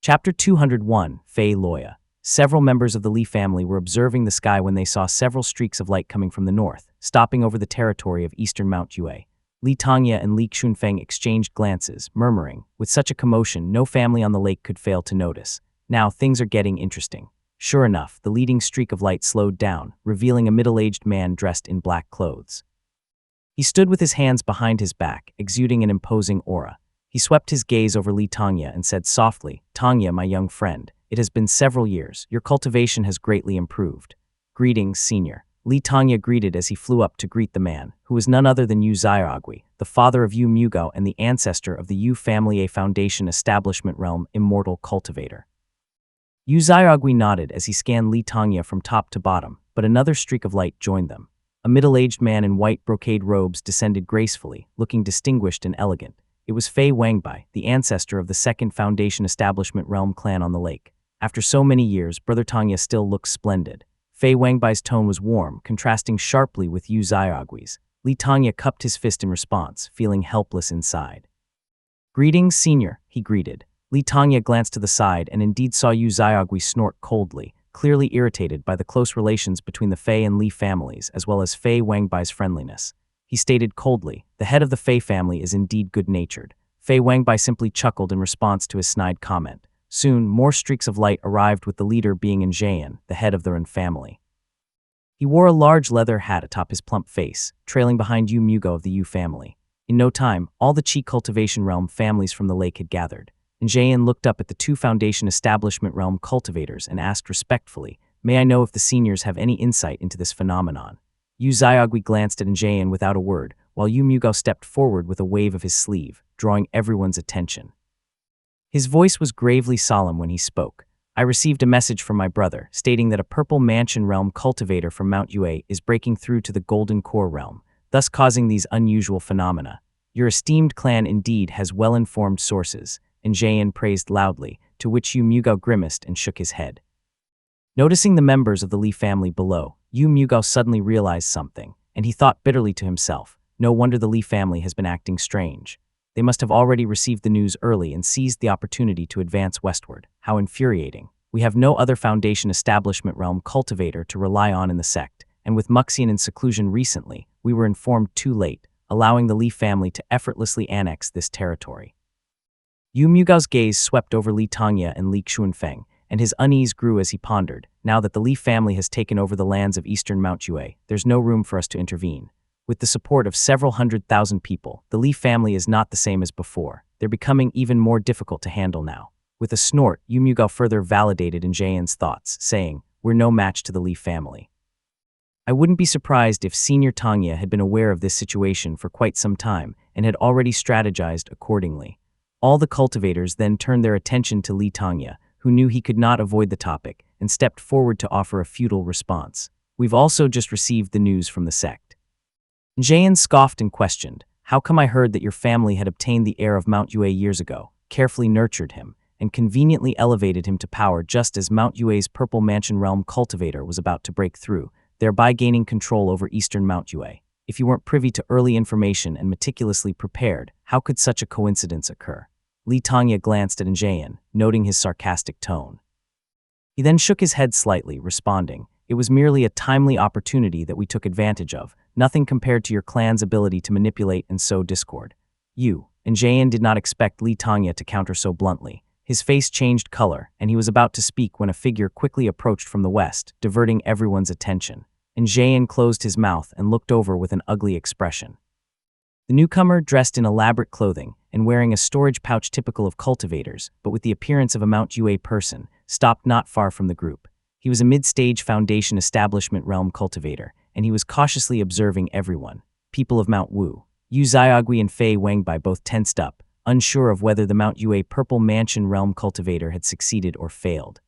Chapter 201, Fei Loya. Several members of the Li family were observing the sky when they saw several streaks of light coming from the north, stopping over the territory of eastern Mount Yue. Li Tongya and Li Xunfeng exchanged glances, murmuring, with such a commotion no family on the lake could fail to notice. Now things are getting interesting. Sure enough, the leading streak of light slowed down, revealing a middle-aged man dressed in black clothes. He stood with his hands behind his back, exuding an imposing aura. He swept his gaze over Li Tongya and said softly, "Tongya, my young friend, it has been several years. Your cultivation has greatly improved. Greetings, senior." Li Tongya greeted as he flew up to greet the man, who was none other than Yu Xiaogui, the father of Yu Mugao and the ancestor of the Yu Family Foundation Establishment Realm Immortal Cultivator. Yu Xiaogui nodded as he scanned Li Tongya from top to bottom, but another streak of light joined them. A middle-aged man in white brocade robes descended gracefully, looking distinguished and elegant. It was Fei Wangbai, the ancestor of the Second Foundation Establishment Realm clan on the lake. After so many years, Brother Tongya still looked splendid. Fei Wangbai's tone was warm, contrasting sharply with Yu Xiaogui's. Li Tongya cupped his fist in response, feeling helpless inside. "Greetings, senior," he greeted. Li Tongya glanced to the side and indeed saw Yu Xiaogui snort coldly, clearly irritated by the close relations between the Fei and Li families, as well as Fei Wangbai's friendliness. He stated coldly, "The head of the Fei family is indeed good-natured." Fei Wangbai simply chuckled in response to his snide comment. Soon, more streaks of light arrived with the leader being Jian, the head of the Ren family. He wore a large leather hat atop his plump face, trailing behind Yu Mugao of the Yu family. In no time, all the Qi cultivation realm families from the lake had gathered. Jian looked up at the two Foundation Establishment Realm cultivators and asked respectfully, "May I know if the seniors have any insight into this phenomenon?" Yu Xiaogui glanced at Jian without a word, while Yu Mugao stepped forward with a wave of his sleeve, drawing everyone's attention. His voice was gravely solemn when he spoke. "I received a message from my brother, stating that a Purple Mansion Realm cultivator from Mount Yue is breaking through to the Golden Core Realm, thus causing these unusual phenomena. Your esteemed clan indeed has well-informed sources," and Jian praised loudly, to which Yu Mugao grimaced and shook his head. Noticing the members of the Li family below, Yu Mugao suddenly realized something, and he thought bitterly to himself, no wonder the Li family has been acting strange. They must have already received the news early and seized the opportunity to advance westward. How infuriating. We have no other Foundation Establishment Realm cultivator to rely on in the sect, and with Muxian in seclusion recently, we were informed too late, allowing the Li family to effortlessly annex this territory. Yu Mugao's gaze swept over Li Tongya and Li Xunfeng, and his unease grew as he pondered. Now that the Li family has taken over the lands of eastern Mount Yue, there's no room for us to intervene. With the support of several 100,000 people, the Li family is not the same as before. They're becoming even more difficult to handle now. With a snort, Yu Mugao further validated Jian's thoughts, saying, "We're no match to the Li family." I wouldn't be surprised if Senior Tongya had been aware of this situation for quite some time and had already strategized accordingly. All the cultivators then turned their attention to Li Tongya, who knew he could not avoid the topic, and stepped forward to offer a futile response. "We've also just received the news from the sect." Jian scoffed and questioned, "How come I heard that your family had obtained the heir of Mount Yue years ago, carefully nurtured him, and conveniently elevated him to power just as Mount Yue's Purple Mansion Realm cultivator was about to break through, thereby gaining control over eastern Mount Yue? If you weren't privy to early information and meticulously prepared, how could such a coincidence occur?" Li Tongya glanced at Jian, noting his sarcastic tone. He then shook his head slightly, responding, "It was merely a timely opportunity that we took advantage of, nothing compared to your clan's ability to manipulate and sow discord." Jian did not expect Li Tongya to counter so bluntly. His face changed color, and he was about to speak when a figure quickly approached from the west, diverting everyone's attention. Jian closed his mouth and looked over with an ugly expression. The newcomer, dressed in elaborate clothing and wearing a storage pouch typical of cultivators, but with the appearance of a Mount Yue person, stopped not far from the group. He was a mid-stage Foundation Establishment Realm cultivator, and he was cautiously observing everyone. People of Mount Wu. Yu Xiaogui and Fei Wangbai both tensed up, unsure of whether the Mount Yue Purple Mansion Realm cultivator had succeeded or failed.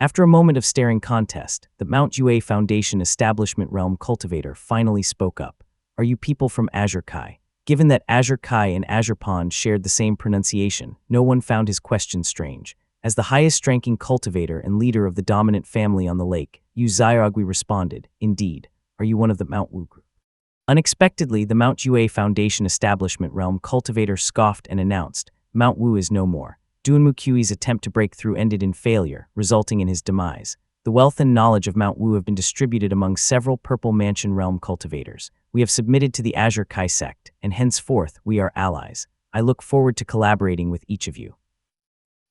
After a moment of staring contest, the Mount Yue Foundation Establishment Realm cultivator finally spoke up. "Are you people from Azure Kai?" Given that Azure Kai and Azure Pond shared the same pronunciation, no one found his question strange. As the highest-ranking cultivator and leader of the dominant family on the lake, Yu Xiaogui responded, "Indeed. Are you one of the Mount Wu group?" Unexpectedly, the Mount Yue Foundation Establishment Realm cultivator scoffed and announced, "Mount Wu is no more. Dunmukui's attempt to break through ended in failure, resulting in his demise. The wealth and knowledge of Mount Wu have been distributed among several Purple Mansion Realm cultivators. We have submitted to the Azure Kai sect, and henceforth we are allies. I look forward to collaborating with each of you.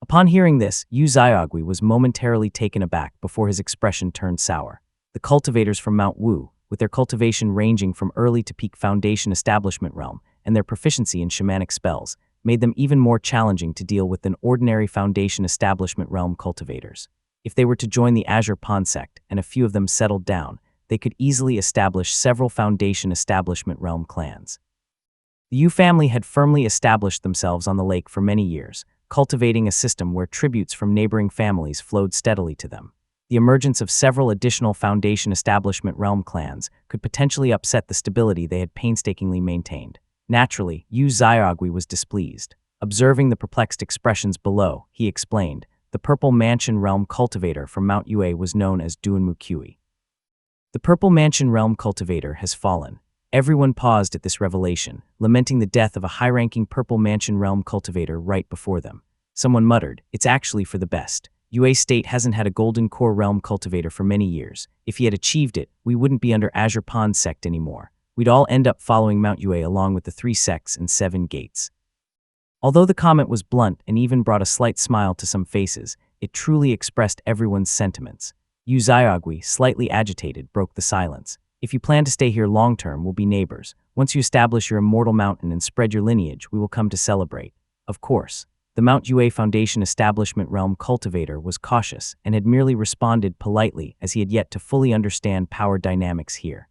Upon hearing this, Yu Xiaogui was momentarily taken aback before his expression turned sour. The cultivators from Mount Wu, with their cultivation ranging from early to peak Foundation Establishment Realm, and their proficiency in shamanic spells, made them even more challenging to deal with than ordinary Foundation Establishment Realm cultivators. If they were to join the Azure Pond sect, and a few of them settled down, they could easily establish several Foundation Establishment Realm clans. The Yu family had firmly established themselves on the lake for many years, cultivating a system where tributes from neighboring families flowed steadily to them. The emergence of several additional Foundation Establishment Realm clans could potentially upset the stability they had painstakingly maintained. Naturally, Yu Xiaogui was displeased. Observing the perplexed expressions below, he explained, the Purple Mansion Realm cultivator from Mount Yue was known as Dunmukui. The Purple Mansion Realm cultivator has fallen. Everyone paused at this revelation, lamenting the death of a high-ranking Purple Mansion Realm cultivator right before them. Someone muttered, "It's actually for the best. Yue State hasn't had a Golden Core Realm cultivator for many years. If he had achieved it, we wouldn't be under Azure Pond sect anymore. We'd all end up following Mount Yue along with the 3 sects and 7 gates." Although the comment was blunt and even brought a slight smile to some faces, it truly expressed everyone's sentiments. Yu Xiaogui, slightly agitated, broke the silence. "If you plan to stay here long-term, we'll be neighbors. Once you establish your immortal mountain and spread your lineage, we will come to celebrate." Of course, the Mount Yue Foundation Establishment Realm cultivator was cautious and had merely responded politely as he had yet to fully understand power dynamics here.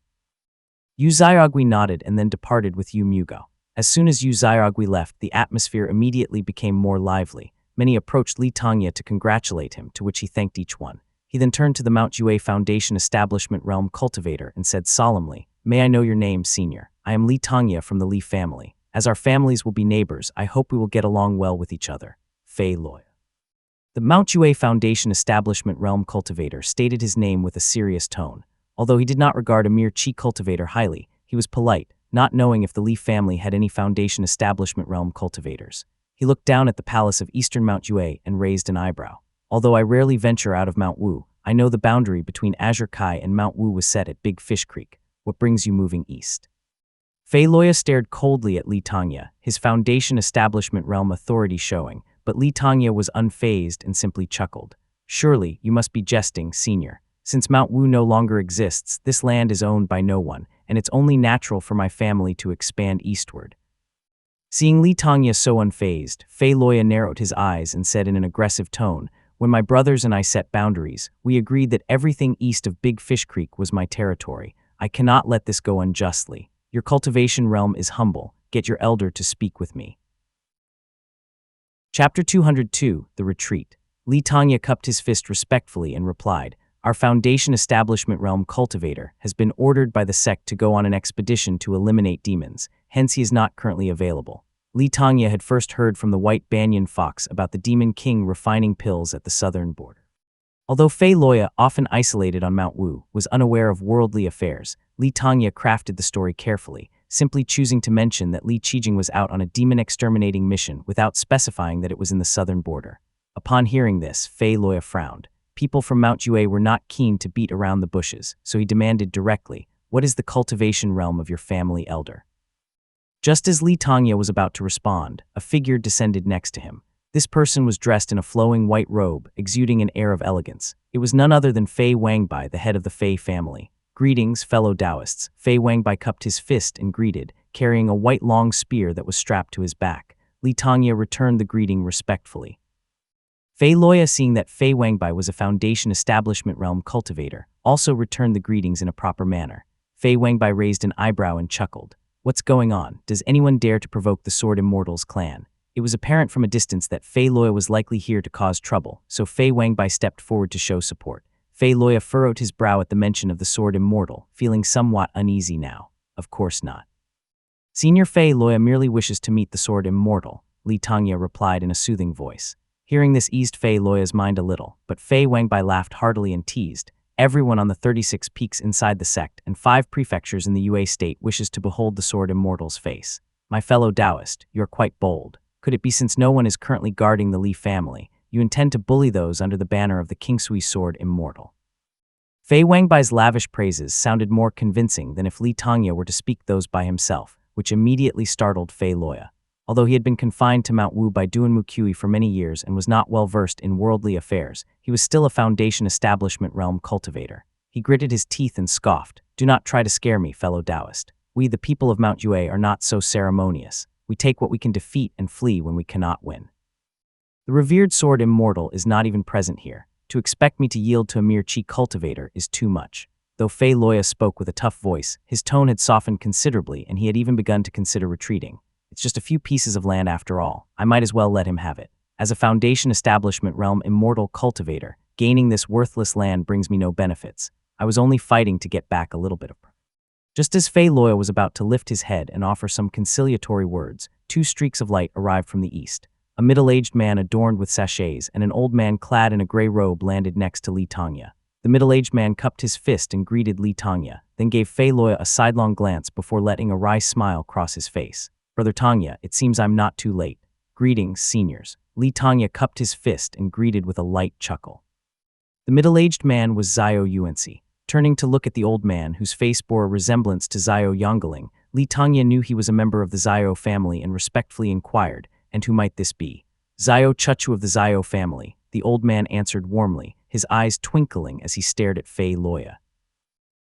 Yu Xiaogui nodded and then departed with Yu Mugo. As soon as Yu Xiaogui left, the atmosphere immediately became more lively. Many approached Li Tongya to congratulate him, to which he thanked each one. He then turned to the Mount Yue Foundation Establishment Realm cultivator and said solemnly, "May I know your name, Senior? I am Li Tongya from the Li family. As our families will be neighbors, I hope we will get along well with each other. Fei Loya." The Mount Yue Foundation Establishment Realm cultivator stated his name with a serious tone. Although he did not regard a mere Qi cultivator highly, he was polite, not knowing if the Li family had any Foundation Establishment Realm cultivators. He looked down at the palace of Eastern Mount Yue and raised an eyebrow. "Although I rarely venture out of Mount Wu, I know the boundary between Azure Kai and Mount Wu was set at Big Fish Creek. What brings you moving east?" Fei Loya stared coldly at Li Tongya, his Foundation Establishment Realm authority showing, but Li Tongya was unfazed and simply chuckled. "Surely, you must be jesting, Senior. Since Mount Wu no longer exists, this land is owned by no one, and it's only natural for my family to expand eastward." Seeing Li Tongya so unfazed, Fei Loya narrowed his eyes and said in an aggressive tone, "When my brothers and I set boundaries, we agreed that everything east of Big Fish Creek was my territory. I cannot let this go unjustly. Your cultivation realm is humble. Get your elder to speak with me." Chapter 202, The Retreat. Li Tongya cupped his fist respectfully and replied, "Our Foundation Establishment Realm cultivator has been ordered by the sect to go on an expedition to eliminate demons, hence he is not currently available." Li Tongya had first heard from the White Banyan Fox about the Demon King refining pills at the southern border. Although Fei Loya, often isolated on Mount Wu, was unaware of worldly affairs, Li Tongya crafted the story carefully, simply choosing to mention that Li Qijing was out on a demon-exterminating mission without specifying that it was in the southern border. Upon hearing this, Fei Loya frowned. People from Mount Yue were not keen to beat around the bushes, so he demanded directly, "What is the cultivation realm of your family elder?" Just as Li Tongya was about to respond, a figure descended next to him. This person was dressed in a flowing white robe, exuding an air of elegance. It was none other than Fei Wangbai, the head of the Fei family. "Greetings, fellow Taoists." Fei Wangbai cupped his fist and greeted, carrying a white long spear that was strapped to his back. Li Tongya returned the greeting respectfully. Fei Loya, seeing that Fei Wangbai was a Foundation Establishment Realm cultivator, also returned the greetings in a proper manner. Fei Wangbai raised an eyebrow and chuckled. "What's going on? Does anyone dare to provoke the Sword Immortals clan?" It was apparent from a distance that Fei Loya was likely here to cause trouble, so Fei Wangbai stepped forward to show support. Fei Loya furrowed his brow at the mention of the Sword Immortal, feeling somewhat uneasy now. "Of course not. Senior Fei Loya merely wishes to meet the Sword Immortal," Li Tongya replied in a soothing voice. Hearing this eased Fei Loya's mind a little, but Fei Wangbai laughed heartily and teased, "Everyone on the 36 peaks inside the sect and 5 prefectures in the Yue state wishes to behold the Sword Immortal's face. My fellow Taoist, you're quite bold. Could it be since no one is currently guarding the Li family, you intend to bully those under the banner of the Kingsui sword immortal? Fei Wangbai's lavish praises sounded more convincing than if Li Tongya were to speak those by himself, which immediately startled Fei Loya. Although he had been confined to Mount Wu by Duan Mukui for many years and was not well versed in worldly affairs, he was still a Foundation Establishment realm cultivator. He gritted his teeth and scoffed. "Do not try to scare me, fellow Taoist. We, the people of Mount Yue, are not so ceremonious. We take what we can defeat and flee when we cannot win. The revered sword immortal is not even present here. To expect me to yield to a mere chi cultivator is too much." Though Fei Loya spoke with a tough voice, his tone had softened considerably and he had even begun to consider retreating. "It's just a few pieces of land after all. I might as well let him have it. As a Foundation Establishment realm immortal cultivator, gaining this worthless land brings me no benefits. I was only fighting to get back a little bit of." Just as Fei Loya was about to lift his head and offer some conciliatory words, two streaks of light arrived from the east. A middle-aged man adorned with sachets and an old man clad in a gray robe landed next to Li Tongya. The middle-aged man cupped his fist and greeted Li Tongya, then gave Fei Loya a sidelong glance before letting a wry smile cross his face. "Brother Tongya, it seems I'm not too late. Greetings, seniors." Li Tongya cupped his fist and greeted with a light chuckle. The middle-aged man was Xiao Yuanci. Turning to look at the old man, whose face bore a resemblance to Xiao Yongling, Li Tongya knew he was a member of the Xiao family and respectfully inquired, "And who might this be?" "Xiao Chuchu of the Xiao family," the old man answered warmly, his eyes twinkling as he stared at Fei Loya.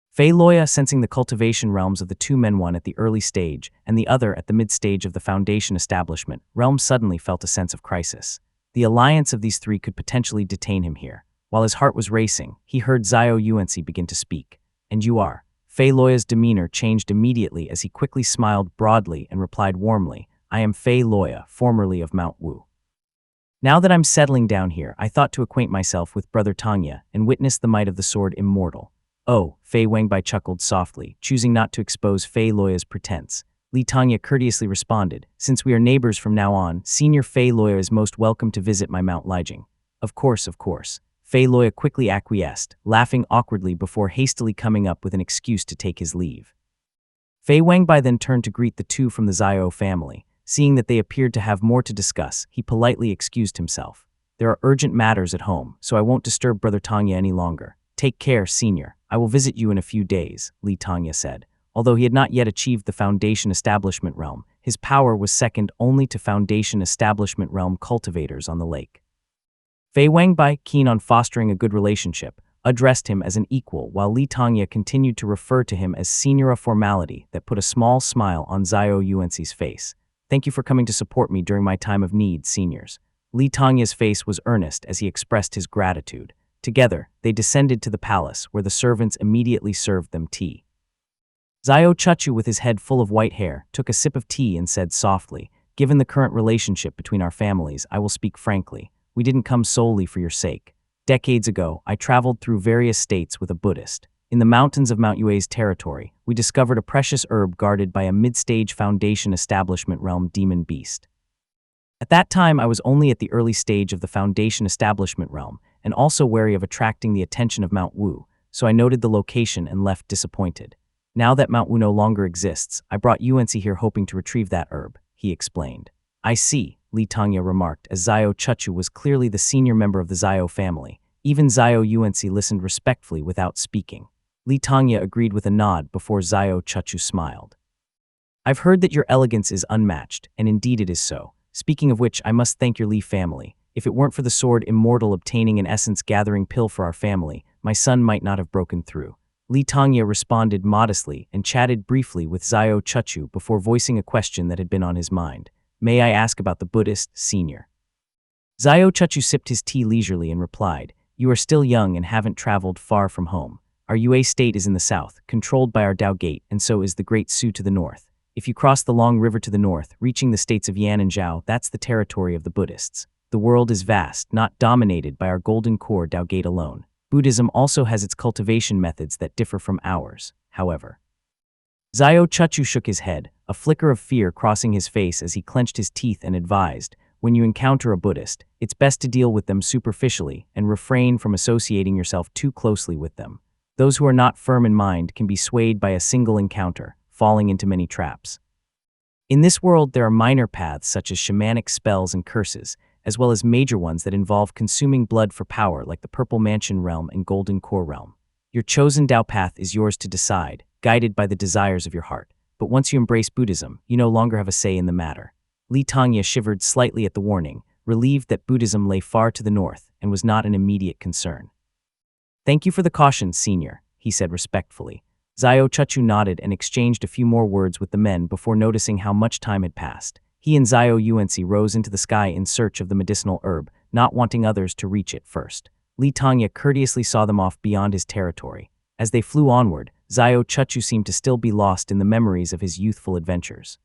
Fei Loya, sensing the cultivation realms of the two men, one at the early stage and the other at the mid-stage of the Foundation Establishment realm, suddenly felt a sense of crisis. The alliance of these three could potentially detain him here. While his heart was racing, he heard Xiao Yuanci begin to speak. "And you are?" Fei Loya's demeanor changed immediately as he quickly smiled broadly and replied warmly, "I am Fei Loya, formerly of Mount Wu. Now that I'm settling down here, I thought to acquaint myself with Brother Tongya and witness the might of the sword immortal." "Oh," Fei Wangbai chuckled softly, choosing not to expose Fei Loya's pretense. Li Tongya courteously responded, "Since we are neighbors from now on, Senior Fei Loya is most welcome to visit my Mount Lijing." Of course. Fei Loya quickly acquiesced, laughing awkwardly before hastily coming up with an excuse to take his leave. Fei Wangbai then turned to greet the two from the Xiao family. Seeing that they appeared to have more to discuss, he politely excused himself. "There are urgent matters at home, so I won't disturb Brother Tongya any longer. Take care, senior. I will visit you in a few days," Li Tongya said. Although he had not yet achieved the Foundation Establishment realm, his power was second only to Foundation Establishment realm cultivators on the lake. Fei Wangbai, keen on fostering a good relationship, addressed him as an equal while Li Tongya continued to refer to him as senior, a formality that put a small smile on Xiao Yuanci's face. "Thank you for coming to support me during my time of need, seniors." Li Tongya's face was earnest as he expressed his gratitude. Together, they descended to the palace, where the servants immediately served them tea. Xiao Chuchu, with his head full of white hair, took a sip of tea and said softly, "Given the current relationship between our families, I will speak frankly. We didn't come solely for your sake. Decades ago, I traveled through various states with a Buddhist. In the mountains of Mount Yue's territory, we discovered a precious herb guarded by a mid-stage Foundation Establishment realm demon beast. At that time, I was only at the early stage of the Foundation Establishment realm, and also wary of attracting the attention of Mount Wu, so I noted the location and left disappointed. Now that Mount Wu no longer exists, I brought Yuanci here hoping to retrieve that herb," he explained. "I see," Li Tongya remarked, as Xiao Chuchu was clearly the senior member of the Xiao family. Even Xiao Yuanci listened respectfully without speaking. Li Tongya agreed with a nod before Xiao Chuchu smiled. "I've heard that your elegance is unmatched, and indeed it is so. Speaking of which, I must thank your Li family. If it weren't for the sword immortal obtaining an essence-gathering pill for our family, my son might not have broken through." Li Tongya responded modestly and chatted briefly with Xiao Chuchu before voicing a question that had been on his mind. "May I ask about the Buddhist, senior?" Xiao Chuchu sipped his tea leisurely and replied, "You are still young and haven't traveled far from home. Our Yue state is in the south, controlled by our Dao Gate, and so is the Great Su to the north. If you cross the long river to the north, reaching the states of Yan and Zhao, that's the territory of the Buddhists. The world is vast, not dominated by our Golden Core Dao Gate alone. Buddhism also has its cultivation methods that differ from ours, however." Xiao Chuchu shook his head, a flicker of fear crossing his face as he clenched his teeth and advised, "When you encounter a Buddhist, it's best to deal with them superficially and refrain from associating yourself too closely with them. Those who are not firm in mind can be swayed by a single encounter, falling into many traps." In this world, there are minor paths such as shamanic spells and curses, as well as major ones that involve consuming blood for power like the Purple Mansion Realm and Golden Core Realm. Your chosen Dao path is yours to decide, guided by the desires of your heart. But once you embrace Buddhism, you no longer have a say in the matter. Li Tongya shivered slightly at the warning, relieved that Buddhism lay far to the north and was not an immediate concern. "Thank you for the caution, senior," he said respectfully. Xiao Chuchu nodded and exchanged a few more words with the men before noticing how much time had passed. He and Xiao Yuanxi rose into the sky in search of the medicinal herb, not wanting others to reach it first. Li Tongya courteously saw them off beyond his territory. As they flew onward, Xiao Chuchu seemed to still be lost in the memories of his youthful adventures.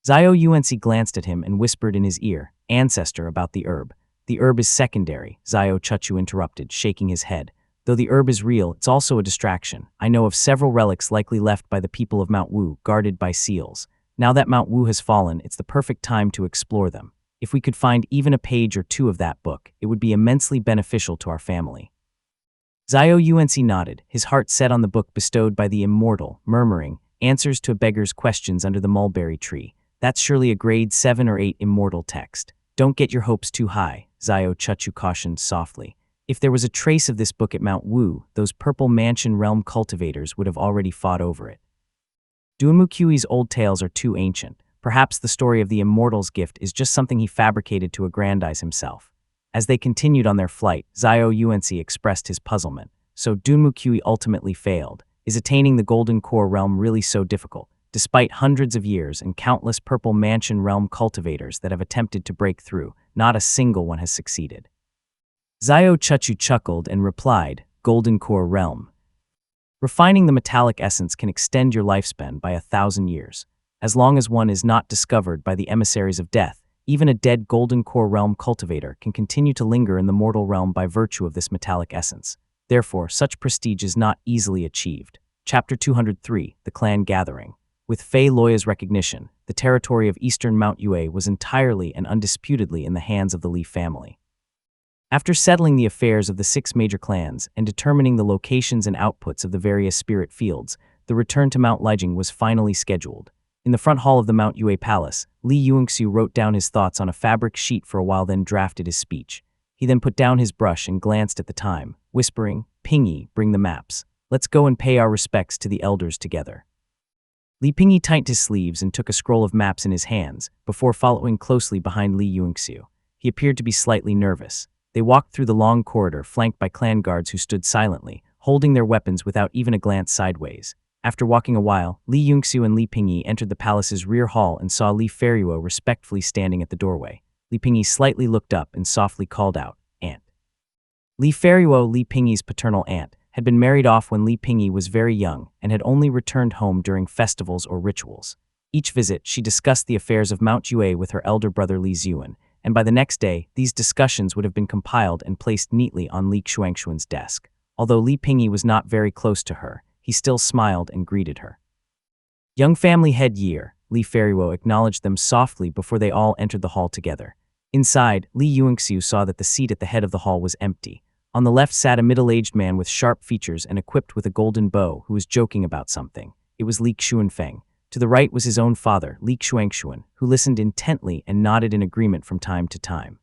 Xiao Yuanxi glanced at him and whispered in his ear, "Ancestor, about the herb." "The herb is secondary," Xiao Chuchu interrupted, shaking his head. "Though the herb is real, it's also a distraction. I know of several relics likely left by the people of Mount Wu, guarded by seals. Now that Mount Wu has fallen, it's the perfect time to explore them. If we could find even a page or two of that book, it would be immensely beneficial to our family." Xiao Yuanxi nodded, his heart set on the book bestowed by the immortal, murmuring, "Answers to a beggar's questions under the mulberry tree. That's surely a grade 7 or 8 immortal text. Don't get your hopes too high," Xiao Chuchu cautioned softly. "If there was a trace of this book at Mount Wu, those Purple Mansion Realm cultivators would have already fought over it. Dunmuqi's old tales are too ancient. Perhaps the story of the immortal's gift is just something he fabricated to aggrandize himself." As they continued on their flight, Xiao Yuanxi expressed his puzzlement. "So Dunmuqi ultimately failed. Is attaining the Golden Core Realm really so difficult? Despite hundreds of years and countless Purple Mansion Realm cultivators that have attempted to break through, not a single one has succeeded." Xiao Chuchu chuckled and replied, "Golden Core Realm. Refining the metallic essence can extend your lifespan by 1,000 years. As long as one is not discovered by the emissaries of death, even a dead Golden Core Realm cultivator can continue to linger in the mortal realm by virtue of this metallic essence. Therefore, such prestige is not easily achieved." Chapter 203, The Clan Gathering. With Fei Loya's recognition, the territory of eastern Mount Yue was entirely and undisputedly in the hands of the Li family. After settling the affairs of the 6 major clans and determining the locations and outputs of the various spirit fields, the return to Mount Lijing was finally scheduled. In the front hall of the Mount Yue Palace, Li Yuanxiu wrote down his thoughts on a fabric sheet for a while, then drafted his speech. He then put down his brush and glanced at the time, whispering, "Pingyi, bring the maps. Let's go and pay our respects to the elders together." Li Pingyi tightened his sleeves and took a scroll of maps in his hands, before following closely behind Li Yuanxiu. He appeared to be slightly nervous. They walked through the long corridor flanked by clan guards who stood silently, holding their weapons without even a glance sideways. After walking a while, Li Yuanxiu and Li Pingyi entered the palace's rear hall and saw Li Feiruo respectfully standing at the doorway. Li Pingyi slightly looked up and softly called out, "Aunt." Li Feiruo, Li Pingyi's paternal aunt, had been married off when Li Pingyi was very young and had only returned home during festivals or rituals. Each visit, she discussed the affairs of Mount Yue with her elder brother Li Xuan, and by the next day, these discussions would have been compiled and placed neatly on Li Xuanxuan's desk. Although Li Pingyi was not very close to her, he still smiled and greeted her. "Young family head year," Li Feiruo acknowledged them softly before they all entered the hall together. Inside, Li Yuanxiu saw that the seat at the head of the hall was empty. On the left sat a middle-aged man with sharp features and equipped with a golden bow who was joking about something. It was Li Xuanfeng. To the right was his own father, Li Xuanxuan, who listened intently and nodded in agreement from time to time.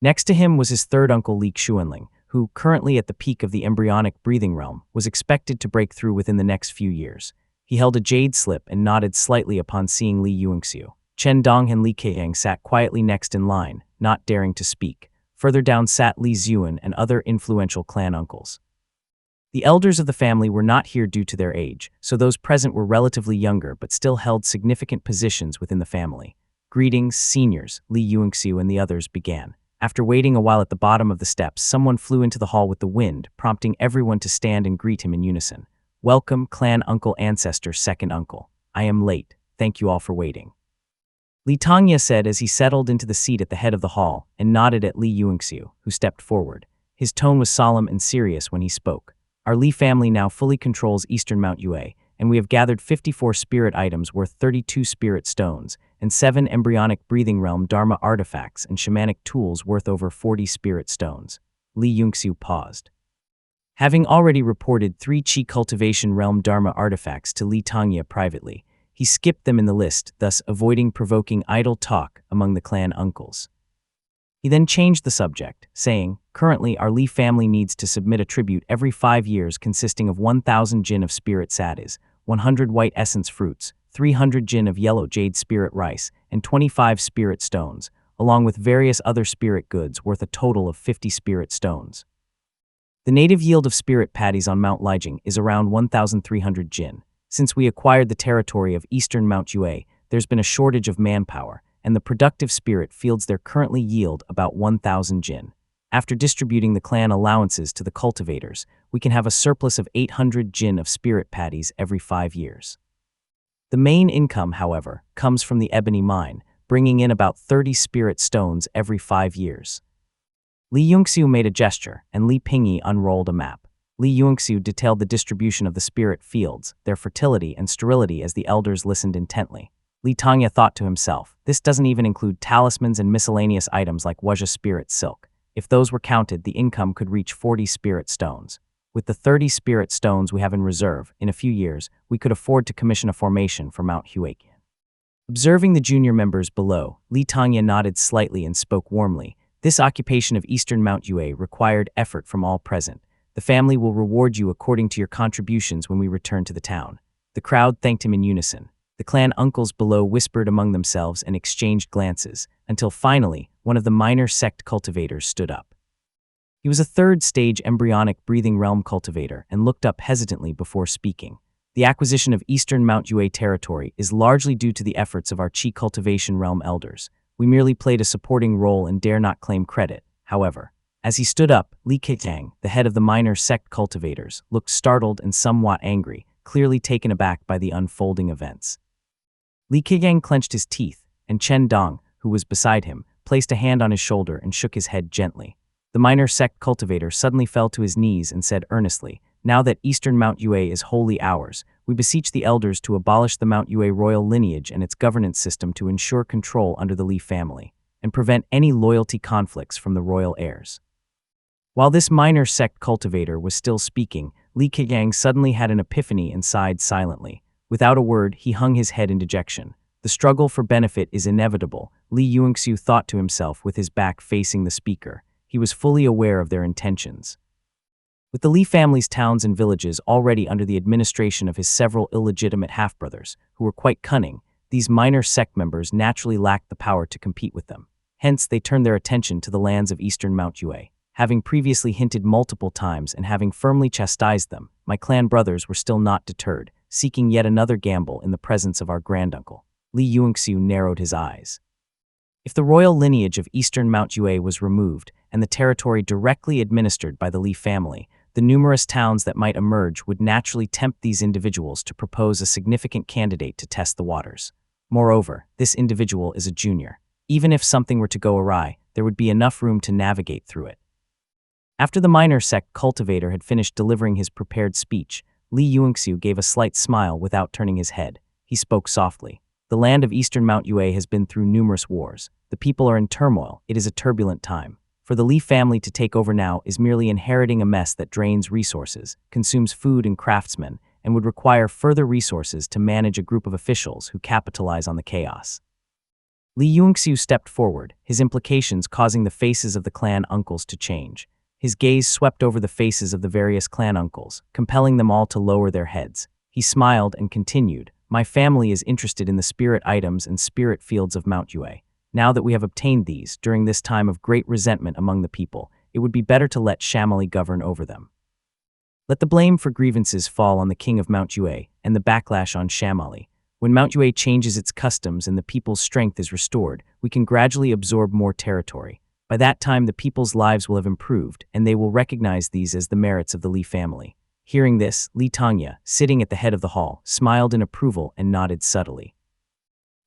Next to him was his third uncle, Li Xuanling, who, currently at the peak of the embryonic breathing realm, was expected to break through within the next few years. He held a jade slip and nodded slightly upon seeing Li Yuanxiu. Chen Dong and Li Keiyang sat quietly next in line, not daring to speak. Further down sat Li Xuan and other influential clan uncles. The elders of the family were not here due to their age, so those present were relatively younger but still held significant positions within the family. "Greetings, seniors," Li Yuanxiu and the others began. After waiting a while at the bottom of the steps, someone flew into the hall with the wind, prompting everyone to stand and greet him in unison. "Welcome, clan uncle ancestor second uncle. I am late. Thank you all for waiting," Li Tongya said as he settled into the seat at the head of the hall and nodded at Li Yuanxiu, who stepped forward. His tone was solemn and serious when he spoke. "Our Li family now fully controls eastern Mount Yue, and we have gathered 54 spirit items worth 32 spirit stones, and 7 embryonic breathing realm Dharma artifacts and shamanic tools worth over 40 spirit stones." Li Yuanxiu paused. Having already reported 3 Qi cultivation realm Dharma artifacts to Li Tongya privately, He skipped them in the list, thus avoiding provoking idle talk among the clan uncles. He then changed the subject, saying, "Currently, our Li family needs to submit a tribute every 5 years consisting of 1,000 jin of spirit sadis, 100 white essence fruits, 300 jin of yellow jade spirit rice, and 25 spirit stones, along with various other spirit goods worth a total of 50 spirit stones. The native yield of spirit patties on Mount Lijiang is around 1,300 jin. Since we acquired the territory of eastern Mount Yue, there's been a shortage of manpower, and the productive spirit fields there currently yield about 1,000 jin. After distributing the clan allowances to the cultivators, we can have a surplus of 800 jin of spirit patties every 5 years. The main income, however, comes from the ebony mine, bringing in about 30 spirit stones every 5 years." Li Yongxiu made a gesture, and Li Pingyi unrolled a map. Li Yongxiu detailed the distribution of the spirit fields, their fertility and sterility as the elders listened intently. Li Tongya thought to himself, this doesn't even include talismans and miscellaneous items like Wuzha spirit silk. If those were counted, the income could reach 40 spirit stones. With the 30 spirit stones we have in reserve, in a few years, we could afford to commission a formation for Mount Huiqian. Observing the junior members below, Li Tongya nodded slightly and spoke warmly. This occupation of eastern Mount Yue required effort from all present. The family will reward you according to your contributions when we return to the town. The crowd thanked him in unison. The clan uncles below whispered among themselves and exchanged glances, until finally, one of the minor sect cultivators stood up. He was a third-stage embryonic breathing realm cultivator and looked up hesitantly before speaking. The acquisition of eastern Mount Yue territory is largely due to the efforts of our Qi cultivation realm elders. We merely played a supporting role and dare not claim credit, however. As he stood up, Li Keqiang, the head of the minor sect cultivators, looked startled and somewhat angry, clearly taken aback by the unfolding events. Li Keqiang clenched his teeth, and Chen Dong, who was beside him, placed a hand on his shoulder and shook his head gently. The minor sect cultivator suddenly fell to his knees and said earnestly, "Now that eastern Mount Yue is wholly ours, we beseech the elders to abolish the Mount Yue royal lineage and its governance system to ensure control under the Li family, and prevent any loyalty conflicts from the royal heirs." While this minor sect cultivator was still speaking, Li Keqiang suddenly had an epiphany and sighed silently. Without a word, he hung his head in dejection. The struggle for benefit is inevitable, Li Yongxiu thought to himself with his back facing the speaker. He was fully aware of their intentions. With the Li family's towns and villages already under the administration of his several illegitimate half-brothers, who were quite cunning, these minor sect members naturally lacked the power to compete with them. Hence, they turned their attention to the lands of eastern Mount Yue. Having previously hinted multiple times and having firmly chastised them, my clan brothers were still not deterred, seeking yet another gamble in the presence of our granduncle. Li Yongxiu narrowed his eyes. If the royal lineage of eastern Mount Yue was removed and the territory directly administered by the Li family, the numerous towns that might emerge would naturally tempt these individuals to propose a significant candidate to test the waters. Moreover, this individual is a junior. Even if something were to go awry, there would be enough room to navigate through it. After the minor sect cultivator had finished delivering his prepared speech, Li Yongxiu gave a slight smile without turning his head. He spoke softly. The land of eastern Mount Yue has been through numerous wars. The people are in turmoil. It is a turbulent time. For the Li family to take over now is merely inheriting a mess that drains resources, consumes food and craftsmen, and would require further resources to manage a group of officials who capitalize on the chaos. Li Yongxiu stepped forward, his implications causing the faces of the clan uncles to change. His gaze swept over the faces of the various clan uncles, compelling them all to lower their heads. He smiled and continued, "My family is interested in the spirit items and spirit fields of Mount Yue. Now that we have obtained these, during this time of great resentment among the people, it would be better to let Shamali govern over them. Let the blame for grievances fall on the king of Mount Yue and the backlash on Shamali. When Mount Yue changes its customs and the people's strength is restored, we can gradually absorb more territory. By that time, the people's lives will have improved, and they will recognize these as the merits of the Li family." Hearing this, Li Tongya, sitting at the head of the hall, smiled in approval and nodded subtly.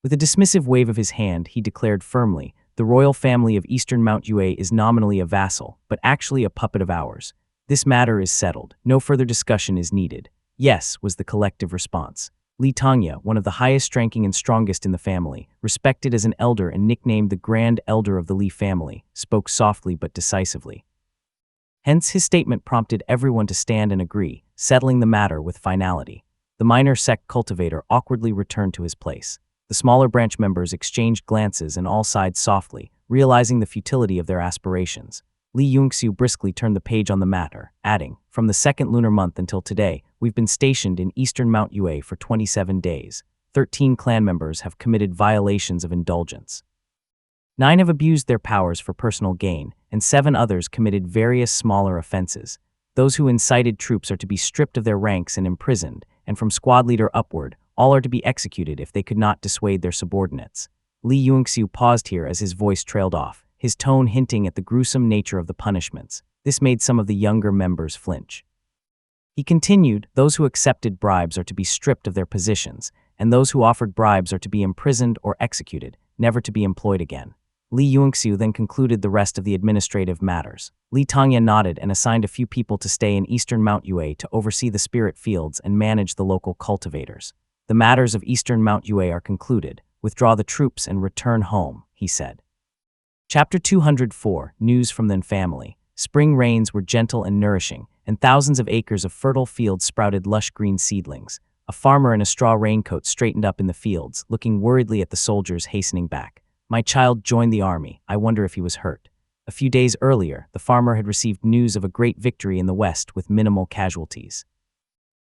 With a dismissive wave of his hand, he declared firmly, "The royal family of eastern Mount Yue is nominally a vassal, but actually a puppet of ours. This matter is settled. No further discussion is needed." "Yes," was the collective response. Li Tongya, one of the highest-ranking and strongest in the family, respected as an elder and nicknamed the Grand Elder of the Li family, spoke softly but decisively. Hence his statement prompted everyone to stand and agree, settling the matter with finality. The minor sect cultivator awkwardly returned to his place. The smaller branch members exchanged glances and all sighed softly, realizing the futility of their aspirations. Li Yunxiu briskly turned the page on the matter, adding, "From the second lunar month until today, we've been stationed in eastern Mount Yue for 27 days. 13 clan members have committed violations of indulgence. 9 have abused their powers for personal gain, and 7 others committed various smaller offenses. Those who incited troops are to be stripped of their ranks and imprisoned, and from squad leader upward, all are to be executed if they could not dissuade their subordinates." Li Yunxiu paused here as his voice trailed off, his tone hinting at the gruesome nature of the punishments. This made some of the younger members flinch. He continued, "Those who accepted bribes are to be stripped of their positions, and those who offered bribes are to be imprisoned or executed, never to be employed again." Li Yunxiu then concluded the rest of the administrative matters. Li Tongya nodded and assigned a few people to stay in eastern Mount Yue to oversee the spirit fields and manage the local cultivators. "The matters of eastern Mount Yue are concluded. Withdraw the troops and return home," he said. Chapter 204, News from the Family. Spring rains were gentle and nourishing, and thousands of acres of fertile fields sprouted lush green seedlings. A farmer in a straw raincoat straightened up in the fields, looking worriedly at the soldiers hastening back. "My child joined the army. I wonder if he was hurt." A few days earlier, the farmer had received news of a great victory in the west with minimal casualties.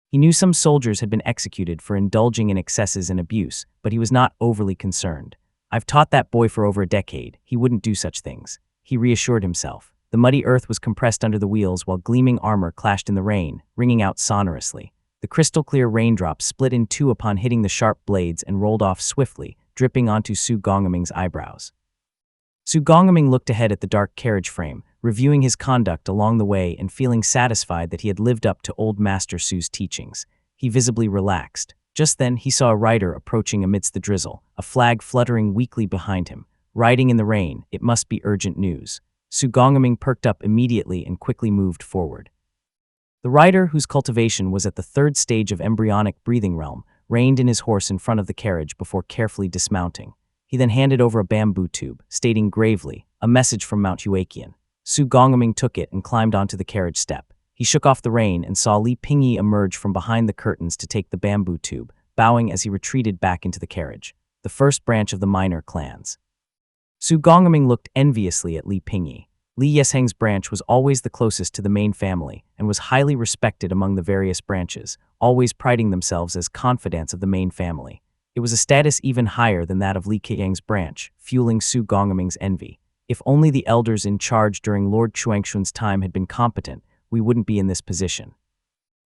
He knew some soldiers had been executed for indulging in excesses and abuse, but he was not overly concerned. "I've taught that boy for over a decade. He wouldn't do such things," he reassured himself. The muddy earth was compressed under the wheels while gleaming armor clashed in the rain, ringing out sonorously. The crystal-clear raindrops split in two upon hitting the sharp blades and rolled off swiftly, dripping onto Su Gongming's eyebrows. Su Gongming looked ahead at the dark carriage frame, reviewing his conduct along the way and feeling satisfied that he had lived up to old Master Su's teachings. He visibly relaxed. Just then, he saw a rider approaching amidst the drizzle, a flag fluttering weakly behind him. Riding in the rain, it must be urgent news. Su Gongming perked up immediately and quickly moved forward. The rider, whose cultivation was at the 3rd stage of embryonic breathing realm, reined in his horse in front of the carriage before carefully dismounting. He then handed over a bamboo tube, stating gravely, "A message from Mount Yueqian." Su Gongming took it and climbed onto the carriage step. He shook off the rain and saw Li Pingyi emerge from behind the curtains to take the bamboo tube, bowing as he retreated back into the carriage. The first branch of the minor clans. Su Gongming looked enviously at Li Pingyi. Li Yesheng's branch was always the closest to the main family and was highly respected among the various branches, always priding themselves as confidants of the main family. It was a status even higher than that of Li Keyang's branch, fueling Su Gongming's envy. "If only the elders in charge during Lord Chuangxun's time had been competent, we wouldn't be in this position."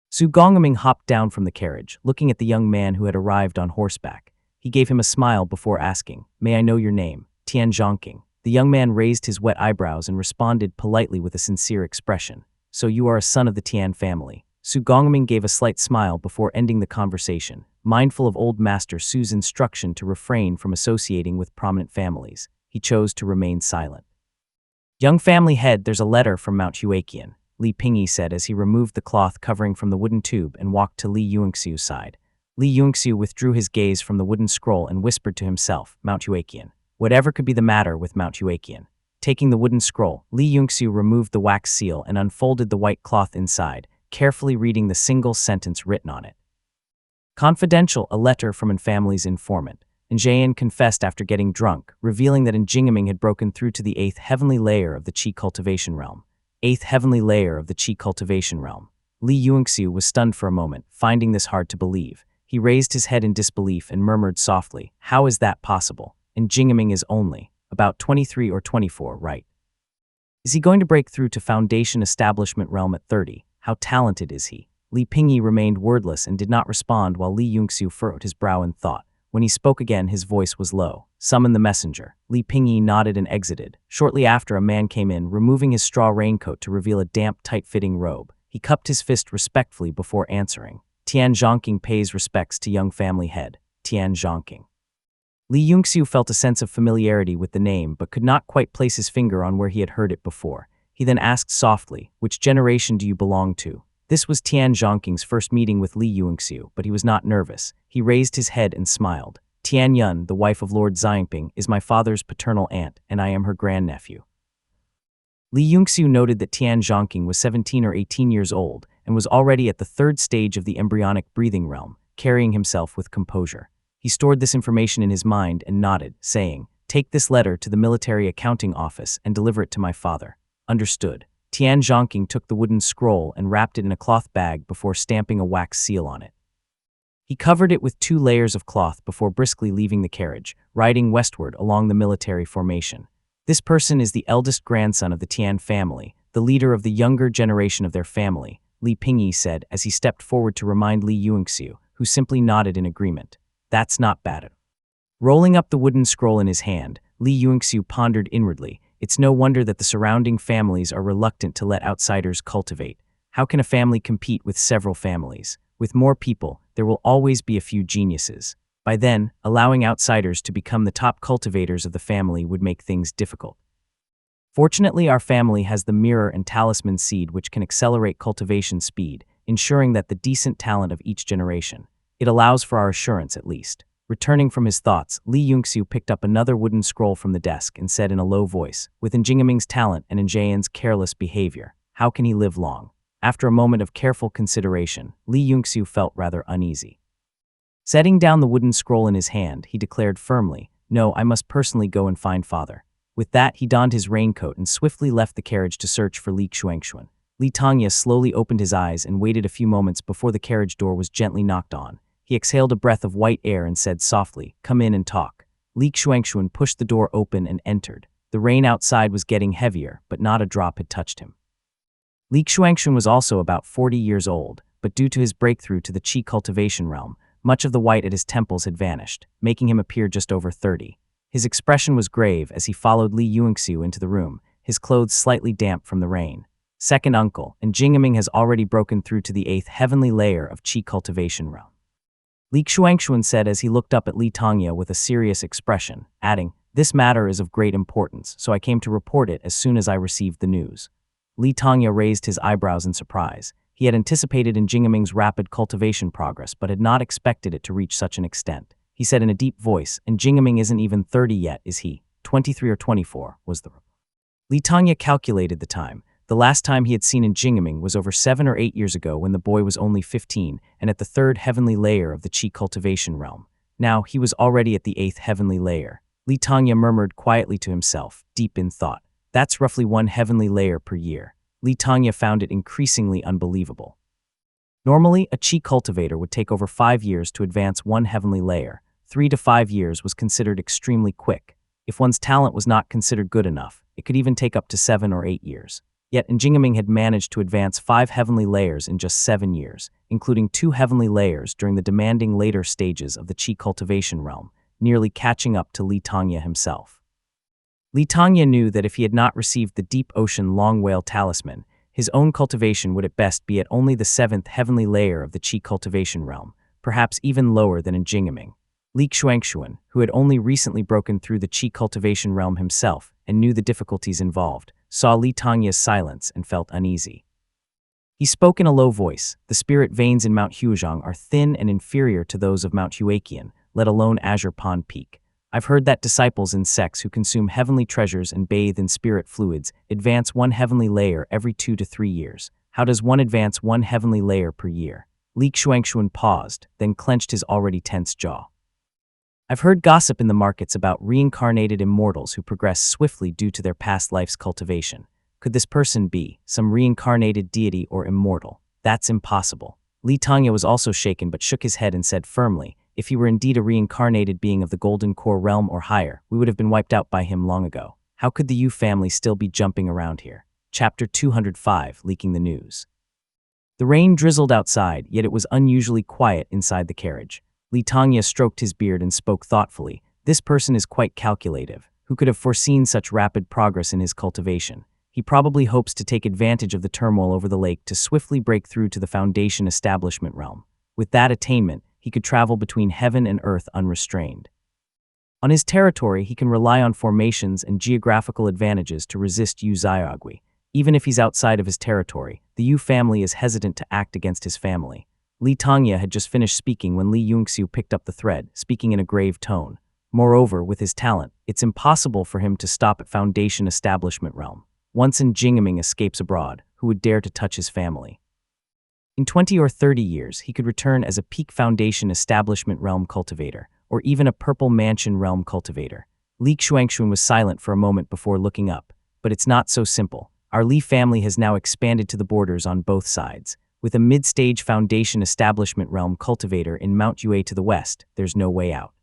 Su Gongming hopped down from the carriage, looking at the young man who had arrived on horseback. He gave him a smile before asking, "May I know your name?" "Tian Zhongqing." The young man raised his wet eyebrows and responded politely with a sincere expression. "So you are a son of the Tian family." Su Gongming gave a slight smile before ending the conversation, mindful of old Master Su's instruction to refrain from associating with prominent families. He chose to remain silent. "Young family head, there's a letter from Mount Yueqian," Li Pingyi said as he removed the cloth covering from the wooden tube and walked to Li Yunxiu's side. Li Yunxiu withdrew his gaze from the wooden scroll and whispered to himself, "Mount Yueqian. Whatever could be the matter with Mount Yueqian?" Taking the wooden scroll, Li Yunxiu removed the wax seal and unfolded the white cloth inside, carefully reading the single sentence written on it. "Confidential, a letter from a family's informant." Njayan confessed after getting drunk, revealing that Njingaming had broken through to the 8th heavenly layer of the Qi cultivation realm. 8th heavenly layer of the Qi cultivation realm. Li Yunxiu was stunned for a moment, finding this hard to believe. He raised his head in disbelief and murmured softly, "How is that possible? Njingaming is only about 23 or 24, right? Is he going to break through to Foundation Establishment realm at 30? How talented is he?" Li Pingyi remained wordless and did not respond while Li Yunxiu furrowed his brow in thought. When he spoke again, his voice was low. "Summon the messenger." Li Pingyi nodded and exited. Shortly after, a man came in, removing his straw raincoat to reveal a damp, tight-fitting robe. He cupped his fist respectfully before answering. "Tian Zhongqing pays respects to young family head." Tian Zhongqing. Li Yunxiu felt a sense of familiarity with the name but could not quite place his finger on where he had heard it before. He then asked softly, "Which generation do you belong to?" This was Tian Zhongqing's first meeting with Li Yunxiu, but he was not nervous. He raised his head and smiled. "Tian Yun, the wife of Lord Xiangping, is my father's paternal aunt, and I am her grandnephew." Li Yunxiu noted that Tian Zhongqing was 17 or 18 years old and was already at the 3rd stage of the embryonic breathing realm. carrying himself with composure. He stored this information in his mind and nodded, saying, "Take this letter to the military accounting office and deliver it to my father." Understood. Tian Zhongqing took the wooden scroll and wrapped it in a cloth bag before stamping a wax seal on it. He covered it with 2 layers of cloth before briskly leaving the carriage, riding westward along the military formation. This person is the eldest grandson of the Tian family, the leader of the younger generation of their family, Li Pingyi said as he stepped forward to remind Li Yuanxiu, who simply nodded in agreement. That's not bad. Rolling up the wooden scroll in his hand, Li Yuanxiu pondered inwardly. It's no wonder that the surrounding families are reluctant to let outsiders cultivate. How can a family compete with several families? With more people, there will always be a few geniuses. By then, allowing outsiders to become the top cultivators of the family would make things difficult. Fortunately, our family has the mirror and talisman seed which can accelerate cultivation speed, ensuring that the decent talent of each generation. It allows for our assurance at least. Returning from his thoughts, Li Yuanxiu picked up another wooden scroll from the desk and said in a low voice, "With Njingaming's talent and Njayan's careless behavior, how can he live long?" After a moment of careful consideration, Li Yuanxiu felt rather uneasy. Setting down the wooden scroll in his hand, he declared firmly, "No, I must personally go and find father." With that, he donned his raincoat and swiftly left the carriage to search for Li Xuanxuan. Li Tongya slowly opened his eyes and waited a few moments before the carriage door was gently knocked on. He exhaled a breath of white air and said softly, "Come in and talk." Li Xuanxuan pushed the door open and entered. The rain outside was getting heavier, but not a drop had touched him. Li Xuanxuan was also about 40 years old, but due to his breakthrough to the qi cultivation realm, much of the white at his temples had vanished, making him appear just over 30. His expression was grave as he followed Li Yuanxiu into the room, his clothes slightly damp from the rain. "Second uncle, and Njingaming has already broken through to the 8th heavenly layer of qi cultivation realm," Li Xuanxuan said as he looked up at Li Tongya with a serious expression, adding, "This matter is of great importance, so I came to report it as soon as I received the news." Li Tongya raised his eyebrows in surprise. He had anticipated Njingaming's rapid cultivation progress, but had not expected it to reach such an extent. He said in a deep voice, "Njingaming isn't even 30 yet, is he? 23 or 24, was the..." Li Tongya calculated the time. The last time he had seen Njingaming was over 7 or 8 years ago when the boy was only 15 and at the 3rd heavenly layer of the qi cultivation realm. Now he was already at the 8th heavenly layer. Li Tongya murmured quietly to himself, deep in thought. That's roughly 1 heavenly layer per year. Li Tongya found it increasingly unbelievable. Normally, a qi cultivator would take over 5 years to advance 1 heavenly layer. 3 to 5 years was considered extremely quick. If one's talent was not considered good enough, it could even take up to 7 or 8 years. Yet Njingaming had managed to advance 5 heavenly layers in just 7 years, including 2 heavenly layers during the demanding later stages of the qi cultivation realm, nearly catching up to Li Tongya himself. Li Tongya knew that if he had not received the deep ocean long whale talisman, his own cultivation would at best be at only the 7th heavenly layer of the qi cultivation realm, perhaps even lower than in Njingaming. Li Xuanxuan, who had only recently broken through the qi cultivation realm himself and knew the difficulties involved, saw Li Tongya's silence and felt uneasy. He spoke in a low voice. "The spirit veins in Mount Huizhong are thin and inferior to those of Mount Huaqian, let alone Azure Pond Peak. I've heard that disciples in sects who consume heavenly treasures and bathe in spirit fluids advance 1 heavenly layer every 2 to 3 years. How does one advance 1 heavenly layer per year?" Li Xuanxuan paused, then clenched his already tense jaw. "I've heard gossip in the markets about reincarnated immortals who progress swiftly due to their past life's cultivation. Could this person be some reincarnated deity or immortal? That's impossible." Li Tongya was also shaken but shook his head and said firmly, "If he were indeed a reincarnated being of the Golden Core realm or higher, we would have been wiped out by him long ago. How could the Yu family still be jumping around here?" Chapter 205, Leaking the News. The rain drizzled outside, yet it was unusually quiet inside the carriage. Li Tongya stroked his beard and spoke thoughtfully. "This person is quite calculative. Who could have foreseen such rapid progress in his cultivation? He probably hopes to take advantage of the turmoil over the lake to swiftly break through to the Foundation establishment realm. With that attainment, he could travel between heaven and earth unrestrained. On his territory, he can rely on formations and geographical advantages to resist Yu Xiaogui. Even if he's outside of his territory, the Yu family is hesitant to act against his family." Li Tongya had just finished speaking when Li Yuanxiu picked up the thread, speaking in a grave tone. Moreover, with his talent, it's impossible for him to stop at Foundation establishment realm. Once Njingaming escapes abroad, who would dare to touch his family? In 20 or 30 years, he could return as a Peak Foundation Establishment Realm cultivator, or even a Purple Mansion Realm cultivator. Li Xuanxun was silent for a moment before looking up. But it's not so simple. Our Li family has now expanded to the borders on both sides. With a mid-stage Foundation Establishment Realm cultivator in Mount Yue to the west, there's no way out.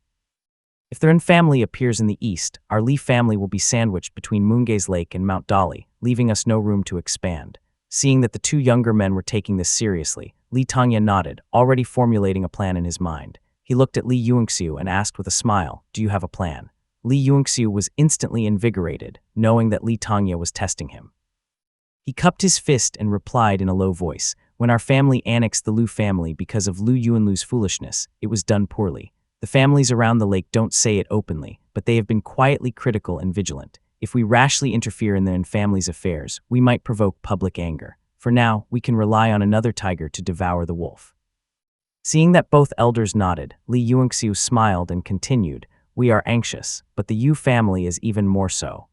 If the Ren family appears in the east, our Li family will be sandwiched between Moongaze Lake and Mount Dali, leaving us no room to expand. Seeing that the two younger men were taking this seriously, Li Tongya nodded, already formulating a plan in his mind. He looked at Li Yuanxiu and asked with a smile, "Do you have a plan?" Li Yuanxiu was instantly invigorated, knowing that Li Tongya was testing him. He cupped his fist and replied in a low voice, "When our family annexed the Lu family because of Lu Yuanlu's foolishness, it was done poorly. The families around the lake don't say it openly, but they have been quietly critical and vigilant. If we rashly interfere in the family's affairs, we might provoke public anger. For now, we can rely on another tiger to devour the wolf." Seeing that both elders nodded, Li Yuanxiu smiled and continued, "We are anxious, but the Yu family is even more so.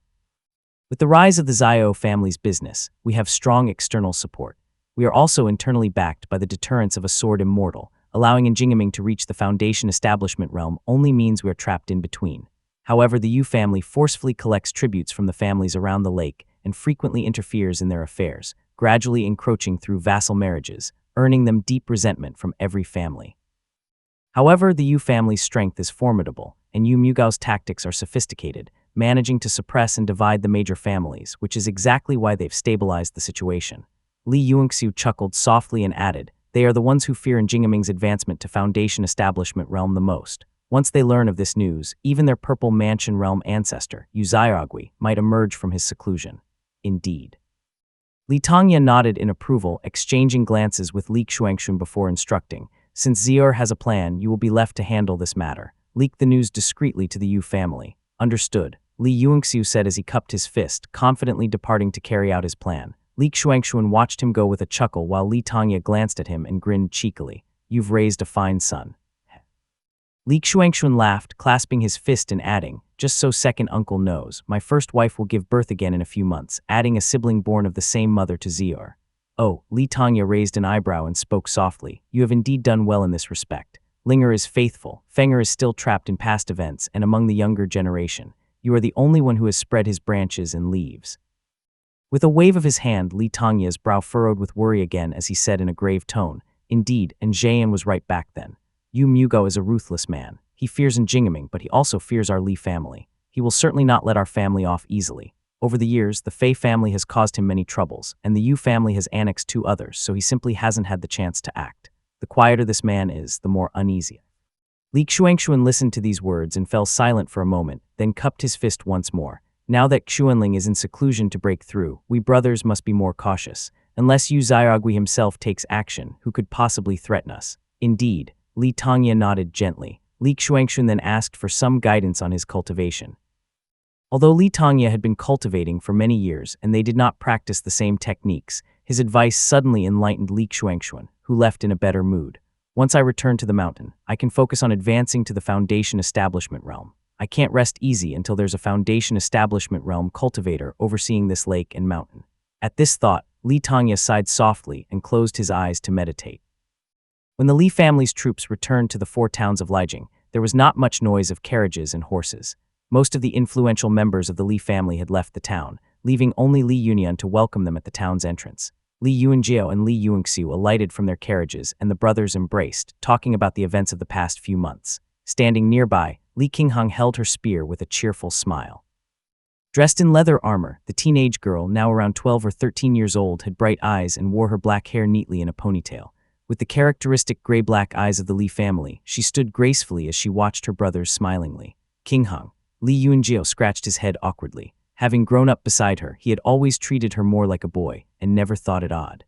With the rise of the Zhao family's business, we have strong external support. We are also internally backed by the deterrence of a sword immortal. Allowing Njingaming to reach the Foundation Establishment Realm only means we are trapped in between. However, the Yu family forcefully collects tributes from the families around the lake and frequently interferes in their affairs, gradually encroaching through vassal marriages, earning them deep resentment from every family. However, the Yu family's strength is formidable, and Yu Mugao's tactics are sophisticated, managing to suppress and divide the major families, which is exactly why they've stabilized the situation." Li Yuanxiu chuckled softly and added, "They are the ones who fear Njingaming's advancement to Foundation Establishment Realm the most. Once they learn of this news, even their Purple Mansion Realm ancestor, Yu Xiaogui, might emerge from his seclusion." Indeed. Li Tongya nodded in approval, exchanging glances with Li Xuanxun before instructing, "Since Zior has a plan, you will be left to handle this matter. Leak the news discreetly to the Yu family." "Understood," Li Yuanxiu said as he cupped his fist, confidently departing to carry out his plan. Li Xuanxun watched him go with a chuckle while Li Tongya glanced at him and grinned cheekily. "You've raised a fine son." Li Xuanxun laughed, clasping his fist and adding, "Just so second uncle knows, my first wife will give birth again in a few months, adding a sibling born of the same mother to Zior." "Oh," Li Tongya raised an eyebrow and spoke softly, "You have indeed done well in this respect. Linger is faithful, Fenger is still trapped in past events and among the younger generation. You are the only one who has spread his branches and leaves." With a wave of his hand, Li Tongya's brow furrowed with worry again as he said in a grave tone, "Indeed, and Zhayan was right back then. Yu Mugao is a ruthless man. He fears Njingaming, but he also fears our Li family. He will certainly not let our family off easily. Over the years, the Fei family has caused him many troubles, and the Yu family has annexed 2 others, so he simply hasn't had the chance to act. The quieter this man is, the more uneasy." Li Xuanxun listened to these words and fell silent for a moment, then cupped his fist once more. "Now that Xuanling is in seclusion to break through, we brothers must be more cautious. Unless Yu Xiaogui himself takes action, who could possibly threaten us?" "Indeed." Li Tongya nodded gently. Li Xuanxun then asked for some guidance on his cultivation. Although Li Tongya had been cultivating for many years and they did not practice the same techniques, his advice suddenly enlightened Li Xuanxun, who left in a better mood. "Once I return to the mountain, I can focus on advancing to the Foundation Establishment Realm. I can't rest easy until there's a Foundation Establishment Realm cultivator overseeing this lake and mountain." At this thought, Li Tongya sighed softly and closed his eyes to meditate. When the Li family's troops returned to the 4 towns of Lijiang, there was not much noise of carriages and horses. Most of the influential members of the Li family had left the town, leaving only Li Yunian to welcome them at the town's entrance. Li Yuanjiao and Li Yuanxiu alighted from their carriages and the brothers embraced, talking about the events of the past few months. Standing nearby, Li Qinghang held her spear with a cheerful smile. Dressed in leather armor, the teenage girl, now around 12 or 13 years old, had bright eyes and wore her black hair neatly in a ponytail. With the characteristic gray-black eyes of the Li family, she stood gracefully as she watched her brothers smilingly. Qinghang. Li Yuanjiao scratched his head awkwardly. Having grown up beside her, he had always treated her more like a boy and never thought it odd.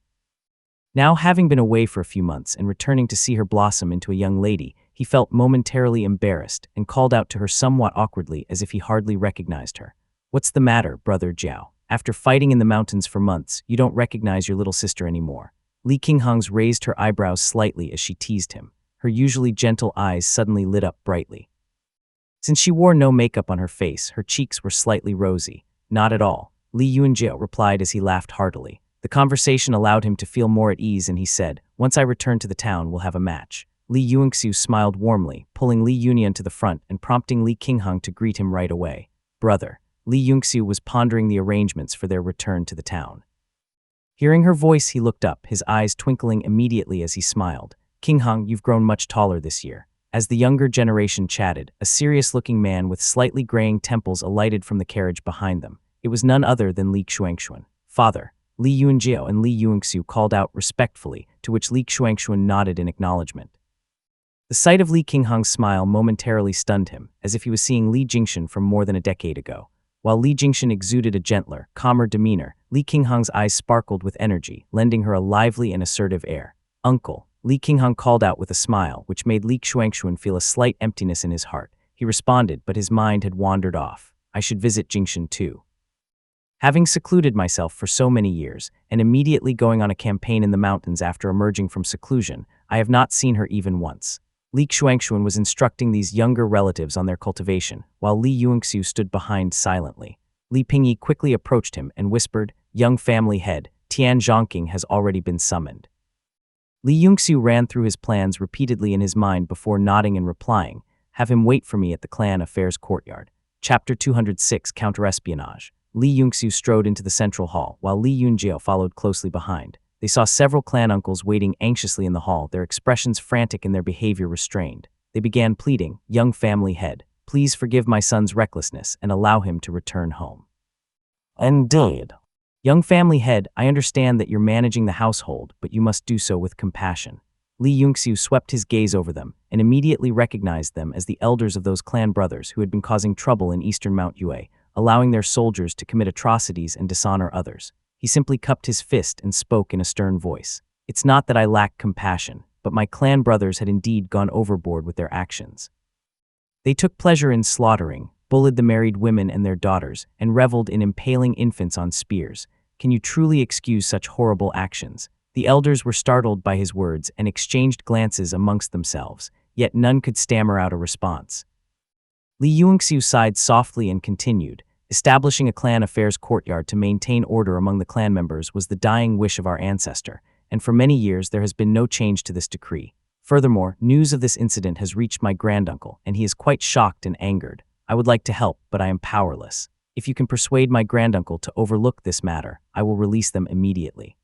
Now, having been away for a few months and returning to see her blossom into a young lady, he felt momentarily embarrassed and called out to her somewhat awkwardly as if he hardly recognized her. "What's the matter, brother Jiao? After fighting in the mountains for months, you don't recognize your little sister anymore." Li Qinghang's raised her eyebrows slightly as she teased him. Her usually gentle eyes suddenly lit up brightly. Since she wore no makeup on her face, her cheeks were slightly rosy. "Not at all," Li Yuanjiao replied as he laughed heartily. The conversation allowed him to feel more at ease, and he said, "Once I return to the town, we'll have a match." Li Yunxiu smiled warmly, pulling Li Yunian to the front and prompting Li Qingheng to greet him right away. "Brother." Li Yunxiu was pondering the arrangements for their return to the town. Hearing her voice, he looked up, his eyes twinkling immediately as he smiled. "Qingheng, you've grown much taller this year." As the younger generation chatted, a serious-looking man with slightly graying temples alighted from the carriage behind them. It was none other than Li Xuanxuan. "Father." Li Yunjiao and Li Yunxiu called out respectfully, to which Li Xuanxuan nodded in acknowledgement. The sight of Li Qingheng's smile momentarily stunned him, as if he was seeing Li Jingxun from more than a decade ago. While Li Jingxun exuded a gentler, calmer demeanor, Li Qingheng's eyes sparkled with energy, lending her a lively and assertive air. "Uncle." Li Qingheng called out with a smile, which made Li Xuanxuan feel a slight emptiness in his heart. He responded, but his mind had wandered off. "I should visit Jingxun too. Having secluded myself for so many years, and immediately going on a campaign in the mountains after emerging from seclusion, I have not seen her even once." Li Xuanxuan was instructing these younger relatives on their cultivation, while Li Yunxiu stood behind silently. Li Pingyi quickly approached him and whispered, "Young family head, Tian Zhongqing has already been summoned." Li Yunxiu ran through his plans repeatedly in his mind before nodding and replying, "Have him wait for me at the clan affairs courtyard." Chapter 206, Counterespionage. Li Yunxiu strode into the central hall, while Li Yunjiao followed closely behind. They saw several clan uncles waiting anxiously in the hall, their expressions frantic and their behavior restrained. They began pleading, "Young family head, please forgive my son's recklessness and allow him to return home." "Indeed. Young family head, I understand that you're managing the household, but you must do so with compassion." Li Yunxiu swept his gaze over them and immediately recognized them as the elders of those clan brothers who had been causing trouble in eastern Mount Yue, allowing their soldiers to commit atrocities and dishonor others. He simply cupped his fist and spoke in a stern voice. "It's not that I lack compassion, but my clan brothers had indeed gone overboard with their actions. They took pleasure in slaughtering, bullied the married women and their daughters, and reveled in impaling infants on spears. Can you truly excuse such horrible actions?" The elders were startled by his words and exchanged glances amongst themselves, yet none could stammer out a response. Li Yunxiu sighed softly and continued, "Establishing a clan affairs courtyard to maintain order among the clan members was the dying wish of our ancestor, and for many years there has been no change to this decree. Furthermore, news of this incident has reached my granduncle, and he is quite shocked and angered. I would like to help, but I am powerless. If you can persuade my granduncle to overlook this matter, I will release them immediately."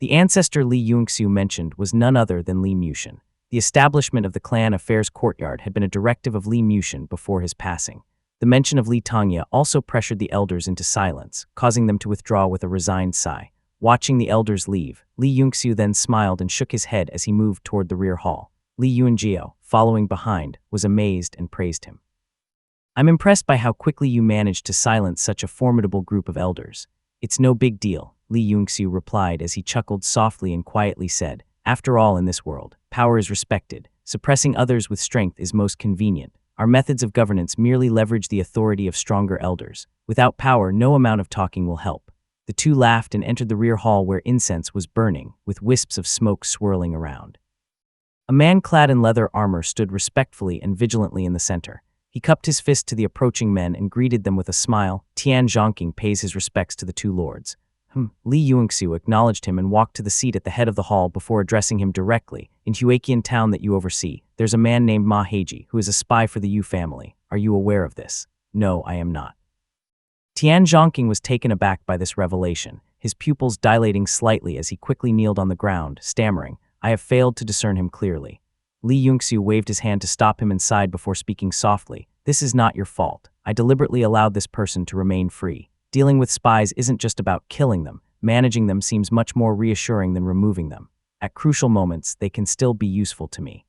The ancestor Li Yunxiu mentioned was none other than Li Muxian. The establishment of the clan affairs courtyard had been a directive of Li Muxian before his passing. The mention of Li Tangya also pressured the elders into silence, causing them to withdraw with a resigned sigh. Watching the elders leave, Li Yunxiu then smiled and shook his head as he moved toward the rear hall. Li Yunjiao, following behind, was amazed and praised him. "I'm impressed by how quickly you managed to silence such a formidable group of elders." "It's no big deal," Li Yunxiu replied as he chuckled softly and quietly said, "After all, in this world, power is respected. Suppressing others with strength is most convenient. Our methods of governance merely leverage the authority of stronger elders. Without power, no amount of talking will help." The two laughed and entered the rear hall where incense was burning, with wisps of smoke swirling around. A man clad in leather armor stood respectfully and vigilantly in the center. He cupped his fist to the approaching men and greeted them with a smile. "Tian Zhongqing pays his respects to the two lords." Li Yunxiu acknowledged him and walked to the seat at the head of the hall before addressing him directly. "In Huaqian town that you oversee, there's a man named Ma Heiji who is a spy for the Yu family. Are you aware of this?" "No, I am not." Tian Zhongqing was taken aback by this revelation, his pupils dilating slightly as he quickly kneeled on the ground, stammering, "I have failed to discern him clearly." Li Yunxiu waved his hand to stop him and sighed before speaking softly, "This is not your fault. I deliberately allowed this person to remain free. Dealing with spies isn't just about killing them. Managing them seems much more reassuring than removing them. At crucial moments, they can still be useful to me."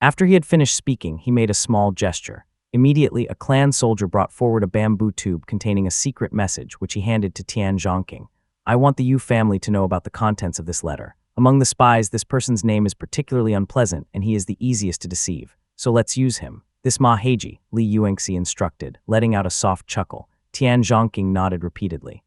After he had finished speaking, he made a small gesture. Immediately, a clan soldier brought forward a bamboo tube containing a secret message, which he handed to Tian Zhongqing. "I want the Yu family to know about the contents of this letter. Among the spies, this person's name is particularly unpleasant, and he is the easiest to deceive. So let's use him. This Ma Heiji," Li Yuanxi instructed, letting out a soft chuckle. Tian Zhongqing nodded repeatedly.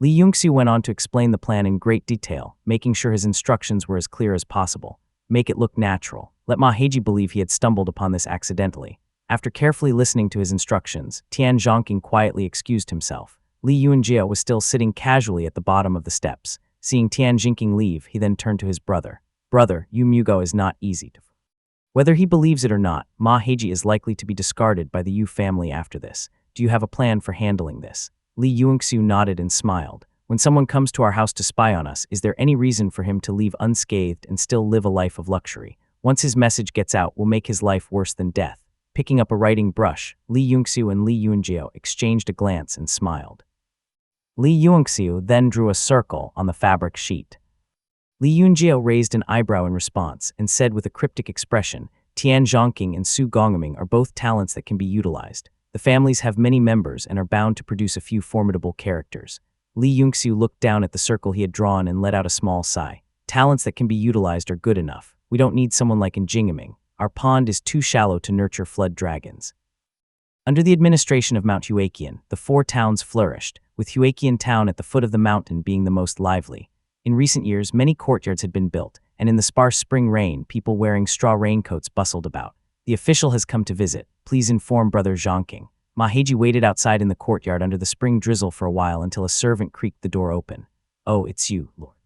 Li Yunxiu went on to explain the plan in great detail, making sure his instructions were as clear as possible. Make it look natural. Let Ma Heiji believe he had stumbled upon this accidentally. After carefully listening to his instructions, Tian Zhongqing quietly excused himself. Li Yuanjia was still sitting casually at the bottom of the steps. Seeing Tian Jingqing leave, he then turned to his brother. Brother, Yu Mugo is not easy to. Whether he believes it or not, Ma Heiji is likely to be discarded by the Yu family after this. Do you have a plan for handling this? Li Yuanxiu nodded and smiled. When someone comes to our house to spy on us, is there any reason for him to leave unscathed and still live a life of luxury? Once his message gets out, will make his life worse than death. Picking up a writing brush, Li Yuanxiu and Li Yuanjiao exchanged a glance and smiled. Li Yuanxiu then drew a circle on the fabric sheet. Li Yuanjiao raised an eyebrow in response and said with a cryptic expression, Tian Zhongqing and Su Gongming are both talents that can be utilized. The families have many members and are bound to produce a few formidable characters. Li Yuanxiu looked down at the circle he had drawn and let out a small sigh. Talents that can be utilized are good enough. We don't need someone like in Jingming. Our pond is too shallow to nurture flood dragons. Under the administration of Mount Huaqian, the 4 towns flourished, with Huaqian Town at the foot of the mountain being the most lively. In recent years, many courtyards had been built, and in the sparse spring rain, people wearing straw raincoats bustled about. The official has come to visit. Please inform Brother Zhongqing. Ma Heiji waited outside in the courtyard under the spring drizzle for a while until a servant creaked the door open. Oh, it's you, Lord.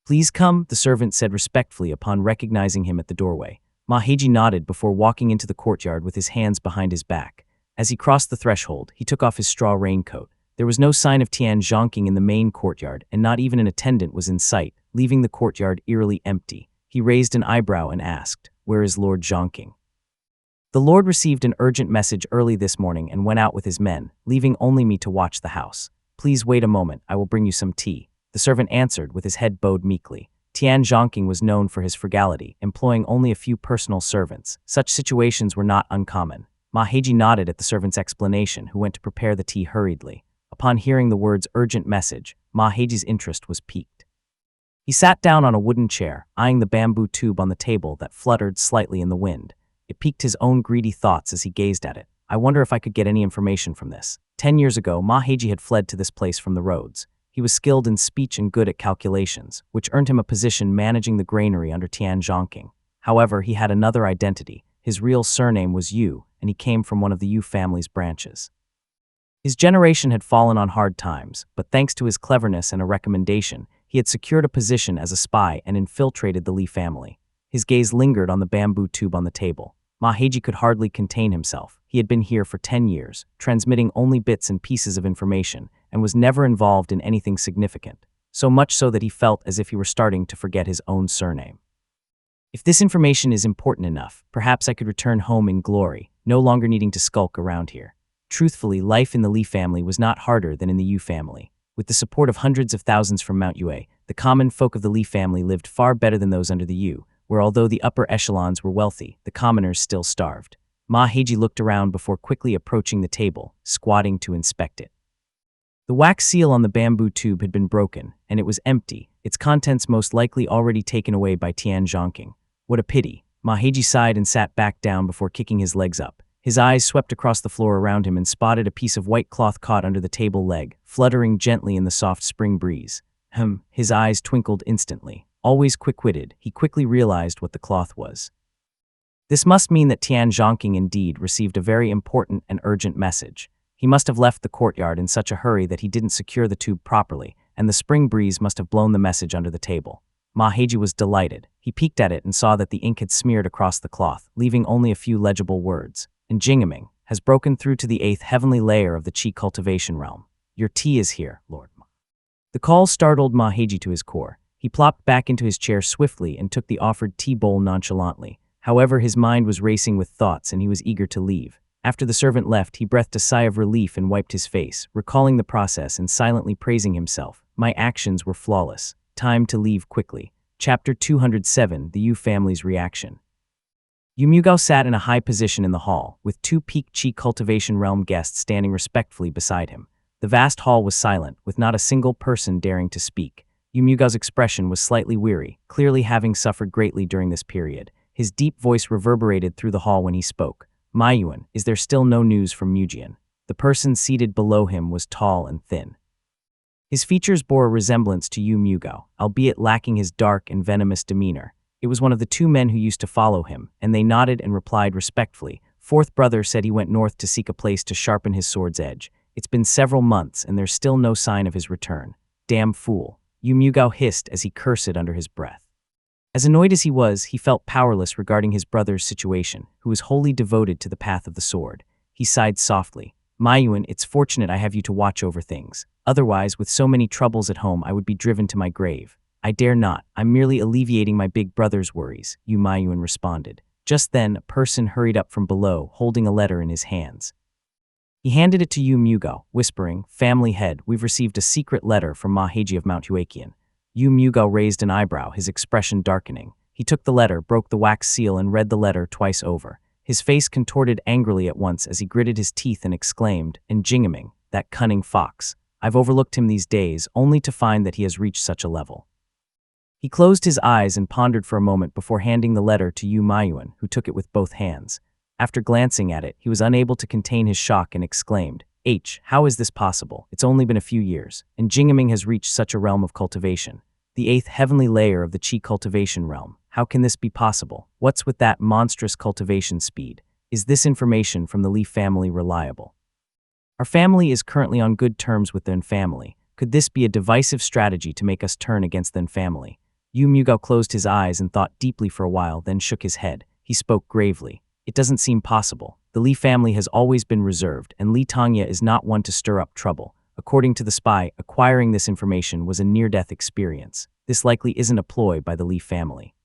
Please come, the servant said respectfully upon recognizing him at the doorway. Ma Heiji nodded before walking into the courtyard with his hands behind his back. As he crossed the threshold, he took off his straw raincoat. There was no sign of Tian Zhongqing in the main courtyard, and not even an attendant was in sight, leaving the courtyard eerily empty. He raised an eyebrow and asked, "Where is Lord Zhongqing?" The Lord received an urgent message early this morning and went out with his men, leaving only me to watch the house. Please wait a moment, I will bring you some tea. The servant answered with his head bowed meekly. Tian Zhongqing was known for his frugality, employing only a few personal servants. Such situations were not uncommon. Ma Heiji nodded at the servant's explanation, who went to prepare the tea hurriedly. Upon hearing the words urgent message, Ma Heiji's interest was piqued. He sat down on a wooden chair, eyeing the bamboo tube on the table that fluttered slightly in the wind. It piqued his own greedy thoughts as he gazed at it. I wonder if I could get any information from this. 10 years ago, Ma Heiji had fled to this place from the roads. He was skilled in speech and good at calculations, which earned him a position managing the granary under Tian Zhongqing. However, he had another identity. His real surname was Yu, and he came from one of the Yu family's branches. His generation had fallen on hard times, but thanks to his cleverness and a recommendation, he had secured a position as a spy and infiltrated the Li family. His gaze lingered on the bamboo tube on the table. Ma Heiji could hardly contain himself. He had been here for 10 years, transmitting only bits and pieces of information, and was never involved in anything significant, so much so that he felt as if he were starting to forget his own surname. If this information is important enough, perhaps I could return home in glory, no longer needing to skulk around here. Truthfully, life in the Li family was not harder than in the Yu family. With the support of hundreds of thousands from Mount Yue, the common folk of the Li family lived far better than those under the Yu, where although the upper echelons were wealthy, the commoners still starved. Ma Heiji looked around before quickly approaching the table, squatting to inspect it. The wax seal on the bamboo tube had been broken, and it was empty, its contents most likely already taken away by Tian Zhongqing. What a pity. Ma Heiji sighed and sat back down before kicking his legs up. His eyes swept across the floor around him and spotted a piece of white cloth caught under the table leg, fluttering gently in the soft spring breeze. His eyes twinkled instantly. Always quick-witted, he quickly realized what the cloth was. This must mean that Tian Zhongqing indeed received a very important and urgent message. He must have left the courtyard in such a hurry that he didn't secure the tube properly, and the spring breeze must have blown the message under the table. Ma Heiji was delighted. He peeked at it and saw that the ink had smeared across the cloth, leaving only a few legible words. And Jingming has broken through to the 8th heavenly layer of the Qi cultivation realm. Your tea is here, Lord Ma. The call startled Ma Heiji to his core. He plopped back into his chair swiftly and took the offered tea bowl nonchalantly. However, his mind was racing with thoughts and he was eager to leave. After the servant left, he breathed a sigh of relief and wiped his face, recalling the process and silently praising himself. My actions were flawless. Time to leave quickly. Chapter 207, The Yu Family's Reaction. Yu Mugao sat in a high position in the hall, with 2 peak Qi cultivation realm guests standing respectfully beside him. The vast hall was silent, with not a single person daring to speak. Yu Mugao's expression was slightly weary, clearly having suffered greatly during this period. His deep voice reverberated through the hall when he spoke. Ma Yuan, is there still no news from Mujian? The person seated below him was tall and thin. His features bore a resemblance to Yu Mugao, albeit lacking his dark and venomous demeanor. It was one of the 2 men who used to follow him, and they nodded and replied respectfully. Fourth brother said he went north to seek a place to sharpen his sword's edge. It's been several months and there's still no sign of his return. Damn fool, Yu Mugao hissed as he cursed under his breath. As annoyed as he was, he felt powerless regarding his brother's situation, who was wholly devoted to the path of the sword. He sighed softly. Ma Yuan, it's fortunate I have you to watch over things. Otherwise, with so many troubles at home, I would be driven to my grave. I dare not. I'm merely alleviating my big brother's worries, Yu Maiyuan responded. Just then, a person hurried up from below, holding a letter in his hands. He handed it to Yu Mugao, whispering, "Family head, we've received a secret letter from Ma Heiji of Mount Huaqian." Yu Mugao raised an eyebrow, his expression darkening. He took the letter, broke the wax seal, and read the letter twice over. His face contorted angrily at once as he gritted his teeth and exclaimed, "And Jingaming, that cunning fox. I've overlooked him these days, only to find that he has reached such a level." He closed his eyes and pondered for a moment before handing the letter to Yu Maiyuan, who took it with both hands. After glancing at it, he was unable to contain his shock and exclaimed, How is this possible? It's only been a few years, and Jingaming has reached such a realm of cultivation. The 8th heavenly layer of the Qi cultivation realm. How can this be possible? What's with that monstrous cultivation speed? Is this information from the Li family reliable? Our family is currently on good terms with the family. Could this be a divisive strategy to make us turn against the family? Yu Mugao closed his eyes and thought deeply for a while, then shook his head. He spoke gravely. It doesn't seem possible. The Li family has always been reserved, and Li Tongya is not one to stir up trouble. According to the spy, acquiring this information was a near-death experience. This likely isn't a ploy by the Li family.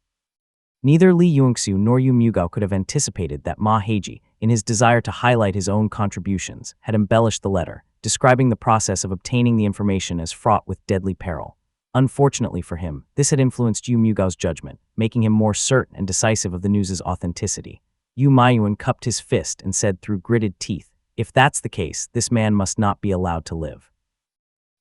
Neither Li Yongxiu nor Yu Mugao could have anticipated that Ma Heiji, in his desire to highlight his own contributions, had embellished the letter, describing the process of obtaining the information as fraught with deadly peril. Unfortunately for him, this had influenced Yu Mugao's judgment, making him more certain and decisive of the news's authenticity. Yu Maiyuan cupped his fist and said through gritted teeth, "If that's the case, this man must not be allowed to live."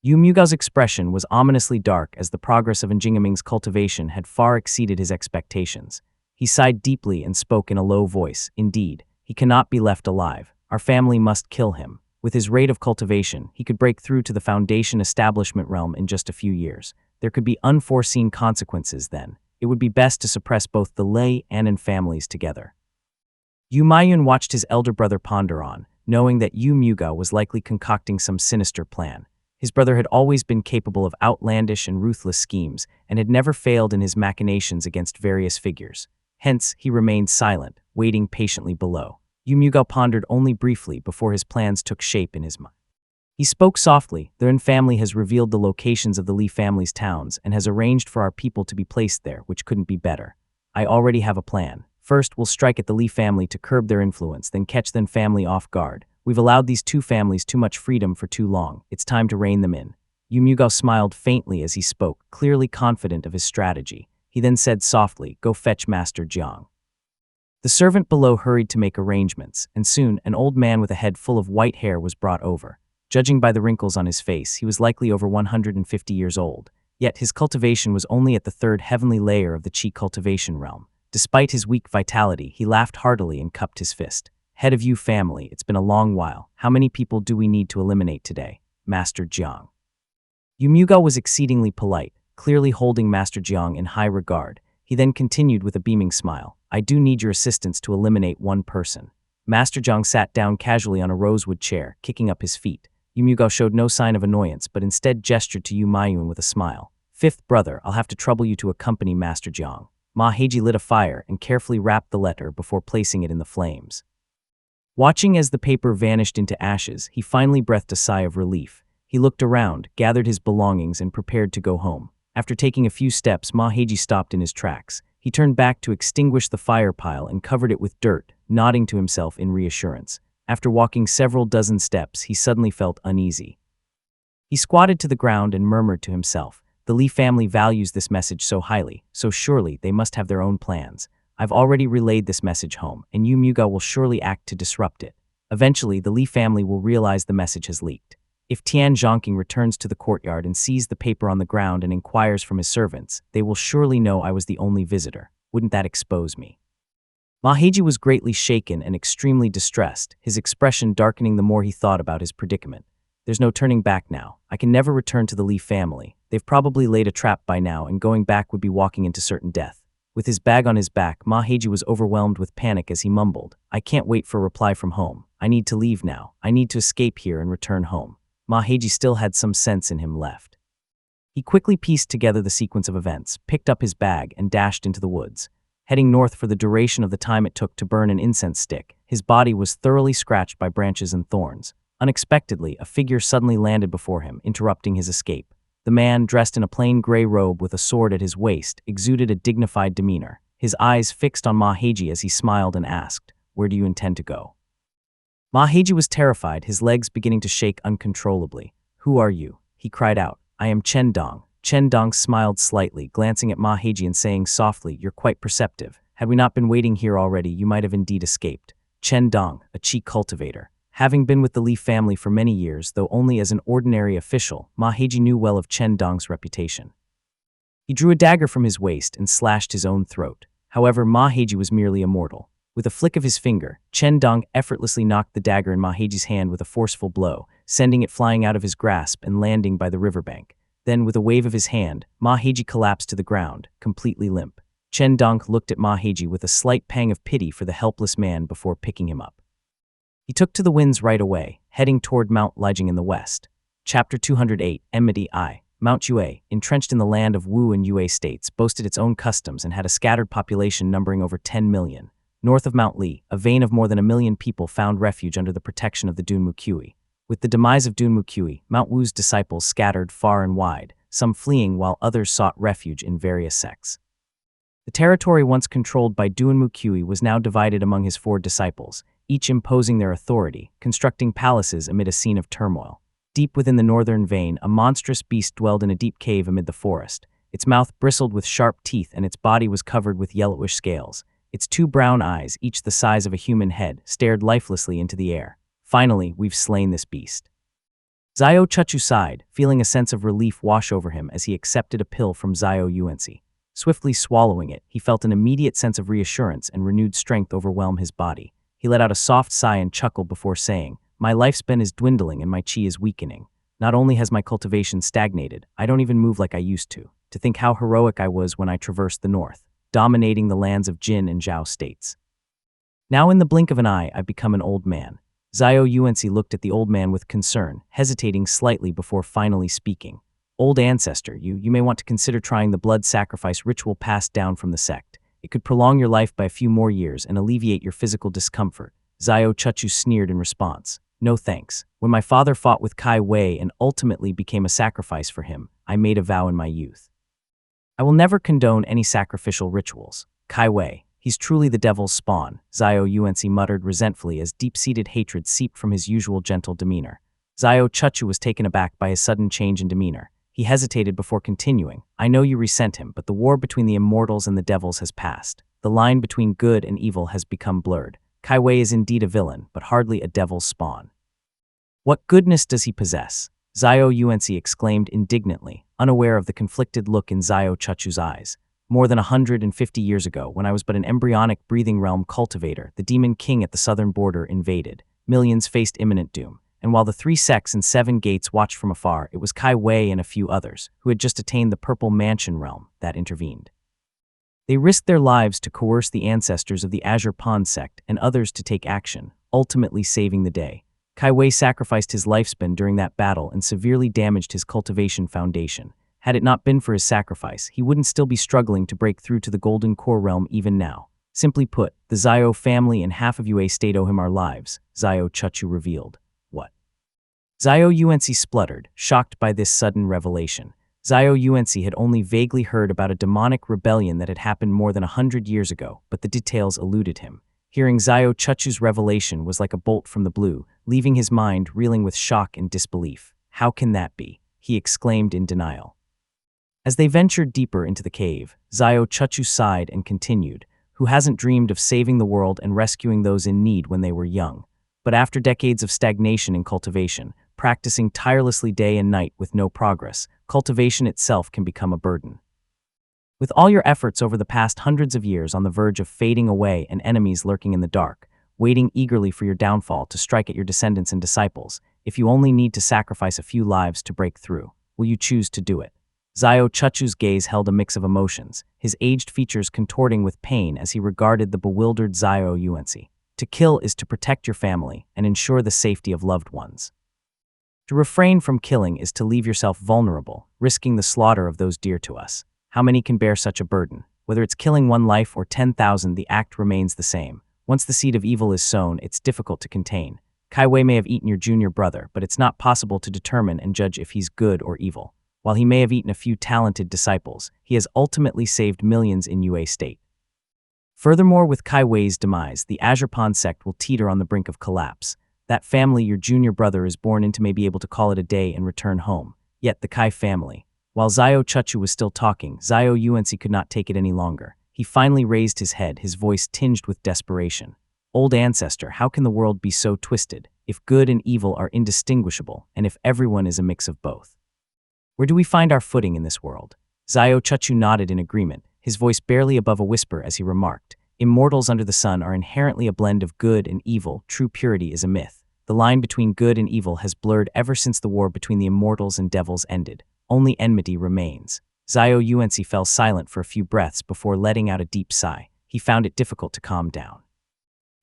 Yu Mugao's expression was ominously dark as the progress of Jingaming's cultivation had far exceeded his expectations. He sighed deeply and spoke in a low voice. "Indeed, he cannot be left alive. Our family must kill him. With his rate of cultivation, he could break through to the foundation establishment realm in just a few years. There could be unforeseen consequences then. It would be best to suppress both the lay and families together." Yu Maiyuan watched his elder brother ponder on, knowing that Yu Mugao was likely concocting some sinister plan. His brother had always been capable of outlandish and ruthless schemes, and had never failed in his machinations against various figures. Hence, he remained silent, waiting patiently below. Yu Mugao pondered only briefly before his plans took shape in his mind. He spoke softly. "The Ren family has revealed the locations of the Li family's towns and has arranged for our people to be placed there, which couldn't be better. I already have a plan. First, we'll strike at the Li family to curb their influence, then catch the Ren family off guard. We've allowed these two families too much freedom for too long. It's time to rein them in." Yu Mugao smiled faintly as he spoke, clearly confident of his strategy. He then said softly, "Go fetch Master Jiang." The servant below hurried to make arrangements, and soon an old man with a head full of white hair was brought over. Judging by the wrinkles on his face, he was likely over 150 years old. Yet his cultivation was only at the 3rd heavenly layer of the Qi cultivation realm. Despite his weak vitality, he laughed heartily and cupped his fist. "Head of Yu family, it's been a long while. How many people do we need to eliminate today? Master Jiang." Yu Mugao was exceedingly polite, clearly holding Master Jiang in high regard. He then continued with a beaming smile, "I do need your assistance to eliminate one person." Master Jiang sat down casually on a rosewood chair, kicking up his feet. Yu Mugao showed no sign of annoyance, but instead gestured to Yu Maiyuan with a smile. "Fifth brother, I'll have to trouble you to accompany Master Jiang." Ma Heiji lit a fire and carefully wrapped the letter before placing it in the flames. Watching as the paper vanished into ashes, he finally breathed a sigh of relief. He looked around, gathered his belongings, and prepared to go home. After taking a few steps, Ma Heiji stopped in his tracks. He turned back to extinguish the fire pile and covered it with dirt, nodding to himself in reassurance. After walking several dozen steps, he suddenly felt uneasy. He squatted to the ground and murmured to himself, "The Li family values this message so highly, so surely they must have their own plans. I've already relayed this message home, and Yu Mugao will surely act to disrupt it. Eventually, the Li family will realize the message has leaked. If Tian Zhongqing returns to the courtyard and sees the paper on the ground and inquires from his servants, they will surely know I was the only visitor. Wouldn't that expose me?" Ma Heiji was greatly shaken and extremely distressed, his expression darkening the more he thought about his predicament. "There's no turning back now. I can never return to the Li family. They've probably laid a trap by now, and going back would be walking into certain death. With his bag on his back, Maheji was overwhelmed with panic as he mumbled, "I can't wait for a reply from home. I need to leave now. I need to escape here and return home." Maheji still had some sense in him left. He quickly pieced together the sequence of events, picked up his bag, and dashed into the woods. Heading north for the duration of the time it took to burn an incense stick, his body was thoroughly scratched by branches and thorns. Unexpectedly, a figure suddenly landed before him, interrupting his escape. The man, dressed in a plain gray robe with a sword at his waist, exuded a dignified demeanor, his eyes fixed on Maheji as he smiled and asked, "Where do you intend to go?" Maheji was terrified, his legs beginning to shake uncontrollably. "Who are you?" he cried out. "I am Chen Dong." Chen Dong smiled slightly, glancing at Maheji and saying softly, "You're quite perceptive. Had we not been waiting here already, you might have indeed escaped." Chen Dong, a Qi cultivator. Having been with the Li family for many years, though only as an ordinary official, Maheji knew well of Chen Dong's reputation. He drew a dagger from his waist and slashed his own throat. However, Maheji was merely a mortal. With a flick of his finger, Chen Dong effortlessly knocked the dagger in Maheji's hand with a forceful blow, sending it flying out of his grasp and landing by the riverbank. Then, with a wave of his hand, Maheji collapsed to the ground, completely limp. Chen Dong looked at Maheji with a slight pang of pity for the helpless man before picking him up. He took to the winds right away, heading toward Mount Lijing in the west. Chapter 208, Enmity I. Mount Yue, entrenched in the land of Wu and Yue states, boasted its own customs and had a scattered population numbering over 10 million. North of Mount Li, a vein of more than 1 million people found refuge under the protection of the Dunmu Kui. With the demise of Dunmu Kui, Mount Wu's disciples scattered far and wide, some fleeing while others sought refuge in various sects. The territory once controlled by Dunmu Kui was now divided among his 4 disciples, each imposing their authority, constructing palaces amid a scene of turmoil. Deep within the northern vein, a monstrous beast dwelled in a deep cave amid the forest. Its mouth bristled with sharp teeth and its body was covered with yellowish scales. Its 2 brown eyes, each the size of a human head, stared lifelessly into the air. "Finally, we've slain this beast." Xiao Chuchu sighed, feeling a sense of relief wash over him as he accepted a pill from Xiao Yuanci. Swiftly swallowing it, he felt an immediate sense of reassurance and renewed strength overwhelm his body. He let out a soft sigh and chuckled before saying, "My lifespan is dwindling and my qi is weakening. Not only has my cultivation stagnated, I don't even move like I used to. To think how heroic I was when I traversed the north, dominating the lands of Jin and Zhao states. Now in the blink of an eye, I've become an old man." Xiao Yuanci looked at the old man with concern, hesitating slightly before finally speaking. "Old ancestor, you may want to consider trying the blood sacrifice ritual passed down from the sect. It could prolong your life by a few more years and alleviate your physical discomfort." Xiao Chuchu sneered in response. "No thanks. When my father fought with Kai Wei and ultimately became a sacrifice for him, I made a vow in my youth. I will never condone any sacrificial rituals. Kai Wei, he's truly the devil's spawn," Xiao Yuanci muttered resentfully as deep-seated hatred seeped from his usual gentle demeanor. Xiao Chuchu was taken aback by his sudden change in demeanor. He hesitated before continuing. "I know you resent him, but the war between the immortals and the devils has passed. The line between good and evil has become blurred. Kai Wei is indeed a villain, but hardly a devil's spawn." "What goodness does he possess?" Xiao Yuanci exclaimed indignantly, unaware of the conflicted look in Xiao Chuchu's eyes. "More than 150 years ago, when I was but an embryonic breathing realm cultivator, the demon king at the southern border invaded. Millions faced imminent doom. And while the 3 sects and 7 gates watched from afar, it was Kai Wei and a few others, who had just attained the Purple Mansion realm, that intervened. They risked their lives to coerce the ancestors of the Azure Pond sect and others to take action, ultimately saving the day. Kai Wei sacrificed his lifespan during that battle and severely damaged his cultivation foundation. Had it not been for his sacrifice, he wouldn't still be struggling to break through to the Golden Core realm even now. Simply put, the Xiao family and half of Yue State owe him our lives," Xiao Chuchu revealed. "What?" Xiao Yuanci spluttered, shocked by this sudden revelation. Xiao Yuanci had only vaguely heard about a demonic rebellion that had happened more than 100 years ago, but the details eluded him. Hearing Xiao Chuchu's revelation was like a bolt from the blue, leaving his mind reeling with shock and disbelief. "How can that be?" he exclaimed in denial. As they ventured deeper into the cave, Xiao Chuchu sighed and continued, "Who hasn't dreamed of saving the world and rescuing those in need when they were young? But after decades of stagnation in cultivation, practicing tirelessly day and night with no progress, cultivation itself can become a burden. With all your efforts over the past hundreds of years on the verge of fading away and enemies lurking in the dark, waiting eagerly for your downfall to strike at your descendants and disciples, if you only need to sacrifice a few lives to break through, will you choose to do it?" Xiao Chuchu's gaze held a mix of emotions, his aged features contorting with pain as he regarded the bewildered Xiao Yuanzi. To kill is to protect your family and ensure the safety of loved ones. To refrain from killing is to leave yourself vulnerable, risking the slaughter of those dear to us. How many can bear such a burden? Whether it's killing one life or 10,000, the act remains the same. Once the seed of evil is sown, it's difficult to contain. Kai Wei may have eaten your junior brother, but it's not possible to determine and judge if he's good or evil. While he may have eaten a few talented disciples, he has ultimately saved millions in Yue State. Furthermore, with Kai Wei's demise, the Azure Pond sect will teeter on the brink of collapse. That family your junior brother is born into may be able to call it a day and return home. Yet the Kai family. While Xiao Chuchu was still talking, Xiao Yuanzi could not take it any longer. He finally raised his head, his voice tinged with desperation. Old ancestor, how can the world be so twisted, if good and evil are indistinguishable, and if everyone is a mix of both? Where do we find our footing in this world? Xiao Chuchu nodded in agreement, his voice barely above a whisper as he remarked, immortals under the sun are inherently a blend of good and evil, true purity is a myth. The line between good and evil has blurred ever since the war between the immortals and devils ended. Only enmity remains. Xiao Yuanzi fell silent for a few breaths before letting out a deep sigh. He found it difficult to calm down.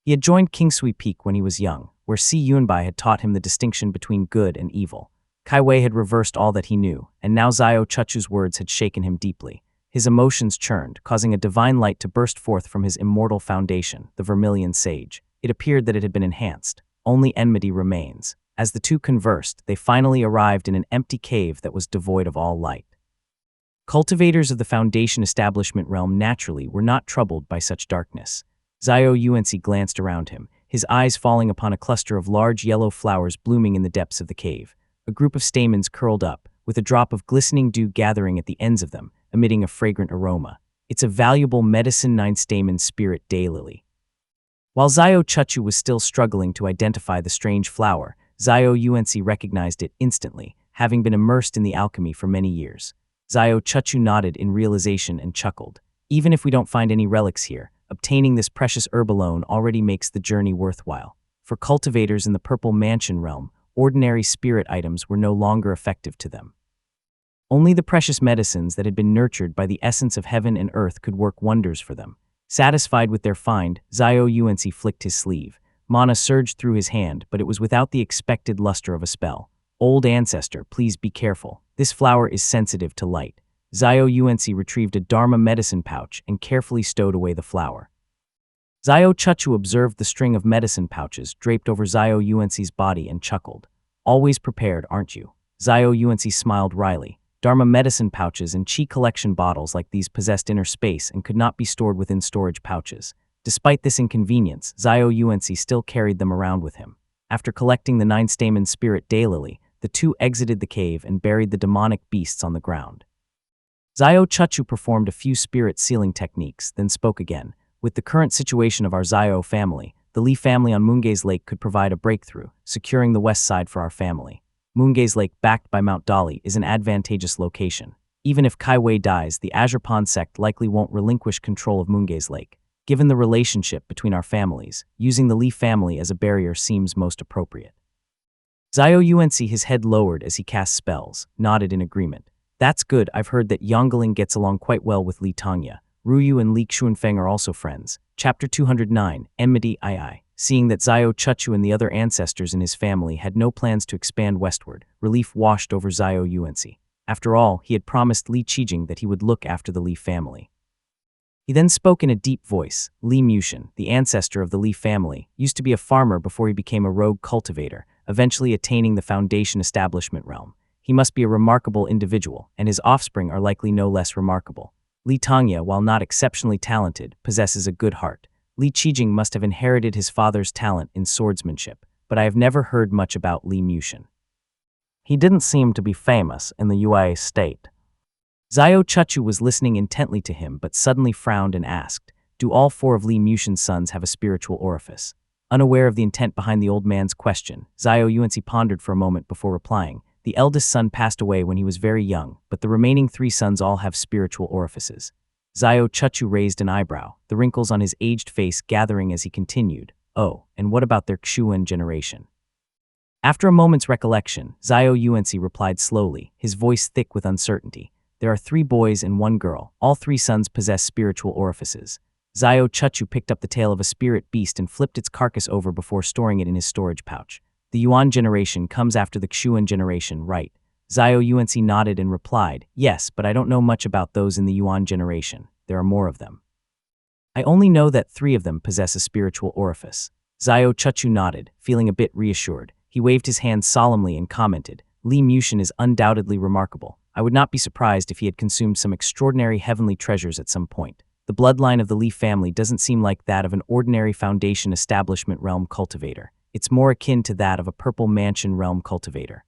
He had joined Kingsui Peak when he was young, where Si Yunbai had taught him the distinction between good and evil. Kai Wei had reversed all that he knew, and now Xiao Chuchu's words had shaken him deeply. His emotions churned, causing a divine light to burst forth from his immortal foundation, the Vermilion Sage. It appeared that it had been enhanced. Only enmity remains. As the two conversed, they finally arrived in an empty cave that was devoid of all light. Cultivators of the Foundation establishment realm naturally were not troubled by such darkness. Xiao Yuanzi glanced around him, his eyes falling upon a cluster of large yellow flowers blooming in the depths of the cave. A group of stamens curled up, with a drop of glistening dew gathering at the ends of them, emitting a fragrant aroma. It's a valuable medicine 9-stamen spirit daylily. While Xiao Chuchu was still struggling to identify the strange flower, Xiao Yuanzi recognized it instantly, having been immersed in the alchemy for many years. Xiao Chuchu nodded in realization and chuckled. Even if we don't find any relics here, obtaining this precious herb alone already makes the journey worthwhile. For cultivators in the Purple Mansion realm, ordinary spirit items were no longer effective to them. Only the precious medicines that had been nurtured by the essence of heaven and earth could work wonders for them. Satisfied with their find, Xiao Yuanzi flicked his sleeve. Mana surged through his hand, but it was without the expected luster of a spell. Old ancestor, please be careful. This flower is sensitive to light. Xiao Yuanzi retrieved a Dharma medicine pouch and carefully stowed away the flower. Xiao Chuchu observed the string of medicine pouches draped over Xiao Yuanzi's body and chuckled. Always prepared, aren't you? Xiao Yuanzi smiled wryly. Dharma medicine pouches and Qi collection bottles like these possessed inner space and could not be stored within storage pouches. Despite this inconvenience, Xiao Yuanzi still carried them around with him. After collecting the 9-stamen spirit daylily, the two exited the cave and buried the demonic beasts on the ground. Xiao Chuchu performed a few spirit sealing techniques, then spoke again. With the current situation of our Xiao family, the Li family on Moongaze Lake could provide a breakthrough, securing the west side for our family. Moongaze Lake, backed by Mount Dali, is an advantageous location. Even if Kai Wei dies, the Azure Pond sect likely won't relinquish control of Moongaze Lake. Given the relationship between our families, using the Li family as a barrier seems most appropriate. Xiao Yuanzi, his head lowered as he cast spells, nodded in agreement. That's good. I've heard that Yongling gets along quite well with Li Tangya. Ruyu and Li Xunfeng are also friends. Chapter 209, Enmity II. Seeing that Xiao Chuchu and the other ancestors in his family had no plans to expand westward, relief washed over Xiao Yuanzi. After all, he had promised Li Qijing that he would look after the Li family. He then spoke in a deep voice. Li Mushin, the ancestor of the Li family, used to be a farmer before he became a rogue cultivator, eventually attaining the Foundation establishment realm. He must be a remarkable individual, and his offspring are likely no less remarkable. Li Tangya, while not exceptionally talented, possesses a good heart. Li Qijing must have inherited his father's talent in swordsmanship, but I have never heard much about Li Mushin. He didn't seem to be famous in the Yue state. Xiao Chuchu was listening intently to him but suddenly frowned and asked, do all 4 of Li Mushin's sons have a spiritual orifice? Unaware of the intent behind the old man's question, Xiao Yuanzi pondered for a moment before replying. The eldest son passed away when he was very young, but the remaining 3 sons all have spiritual orifices. Xiao Chuchu raised an eyebrow, the wrinkles on his aged face gathering as he continued. Oh, and what about their Xuan generation? After a moment's recollection, Xiao Yuanzi replied slowly, his voice thick with uncertainty. There are 3 boys and 1 girl. All 3 sons possess spiritual orifices. Xiao Chuchu picked up the tail of a spirit beast and flipped its carcass over before storing it in his storage pouch. The Yuan generation comes after the Xuan generation, right? Xiao Yuanci nodded and replied, yes, but I don't know much about those in the Yuan generation. There are more of them. I only know that 3 of them possess a spiritual orifice. Xiao Chuchu nodded, feeling a bit reassured. He waved his hand solemnly and commented, Li Mushin is undoubtedly remarkable. I would not be surprised if he had consumed some extraordinary heavenly treasures at some point. The bloodline of the Li family doesn't seem like that of an ordinary Foundation Establishment realm cultivator. It's more akin to that of a Purple Mansion realm cultivator.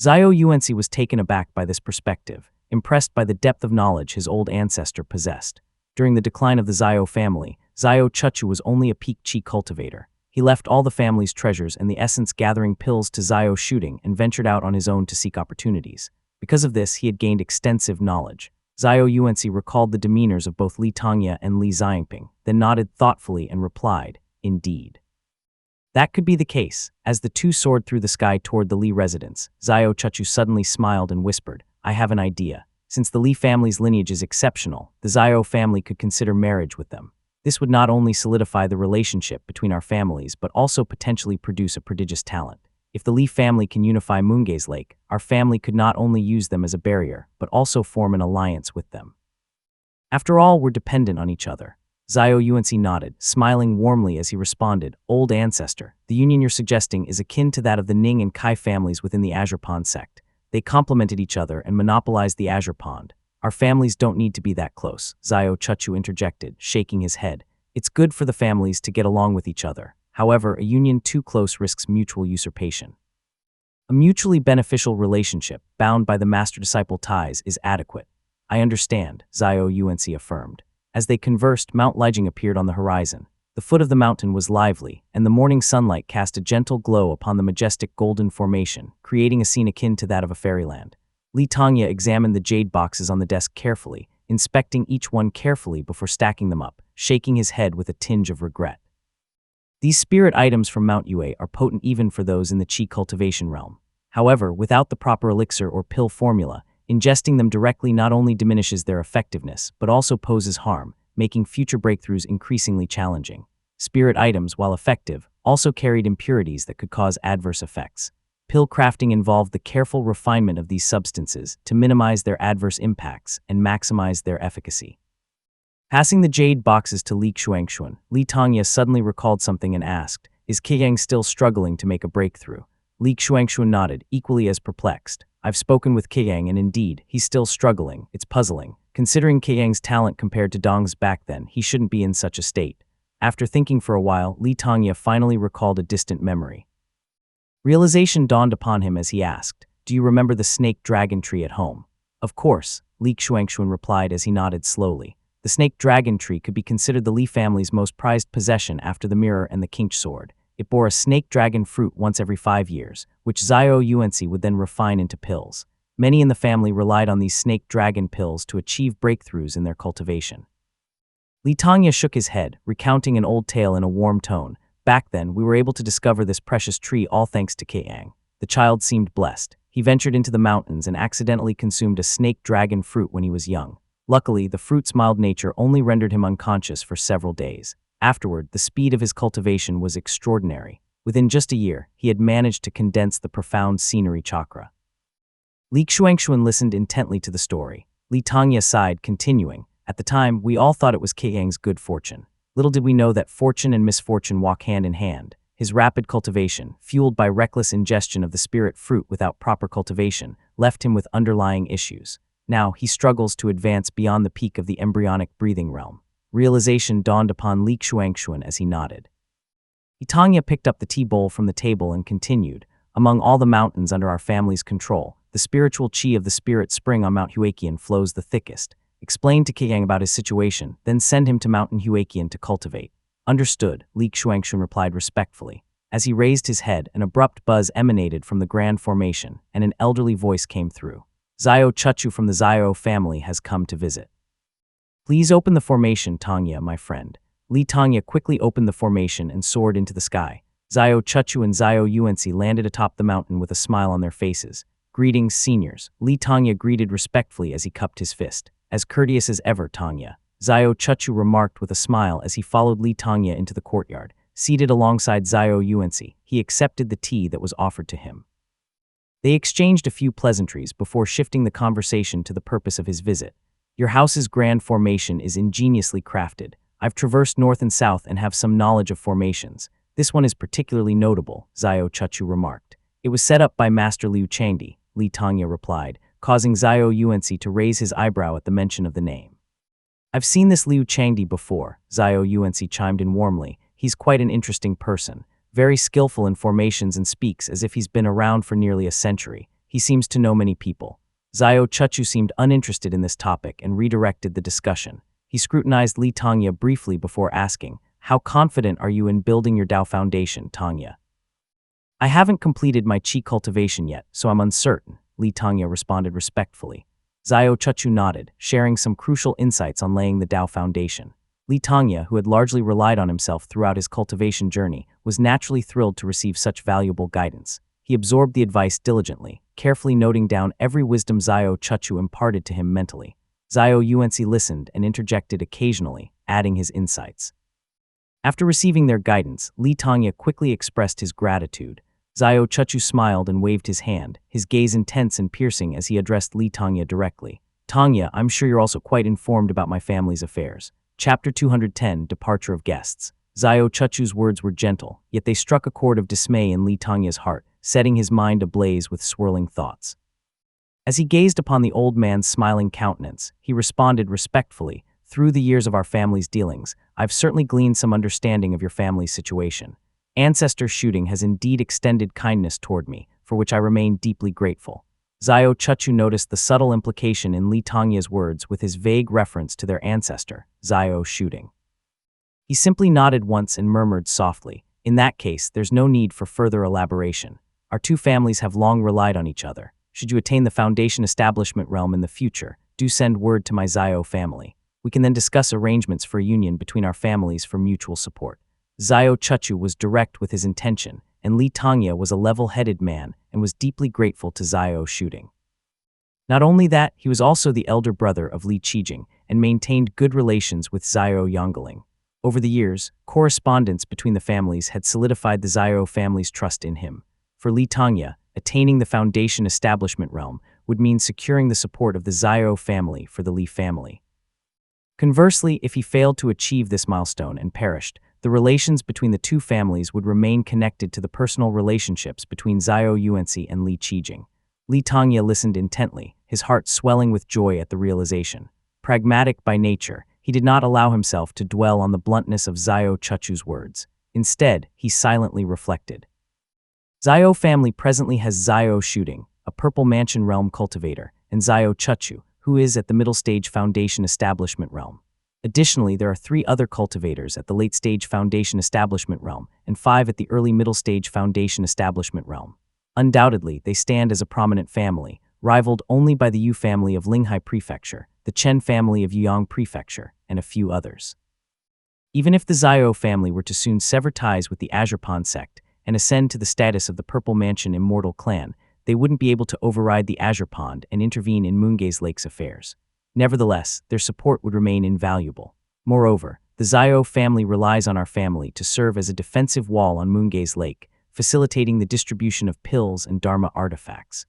Xiao Yuanci was taken aback by this perspective, impressed by the depth of knowledge his old ancestor possessed. During the decline of the Xiao family, Xiao Chuchu was only a peak qi cultivator. He left all the family's treasures and the essence-gathering pills to Xiao Shooting and ventured out on his own to seek opportunities. Because of this, he had gained extensive knowledge. Xiao Yuanci recalled the demeanors of both Li Tongya and Li Xiangping, then nodded thoughtfully and replied, indeed. That could be the case. As the 2 soared through the sky toward the Li residence, Xiao Chuchu suddenly smiled and whispered, I have an idea. Since the Li family's lineage is exceptional, the Xiao family could consider marriage with them. This would not only solidify the relationship between our families but also potentially produce a prodigious talent. If the Li family can unify Moongaze Lake, our family could not only use them as a barrier, but also form an alliance with them. After all, we're dependent on each other. Xiao Yuanci nodded, smiling warmly as he responded, Old ancestor, the union you're suggesting is akin to that of the Ning and Kai families within the Azure Pond sect. They complemented each other and monopolized the Azure Pond. Our families don't need to be that close, Xiao Chuchu interjected, shaking his head. It's good for the families to get along with each other. However, a union too close risks mutual usurpation. A mutually beneficial relationship, bound by the master-disciple ties, is adequate. I understand, Xiao Yuanci affirmed. As they conversed, Mount Lijing appeared on the horizon. The foot of the mountain was lively, and the morning sunlight cast a gentle glow upon the majestic golden formation, creating a scene akin to that of a fairyland. Li Tongya examined the jade boxes on the desk carefully, inspecting each one carefully before stacking them up, shaking his head with a tinge of regret. These spirit items from Mount Yue are potent even for those in the qi cultivation realm. However, without the proper elixir or pill formula, ingesting them directly not only diminishes their effectiveness, but also poses harm, making future breakthroughs increasingly challenging. Spirit items, while effective, also carried impurities that could cause adverse effects. Pill crafting involved the careful refinement of these substances to minimize their adverse impacts and maximize their efficacy. Passing the jade boxes to Li Xuanxuan, Li Tongya suddenly recalled something and asked, Is Qiyang still struggling to make a breakthrough? Li Xuanxuan nodded, equally as perplexed. I've spoken with Qiyang and indeed, he's still struggling. It's puzzling. Considering Qiyang's talent compared to Dong's back then, he shouldn't be in such a state. After thinking for a while, Li Tongya finally recalled a distant memory. Realization dawned upon him as he asked, Do you remember the snake dragon tree at home? Of course, Li Xuanxuan replied as he nodded slowly. The snake dragon tree could be considered the Li family's most prized possession after the mirror and the Qingque sword. It bore a snake dragon fruit once every 5 years, which Xiao Yuanci would then refine into pills. Many in the family relied on these snake dragon pills to achieve breakthroughs in their cultivation. Li Tongya shook his head, recounting an old tale in a warm tone. Back then, we were able to discover this precious tree all thanks to Qiyang. The child seemed blessed. He ventured into the mountains and accidentally consumed a snake dragon fruit when he was young. Luckily, the fruit's mild nature only rendered him unconscious for several days. Afterward, the speed of his cultivation was extraordinary. Within just a year, he had managed to condense the profound scenery chakra. Li Xuanxuan listened intently to the story. Li Tongya sighed, continuing, At the time, we all thought it was Qiyang's good fortune. Little did we know that fortune and misfortune walk hand in hand. His rapid cultivation, fueled by reckless ingestion of the spirit fruit without proper cultivation, left him with underlying issues. Now, he struggles to advance beyond the peak of the embryonic breathing realm. Realization dawned upon Li Xuanxuan as he nodded. Li Tongya picked up the tea bowl from the table and continued, Among all the mountains under our family's control, the spiritual qi of the spirit spring on Mount Huaqian flows the thickest. Explain to Qiyang about his situation, then send him to Mountain Huaqian to cultivate. Understood, Li Xuanxuan replied respectfully. As he raised his head, an abrupt buzz emanated from the grand formation, and an elderly voice came through. Xiao Chuchu from the Xiao family has come to visit. Please open the formation, Tongya, my friend. Li Tongya quickly opened the formation and soared into the sky. Xiao Chuchu and Xiao Yuanci landed atop the mountain with a smile on their faces. Greetings, seniors. Li Tongya greeted respectfully as he cupped his fist. As courteous as ever, Tongya, Xiao Chuchu remarked with a smile as he followed Li Tongya into the courtyard. Seated alongside Xiao Yuanci, he accepted the tea that was offered to him. They exchanged a few pleasantries before shifting the conversation to the purpose of his visit. Your house's grand formation is ingeniously crafted. I've traversed north and south and have some knowledge of formations. This one is particularly notable, Xiao Chuchu remarked. It was set up by Master Liu Changdi, Li Tongya replied, causing Xiao Yuanci to raise his eyebrow at the mention of the name. I've seen this Liu Changdi before, Xiao Yuanci chimed in warmly. He's quite an interesting person, very skillful in formations and speaks as if he's been around for nearly a century. He seems to know many people. Xiao Chuchu seemed uninterested in this topic and redirected the discussion. He scrutinized Li Tongya briefly before asking, how confident are you in building your Dao foundation, Tongya? I haven't completed my qi cultivation yet, so I'm uncertain, Li Tongya responded respectfully. Xiao Chuchu nodded, sharing some crucial insights on laying the Dao foundation. Li Tongya, who had largely relied on himself throughout his cultivation journey, was naturally thrilled to receive such valuable guidance. He absorbed the advice diligently, carefully noting down every wisdom Xiao Chuchu imparted to him mentally. Xiao Yuanci listened and interjected occasionally, adding his insights. After receiving their guidance, Li Tongya quickly expressed his gratitude. Xiao Chuchu smiled and waved his hand, his gaze intense and piercing as he addressed Li Tongya directly. Tongya, I'm sure you're also quite informed about my family's affairs. Chapter 210, Departure of Guests. Xiao Chuchu's words were gentle, yet they struck a chord of dismay in Li Tongya's heart, setting his mind ablaze with swirling thoughts. As he gazed upon the old man's smiling countenance, he responded respectfully, through the years of our family's dealings, I've certainly gleaned some understanding of your family's situation. Ancestor shooting has indeed extended kindness toward me, for which I remain deeply grateful. Xiao Chuchu noticed the subtle implication in Li Tongya's words with his vague reference to their ancestor, Xiao Shooting. He simply nodded once and murmured softly, in that case, there's no need for further elaboration. Our two families have long relied on each other. Should you attain the foundation establishment realm in the future, do send word to my Xiao family. We can then discuss arrangements for a union between our families for mutual support. Xiao Chuchu was direct with his intention, and Li Tongya was a level-headed man and was deeply grateful to Xiao Shooting. Not only that, he was also the elder brother of Li Qijing and maintained good relations with Xiao Yongling. Over the years, correspondence between the families had solidified the Xiao family's trust in him. For Li Tongya, attaining the foundation establishment realm would mean securing the support of the Xiao family for the Li family. Conversely, if he failed to achieve this milestone and perished, the relations between the two families would remain connected to the personal relationships between Xiao Yuanci and Li Qijing. Li Tongya listened intently, his heart swelling with joy at the realization. Pragmatic by nature, he did not allow himself to dwell on the bluntness of Xiao Chuchu's words. Instead, he silently reflected. Xiao family presently has Xiao Shooting, a Purple Mansion realm cultivator, and Xiao Chuchu, who is at the middle stage foundation establishment realm. Additionally, there are 3 other cultivators at the late stage foundation establishment realm and 5 at the early middle stage foundation establishment realm. Undoubtedly, they stand as a prominent family, rivaled only by the Yu family of Linghai Prefecture, the Chen family of Yuyang Prefecture, and a few others. Even if the Xiao family were to soon sever ties with the Azurpan sect and ascend to the status of the Purple Mansion Immortal Clan, they wouldn't be able to override the Azurpond and intervene in Moongaze Lake's affairs. Nevertheless, their support would remain invaluable. Moreover, the Xiao family relies on our family to serve as a defensive wall on Moongaze Lake, facilitating the distribution of pills and Dharma artifacts.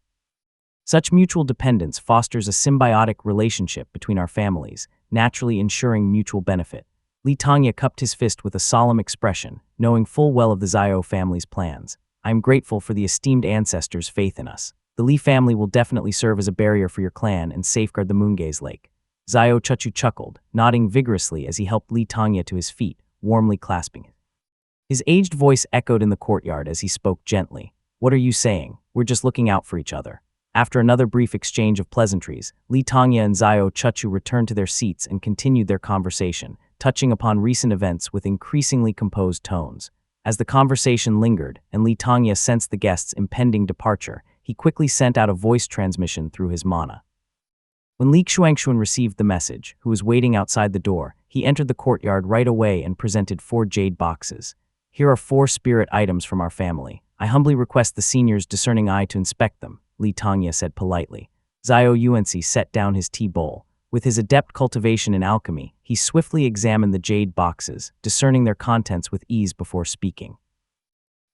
Such mutual dependence fosters a symbiotic relationship between our families, naturally ensuring mutual benefit. Li Tongya cupped his fist with a solemn expression, knowing full well of the Xiao family's plans. I am grateful for the esteemed ancestors' faith in us. The Li family will definitely serve as a barrier for your clan and safeguard the Moongaze Lake. Xiao Chuchu chuckled, nodding vigorously as he helped Li Tongya to his feet, warmly clasping it. His aged voice echoed in the courtyard as he spoke gently. What are you saying? We're just looking out for each other. After another brief exchange of pleasantries, Li Tongya and Xiao Chuchu returned to their seats and continued their conversation, touching upon recent events with increasingly composed tones. As the conversation lingered and Li Tongya sensed the guest's impending departure, he quickly sent out a voice transmission through his mana. When Li Xuanxuan received the message, who was waiting outside the door, he entered the courtyard right away and presented 4 jade boxes. Here are 4 spirit items from our family. I humbly request the senior's discerning eye to inspect them. Li Tongya said politely. Zhao Yuanxi set down his tea bowl. With his adept cultivation in alchemy, he swiftly examined the jade boxes, discerning their contents with ease before speaking.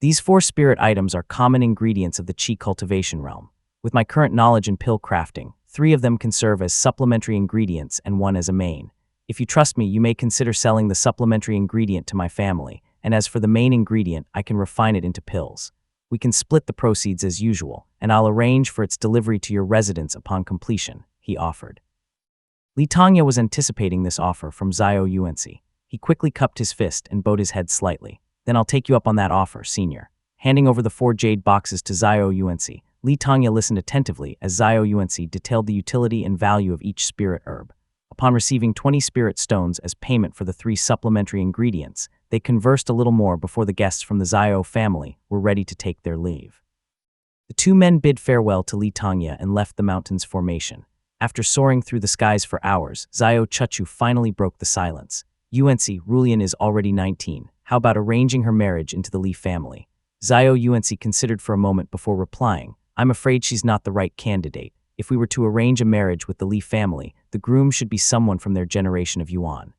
These 4 spirit items are common ingredients of the qi cultivation realm. With my current knowledge in pill crafting, 3 of them can serve as supplementary ingredients and 1 as a main. If you trust me, you may consider selling the supplementary ingredient to my family, and as for the main ingredient, I can refine it into pills. We can split the proceeds as usual, and I'll arrange for its delivery to your residence upon completion, he offered. Li Tongya was anticipating this offer from Zhao Yuanxi. He quickly cupped his fist and bowed his head slightly. Then I'll take you up on that offer, senior. Handing over the 4 jade boxes to Zhao Yuanxi, Li Tongya listened attentively as Zhao Yuanxi detailed the utility and value of each spirit herb. Upon receiving 20 spirit stones as payment for the 3 supplementary ingredients, they conversed a little more before the guests from the Zhao family were ready to take their leave. The 2 men bid farewell to Li Tongya and left the mountain's formation. After soaring through the skies for hours, Zhao Chuchu finally broke the silence. Yuanxi, Rulian is already 19. How about arranging her marriage into the Li family? Zhao Yuanxi considered for a moment before replying. I'm afraid she's not the right candidate. If we were to arrange a marriage with the Li family, the groom should be someone from their generation of Yuan.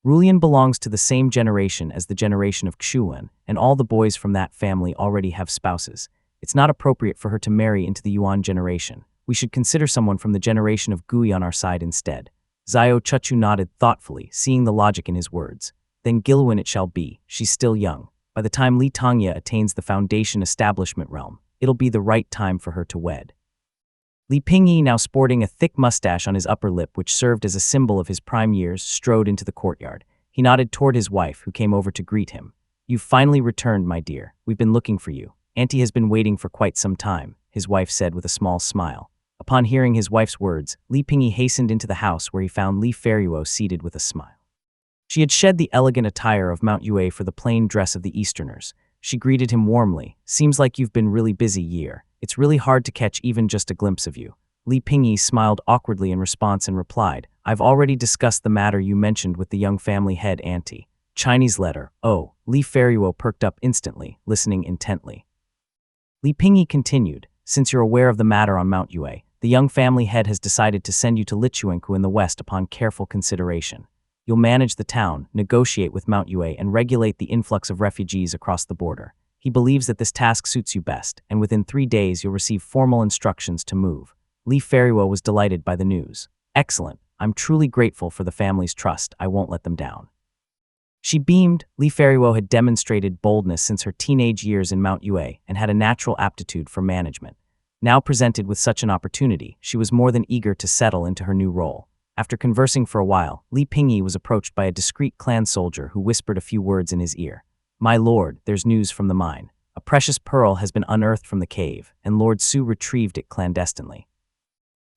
Rulian belongs to the same generation as the generation of Xuyuan, and all the boys from that family already have spouses. It's not appropriate for her to marry into the Yuan generation. We should consider someone from the generation of Gui on our side instead. Zhao Chuchu nodded thoughtfully, seeing the logic in his words. Then Gilwen it shall be. She's still young. By the time Li Tongya attains the foundation establishment realm, it'll be the right time for her to wed. Li Pingyi, now sporting a thick mustache on his upper lip which served as a symbol of his prime years, strode into the courtyard. He nodded toward his wife, who came over to greet him. You've finally returned, my dear. We've been looking for you. Auntie has been waiting for quite some time, his wife said with a small smile. Upon hearing his wife's words, Li Pingyi hastened into the house where he found Li Feiruo seated with a smile. She had shed the elegant attire of Mount Yue for the plain dress of the Easterners. She greeted him warmly. Seems like you've been really busy year. It's really hard to catch even just a glimpse of you. Li Pingyi smiled awkwardly in response and replied, I've already discussed the matter you mentioned with the young family head auntie. Chinese letter, oh. Li Feiruo perked up instantly, listening intently. Li Pingyi continued, since you're aware of the matter on Mount Yue, the young family head has decided to send you to Lichuanku in the west upon careful consideration. You'll manage the town, negotiate with Mount Yue, and regulate the influx of refugees across the border. He believes that this task suits you best, and within 3 days you'll receive formal instructions to move. Li Feiruo was delighted by the news. Excellent. I'm truly grateful for the family's trust. I won't let them down. She beamed. Li Feiruo had demonstrated boldness since her teenage years in Mount Yue and had a natural aptitude for management. Now presented with such an opportunity, she was more than eager to settle into her new role. After conversing for a while, Li Pingyi was approached by a discreet clan soldier who whispered a few words in his ear. My lord, there's news from the mine. A precious pearl has been unearthed from the cave, and Lord Su retrieved it clandestinely.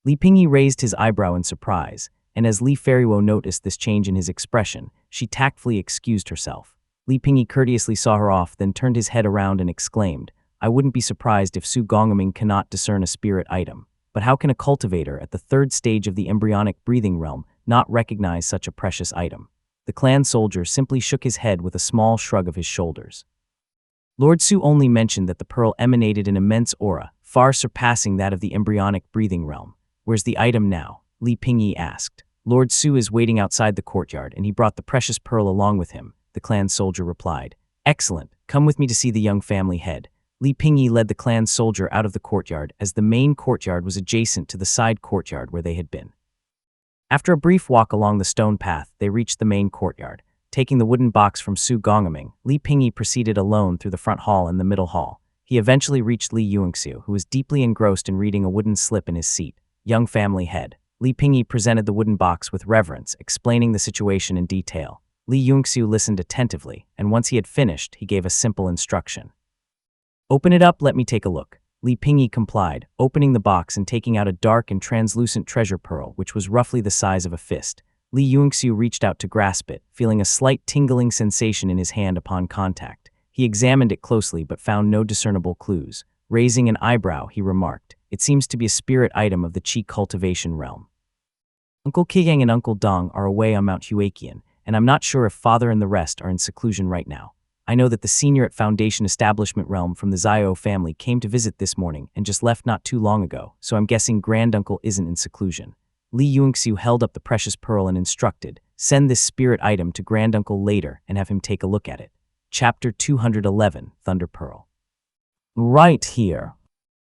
Li Pingyi raised his eyebrow in surprise, and as Li Feiruo noticed this change in his expression, she tactfully excused herself. Li Pingyi courteously saw her off, then turned his head around and exclaimed, I wouldn't be surprised if Su Gongming cannot discern a spirit item. But how can a cultivator at the 3rd stage of the embryonic breathing realm not recognize such a precious item? The clan soldier simply shook his head with a small shrug of his shoulders. Lord Su only mentioned that the pearl emanated an immense aura, far surpassing that of the embryonic breathing realm. Where's the item now? Li Pingyi asked. Lord Su is waiting outside the courtyard, and he brought the precious pearl along with him, the clan soldier replied. Excellent. Come with me to see the young family head. Li Pingyi led the clan soldier out of the courtyard as the main courtyard was adjacent to the side courtyard where they had been. After a brief walk along the stone path, they reached the main courtyard. Taking the wooden box from Su Gongming, Li Pingyi proceeded alone through the front hall and the middle hall. He eventually reached Li Yuanxiu, who was deeply engrossed in reading a wooden slip in his seat. Young family head. Li Pingyi presented the wooden box with reverence, explaining the situation in detail. Li Yuanxiu listened attentively, and once he had finished, he gave a simple instruction. Open it up, let me take a look. Li Pingyi complied, opening the box and taking out a dark and translucent treasure pearl which was roughly the size of a fist. Li Yuanxiu reached out to grasp it, feeling a slight tingling sensation in his hand upon contact. He examined it closely but found no discernible clues. Raising an eyebrow, he remarked, it seems to be a spirit item of the qi cultivation realm. Uncle Kiyang and Uncle Dong are away on Mount Huaqian, and I'm not sure if father and the rest are in seclusion right now. I know that the senior at Foundation Establishment Realm from the Zio family came to visit this morning and just left not too long ago, so I'm guessing granduncle isn't in seclusion. Li Yunxiu held up the precious pearl and instructed, send this spirit item to granduncle later and have him take a look at it. Chapter 211, Thunder Pearl. Right here.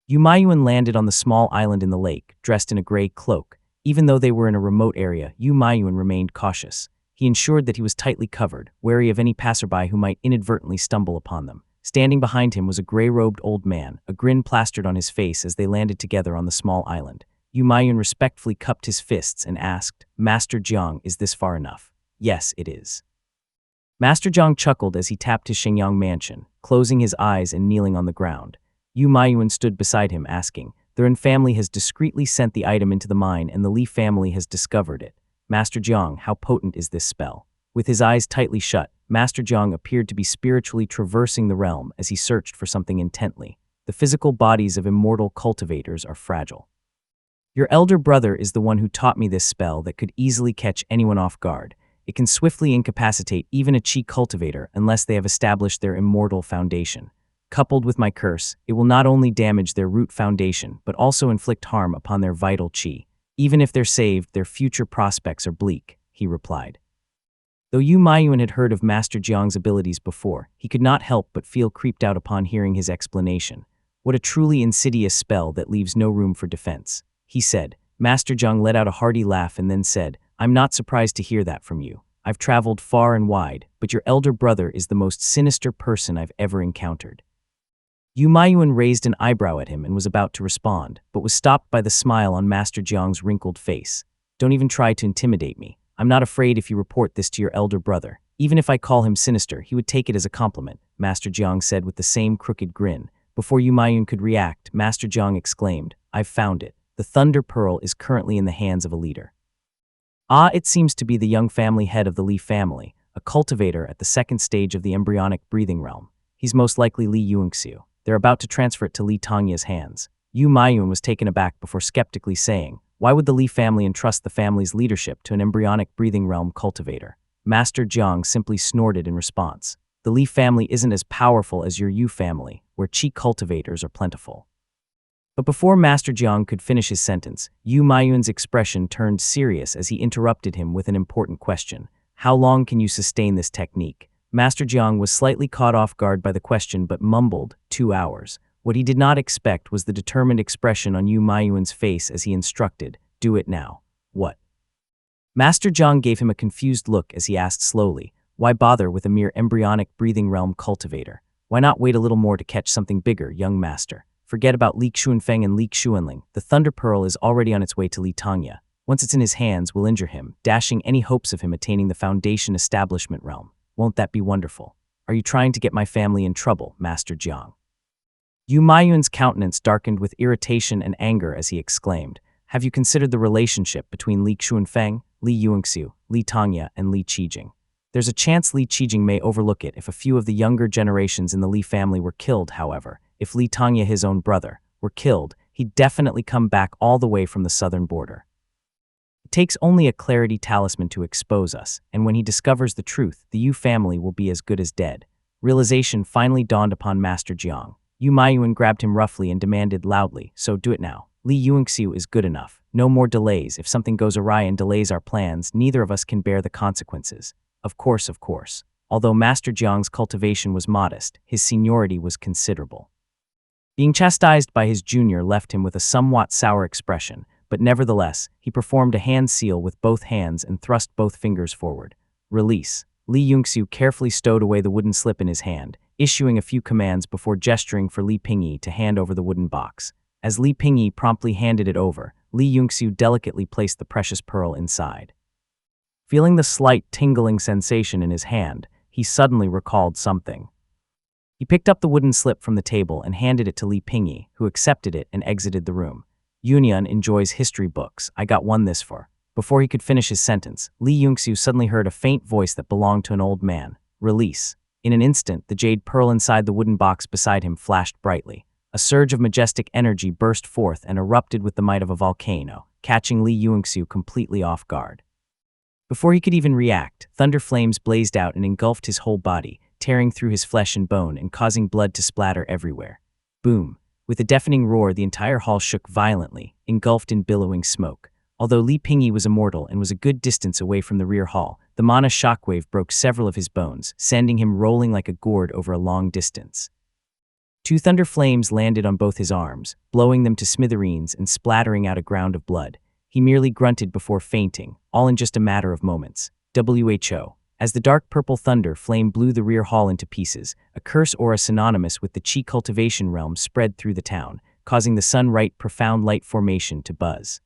Yu Maiyuan landed on the small island in the lake, dressed in a gray cloak. Even though they were in a remote area, Yu Maiyuan remained cautious. He ensured that he was tightly covered, wary of any passerby who might inadvertently stumble upon them. Standing behind him was a gray-robed old man, a grin plastered on his face as they landed together on the small island. Yu Maiyuan respectfully cupped his fists and asked, Master Jiang, is this far enough? Yes, it is. Master Jiang chuckled as he tapped his Shengyang mansion, closing his eyes and kneeling on the ground. Yu Maiyuan stood beside him, asking, the Ren family has discreetly sent the item into the mine and the Li family has discovered it. Master Jiang, how potent is this spell? With his eyes tightly shut, Master Jiang appeared to be spiritually traversing the realm as he searched for something intently. The physical bodies of immortal cultivators are fragile. Your elder brother is the one who taught me this spell that could easily catch anyone off guard. It can swiftly incapacitate even a Qi cultivator unless they have established their immortal foundation. Coupled with my curse, it will not only damage their root foundation, but also inflict harm upon their vital Qi. Even if they're saved, their future prospects are bleak, he replied. Though Yu Maiyuan had heard of Master Jiang's abilities before, he could not help but feel creeped out upon hearing his explanation. What a truly insidious spell that leaves no room for defense, he said. Master Jiang let out a hearty laugh and then said, I'm not surprised to hear that from you. I've traveled far and wide, but your elder brother is the most sinister person I've ever encountered. Yu Maiyuan raised an eyebrow at him and was about to respond, but was stopped by the smile on Master Jiang's wrinkled face. Don't even try to intimidate me. I'm not afraid if you report this to your elder brother. Even if I call him sinister, he would take it as a compliment, Master Jiang said with the same crooked grin. Before Yu Maiyuan could react, Master Jiang exclaimed, I've found it. The Thunder Pearl is currently in the hands of a leader. It seems to be the young family head of the Li family, a cultivator at the second stage of the embryonic breathing realm. He's most likely Li Yunxiu. They're about to transfer it to Li Tongya's hands. Yu Maiyuan was taken aback before skeptically saying, why would the Li family entrust the family's leadership to an embryonic breathing realm cultivator? Master Jiang simply snorted in response. The Li family isn't as powerful as your Yu family, where Qi cultivators are plentiful. But before Master Jiang could finish his sentence, Yu Maiyuan's expression turned serious as he interrupted him with an important question. How long can you sustain this technique? Master Jiang was slightly caught off guard by the question but mumbled, 2 hours. What he did not expect was the determined expression on Yu Maiyuan's face as he instructed, do it now. What? Master Jiang gave him a confused look as he asked slowly, why bother with a mere embryonic breathing realm cultivator? Why not wait a little more to catch something bigger, young master? Forget about Li Xunfeng and Li Xuanling. The Thunder Pearl is already on its way to Li Tongya. Once it's in his hands, we'll injure him, dashing any hopes of him attaining the Foundation Establishment realm. Won't that be wonderful? Are you trying to get my family in trouble, Master Jiang? Yu Maiyuan's countenance darkened with irritation and anger as he exclaimed, have you considered the relationship between Li Xunfeng, Li Yunxiu, Li Tongya, and Li Qijing? There's a chance Li Qijing may overlook it if a few of the younger generations in the Li family were killed, however. If Li Tongya, his own brother, were killed, he'd definitely come back all the way from the southern border. It takes only a clarity talisman to expose us, and when he discovers the truth, the Yu family will be as good as dead. Realization finally dawned upon Master Jiang. Yu Maiyuan grabbed him roughly and demanded loudly, so do it now. Li Yunxiu is good enough. No more delays. If something goes awry and delays our plans, neither of us can bear the consequences. Of course. Although Master Jiang's cultivation was modest, his seniority was considerable. Being chastised by his junior left him with a somewhat sour expression, but nevertheless, he performed a hand seal with both hands and thrust both fingers forward. Release. Li Yunxiu carefully stowed away the wooden slip in his hand, issuing a few commands before gesturing for Li Pingyi to hand over the wooden box. As Li Pingyi promptly handed it over, Li Yunxiu delicately placed the precious pearl inside. Feeling the slight tingling sensation in his hand, he suddenly recalled something. He picked up the wooden slip from the table and handed it to Li Pingyi, who accepted it and exited the room. Yunyan enjoys history books. I got one this for. Before he could finish his sentence, Li Yunxiu suddenly heard a faint voice that belonged to an old man. Release. In an instant, the jade pearl inside the wooden box beside him flashed brightly. A surge of majestic energy burst forth and erupted with the might of a volcano, catching Li Yunxiu completely off guard. Before he could even react, thunder flames blazed out and engulfed his whole body, tearing through his flesh and bone and causing blood to splatter everywhere. Boom! With a deafening roar, the entire hall shook violently, engulfed in billowing smoke. Although Li Pingyi was immortal and was a good distance away from the rear hall, the mana shockwave broke several of his bones, sending him rolling like a gourd over a long distance. Two thunder flames landed on both his arms, blowing them to smithereens and splattering out a ground of blood. He merely grunted before fainting, all in just a matter of moments. WHO. As the dark purple thunder flame blew the rear hall into pieces, a curse aura synonymous with the Qi cultivation realm spread through the town, causing the sun-right profound light formation to buzz.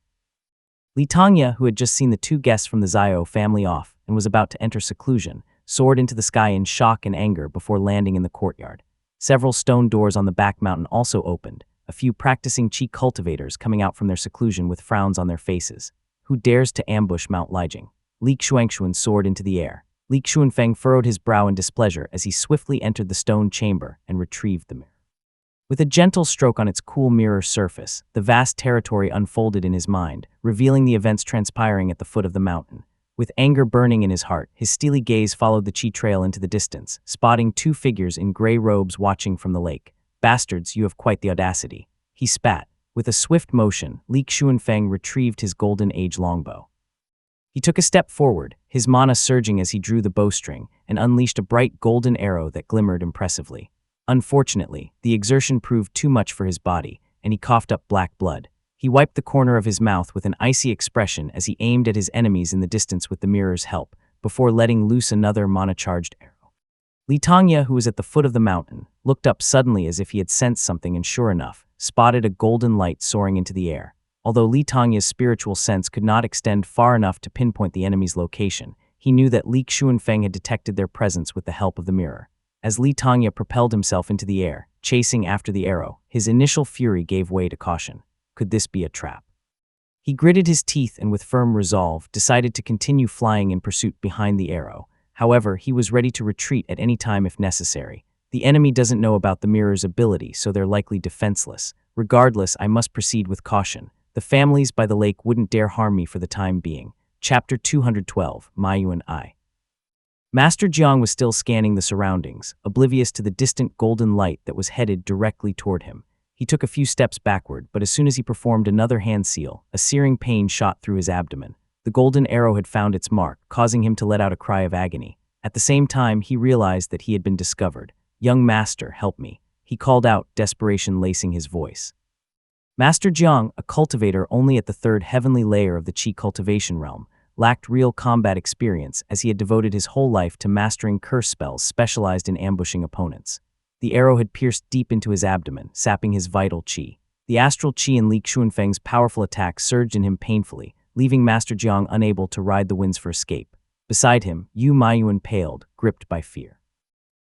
Li Tongya, who had just seen the two guests from the Zhao family off and was about to enter seclusion, soared into the sky in shock and anger before landing in the courtyard. Several stone doors on the back mountain also opened, a few practicing Qi cultivators coming out from their seclusion with frowns on their faces. Who dares to ambush Mount Lijing? Li Xuanxuan soared into the air. Li Xuanfeng furrowed his brow in displeasure as he swiftly entered the stone chamber and retrieved the mirror. With a gentle stroke on its cool mirror surface, the vast territory unfolded in his mind, revealing the events transpiring at the foot of the mountain. With anger burning in his heart, his steely gaze followed the Qi trail into the distance, spotting two figures in gray robes watching from the lake. "Bastards, you have quite the audacity," he spat. With a swift motion, Li Xuanfeng retrieved his golden age longbow. He took a step forward, his mana surging as he drew the bowstring, and unleashed a bright golden arrow that glimmered impressively. Unfortunately, the exertion proved too much for his body, and he coughed up black blood. He wiped the corner of his mouth with an icy expression as he aimed at his enemies in the distance with the mirror's help, before letting loose another mana-charged arrow. Li Tongya, who was at the foot of the mountain, looked up suddenly as if he had sensed something and sure enough, spotted a golden light soaring into the air. Although Li Tongya's spiritual sense could not extend far enough to pinpoint the enemy's location, he knew that Li Xuanfeng had detected their presence with the help of the mirror. As Li Tongya propelled himself into the air, chasing after the arrow, his initial fury gave way to caution. Could this be a trap? He gritted his teeth and with firm resolve decided to continue flying in pursuit behind the arrow. However, he was ready to retreat at any time if necessary. The enemy doesn't know about the mirror's ability, so they're likely defenseless. Regardless, I must proceed with caution. The families by the lake wouldn't dare harm me for the time being. Chapter 212, Maiyuan I. Master Jiang was still scanning the surroundings, oblivious to the distant golden light that was headed directly toward him. He took a few steps backward, but as soon as he performed another hand seal, a searing pain shot through his abdomen. The golden arrow had found its mark, causing him to let out a cry of agony. At the same time, he realized that he had been discovered. "Young master, help me," he called out, desperation lacing his voice. Master Jiang, a cultivator only at the third heavenly layer of the Qi cultivation realm, lacked real combat experience as he had devoted his whole life to mastering curse spells specialized in ambushing opponents. The arrow had pierced deep into his abdomen, sapping his vital qi. The astral qi in Li Xuanfeng's powerful attack surged in him painfully, leaving Master Jiang unable to ride the winds for escape. Beside him, Yu Maiyuan paled, gripped by fear.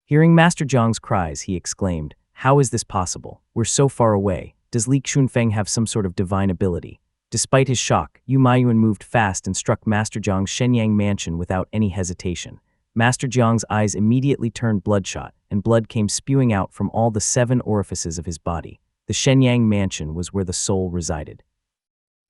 Hearing Master Jiang's cries, he exclaimed, "How is this possible? We're so far away. Does Li Xuanfeng have some sort of divine ability?" Despite his shock, Yu Maiyuan moved fast and struck Master Jiang's Shenyang mansion without any hesitation. Master Jiang's eyes immediately turned bloodshot, and blood came spewing out from all the 7 orifices of his body. The Shenyang mansion was where the soul resided.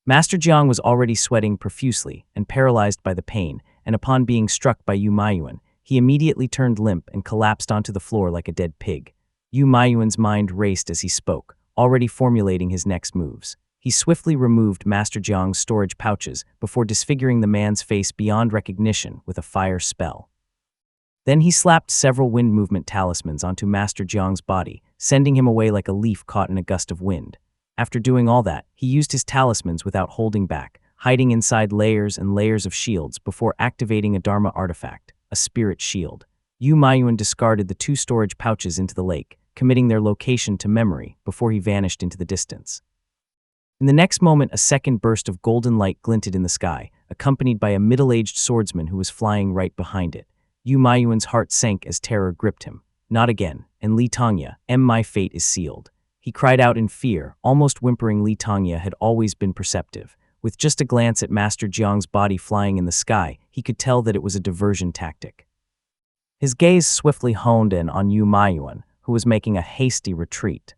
Master Jiang was already sweating profusely and paralyzed by the pain, and upon being struck by Yu Maiyuan, he immediately turned limp and collapsed onto the floor like a dead pig. Yu Maiyuan's mind raced as he spoke, already formulating his next moves. He swiftly removed Master Jiang's storage pouches before disfiguring the man's face beyond recognition with a fire spell. Then he slapped several wind movement talismans onto Master Jiang's body, sending him away like a leaf caught in a gust of wind. After doing all that, he used his talismans without holding back, hiding inside layers and layers of shields before activating a Dharma artifact, a spirit shield. Yu Maiyuan discarded the 2 storage pouches into the lake, committing their location to memory before he vanished into the distance. In the next moment, a second burst of golden light glinted in the sky, accompanied by a middle-aged swordsman who was flying right behind it. Yu Maiyuan's heart sank as terror gripped him. Not again, and Li Tongya, my fate is sealed. He cried out in fear, almost whimpering. Li Tongya had always been perceptive. With just a glance at Master Jiang's body flying in the sky, he could tell that it was a diversion tactic. His gaze swiftly honed in on Yu Maiyuan, who was making a hasty retreat.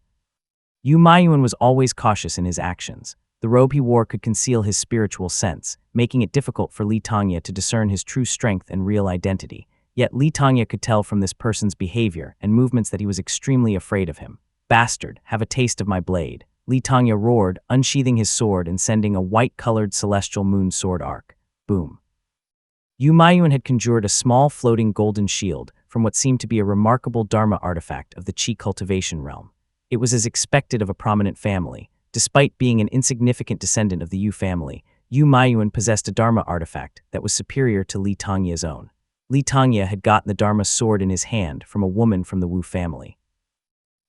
Yu Maiyuan was always cautious in his actions. The robe he wore could conceal his spiritual sense, making it difficult for Li Tongya to discern his true strength and real identity. Yet Li Tongya could tell from this person's behavior and movements that he was extremely afraid of him. "Bastard, have a taste of my blade," Li Tongya roared, unsheathing his sword and sending a white-colored celestial moon sword arc. Boom. Yu Maiyuan had conjured a small floating golden shield from what seemed to be a remarkable Dharma artifact of the Qi cultivation realm. It was as expected of a prominent family. Despite being an insignificant descendant of the Yu family, Yu Maiyuan possessed a Dharma artifact that was superior to Li Tongya's own. Li Tongya had gotten the Dharma sword in his hand from a woman from the Wu family.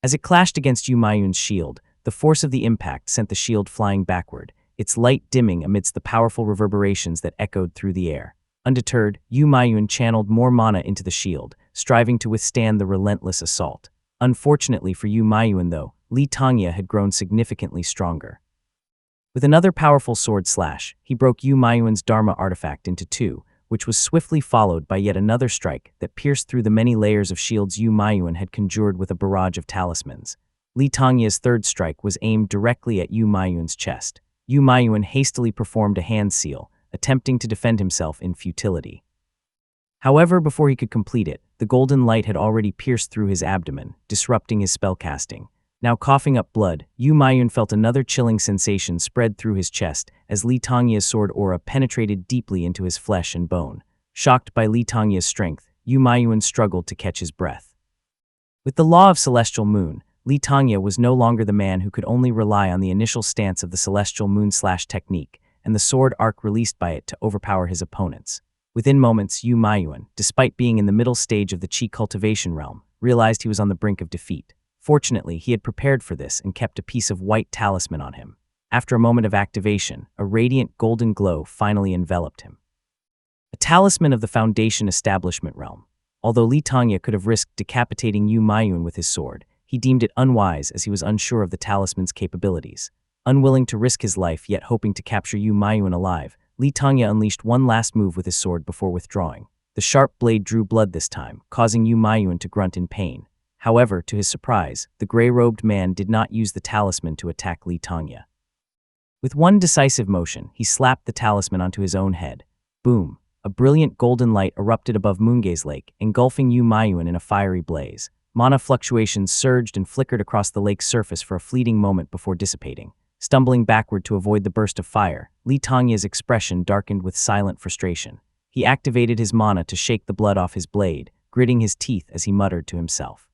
As it clashed against Yu Maiyuan's shield, the force of the impact sent the shield flying backward, its light dimming amidst the powerful reverberations that echoed through the air. Undeterred, Yu Maiyuan channeled more mana into the shield, striving to withstand the relentless assault. Unfortunately for Yu Maiyuan, though, Li Tongya had grown significantly stronger. With another powerful sword slash, he broke Yu Maiyuan's Dharma artifact into two, which was swiftly followed by yet another strike that pierced through the many layers of shields Yu Maiyuan had conjured with a barrage of talismans. Li Tongya's third strike was aimed directly at Yu Maiyuan's chest. Yu Maiyuan hastily performed a hand seal, attempting to defend himself in futility. However, before he could complete it, the golden light had already pierced through his abdomen, disrupting his spellcasting. Now coughing up blood, Yu Maiyuan felt another chilling sensation spread through his chest as Li Tongya's sword aura penetrated deeply into his flesh and bone. Shocked by Li Tongya's strength, Yu Maiyuan struggled to catch his breath. With the law of Celestial Moon, Li Tongya was no longer the man who could only rely on the initial stance of the Celestial Moon slash technique and the sword arc released by it to overpower his opponents. Within moments, Yu Maiyuan, despite being in the middle stage of the Qi cultivation realm, realized he was on the brink of defeat. Fortunately, he had prepared for this and kept a piece of white talisman on him. After a moment of activation, a radiant golden glow finally enveloped him. A talisman of the Foundation Establishment realm. Although Li Tongya could have risked decapitating Yu Maiyuan with his sword, he deemed it unwise as he was unsure of the talisman's capabilities. Unwilling to risk his life yet hoping to capture Yu Maiyuan alive, Li Tongya unleashed one last move with his sword before withdrawing. The sharp blade drew blood this time, causing Yu Maiyuan to grunt in pain. However, to his surprise, the gray-robed man did not use the talisman to attack Li Tongya. With one decisive motion, he slapped the talisman onto his own head. Boom! A brilliant golden light erupted above Moongaze Lake, engulfing Yu Maiyuan in a fiery blaze. Mana fluctuations surged and flickered across the lake's surface for a fleeting moment before dissipating. Stumbling backward to avoid the burst of fire, Li Tongya's expression darkened with silent frustration. He activated his mana to shake the blood off his blade, gritting his teeth as he muttered to himself.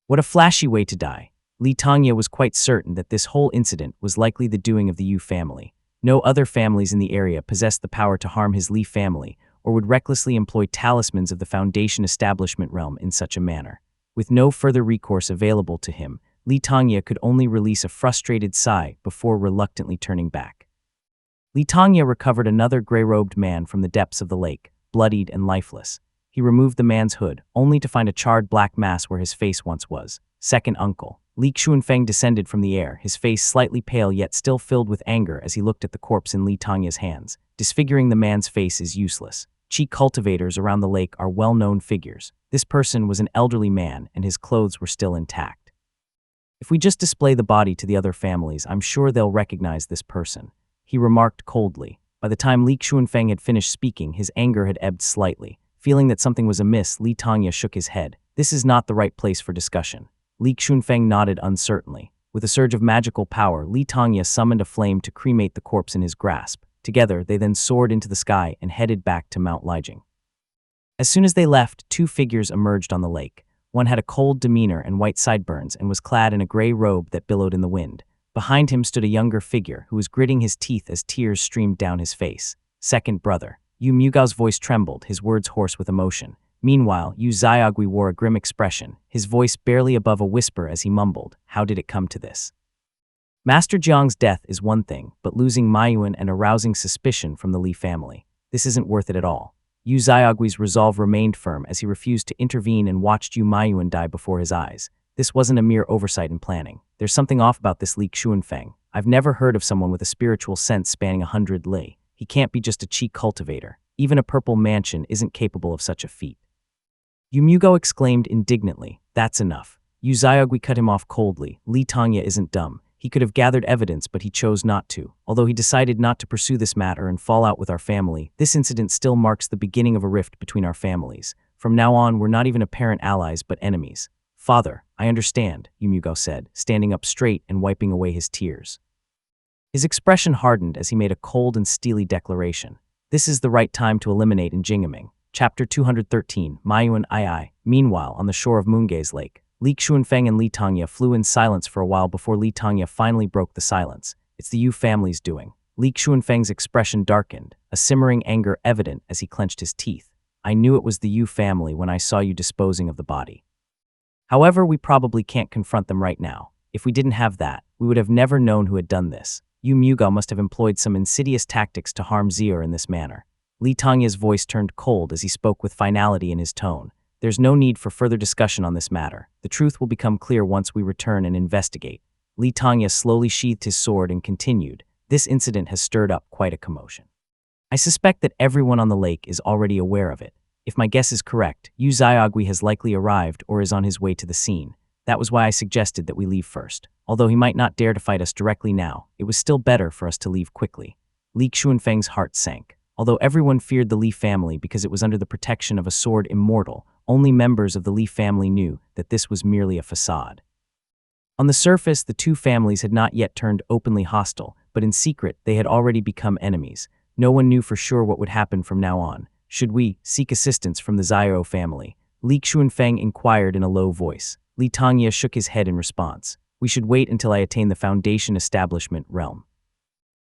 What a flashy way to die. Li Tongya was quite certain that this whole incident was likely the doing of the Yu family. No other families in the area possessed the power to harm his Li family, or would recklessly employ talismans of the Foundation Establishment realm in such a manner. With no further recourse available to him, Li Tongya could only release a frustrated sigh before reluctantly turning back. Li Tongya recovered another gray-robed man from the depths of the lake, bloodied and lifeless. He removed the man's hood, only to find a charred black mass where his face once was. Second uncle. Li Xunfeng descended from the air, his face slightly pale yet still filled with anger as he looked at the corpse in Li Tongya's hands. Disfiguring the man's face is useless. Qi cultivators around the lake are well-known figures. This person was an elderly man, and his clothes were still intact. If we just display the body to the other families, I'm sure they'll recognize this person, he remarked coldly. By the time Li Xunfeng had finished speaking, his anger had ebbed slightly. Feeling that something was amiss, Li Tongya shook his head. This is not the right place for discussion. Li Xunfeng nodded uncertainly. With a surge of magical power, Li Tongya summoned a flame to cremate the corpse in his grasp. Together, they then soared into the sky and headed back to Mount Lijing. As soon as they left, two figures emerged on the lake. One had a cold demeanor and white sideburns and was clad in a gray robe that billowed in the wind. Behind him stood a younger figure who was gritting his teeth as tears streamed down his face. Second brother. Yu Mugao's voice trembled, his words hoarse with emotion. Meanwhile, Yu Xiaogui wore a grim expression, his voice barely above a whisper as he mumbled, "How did it come to this?" Master Jiang's death is one thing, but losing Maiyuan and arousing suspicion from the Li family. This isn't worth it at all. Yu Xiaogui's resolve remained firm as he refused to intervene and watched Yu Maiyuan die before his eyes. This wasn't a mere oversight in planning. There's something off about this Li Xunfeng. I've never heard of someone with a spiritual sense spanning 100 li. He can't be just a Qi cultivator. Even a purple mansion isn't capable of such a feat. Yu Mugao exclaimed indignantly, "That's enough." Yu Xiaogui cut him off coldly. Li Tongya isn't dumb. He could have gathered evidence, but he chose not to. Although he decided not to pursue this matter and fall out with our family, this incident still marks the beginning of a rift between our families. From now on, we're not even apparent allies, but enemies. Father, I understand, Yu Mugao said, standing up straight and wiping away his tears. His expression hardened as he made a cold and steely declaration. This is the right time to eliminate in Jingaming. Chapter 213, Maiyuan Ai. Meanwhile, on the shore of Moongaze Lake, Li Xuanfeng and Li Tongya flew in silence for a while before Li Tongya finally broke the silence. It's the Yu family's doing. Li Xuanfeng's expression darkened, a simmering anger evident as he clenched his teeth. I knew it was the Yu family when I saw you disposing of the body. However, we probably can't confront them right now. If we didn't have that, we would have never known who had done this. Yu Mugao must have employed some insidious tactics to harm Zier in this manner. Li Tongya's voice turned cold as he spoke with finality in his tone. There's no need for further discussion on this matter. The truth will become clear once we return and investigate. Li Tongya slowly sheathed his sword and continued. This incident has stirred up quite a commotion. I suspect that everyone on the lake is already aware of it. If my guess is correct, Yu Xiaogui has likely arrived or is on his way to the scene. That was why I suggested that we leave first. Although he might not dare to fight us directly now, it was still better for us to leave quickly. Li Xuanfeng's heart sank. Although everyone feared the Li family because it was under the protection of a sword immortal, only members of the Li family knew that this was merely a facade. On the surface, the two families had not yet turned openly hostile, but in secret they had already become enemies. No one knew for sure what would happen from now on. Should we seek assistance from the Xiao family? Li Xuanfeng inquired in a low voice. Li Tongya shook his head in response. We should wait until I attain the Foundation Establishment realm.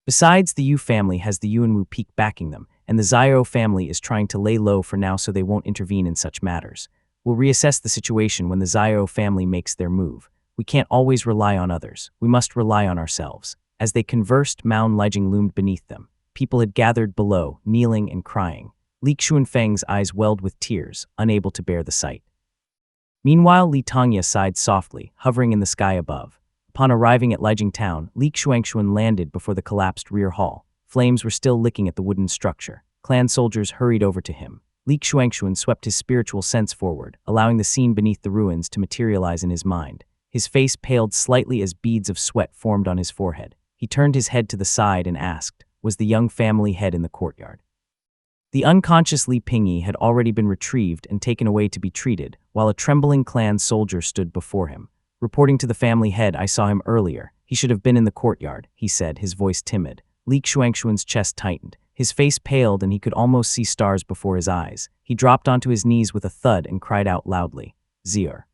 Besides, the Yu family has the Yuanwu Peak backing them, and the Xiao family is trying to lay low for now so they won't intervene in such matters. We'll reassess the situation when the Xiao family makes their move. We can't always rely on others. We must rely on ourselves. As they conversed, Mount Lijing loomed beneath them. People had gathered below, kneeling and crying. Li Xuanfeng's eyes welled with tears, unable to bear the sight. Meanwhile, Li Tongya sighed softly, hovering in the sky above. Upon arriving at Lijing town, Li Xuanxuan landed before the collapsed rear hall. Flames were still licking at the wooden structure. Clan soldiers hurried over to him. Li Xuanxuan swept his spiritual sense forward, allowing the scene beneath the ruins to materialize in his mind. His face paled slightly as beads of sweat formed on his forehead. He turned his head to the side and asked, was the young family head in the courtyard? The unconscious Li Pingyi had already been retrieved and taken away to be treated, while a trembling clan soldier stood before him. Reporting to the family head, I saw him earlier. He should have been in the courtyard, he said, his voice timid. Li Xuanxuan's chest tightened. His face paled and he could almost see stars before his eyes. He dropped onto his knees with a thud and cried out loudly, Zier.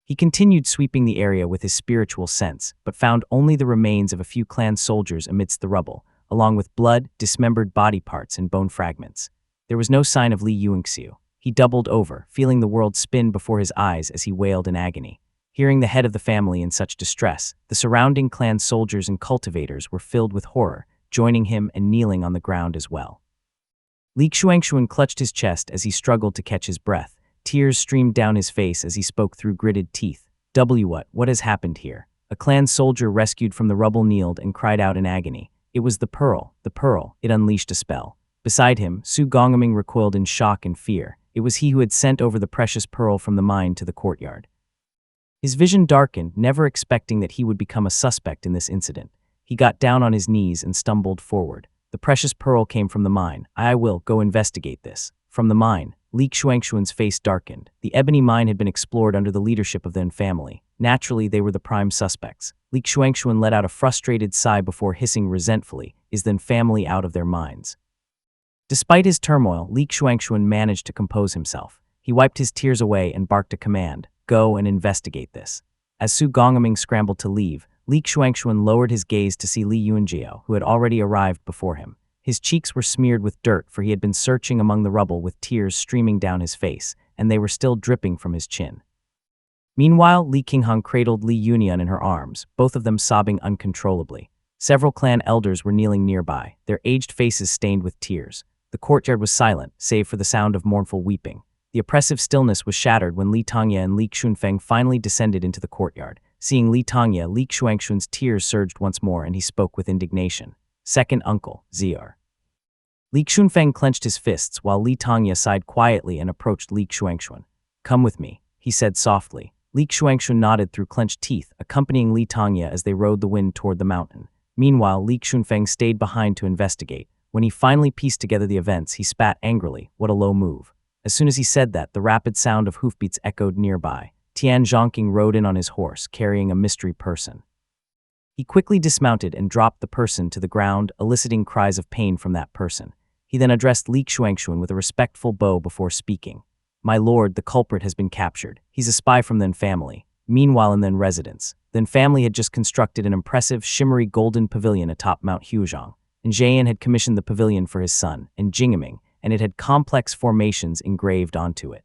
He continued sweeping the area with his spiritual sense, but found only the remains of a few clan soldiers amidst the rubble, along with blood, dismembered body parts, and bone fragments. There was no sign of Li Yuanxiu. He doubled over, feeling the world spin before his eyes as he wailed in agony. Hearing the head of the family in such distress, the surrounding clan soldiers and cultivators were filled with horror, joining him and kneeling on the ground as well. Li Xuanxuan clutched his chest as he struggled to catch his breath. Tears streamed down his face as he spoke through gritted teeth. What has happened here? A clan soldier rescued from the rubble kneeled and cried out in agony. It was the pearl. It unleashed a spell. Beside him, Su Gongming recoiled in shock and fear. It was he who had sent over the precious pearl from the mine to the courtyard. His vision darkened, never expecting that he would become a suspect in this incident. He got down on his knees and stumbled forward. The precious pearl came from the mine. I will go investigate this. From the mine, Li Xuanxuan's face darkened. The ebony mine had been explored under the leadership of the N family. Naturally, they were the prime suspects. Li Xuanxuan let out a frustrated sigh before hissing resentfully, is the N family out of their minds? Despite his turmoil, Li Xuanxuan managed to compose himself. He wiped his tears away and barked a command, go and investigate this. As Su Gongming scrambled to leave, Li Xuanxuan lowered his gaze to see Li Yuanjiao, who had already arrived before him. His cheeks were smeared with dirt, for he had been searching among the rubble with tears streaming down his face, and they were still dripping from his chin. Meanwhile, Li Qinghong cradled Li Yunian in her arms, both of them sobbing uncontrollably. Several clan elders were kneeling nearby, their aged faces stained with tears. The courtyard was silent, save for the sound of mournful weeping. The oppressive stillness was shattered when Li Tongya and Li Xuanfeng finally descended into the courtyard. Seeing Li Tongya, Li Xuanxuan's tears surged once more and he spoke with indignation. Second uncle, Zier. Li Xuanfeng clenched his fists while Li Tongya sighed quietly and approached Li Xuanxuan. Come with me, he said softly. Li Xuanxuan nodded through clenched teeth, accompanying Li Tongya as they rode the wind toward the mountain. Meanwhile, Li Xuanfeng stayed behind to investigate. When he finally pieced together the events, he spat angrily. What a low move. As soon as he said that, the rapid sound of hoofbeats echoed nearby. Tian Zhongqing rode in on his horse, carrying a mystery person. He quickly dismounted and dropped the person to the ground, eliciting cries of pain from that person. He then addressed Li Xuanxuan with a respectful bow before speaking. "My lord, the culprit has been captured. He's a spy from Then family." Meanwhile, in Then residence, Then family had just constructed an impressive, shimmery golden pavilion atop Mount Huizhong. And Jian had commissioned the pavilion for his son, and Jingeming, and it had complex formations engraved onto it.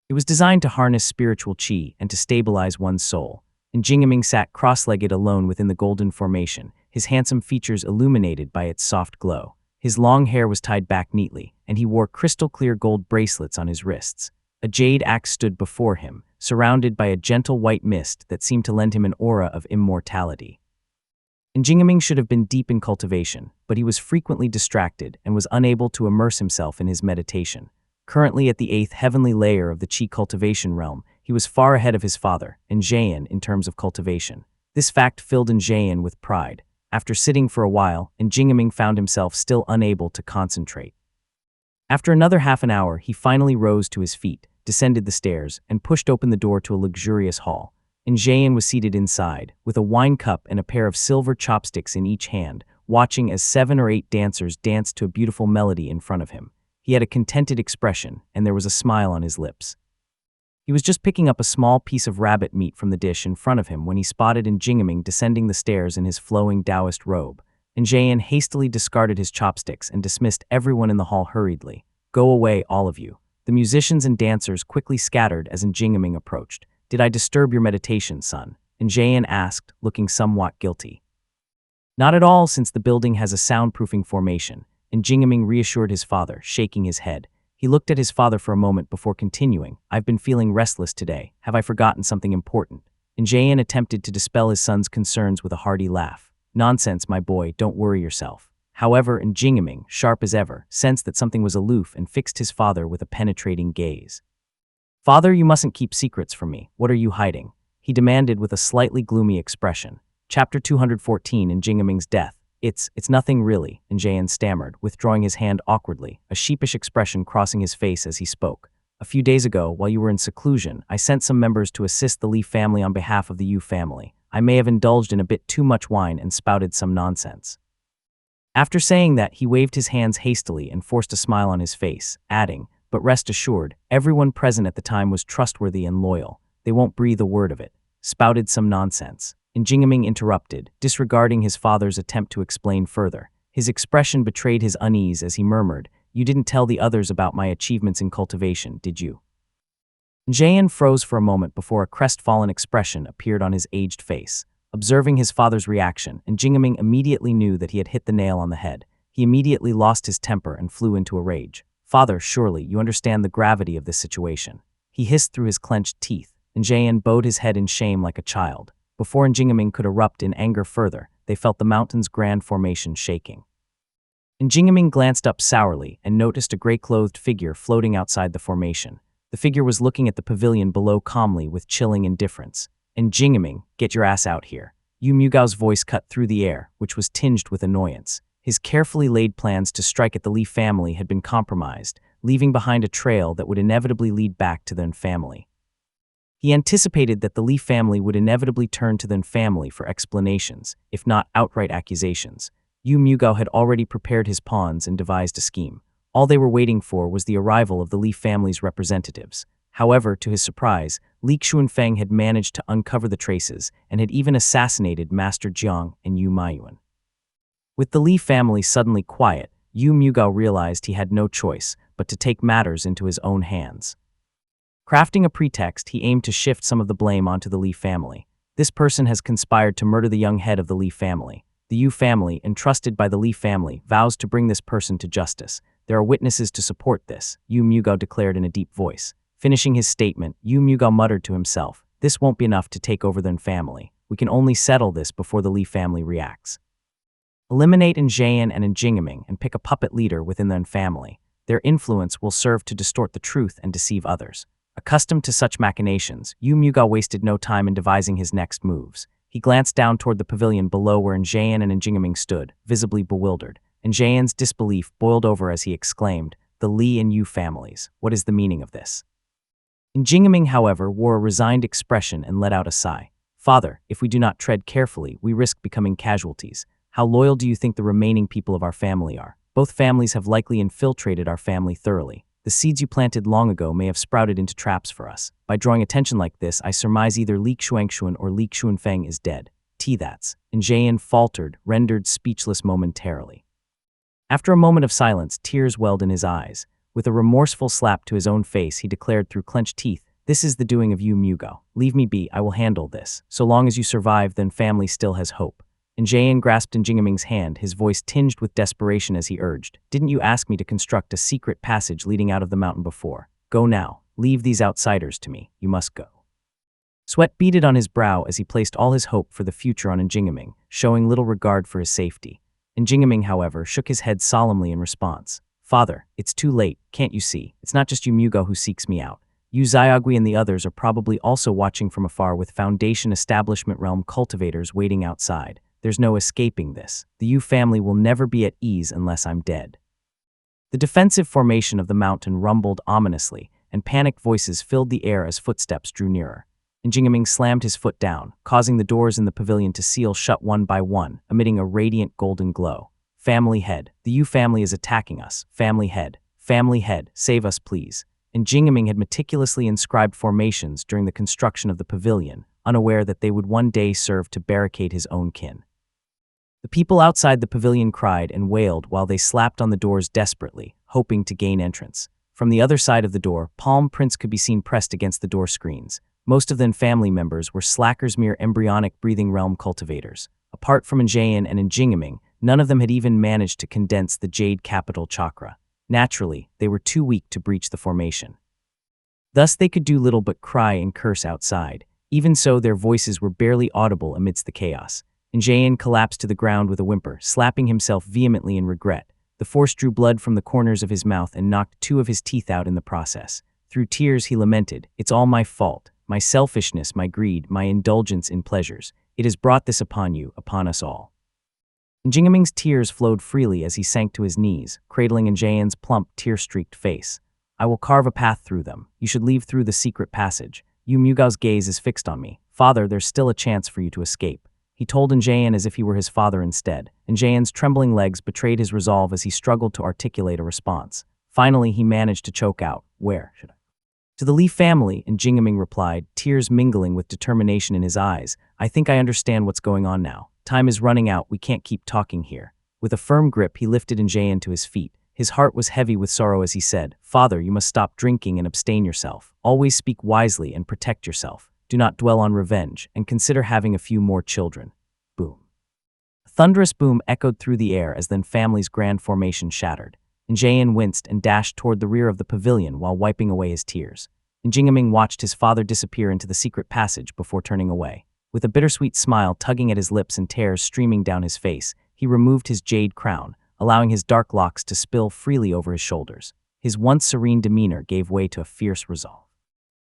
It was designed to harness spiritual qi and to stabilize one's soul. And Jingeming sat cross-legged alone within the golden formation, his handsome features illuminated by its soft glow. His long hair was tied back neatly, and he wore crystal-clear gold bracelets on his wrists. A jade axe stood before him, surrounded by a gentle white mist that seemed to lend him an aura of immortality. And Jingeming should have been deep in cultivation, but he was frequently distracted and was unable to immerse himself in his meditation. Currently at the 8th heavenly layer of the Qi cultivation realm, he was far ahead of his father, Njayan, in terms of cultivation. This fact filled Njayan with pride. After sitting for a while, Jingeming found himself still unable to concentrate. After another half an hour, he finally rose to his feet, descended the stairs, and pushed open the door to a luxurious hall. Njayan was seated inside, with a wine cup and a pair of silver chopsticks in each hand, watching as 7 or 8 dancers danced to a beautiful melody in front of him. He had a contented expression, and there was a smile on his lips. He was just picking up a small piece of rabbit meat from the dish in front of him when he spotted Jingeming descending the stairs in his flowing Taoist robe. Njayan hastily discarded his chopsticks and dismissed everyone in the hall hurriedly. "Go away, all of you." The musicians and dancers quickly scattered as Jingeming approached. "Did I disturb your meditation, son?" Njayan asked, looking somewhat guilty. "Not at all, since the building has a soundproofing formation," Jingeming reassured his father, shaking his head. He looked at his father for a moment before continuing. "I've been feeling restless today. Have I forgotten something important?" Njayan attempted to dispel his son's concerns with a hearty laugh. "Nonsense, my boy, don't worry yourself." However, Jingeming, sharp as ever, sensed that something was aloof and fixed his father with a penetrating gaze. "Father, you mustn't keep secrets from me. What are you hiding?" he demanded with a slightly gloomy expression. Chapter 214 in Jingeming's Death. It's nothing really," Njayan stammered, withdrawing his hand awkwardly, a sheepish expression crossing his face as he spoke. "A few days ago, while you were in seclusion, I sent some members to assist the Li family on behalf of the Yu family. I may have indulged in a bit too much wine and spouted some nonsense." After saying that, he waved his hands hastily and forced a smile on his face, adding, "But rest assured, everyone present at the time was trustworthy and loyal. They won't breathe a word of it." "Spouted some nonsense," Jingeming interrupted, disregarding his father's attempt to explain further. His expression betrayed his unease as he murmured, "You didn't tell the others about my achievements in cultivation, did you?" Njayan froze for a moment before a crestfallen expression appeared on his aged face. Observing his father's reaction, Jingeming immediately knew that he had hit the nail on the head. He immediately lost his temper and flew into a rage. "Father, surely you understand the gravity of this situation." He hissed through his clenched teeth. Njayan bowed his head in shame like a child. Before Jingeming could erupt in anger further, they felt the mountain's grand formation shaking. Jingeming glanced up sourly and noticed a gray-clothed figure floating outside the formation. The figure was looking at the pavilion below calmly with chilling indifference. "Jingeming, get your ass out here." Yu Mugao's voice cut through the air, which was tinged with annoyance. His carefully laid plans to strike at the Li family had been compromised, leaving behind a trail that would inevitably lead back to the family. He anticipated that the Li family would inevitably turn to the family for explanations, if not outright accusations. Yu Mugao had already prepared his pawns and devised a scheme. All they were waiting for was the arrival of the Li family's representatives. However, to his surprise, Li Xuanfeng had managed to uncover the traces and had even assassinated Master Jiang and Yu Maiyuan. With the Li family suddenly quiet, Yu Mugao realized he had no choice but to take matters into his own hands. Crafting a pretext, he aimed to shift some of the blame onto the Li family. This person has conspired to murder the young head of the Li family. The Yu family, entrusted by the Li family, vows to bring this person to justice. There are witnesses to support this, Yu Mugao declared in a deep voice. Finishing his statement, Yu Mugao muttered to himself, "This won't be enough to take over the family. We can only settle this before the Li family reacts." Eliminate Njayan and Jingeming and pick a puppet leader within the family. Their influence will serve to distort the truth and deceive others. Accustomed to such machinations, Yu Mugao wasted no time in devising his next moves. He glanced down toward the pavilion below where Njayan and Jingeming stood, visibly bewildered. Njayan's disbelief boiled over as he exclaimed, the Li and Yu families. What is the meaning of this? Jingming, however, wore a resigned expression and let out a sigh. Father, if we do not tread carefully, we risk becoming casualties. How loyal do you think the remaining people of our family are? Both families have likely infiltrated our family thoroughly. The seeds you planted long ago may have sprouted into traps for us. By drawing attention like this, I surmise either Li Xuanxuan or Li Xunfeng is dead. That's. And Jian faltered, rendered speechless momentarily. After a moment of silence, tears welled in his eyes. With a remorseful slap to his own face, he declared through clenched teeth, "This is the doing of Yu Mugao. Leave me be, I will handle this. So long as you survive, then family still has hope." And Jian grasped Jingming's hand, his voice tinged with desperation as he urged, "Didn't you ask me to construct a secret passage leading out of the mountain before? Go now. Leave these outsiders to me. You must go." Sweat beaded on his brow as he placed all his hope for the future on Jingming, showing little regard for his safety. Jingming, however, shook his head solemnly in response. "Father, it's too late, can't you see? It's not just Yu Mugao who seeks me out. Yu Xiaogui and the others are probably also watching from afar with Foundation Establishment Realm cultivators waiting outside. There's no escaping this. The Yu family will never be at ease unless I'm dead." The defensive formation of the mountain rumbled ominously, and panicked voices filled the air as footsteps drew nearer. Jingming slammed his foot down, causing the doors in the pavilion to seal shut one by one, emitting a radiant golden glow. "Family head, the Yu family is attacking us. Family head, save us please." And Jingming had meticulously inscribed formations during the construction of the pavilion, unaware that they would one day serve to barricade his own kin. The people outside the pavilion cried and wailed while they slapped on the doors desperately, hoping to gain entrance. From the other side of the door, palm prints could be seen pressed against the door screens. Most of them family members were slackers, mere embryonic breathing realm cultivators. Apart from Jian and Jingming, none of them had even managed to condense the Jade Capital Chakra. Naturally, they were too weak to breach the formation. Thus they could do little but cry and curse outside. Even so, their voices were barely audible amidst the chaos. Jian collapsed to the ground with a whimper, slapping himself vehemently in regret. The force drew blood from the corners of his mouth and knocked 2 of his teeth out in the process. Through tears he lamented, "It's all my fault. My selfishness, my greed, my indulgence in pleasures. It has brought this upon you, upon us all." Jingming's tears flowed freely as he sank to his knees, cradling Jian's plump, tear-streaked face. "I will carve a path through them. You should leave through the secret passage. Yu Mugao's gaze is fixed on me. Father, there's still a chance for you to escape." He told Jian as if he were his father instead. Jian's trembling legs betrayed his resolve as he struggled to articulate a response. Finally, he managed to choke out, "Where should I?" "To the Li family," and Jingming replied, tears mingling with determination in his eyes. "I think I understand what's going on now. Time is running out, we can't keep talking here." With a firm grip, he lifted Jian to his feet. His heart was heavy with sorrow as he said, "Father, you must stop drinking and abstain yourself. Always speak wisely and protect yourself. Do not dwell on revenge, and consider having a few more children." Boom. A thunderous boom echoed through the air as the family's grand formation shattered. Jian winced and dashed toward the rear of the pavilion while wiping away his tears. Jingming watched his father disappear into the secret passage before turning away. With a bittersweet smile tugging at his lips and tears streaming down his face, he removed his jade crown, allowing his dark locks to spill freely over his shoulders. His once serene demeanor gave way to a fierce resolve.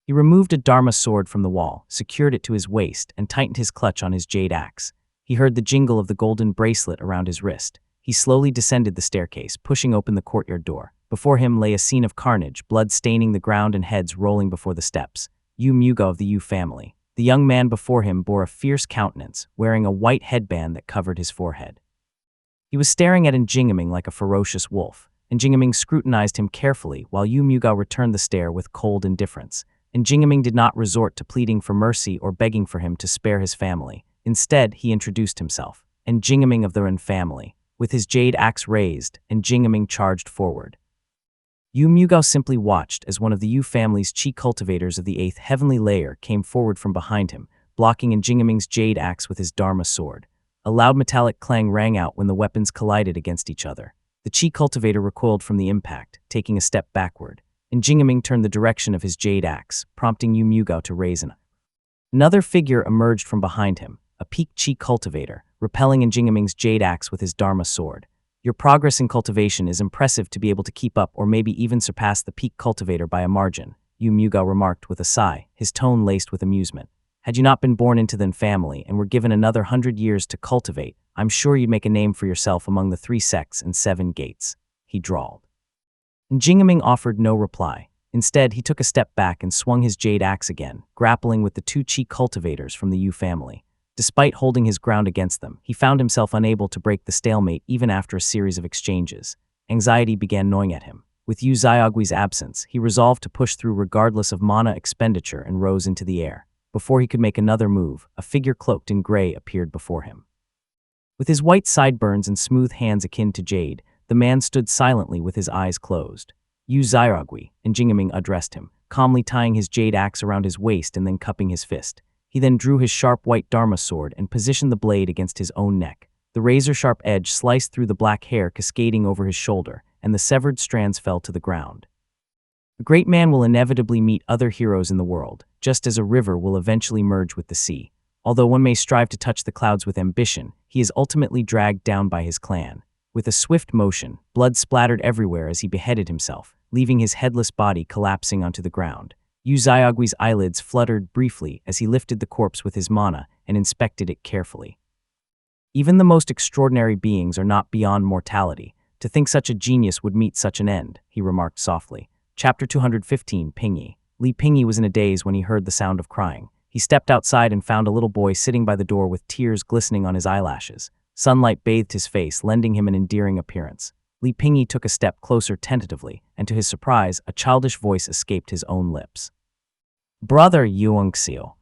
He removed a Dharma sword from the wall, secured it to his waist, and tightened his clutch on his jade axe. He heard the jingle of the golden bracelet around his wrist. He slowly descended the staircase, pushing open the courtyard door. Before him lay a scene of carnage, blood staining the ground and heads rolling before the steps. Yu Mugao of the Yu family. The young man before him bore a fierce countenance, wearing a white headband that covered his forehead. He was staring at Jingming like a ferocious wolf, and Jingming scrutinized him carefully while Yu Mugao returned the stare with cold indifference. And Jingming did not resort to pleading for mercy or begging for him to spare his family. Instead, he introduced himself, and Jingming of the Ren family. With his jade axe raised, and Jingming charged forward. Yu Mugao simply watched as one of the Yu family's chi cultivators of the 8th heavenly layer came forward from behind him, blocking Jingming's jade axe with his Dharma sword. A loud metallic clang rang out when the weapons collided against each other. The chi cultivator recoiled from the impact, taking a step backward, and Jingming turned the direction of his jade axe, prompting Yu Mugao to raise an. Another figure emerged from behind him, a peak chi cultivator, repelling Jingming's jade axe with his Dharma sword. "Your progress in cultivation is impressive to be able to keep up or maybe even surpass the peak cultivator by a margin," Yu Mugao remarked with a sigh, his tone laced with amusement. "Had you not been born into the family and were given another 100 years to cultivate, I'm sure you'd make a name for yourself among the 3 sects and 7 gates," he drawled. And Jingaming offered no reply. Instead, he took a step back and swung his jade axe again, grappling with the two chi cultivators from the Yu family. Despite holding his ground against them, he found himself unable to break the stalemate even after a series of exchanges. Anxiety began gnawing at him. With Yu Xiaogui's absence, he resolved to push through regardless of mana expenditure and rose into the air. Before he could make another move, a figure cloaked in gray appeared before him. With his white sideburns and smooth hands akin to jade, the man stood silently with his eyes closed. Yu Xiaogui, and Jingaming addressed him, calmly tying his jade axe around his waist and then cupping his fist. He then drew his sharp white Dharma sword and positioned the blade against his own neck. The razor-sharp edge sliced through the black hair cascading over his shoulder, and the severed strands fell to the ground. A great man will inevitably meet other heroes in the world, just as a river will eventually merge with the sea. Although one may strive to touch the clouds with ambition, he is ultimately dragged down by his clan. With a swift motion, blood splattered everywhere as he beheaded himself, leaving his headless body collapsing onto the ground. Yu Xiaogui's eyelids fluttered briefly as he lifted the corpse with his mana and inspected it carefully. Even the most extraordinary beings are not beyond mortality. To think such a genius would meet such an end, he remarked softly. Chapter 215, Pingyi. Li Pingyi was in a daze when he heard the sound of crying. He stepped outside and found a little boy sitting by the door with tears glistening on his eyelashes. Sunlight bathed his face, lending him an endearing appearance. Li Pingyi took a step closer tentatively, and to his surprise, a childish voice escaped his own lips. "Brother Yuanxiu."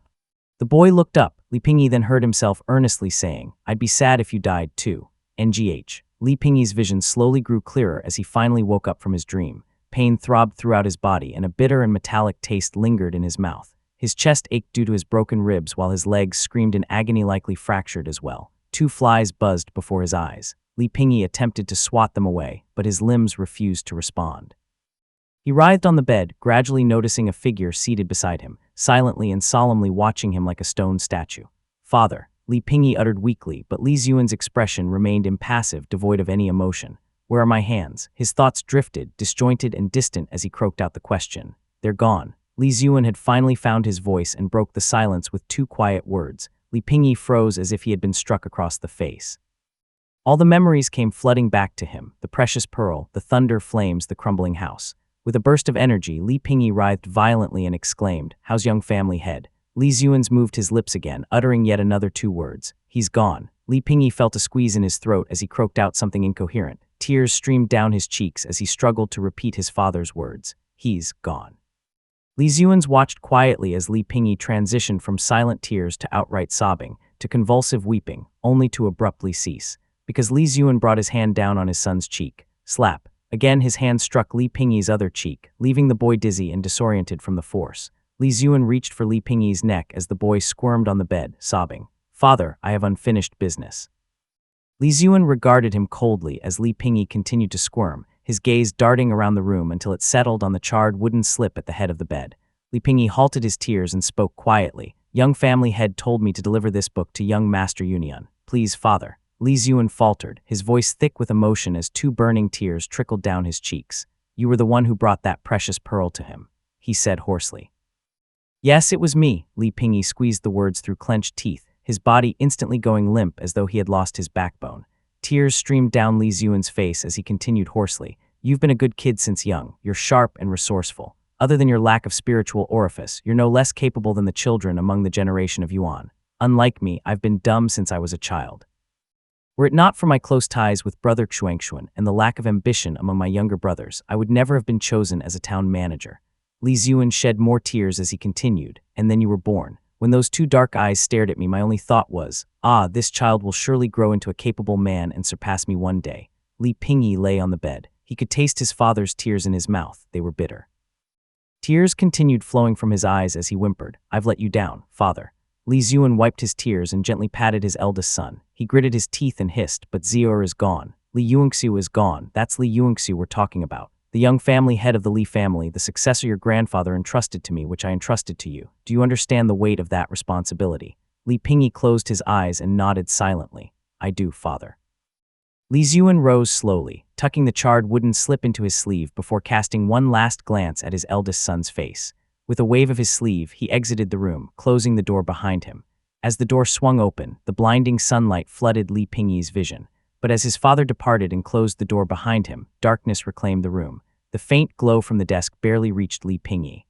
The boy looked up. Li Pingyi then heard himself earnestly saying, "I'd be sad if you died too." NGH. Li Pingyi's vision slowly grew clearer as he finally woke up from his dream. Pain throbbed throughout his body, and a bitter and metallic taste lingered in his mouth. His chest ached due to his broken ribs, while his legs screamed in agony, likely fractured as well. Two flies buzzed before his eyes. Li Pingyi attempted to swat them away, but his limbs refused to respond. He writhed on the bed, gradually noticing a figure seated beside him, silently and solemnly watching him like a stone statue. "Father," Li Pingyi uttered weakly, but Li Ziyuan's expression remained impassive, devoid of any emotion. "Where are my hands?" His thoughts drifted, disjointed and distant as he croaked out the question. "They're gone." Li Ziyuan had finally found his voice and broke the silence with two quiet words. Li Pingyi froze as if he had been struck across the face. All the memories came flooding back to him, the precious pearl, the thunder flames, the crumbling house. With a burst of energy, Li Pingyi writhed violently and exclaimed, "How's young family head?" Li Ziyuan's moved his lips again, uttering yet another two words. "He's gone." Li Pingyi felt a squeeze in his throat as he croaked out something incoherent. Tears streamed down his cheeks as he struggled to repeat his father's words. "He's gone." Li Ziyuan's watched quietly as Li Pingyi transitioned from silent tears to outright sobbing, to convulsive weeping, only to abruptly cease. Because Li Ziyuan brought his hand down on his son's cheek. Slap. Again his hand struck Li Pingyi's other cheek, leaving the boy dizzy and disoriented from the force. Li Ziyuan reached for Li Pingyi's neck as the boy squirmed on the bed, sobbing. "Father, I have unfinished business." Li Ziyuan regarded him coldly as Li Pingyi continued to squirm, his gaze darting around the room until it settled on the charred wooden slip at the head of the bed. Li Pingyi halted his tears and spoke quietly. "Young family head told me to deliver this book to young Master Yunian. Please, father." Li Ziyuan faltered, his voice thick with emotion as two burning tears trickled down his cheeks. "You were the one who brought that precious pearl to him," he said hoarsely. "Yes, it was me." Li Pingyi squeezed the words through clenched teeth, his body instantly going limp as though he had lost his backbone. Tears streamed down Li Ziyuan's face as he continued hoarsely. "You've been a good kid since young. You're sharp and resourceful. Other than your lack of spiritual orifice, you're no less capable than the children among the generation of Yuan. Unlike me, I've been dumb since I was a child. Were it not for my close ties with brother Xuanxuan and the lack of ambition among my younger brothers, I would never have been chosen as a town manager." Li Ziyuan shed more tears as he continued, "And then you were born. When those two dark eyes stared at me, my only thought was, this child will surely grow into a capable man and surpass me one day." Li Pingyi lay on the bed. He could taste his father's tears in his mouth. They were bitter. Tears continued flowing from his eyes as he whimpered, "I've let you down, father." Li Ziyuan wiped his tears and gently patted his eldest son. He gritted his teeth and hissed, "But Zior is gone. Li Yuanxiu is gone. That's Li Yuanxiu we're talking about. The young family head of the Li family, the successor your grandfather entrusted to me, which I entrusted to you. Do you understand the weight of that responsibility?" Li Pingyi closed his eyes and nodded silently. "I do, father." Li Ziyuan rose slowly, tucking the charred wooden slip into his sleeve before casting one last glance at his eldest son's face. With a wave of his sleeve, he exited the room, closing the door behind him. As the door swung open, the blinding sunlight flooded Li Pingyi's vision. But as his father departed and closed the door behind him, darkness reclaimed the room. The faint glow from the desk barely reached Li Pingyi.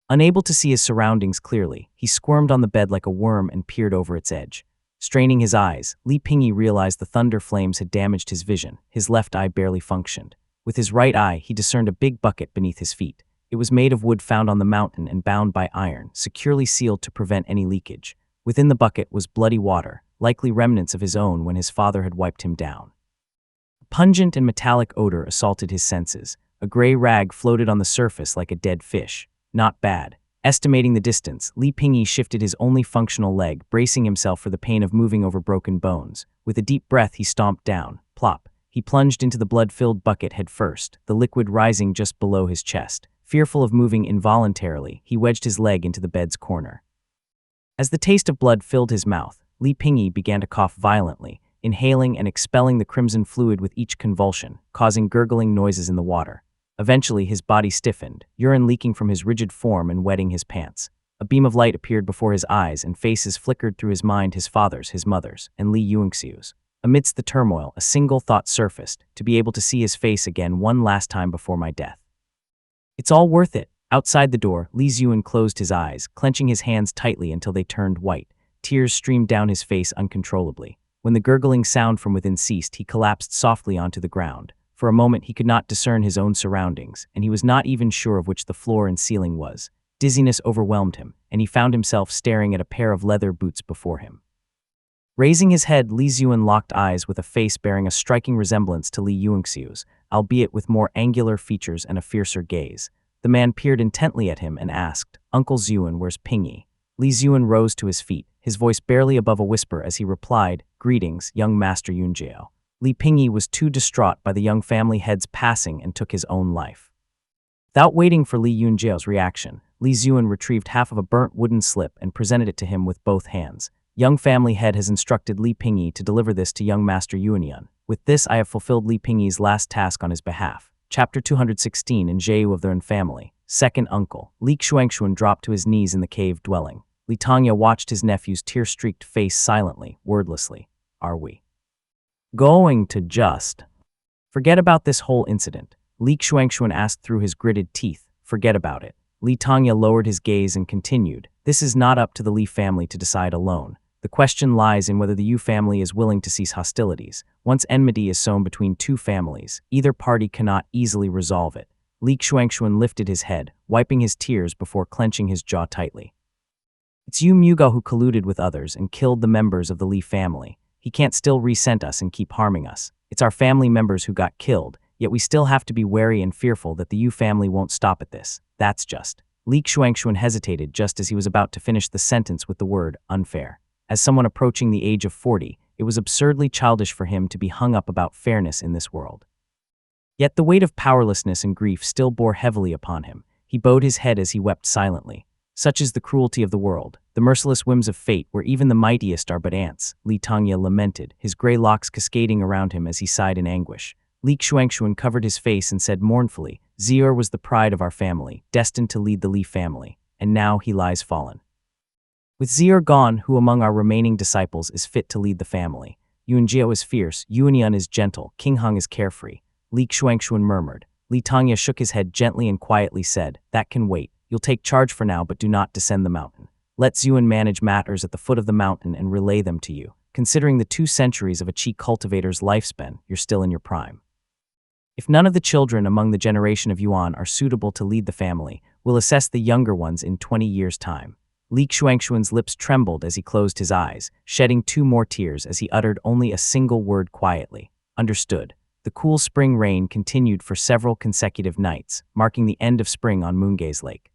Unable to see his surroundings clearly, he squirmed on the bed like a worm and peered over its edge. Straining his eyes, Li Pingyi realized the thunder flames had damaged his vision. His left eye barely functioned. With his right eye, he discerned a big bucket beneath his feet. It was made of wood found on the mountain and bound by iron, securely sealed to prevent any leakage. Within the bucket was bloody water, likely remnants of his own when his father had wiped him down. A pungent and metallic odor assaulted his senses. A gray rag floated on the surface like a dead fish. Not bad. Estimating the distance, Li Pingyi shifted his only functional leg, bracing himself for the pain of moving over broken bones. With a deep breath, he stomped down. Plop. He plunged into the blood-filled bucket head first, the liquid rising just below his chest. Fearful of moving involuntarily, he wedged his leg into the bed's corner. As the taste of blood filled his mouth, Li Pingyi began to cough violently, inhaling and expelling the crimson fluid with each convulsion, causing gurgling noises in the water. Eventually, his body stiffened, urine leaking from his rigid form and wetting his pants. A beam of light appeared before his eyes and faces flickered through his mind: his father's, his mother's, and Li Yunxiu's. Amidst the turmoil, a single thought surfaced: to be able to see his face again one last time before my death. It's all worth it. Outside the door, Li Ziyuan closed his eyes, clenching his hands tightly until they turned white. Tears streamed down his face uncontrollably. When the gurgling sound from within ceased, he collapsed softly onto the ground. For a moment, he could not discern his own surroundings, and he was not even sure of which the floor and ceiling was. Dizziness overwhelmed him, and he found himself staring at a pair of leather boots before him. Raising his head, Li Ziyuan locked eyes with a face bearing a striking resemblance to Li Yunxiu's, albeit with more angular features and a fiercer gaze. The man peered intently at him and asked, "Uncle Ziyuan, where's Pingyi?" Li Ziyuan rose to his feet, his voice barely above a whisper as he replied, "Greetings, young Master Yunjiao." Li Pingyi was too distraught by the young family head's passing and took his own life. Without waiting for Li Yunjiao's reaction, Li Ziyuan retrieved half of a burnt wooden slip and presented it to him with both hands. "Young family head has instructed Li Pingyi to deliver this to young Master Yuanyuan. With this, I have fulfilled Li Pingyi's last task on his behalf." Chapter 216 in Zheu of their family. Second uncle. Li Xuanxuan dropped to his knees in the cave dwelling. Li Tongya watched his nephew's tear-streaked face silently, wordlessly. "Are we going to just forget about this whole incident?" Li Xuanxuan asked through his gritted teeth. "Forget about it." Li Tongya lowered his gaze and continued, "This is not up to the Li family to decide alone. The question lies in whether the Yu family is willing to cease hostilities. Once enmity is sown between two families, either party cannot easily resolve it." Li Xuanxuan lifted his head, wiping his tears before clenching his jaw tightly. "It's Yu Mugao who colluded with others and killed the members of the Li family. He can't still resent us and keep harming us. It's our family members who got killed, yet we still have to be wary and fearful that the Yu family won't stop at this. That's just." Li Xuanxuan hesitated just as he was about to finish the sentence with the word unfair. As someone approaching the age of 40, it was absurdly childish for him to be hung up about fairness in this world. Yet the weight of powerlessness and grief still bore heavily upon him. He bowed his head as he wept silently. "Such is the cruelty of the world, the merciless whims of fate, where even the mightiest are but ants," Li Tongya lamented, his gray locks cascading around him as he sighed in anguish. Li Xuanxuan covered his face and said mournfully, "Zior was the pride of our family, destined to lead the Li family, and now he lies fallen. With Zior gone, who among our remaining disciples is fit to lead the family? Yuanjiao is fierce, Yuanyuan is gentle, King Hung is carefree." Li Xuanxuan murmured. Li Tongya shook his head gently and quietly said, "That can wait. You'll take charge for now, but do not descend the mountain. Let Ziyuan manage matters at the foot of the mountain and relay them to you. Considering the 2 centuries of a Qi cultivator's lifespan, you're still in your prime. If none of the children among the generation of Yuan are suitable to lead the family, we'll assess the younger ones in 20 years' time." Li Xuanxuan's lips trembled as he closed his eyes, shedding 2 more tears as he uttered only a single word quietly. "Understood." The cool spring rain continued for several consecutive nights, marking the end of spring on Moongaze Lake.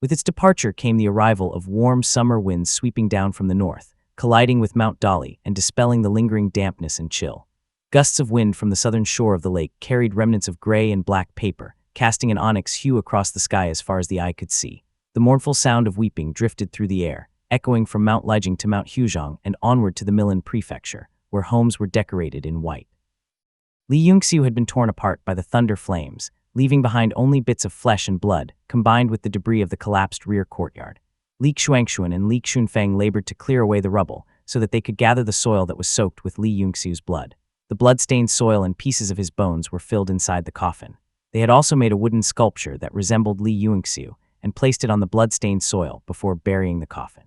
With its departure came the arrival of warm summer winds sweeping down from the north, colliding with Mount Dali and dispelling the lingering dampness and chill. Gusts of wind from the southern shore of the lake carried remnants of gray and black paper, casting an onyx hue across the sky as far as the eye could see. The mournful sound of weeping drifted through the air, echoing from Mount Lijiang to Mount Huzhong and onward to the Milan prefecture, where homes were decorated in white. Li Yunxiu had been torn apart by the thunder flames, leaving behind only bits of flesh and blood, combined with the debris of the collapsed rear courtyard. Li Xuanxuan and Li Xunfeng labored to clear away the rubble so that they could gather the soil that was soaked with Li Yunxiu's blood. The blood-stained soil and pieces of his bones were filled inside the coffin. They had also made a wooden sculpture that resembled Li Yuanxiu and placed it on the blood-stained soil before burying the coffin.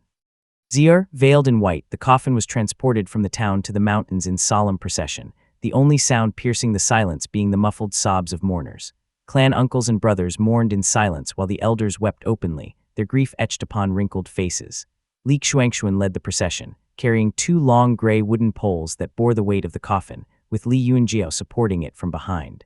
Zier, veiled in white, the coffin was transported from the town to the mountains in solemn procession, the only sound piercing the silence being the muffled sobs of mourners. Clan uncles and brothers mourned in silence while the elders wept openly, their grief etched upon wrinkled faces. Li Xuanxuan led the procession, carrying 2 long gray wooden poles that bore the weight of the coffin, with Li Yunjiao supporting it from behind.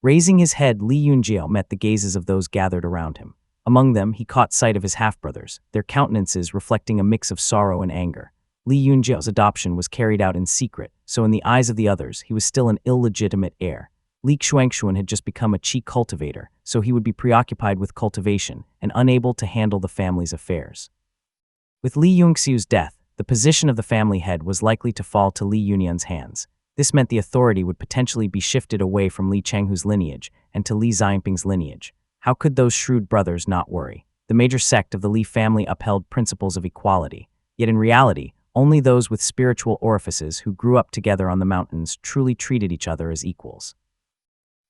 Raising his head, Li Yunjiao met the gazes of those gathered around him. Among them, he caught sight of his half-brothers, their countenances reflecting a mix of sorrow and anger. Li Yunjiao's adoption was carried out in secret, so in the eyes of the others, he was still an illegitimate heir. Li Xuanxuan had just become a qi cultivator, so he would be preoccupied with cultivation and unable to handle the family's affairs. With Li Yunxiu's death, the position of the family head was likely to fall to Li Yunyan's hands. This meant the authority would potentially be shifted away from Li Chenghu's lineage and to Li Xianping's lineage. How could those shrewd brothers not worry? The major sect of the Li family upheld principles of equality, yet in reality, only those with spiritual orifices who grew up together on the mountains truly treated each other as equals.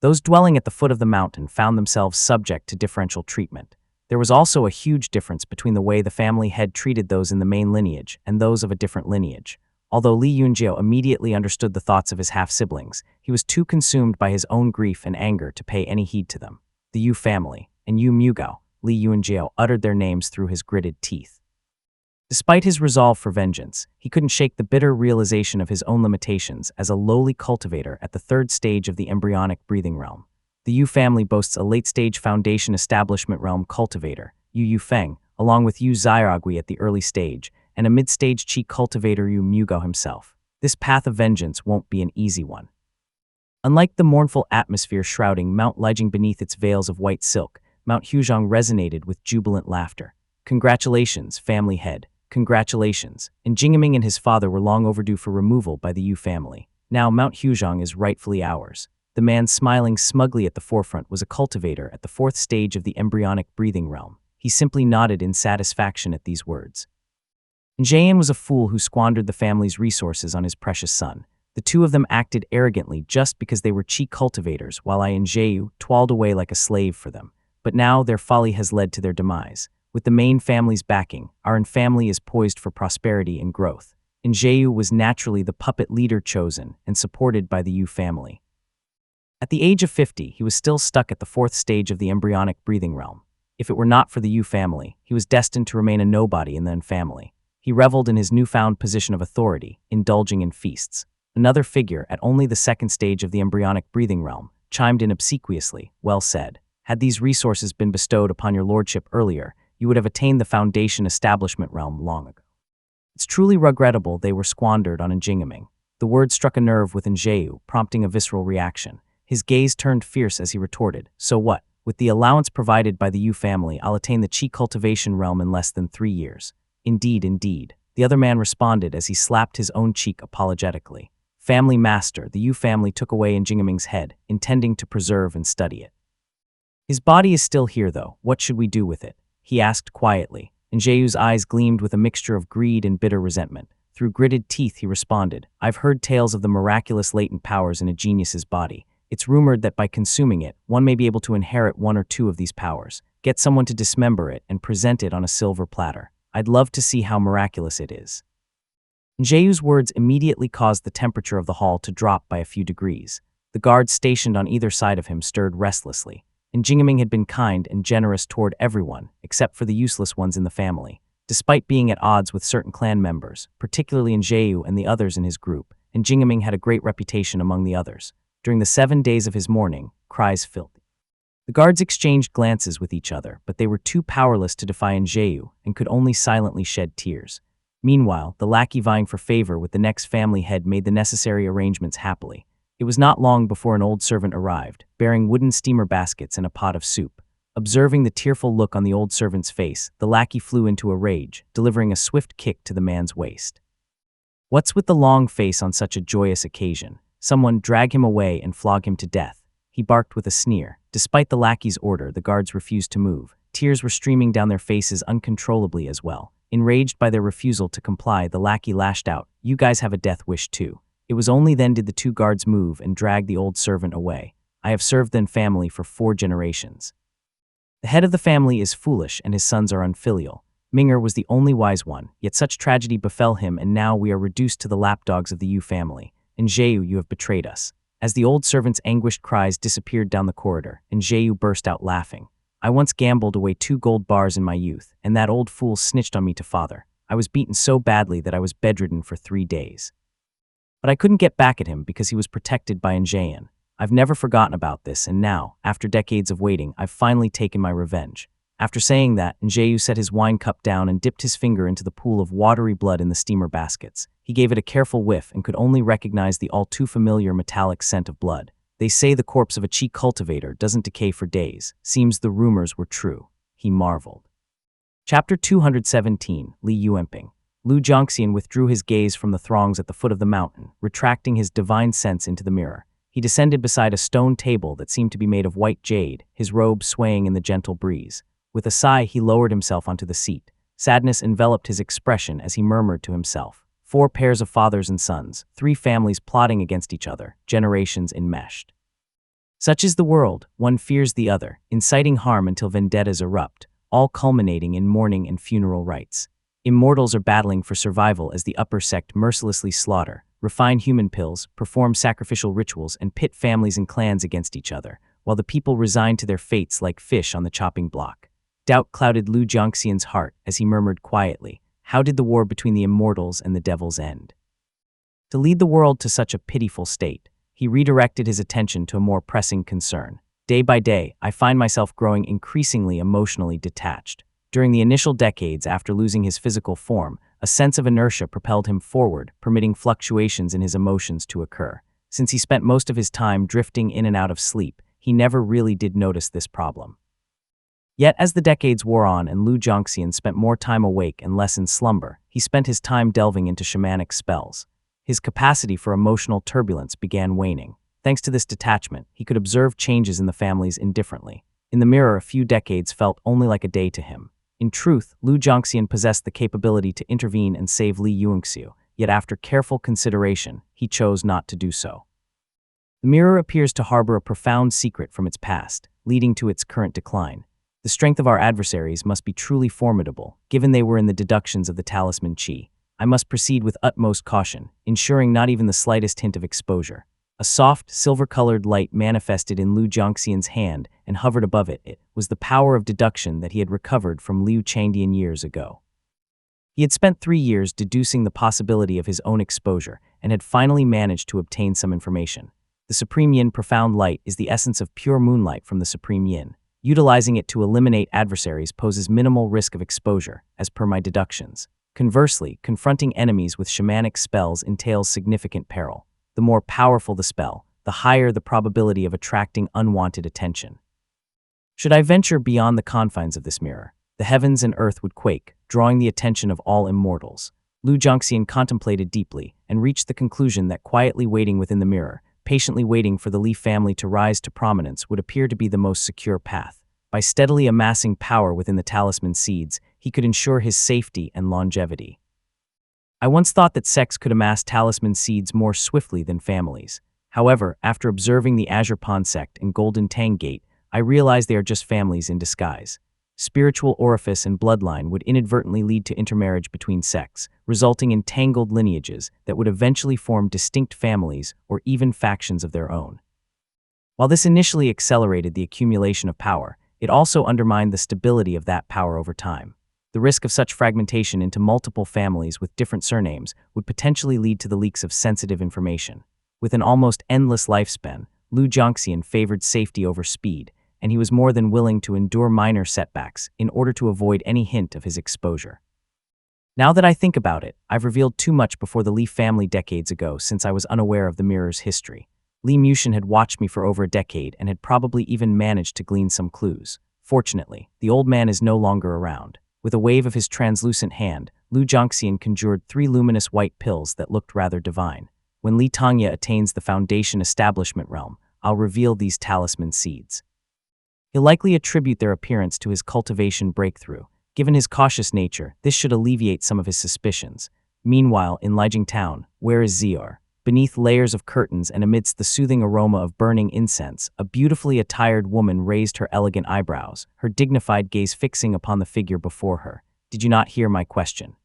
Those dwelling at the foot of the mountain found themselves subject to differential treatment. There was also a huge difference between the way the family head treated those in the main lineage and those of a different lineage. Although Li Yunjiao immediately understood the thoughts of his half-siblings, he was too consumed by his own grief and anger to pay any heed to them. The Yu family and Yu Mugao, Li Yunjiao uttered their names through his gritted teeth. Despite his resolve for vengeance, he couldn't shake the bitter realization of his own limitations as a lowly cultivator at the 3rd stage of the embryonic breathing realm. The Yu family boasts a late-stage foundation establishment realm cultivator, Yu Yufeng, along with Yu Xiaogui at the early stage, and a mid-stage qi cultivator Yu Mugao himself. This path of vengeance won't be an easy one. Unlike the mournful atmosphere shrouding Mount Lijing beneath its veils of white silk, Mount Huzhong resonated with jubilant laughter. Congratulations, family head. Congratulations. And Jingeming and his father were long overdue for removal by the Yu family. Now Mount Huzhong is rightfully ours. The man smiling smugly at the forefront was a cultivator at the 4th stage of the embryonic breathing realm. He simply nodded in satisfaction at these words. Jian was a fool who squandered the family's resources on his precious son. The two of them acted arrogantly just because they were qi cultivators, while I and Zheyu toiled away like a slave for them. But now their folly has led to their demise. With the main family's backing, our family is poised for prosperity and growth. And Zheyu was naturally the puppet leader chosen and supported by the Yu family. At the age of 50, he was still stuck at the 4th stage of the embryonic breathing realm. If it were not for the Yu family, he was destined to remain a nobody in the family. He reveled in his newfound position of authority, indulging in feasts. Another figure, at only the 2nd stage of the embryonic breathing realm, chimed in obsequiously, "Well said. Had these resources been bestowed upon your lordship earlier, you would have attained the foundation establishment realm long ago. It's truly regrettable they were squandered on Jingeming." The word struck a nerve within Zheyu, prompting a visceral reaction. His gaze turned fierce as he retorted, "So what? With the allowance provided by the Yu family, I'll attain the qi cultivation realm in less than 3 years. Indeed, indeed." The other man responded as he slapped his own cheek apologetically. "Family master," the Yu family took away Jingeming's head, intending to preserve and study it. "His body is still here, though. What should we do with it?" he asked quietly, and Zheyu's eyes gleamed with a mixture of greed and bitter resentment. Through gritted teeth, he responded, "I've heard tales of the miraculous latent powers in a genius's body. It's rumored that by consuming it, one may be able to inherit 1 or 2 of these powers. Get someone to dismember it and present it on a silver platter. I'd love to see how miraculous it is." Zheyu's words immediately caused the temperature of the hall to drop by a few degrees. The guards stationed on either side of him stirred restlessly. And Jingeming had been kind and generous toward everyone, except for the useless ones in the family. Despite being at odds with certain clan members, particularly in Zheyu and the others in his group, and Jingeming had a great reputation among the others. During the 7 days of his mourning, cries filled. The guards exchanged glances with each other, but they were too powerless to defy Zheyu and could only silently shed tears. Meanwhile, the lackey vying for favor with the next family head made the necessary arrangements happily. It was not long before an old servant arrived, bearing wooden steamer baskets and a pot of soup. Observing the tearful look on the old servant's face, the lackey flew into a rage, delivering a swift kick to the man's waist. "What's with the long face on such a joyous occasion? Someone drag him away and flog him to death," he barked with a sneer. Despite the lackey's order, the guards refused to move. Tears were streaming down their faces uncontrollably as well. Enraged by their refusal to comply, the lackey lashed out, "You guys have a death wish too." It was only then did the 2 guards move and drag the old servant away. I have served the family for 4 generations. The head of the family is foolish and his sons are unfilial. Ming'er was the only wise one, yet such tragedy befell him and now we are reduced to the lapdogs of the Yu family. And Zheu, you have betrayed us. As the old servant's anguished cries disappeared down the corridor, and Zheu burst out laughing. I once gambled away 2 gold bars in my youth, and that old fool snitched on me to father. I was beaten so badly that I was bedridden for 3 days. But I couldn't get back at him because he was protected by Njayan. I've never forgotten about this, and now, after decades of waiting, I've finally taken my revenge. After saying that, Njayu set his wine cup down and dipped his finger into the pool of watery blood in the steamer baskets. He gave it a careful whiff and could only recognize the all-too-familiar metallic scent of blood. They say the corpse of a Qi cultivator doesn't decay for days. Seems the rumors were true. He marveled. Chapter 217, Li Yuanping. Lu Jiangxian withdrew his gaze from the throngs at the foot of the mountain, retracting his divine sense into the mirror. He descended beside a stone table that seemed to be made of white jade, his robe swaying in the gentle breeze. With a sigh, he lowered himself onto the seat. Sadness enveloped his expression as he murmured to himself. 4 pairs of fathers and sons, 3 families plotting against each other, generations enmeshed. Such is the world, one fears the other, inciting harm until vendettas erupt, all culminating in mourning and funeral rites. Immortals are battling for survival as the upper sect mercilessly slaughter, refine human pills, perform sacrificial rituals, and pit families and clans against each other, while the people resign to their fates like fish on the chopping block. Doubt clouded Lu Jiangxian's heart as he murmured quietly, how did the war between the immortals and the devils end? To lead the world to such a pitiful state, he redirected his attention to a more pressing concern. Day by day, I find myself growing increasingly emotionally detached. During the initial decades after losing his physical form, a sense of inertia propelled him forward, permitting fluctuations in his emotions to occur. Since he spent most of his time drifting in and out of sleep, he never really did notice this problem. Yet as the decades wore on and Lu Jiangxian spent more time awake and less in slumber, he spent his time delving into shamanic spells. His capacity for emotional turbulence began waning. Thanks to this detachment, he could observe changes in the families indifferently. In the mirror, a few decades felt only like a day to him. In truth, Lu Jiangxian possessed the capability to intervene and save Li Yuanxiu, yet after careful consideration, he chose not to do so. The mirror appears to harbor a profound secret from its past, leading to its current decline. The strength of our adversaries must be truly formidable, given they were in the deductions of the talisman Qi. I must proceed with utmost caution, ensuring not even the slightest hint of exposure. A soft, silver-colored light manifested in Lu Jiangxian's hand and hovered above it. It was the power of deduction that he had recovered from Liu Changdian years ago. He had spent 3 years deducing the possibility of his own exposure and had finally managed to obtain some information. The Supreme Yin Profound Light is the essence of pure moonlight from the Supreme Yin. Utilizing it to eliminate adversaries poses minimal risk of exposure, as per my deductions. Conversely, confronting enemies with shamanic spells entails significant peril. The more powerful the spell, the higher the probability of attracting unwanted attention. Should I venture beyond the confines of this mirror, the heavens and earth would quake, drawing the attention of all immortals. Lu Jiangxian contemplated deeply and reached the conclusion that quietly waiting within the mirror, patiently waiting for the Li family to rise to prominence would appear to be the most secure path. By steadily amassing power within the talisman seeds, he could ensure his safety and longevity. I once thought that sects could amass talisman seeds more swiftly than families. However, after observing the Azure Pond sect and Golden Tang Gate, I realized they are just families in disguise. Spiritual orifice and bloodline would inadvertently lead to intermarriage between sects, resulting in tangled lineages that would eventually form distinct families or even factions of their own. While this initially accelerated the accumulation of power, it also undermined the stability of that power over time. The risk of such fragmentation into multiple families with different surnames would potentially lead to the leaks of sensitive information. With an almost endless lifespan, Lu Jiangxian favored safety over speed, and he was more than willing to endure minor setbacks in order to avoid any hint of his exposure. Now that I think about it, I've revealed too much before the Li family decades ago since I was unaware of the mirror's history. Li Muxian had watched me for over a decade and had probably even managed to glean some clues. Fortunately, the old man is no longer around. With a wave of his translucent hand, Lu Jiangxian conjured 3 luminous white pills that looked rather divine. When Li Tangya attains the Foundation Establishment realm, I'll reveal these talisman seeds. He'll likely attribute their appearance to his cultivation breakthrough. Given his cautious nature, this should alleviate some of his suspicions. Meanwhile, in Lijiang Town, where is Zior? Beneath layers of curtains and amidst the soothing aroma of burning incense, a beautifully attired woman raised her elegant eyebrows, her dignified gaze fixing upon the figure before her. "Did you not hear my question?"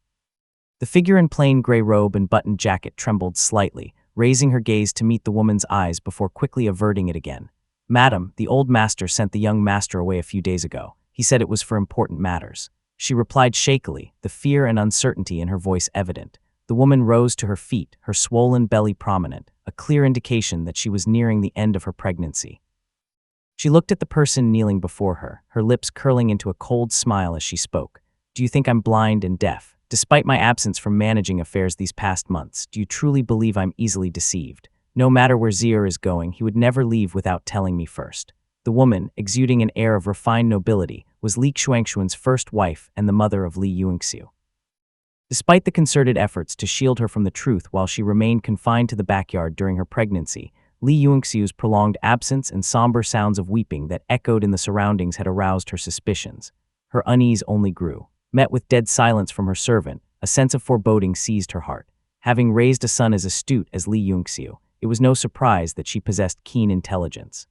The figure in plain gray robe and buttoned jacket trembled slightly, raising her gaze to meet the woman's eyes before quickly averting it again. "Madam, the old master sent the young master away a few days ago. He said it was for important matters." She replied shakily, the fear and uncertainty in her voice evident. The woman rose to her feet, her swollen belly prominent, a clear indication that she was nearing the end of her pregnancy. She looked at the person kneeling before her, her lips curling into a cold smile as she spoke. "Do you think I'm blind and deaf? Despite my absence from managing affairs these past months, do you truly believe I'm easily deceived? No matter where Zier is going, he would never leave without telling me first." The woman, exuding an air of refined nobility, was Li Xuanxuan's first wife and the mother of Li Yuanxiu. Despite the concerted efforts to shield her from the truth while she remained confined to the backyard during her pregnancy, Li Yuanxiu's prolonged absence and somber sounds of weeping that echoed in the surroundings had aroused her suspicions. Her unease only grew. Met with dead silence from her servant, a sense of foreboding seized her heart. Having raised a son as astute as Li Yuanxiu, it was no surprise that she possessed keen intelligence.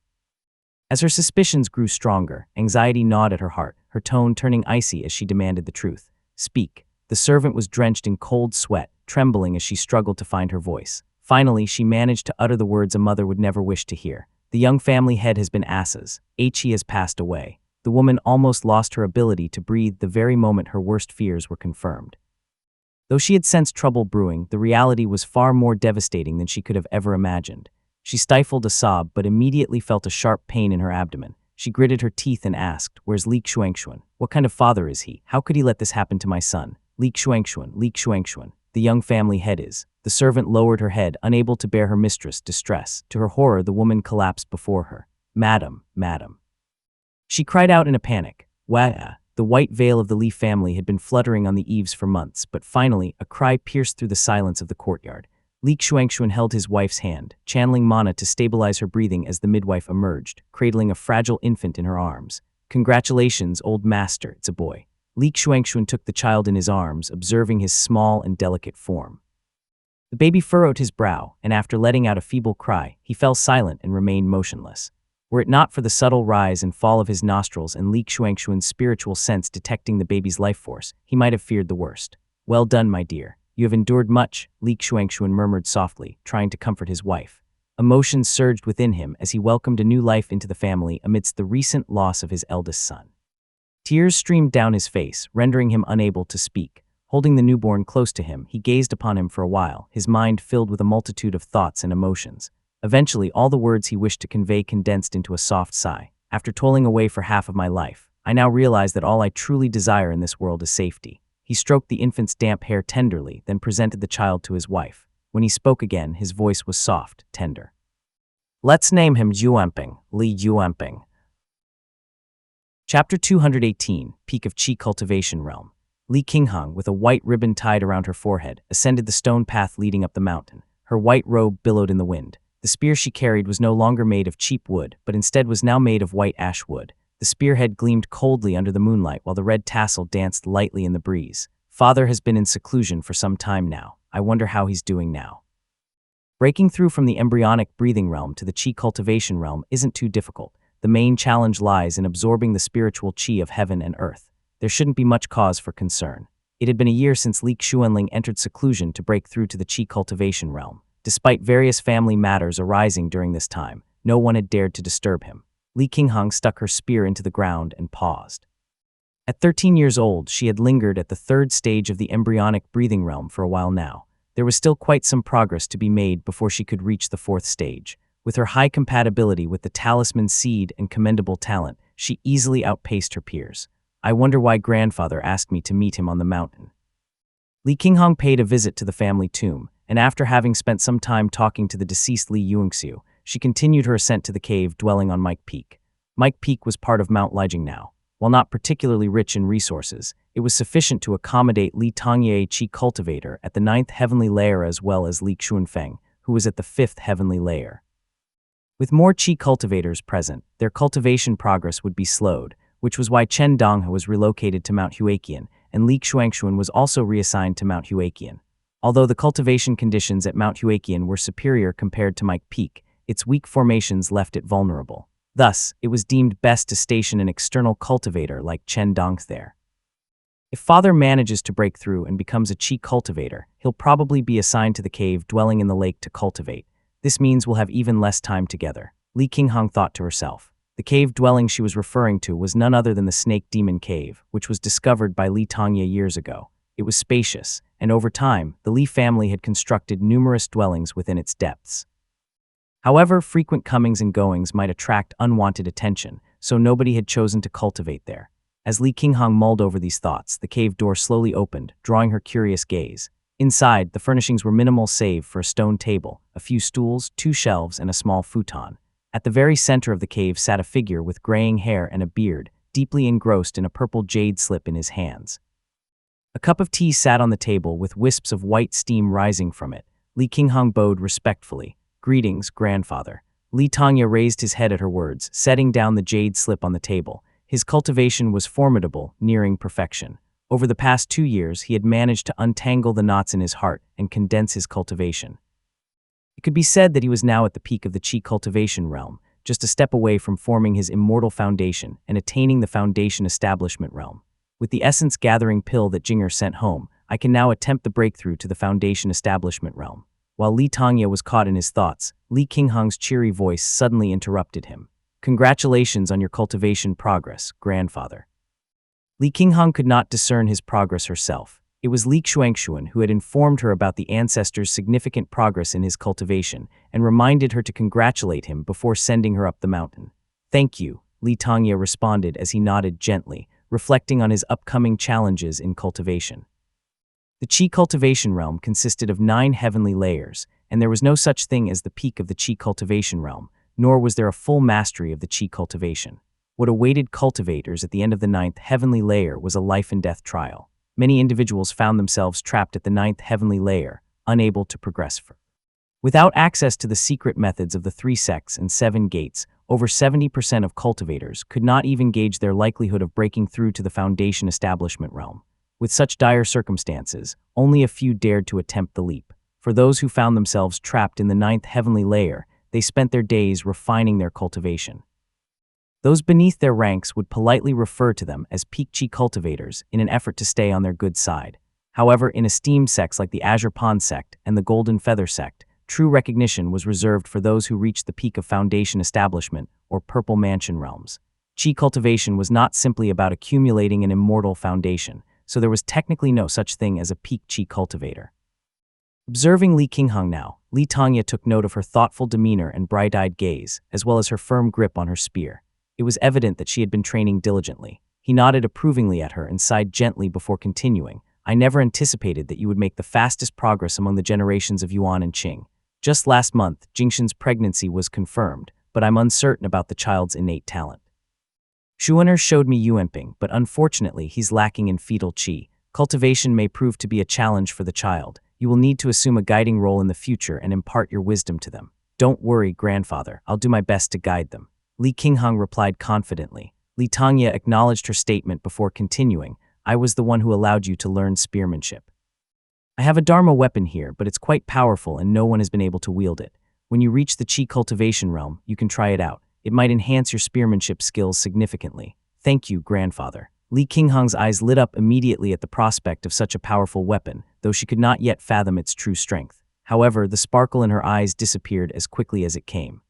As her suspicions grew stronger, anxiety gnawed at her heart, her tone turning icy as she demanded the truth. "Speak." The servant was drenched in cold sweat, trembling as she struggled to find her voice. Finally, she managed to utter the words a mother would never wish to hear. "The young family head has been asses. He has passed away." The woman almost lost her ability to breathe the very moment her worst fears were confirmed. Though she had sensed trouble brewing, the reality was far more devastating than she could have ever imagined. She stifled a sob but immediately felt a sharp pain in her abdomen. She gritted her teeth and asked, "Where's Li Xuanxuan? What kind of father is he? How could he let this happen to my son?" "Li Xuanxuan, the young family head is." The servant lowered her head, unable to bear her mistress' distress. To her horror, the woman collapsed before her. "Madam, madam." She cried out in a panic. "Wah!" The white veil of the Li family had been fluttering on the eaves for months, but finally, a cry pierced through the silence of the courtyard. Li Xuanxuan held his wife's hand, channeling mana to stabilize her breathing as the midwife emerged, cradling a fragile infant in her arms. "Congratulations, old master, it's a boy." Li Xuanxuan took the child in his arms, observing his small and delicate form. The baby furrowed his brow, and after letting out a feeble cry, he fell silent and remained motionless. Were it not for the subtle rise and fall of his nostrils and Li Xuanxuan's spiritual sense detecting the baby's life force, he might have feared the worst. "Well done, my dear. You have endured much," Li Xuanxuan murmured softly, trying to comfort his wife. Emotions surged within him as he welcomed a new life into the family amidst the recent loss of his eldest son. Tears streamed down his face, rendering him unable to speak. Holding the newborn close to him, he gazed upon him for a while, his mind filled with a multitude of thoughts and emotions. Eventually, all the words he wished to convey condensed into a soft sigh. "After toiling away for half of my life, I now realize that all I truly desire in this world is safety." He stroked the infant's damp hair tenderly, then presented the child to his wife. When he spoke again, his voice was soft, tender. "Let's name him Yuanping, Li Yuanping." Chapter 218, Peak of Qi Cultivation Realm. Li Qinghang, with a white ribbon tied around her forehead, ascended the stone path leading up the mountain. Her white robe billowed in the wind. The spear she carried was no longer made of cheap wood, but instead was now made of white ash wood. The spearhead gleamed coldly under the moonlight while the red tassel danced lightly in the breeze. "Father has been in seclusion for some time now. I wonder how he's doing now." Breaking through from the embryonic breathing realm to the Qi cultivation realm isn't too difficult. The main challenge lies in absorbing the spiritual Qi of heaven and earth. There shouldn't be much cause for concern. It had been a year since Li Xuanling entered seclusion to break through to the Qi cultivation realm. Despite various family matters arising during this time, no one had dared to disturb him. Li Qinghang stuck her spear into the ground and paused. At 13 years old, she had lingered at the third stage of the embryonic breathing realm for a while now. There was still quite some progress to be made before she could reach the fourth stage. With her high compatibility with the talisman seed and commendable talent, she easily outpaced her peers. "I wonder why grandfather asked me to meet him on the mountain." Li Qinghang paid a visit to the family tomb, and after having spent some time talking to the deceased Li Yuanxiu, she continued her ascent to the cave dwelling on Mike Peak. Mike Peak was part of Mount Lijing now. While not particularly rich in resources, it was sufficient to accommodate Li Tongye Qi cultivator at the 9th heavenly layer as well as Li Xuanfeng, who was at the 5th heavenly layer. With more Qi cultivators present, their cultivation progress would be slowed, which was why Chen Donghe was relocated to Mount Huaqian, and Li Xuanxuan was also reassigned to Mount Huaqian. Although the cultivation conditions at Mount Huaqian were superior compared to Mike Peak, its weak formations left it vulnerable. Thus, it was deemed best to station an external cultivator like Chen Dong there. If Father manages to break through and becomes a Qi cultivator, he'll probably be assigned to the cave dwelling in the lake to cultivate. This means we'll have even less time together, Li Qinghong thought to herself. The cave dwelling she was referring to was none other than the Snake Demon Cave, which was discovered by Li Tongye years ago. It was spacious, and over time, the Li family had constructed numerous dwellings within its depths. However, frequent comings and goings might attract unwanted attention, so nobody had chosen to cultivate there. As Li Qinghong mulled over these thoughts, the cave door slowly opened, drawing her curious gaze. Inside, the furnishings were minimal save for a stone table, a few stools, 2 shelves, and a small futon. At the very center of the cave sat a figure with graying hair and a beard, deeply engrossed in a purple jade slip in his hands. A cup of tea sat on the table with wisps of white steam rising from it. Li Qinghong bowed respectfully. "Greetings, grandfather." Li Tongye raised his head at her words, setting down the jade slip on the table. His cultivation was formidable, nearing perfection. Over the past 2 years, he had managed to untangle the knots in his heart and condense his cultivation. It could be said that he was now at the peak of the Qi cultivation realm, just a step away from forming his immortal foundation and attaining the foundation establishment realm. With the essence-gathering pill that Jinger sent home, I can now attempt the breakthrough to the foundation establishment realm. While Li Tongye was caught in his thoughts, Li Qinghong's cheery voice suddenly interrupted him. "Congratulations on your cultivation progress, grandfather." Li Qinghong could not discern his progress herself. It was Li Xuanxuan who had informed her about the ancestor's significant progress in his cultivation and reminded her to congratulate him before sending her up the mountain. "Thank you," Li Tongye responded as he nodded gently, reflecting on his upcoming challenges in cultivation. The Qi cultivation realm consisted of 9 heavenly layers, and there was no such thing as the peak of the Qi cultivation realm, nor was there a full mastery of the Qi cultivation. What awaited cultivators at the end of the 9th heavenly layer was a life-and-death trial. Many individuals found themselves trapped at the 9th heavenly layer, unable to progress further. Without access to the secret methods of the 3 sects and 7 gates, over 70% of cultivators could not even gauge their likelihood of breaking through to the foundation establishment realm. With such dire circumstances, only a few dared to attempt the leap. For those who found themselves trapped in the 9th heavenly layer, they spent their days refining their cultivation. Those beneath their ranks would politely refer to them as peak Qi cultivators in an effort to stay on their good side. However, in esteemed sects like the Azure Pond sect and the Golden Feather sect, true recognition was reserved for those who reached the peak of foundation establishment or purple mansion realms. Qi cultivation was not simply about accumulating an immortal foundation, so there was technically no such thing as a peak Qi cultivator. Observing Li Qinghong now, Li Tongye took note of her thoughtful demeanor and bright-eyed gaze, as well as her firm grip on her spear. It was evident that she had been training diligently. He nodded approvingly at her and sighed gently before continuing. "I never anticipated that you would make the fastest progress among the generations of Yuan and Qing. Just last month, Jingshan's pregnancy was confirmed, but I'm uncertain about the child's innate talent. Xuaner showed me Yuanping, but unfortunately he's lacking in fetal qi. Cultivation may prove to be a challenge for the child. You will need to assume a guiding role in the future and impart your wisdom to them. Don't worry, grandfather, I'll do my best to guide them." Li Qinghong replied confidently. Li Tongye acknowledged her statement before continuing. "I was the one who allowed you to learn spearmanship. I have a Dharma weapon here, but it's quite powerful and no one has been able to wield it. When you reach the Qi cultivation realm, you can try it out. It might enhance your spearmanship skills significantly." "Thank you, grandfather." Li Qinghong's eyes lit up immediately at the prospect of such a powerful weapon, though she could not yet fathom its true strength. However, the sparkle in her eyes disappeared as quickly as it came.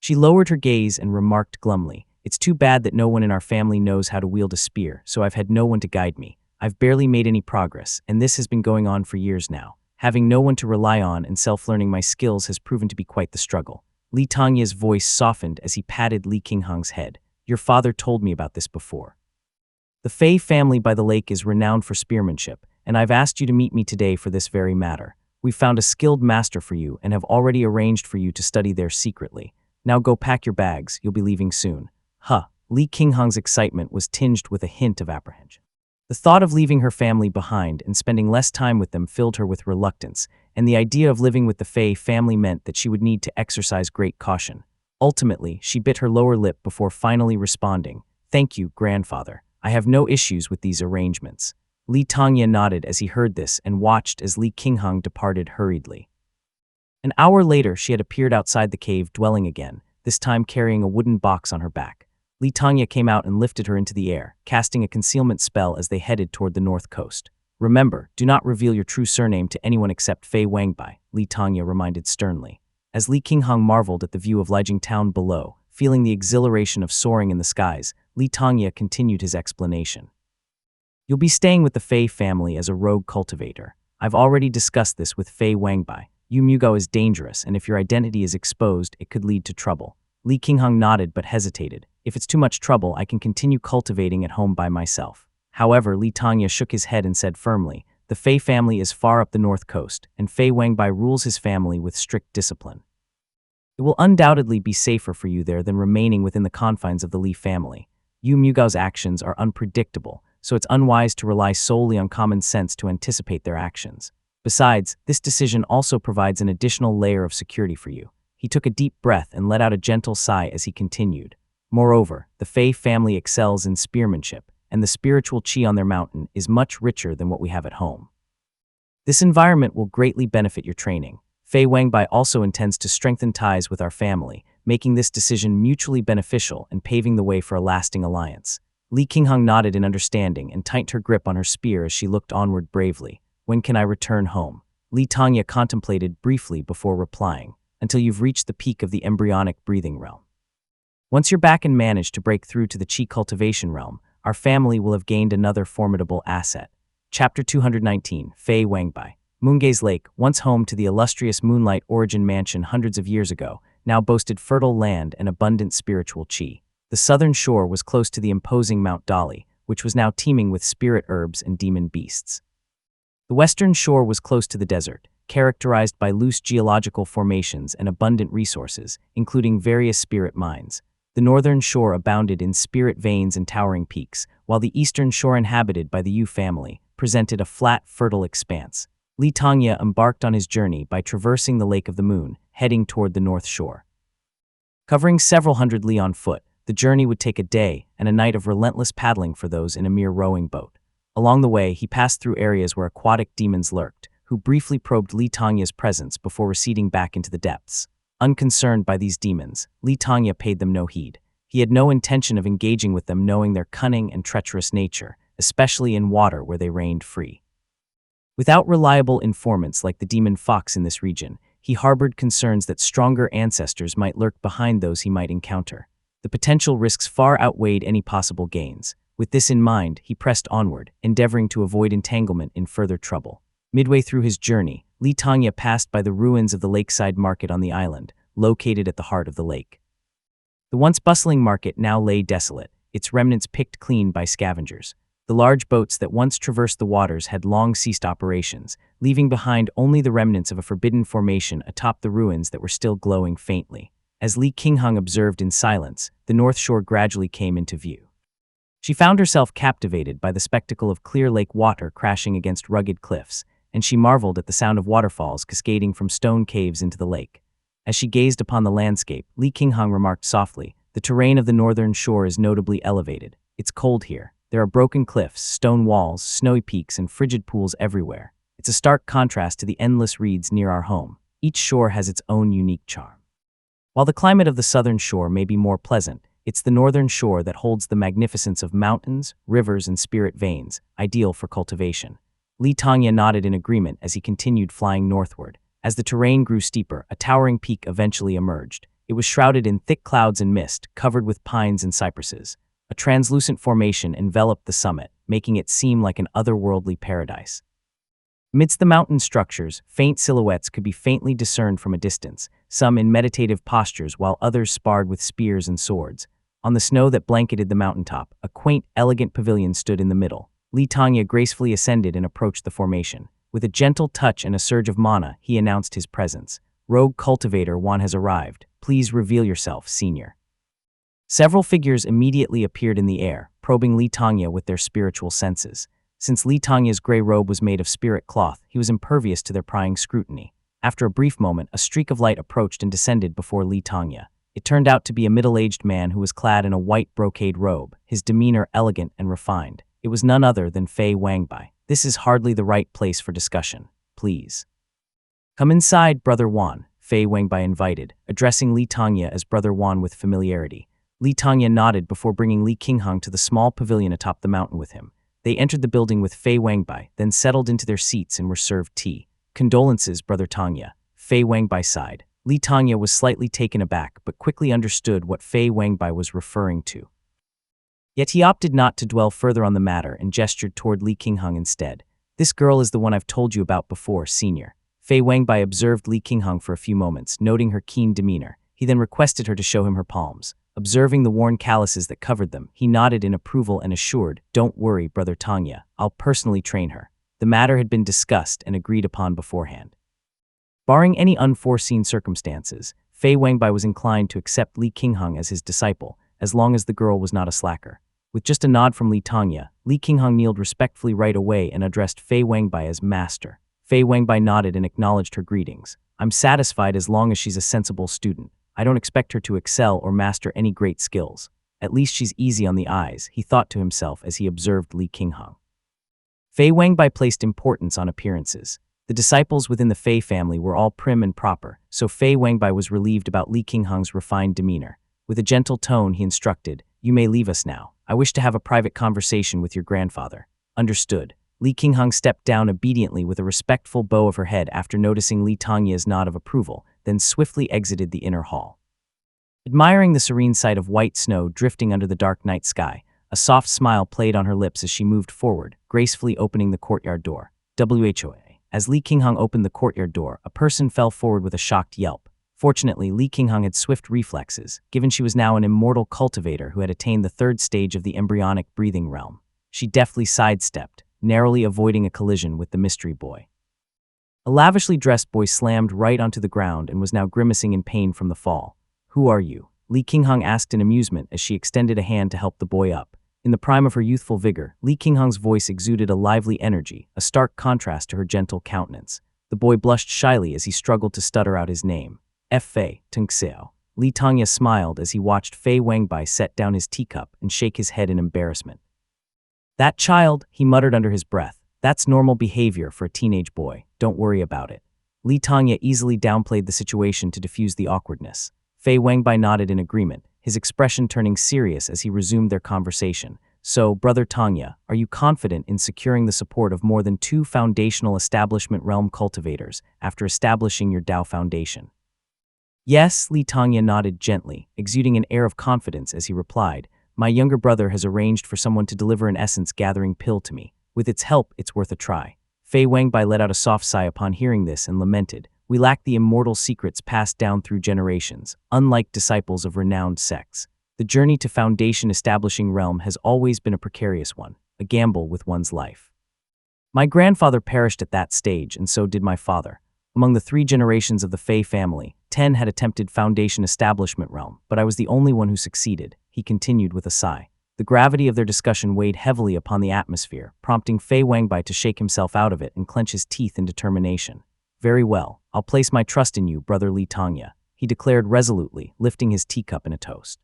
She lowered her gaze and remarked glumly, "It's too bad that no one in our family knows how to wield a spear, so I've had no one to guide me. I've barely made any progress, and this has been going on for years now. Having no one to rely on and self-learning my skills has proven to be quite the struggle." Li Tongye's voice softened as he patted Li Qinghong's head. "Your father told me about this before. The Fei family by the lake is renowned for spearmanship, and I've asked you to meet me today for this very matter. We've found a skilled master for you and have already arranged for you to study there secretly. Now go pack your bags, you'll be leaving soon." Li Qinghong's excitement was tinged with a hint of apprehension. The thought of leaving her family behind and spending less time with them filled her with reluctance, and the idea of living with the Fei family meant that she would need to exercise great caution. Ultimately, she bit her lower lip before finally responding, "Thank you, grandfather. I have no issues with these arrangements." Li Tongya nodded as he heard this and watched as Li Qingheng departed hurriedly. An hour later, she had appeared outside the cave dwelling again, this time carrying a wooden box on her back. Li Tongya came out and lifted her into the air, casting a concealment spell as they headed toward the north coast. Remember, do not reveal your true surname to anyone except Fei Wangbai, Li Tongya reminded sternly. As Li Qingheng marveled at the view of Lijiang town below, feeling the exhilaration of soaring in the skies, Li Tongya continued his explanation. You'll be staying with the Fei family as a rogue cultivator. I've already discussed this with Fei Wangbai. Yu Mugo is dangerous, and if your identity is exposed, it could lead to trouble. Li Qingheng nodded but hesitated. If it's too much trouble, I can continue cultivating at home by myself. However, Li Tongya shook his head and said firmly, the Fei family is far up the north coast, and Fei Wangbai rules his family with strict discipline. It will undoubtedly be safer for you there than remaining within the confines of the Li family. Yu Mugo's actions are unpredictable, so it's unwise to rely solely on common sense to anticipate their actions. Besides, this decision also provides an additional layer of security for you. He took a deep breath and let out a gentle sigh as he continued. Moreover, the Fei family excels in spearmanship, and the spiritual qi on their mountain is much richer than what we have at home. This environment will greatly benefit your training. Fei Wangbai also intends to strengthen ties with our family, making this decision mutually beneficial and paving the way for a lasting alliance. Li Qingheng nodded in understanding and tightened her grip on her spear as she looked onward bravely. When can I return home? Li Tongya contemplated briefly before replying. Until you've reached the peak of the embryonic breathing realm. Once you're back and manage to break through to the qi cultivation realm, our family will have gained another formidable asset. Chapter 219, Fei Wangbai. Moongaze Lake, once home to the illustrious Moonlight Origin Mansion hundreds of years ago, now boasted fertile land and abundant spiritual qi. The southern shore was close to the imposing Mount Dali, which was now teeming with spirit herbs and demon beasts. The western shore was close to the desert, characterized by loose geological formations and abundant resources, including various spirit mines. The northern shore abounded in spirit veins and towering peaks, while the eastern shore, inhabited by the Yu family, presented a flat, fertile expanse. Li Tongya embarked on his journey by traversing the Lake of the Moon, heading toward the north shore. Covering several hundred li on foot, the journey would take a day and a night of relentless paddling for those in a mere rowing boat. Along the way, he passed through areas where aquatic demons lurked, who briefly probed Li Tongya's presence before receding back into the depths. Unconcerned by these demons, Li Tongya paid them no heed. He had no intention of engaging with them, knowing their cunning and treacherous nature, especially in water where they reigned free. Without reliable informants like the demon fox in this region, he harbored concerns that stronger ancestors might lurk behind those he might encounter. The potential risks far outweighed any possible gains. With this in mind, he pressed onward, endeavoring to avoid entanglement in further trouble. Midway through his journey, Li Tongya passed by the ruins of the lakeside market on the island, located at the heart of the lake. The once bustling market now lay desolate, its remnants picked clean by scavengers. The large boats that once traversed the waters had long ceased operations, leaving behind only the remnants of a forbidden formation atop the ruins that were still glowing faintly. As Li Qingheng observed in silence, the north shore gradually came into view. She found herself captivated by the spectacle of clear lake water crashing against rugged cliffs, and she marveled at the sound of waterfalls cascading from stone caves into the lake. As she gazed upon the landscape, Li Qingheng remarked softly, "The terrain of the northern shore is notably elevated. It's cold here. There are broken cliffs, stone walls, snowy peaks, and frigid pools everywhere. It's a stark contrast to the endless reeds near our home. Each shore has its own unique charm." While the climate of the southern shore may be more pleasant, it's the northern shore that holds the magnificence of mountains, rivers, and spirit veins, ideal for cultivation. Li Tongya nodded in agreement as he continued flying northward. As the terrain grew steeper, a towering peak eventually emerged. It was shrouded in thick clouds and mist, covered with pines and cypresses. A translucent formation enveloped the summit, making it seem like an otherworldly paradise. Amidst the mountain structures, faint silhouettes could be faintly discerned from a distance, some in meditative postures while others sparred with spears and swords. On the snow that blanketed the mountaintop, a quaint, elegant pavilion stood in the middle. Li Tongya gracefully ascended and approached the formation. With a gentle touch and a surge of mana, he announced his presence. "Rogue Cultivator 1 has arrived. Please reveal yourself, Senior." Several figures immediately appeared in the air, probing Li Tongya with their spiritual senses. Since Li Tongya's gray robe was made of spirit cloth, he was impervious to their prying scrutiny. After a brief moment, a streak of light approached and descended before Li Tongya. It turned out to be a middle-aged man who was clad in a white brocade robe, his demeanor elegant and refined. It was none other than Fei Wangbai. This is hardly the right place for discussion. Please. Come inside, Brother Wan, Fei Wenbai invited, addressing Li Tongya as Brother Wan with familiarity. Li Tongya nodded before bringing Li Qingheng to the small pavilion atop the mountain with him. They entered the building with Fei Wenbai, then settled into their seats and were served tea. Condolences, Brother Tongya, Fei Wenbai sighed. Li Tongya was slightly taken aback but quickly understood what Fei Wenbai was referring to. Yet he opted not to dwell further on the matter and gestured toward Li Qingheng instead. This girl is the one I've told you about before, senior. Fei Wenbai observed Li Qingheng for a few moments, noting her keen demeanor. He then requested her to show him her palms. Observing the worn calluses that covered them, he nodded in approval and assured, "Don't worry, Brother Tongya, I'll personally train her." The matter had been discussed and agreed upon beforehand. Barring any unforeseen circumstances, Fei Wenbai was inclined to accept Li Qingheng as his disciple, as long as the girl was not a slacker. With just a nod from Li Tongya, Li Qingheng kneeled respectfully right away and addressed Fei Wenbai as master. Fei Wenbai nodded and acknowledged her greetings. "I'm satisfied as long as she's a sensible student. I don't expect her to excel or master any great skills. At least she's easy on the eyes," he thought to himself as he observed Li Qingheng. Fei Wenbai placed importance on appearances. The disciples within the Fei family were all prim and proper, so Fei Wenbai was relieved about Li Qingheng's refined demeanor. With a gentle tone, he instructed, "You may leave us now. I wish to have a private conversation with your grandfather." Understood. Li Qingheng stepped down obediently with a respectful bow of her head after noticing Li Tongya's nod of approval, then swiftly exited the inner hall. Admiring the serene sight of white snow drifting under the dark night sky, a soft smile played on her lips as she moved forward, gracefully opening the courtyard door. As Li Qingheng opened the courtyard door, a person fell forward with a shocked yelp. Fortunately, Li Qingheng had swift reflexes, given she was now an immortal cultivator who had attained the third stage of the embryonic breathing realm. She deftly sidestepped, narrowly avoiding a collision with the mystery boy. A lavishly dressed boy slammed right onto the ground and was now grimacing in pain from the fall. "Who are you?" Li Qingheng asked in amusement as she extended a hand to help the boy up. In the prime of her youthful vigor, Li Qingheng's voice exuded a lively energy, a stark contrast to her gentle countenance. The boy blushed shyly as he struggled to stutter out his name. Fei Tongxiao. Li Tongya smiled as he watched Fei Wenbai set down his teacup and shake his head in embarrassment. "That child," he muttered under his breath. "That's normal behavior for a teenage boy. Don't worry about it." Li Tongya easily downplayed the situation to diffuse the awkwardness. Fei Wenbai nodded in agreement, his expression turning serious as he resumed their conversation. "So, Brother Tongya, are you confident in securing the support of more than 2 foundational establishment realm cultivators after establishing your Dao Foundation?" "Yes," Li Tongya nodded gently, exuding an air of confidence as he replied, "My younger brother has arranged for someone to deliver an essence-gathering pill to me. With its help, it's worth a try." Fei Wenbai let out a soft sigh upon hearing this and lamented, "We lack the immortal secrets passed down through generations, unlike disciples of renowned sects. The journey to Foundation establishing realm has always been a precarious one, a gamble with one's life. My grandfather perished at that stage, and so did my father. Among the 3 generations of the Fei family, 10 had attempted Foundation establishment realm, but I was the only one who succeeded," he continued with a sigh. The gravity of their discussion weighed heavily upon the atmosphere, prompting Fei Wenbai to shake himself out of it and clench his teeth in determination. "Very well, I'll place my trust in you, Brother Li Tongya," he declared resolutely, lifting his teacup in a toast.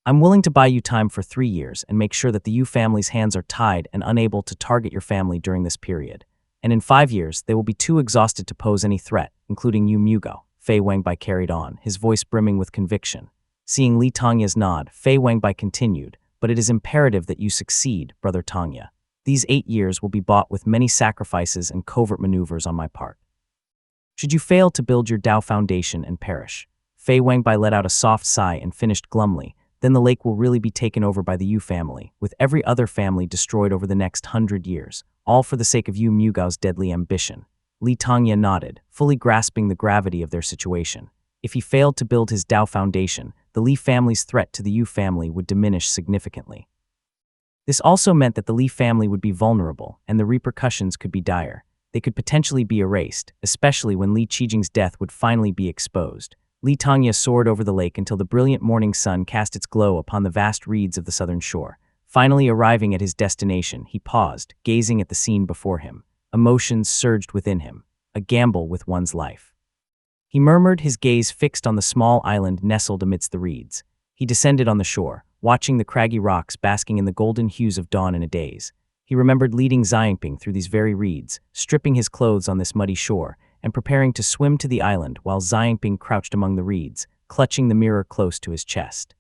"I'm willing to buy you time for 3 years and make sure that the Yu family's hands are tied and unable to target your family during this period. And in 5 years, they will be too exhausted to pose any threat, including Yu Mugao," Fei Wenbai carried on, his voice brimming with conviction. Seeing Li Tongya's nod, Fei Wenbai continued, "But it is imperative that you succeed, Brother Tongya. These 8 years will be bought with many sacrifices and covert maneuvers on my part. Should you fail to build your Dao Foundation and perish," Fei Wenbai let out a soft sigh and finished glumly, "then the lake will really be taken over by the Yu family, with every other family destroyed over the next 100 years, all for the sake of Yu Mugao's deadly ambition." Li Tongya nodded, fully grasping the gravity of their situation. If he failed to build his Dao Foundation, the Li family's threat to the Yu family would diminish significantly. This also meant that the Li family would be vulnerable, and the repercussions could be dire. They could potentially be erased, especially when Li Qijing's death would finally be exposed. Li Tongya soared over the lake until the brilliant morning sun cast its glow upon the vast reeds of the southern shore. Finally arriving at his destination, he paused, gazing at the scene before him. Emotions surged within him, a gamble with one's life. He murmured, his gaze fixed on the small island nestled amidst the reeds. He descended on the shore, watching the craggy rocks basking in the golden hues of dawn in a daze. He remembered leading Xiangping through these very reeds, stripping his clothes on this muddy shore, and preparing to swim to the island while Xiangping crouched among the reeds, clutching the mirror close to his chest.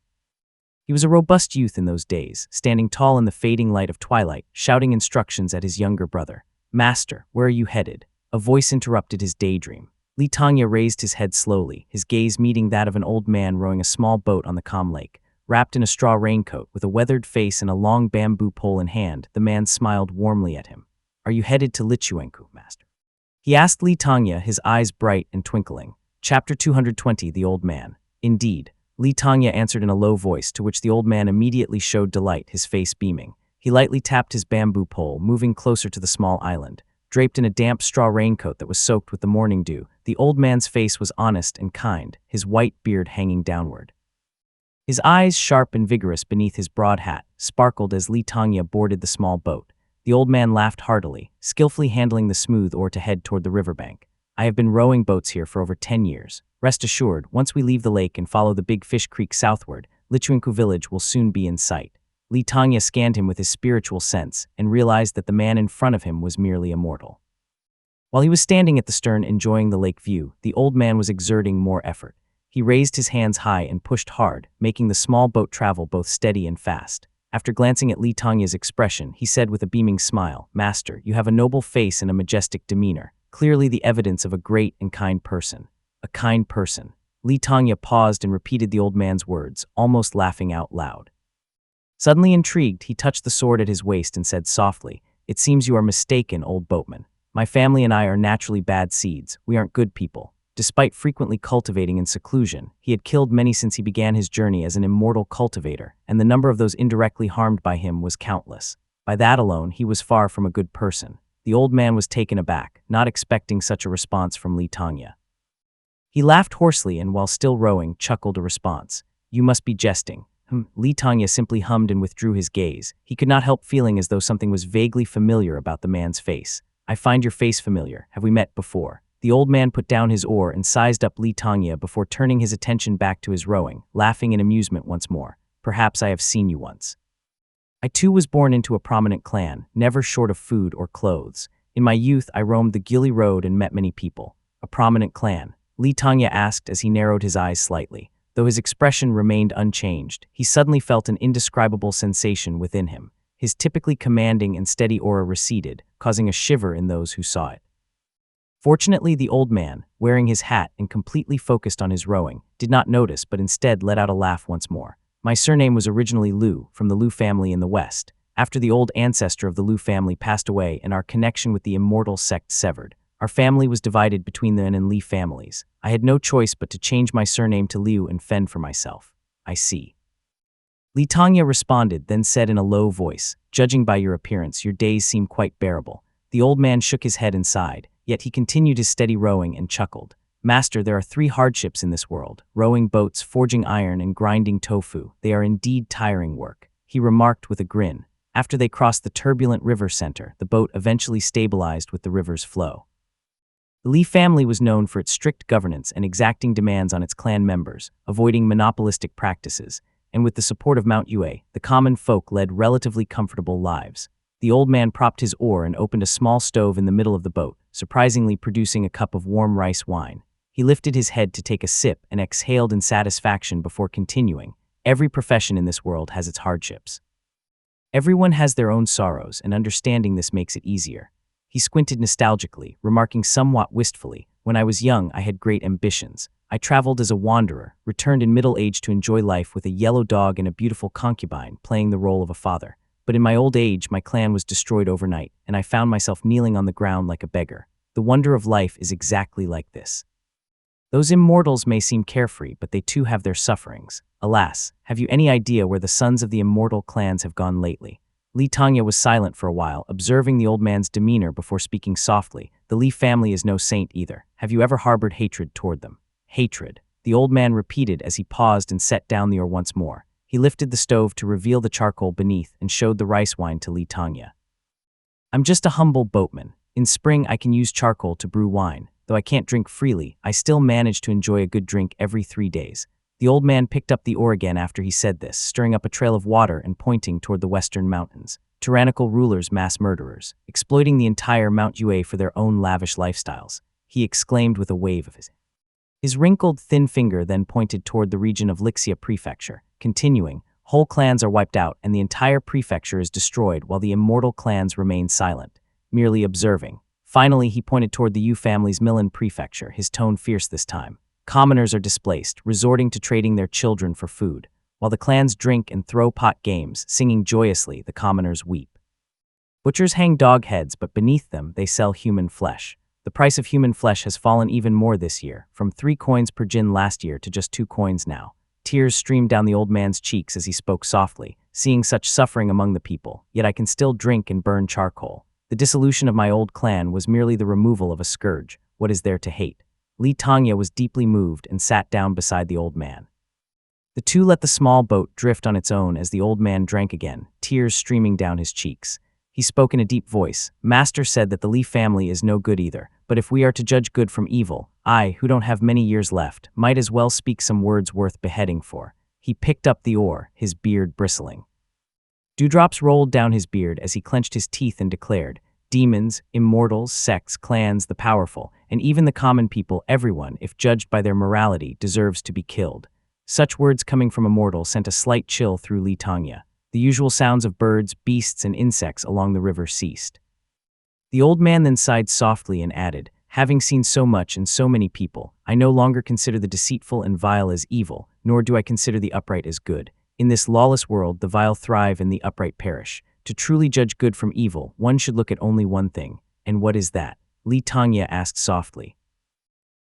He was a robust youth in those days, standing tall in the fading light of twilight, shouting instructions at his younger brother. "Master, where are you headed?" A voice interrupted his daydream. Li Tongya raised his head slowly, his gaze meeting that of an old man rowing a small boat on the calm lake. Wrapped in a straw raincoat, with a weathered face and a long bamboo pole in hand, the man smiled warmly at him. "Are you headed to Lichuenku, master?" He asked Li Tongya, his eyes bright and twinkling. Chapter 220, The Old Man. "Indeed," Li Tongya answered in a low voice, to which the old man immediately showed delight, his face beaming. He lightly tapped his bamboo pole, moving closer to the small island. Draped in a damp straw raincoat that was soaked with the morning dew, the old man's face was honest and kind, his white beard hanging downward. His eyes, sharp and vigorous beneath his broad hat, sparkled as Li Tongya boarded the small boat. The old man laughed heartily, skillfully handling the smooth oar to head toward the riverbank. "I have been rowing boats here for over 10 years. Rest assured, once we leave the lake and follow the Big Fish Creek southward, Lichuenku village will soon be in sight." Li Tongya scanned him with his spiritual sense and realized that the man in front of him was merely immortal. While he was standing at the stern enjoying the lake view, the old man was exerting more effort. He raised his hands high and pushed hard, making the small boat travel both steady and fast. After glancing at Li Tongya's expression, he said with a beaming smile, "Master, you have a noble face and a majestic demeanor, clearly the evidence of a great and kind person." A kind person. Li Tongya paused and repeated the old man's words, almost laughing out loud. Suddenly intrigued, he touched the sword at his waist and said softly, "It seems you are mistaken, old boatman. My family and I are naturally bad seeds. We aren't good people." Despite frequently cultivating in seclusion, he had killed many since he began his journey as an immortal cultivator, and the number of those indirectly harmed by him was countless. By that alone, he was far from a good person. The old man was taken aback, not expecting such a response from Li Tongya. He laughed hoarsely and, while still rowing, chuckled a response. "You must be jesting." Li Tongya simply hummed and withdrew his gaze. He could not help feeling as though something was vaguely familiar about the man's face. "I find your face familiar. Have we met before?" The old man put down his oar and sized up Li Tongya before turning his attention back to his rowing, laughing in amusement once more. "Perhaps I have seen you once. I too was born into a prominent clan, never short of food or clothes. In my youth I roamed the Gili Road and met many people." "A prominent clan?" Li Tongya asked as he narrowed his eyes slightly. Though his expression remained unchanged, he suddenly felt an indescribable sensation within him. His typically commanding and steady aura receded, causing a shiver in those who saw it. Fortunately, the old man, wearing his hat and completely focused on his rowing, did not notice but instead let out a laugh once more. "My surname was originally Liu, from the Liu family in the west. After the old ancestor of the Liu family passed away and our connection with the immortal sect severed, our family was divided between the N and Li families. I had no choice but to change my surname to Liu and fend for myself." "I see." Li Tongya responded, then said in a low voice, "Judging by your appearance, your days seem quite bearable." The old man shook his head and sighed, yet he continued his steady rowing and chuckled. "Master, there are 3 hardships in this world: rowing boats, forging iron, and grinding tofu. They are indeed tiring work," he remarked with a grin. After they crossed the turbulent river center, the boat eventually stabilized with the river's flow. The Li family was known for its strict governance and exacting demands on its clan members, avoiding monopolistic practices, and with the support of Mount Yue, the common folk led relatively comfortable lives. The old man propped his oar and opened a small stove in the middle of the boat, surprisingly producing a cup of warm rice wine. He lifted his head to take a sip and exhaled in satisfaction before continuing. "Every profession in this world has its hardships. Everyone has their own sorrows, and understanding this makes it easier." He squinted nostalgically, remarking somewhat wistfully, "When I was young, I had great ambitions. I traveled as a wanderer, returned in middle age to enjoy life with a yellow dog and a beautiful concubine, playing the role of a father. But in my old age, my clan was destroyed overnight, and I found myself kneeling on the ground like a beggar. The wonder of life is exactly like this. Those immortals may seem carefree, but they too have their sufferings. Alas, have you any idea where the sons of the immortal clans have gone lately?" Li Tongya was silent for a while, observing the old man's demeanor before speaking softly. "The Li family is no saint either. Have you ever harbored hatred toward them?" "Hatred," the old man repeated as he paused and set down the oar once more. He lifted the stove to reveal the charcoal beneath and showed the rice wine to Li Tongya. "I'm just a humble boatman. In spring I can use charcoal to brew wine. Though I can't drink freely, I still manage to enjoy a good drink every 3 days." The old man picked up the oar again after he said this, stirring up a trail of water and pointing toward the western mountains. tyrannical rulers, mass murderers, exploiting the entire Mount Yue for their own lavish lifestyles, he exclaimed with a wave of his wrinkled, thin finger then pointed toward the region of Lixia Prefecture, continuing, whole clans are wiped out and the entire prefecture is destroyed while the immortal clans remain silent, merely observing. Finally, he pointed toward the Yu family's Milan Prefecture, his tone fierce this time. Commoners are displaced, resorting to trading their children for food. While the clans drink and throw pot games, singing joyously, the commoners weep. Butchers hang dog heads, but beneath them they sell human flesh. The price of human flesh has fallen even more this year, from 3 coins per jin last year to just 2 coins now. Tears streamed down the old man's cheeks as he spoke softly, seeing such suffering among the people, yet I can still drink and burn charcoal. The dissolution of my old clan was merely the removal of a scourge. What is there to hate? Li Tongya was deeply moved and sat down beside the old man. The two let the small boat drift on its own as the old man drank again, tears streaming down his cheeks. He spoke in a deep voice. Master said that the Li family is no good either, but if we are to judge good from evil, I, who don't have many years left, might as well speak some words worth beheading for. He picked up the oar, his beard bristling. Dewdrops rolled down his beard as he clenched his teeth and declared, demons, immortals, sects, clans, the powerful, and even the common people, everyone, if judged by their morality, deserves to be killed. Such words coming from a mortal sent a slight chill through Li Tongya. The usual sounds of birds, beasts, and insects along the river ceased. The old man then sighed softly and added, having seen so much and so many people, I no longer consider the deceitful and vile as evil, nor do I consider the upright as good. In this lawless world, the vile thrive and the upright perish. To truly judge good from evil, one should look at only one thing. And what is that? Li Tongya asked softly.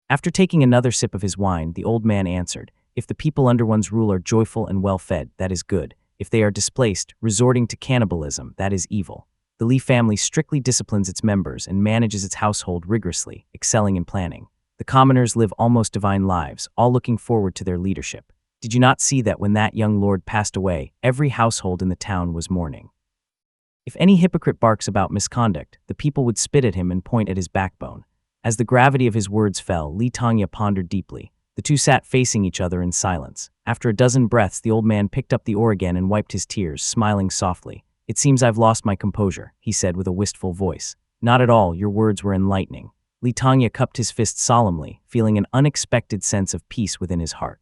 After taking another sip of his wine, the old man answered, if the people under one's rule are joyful and well-fed, that is good. If they are displaced, resorting to cannibalism, that is evil. The Li family strictly disciplines its members and manages its household rigorously, excelling in planning. The commoners live almost divine lives, all looking forward to their leadership. Did you not see that when that young lord passed away, every household in the town was mourning? If any hypocrite barks about misconduct, the people would spit at him and point at his backbone. As the gravity of his words fell, Li Tongya pondered deeply. The two sat facing each other in silence. After a dozen breaths, the old man picked up the oar again and wiped his tears, smiling softly. It seems I've lost my composure, he said with a wistful voice. Not at all, your words were enlightening. Li Tongya cupped his fist solemnly, feeling an unexpected sense of peace within his heart.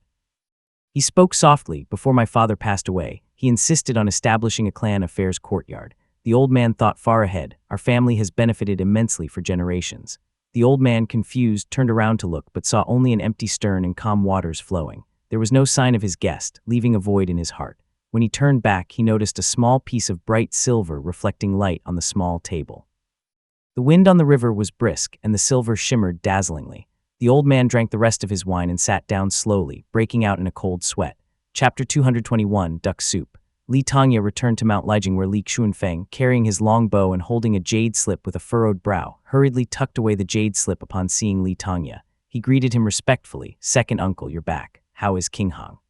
He spoke softly. Before my father passed away, he insisted on establishing a clan affairs courtyard. The old man thought far ahead. Our family has benefited immensely for generations. The old man, confused, turned around to look, but saw only an empty stern and calm waters flowing. There was no sign of his guest, leaving a void in his heart. When he turned back, he noticed a small piece of bright silver reflecting light on the small table. The wind on the river was brisk, and the silver shimmered dazzlingly. The old man drank the rest of his wine and sat down slowly, breaking out in a cold sweat. Chapter 221, Duck Soup. Li Tongya returned to Mount Lijing where Li Xunfeng, carrying his long bow and holding a jade slip with a furrowed brow, hurriedly tucked away the jade slip upon seeing Li Tongya. He greeted him respectfully. Second uncle, you're back. How is King Hong?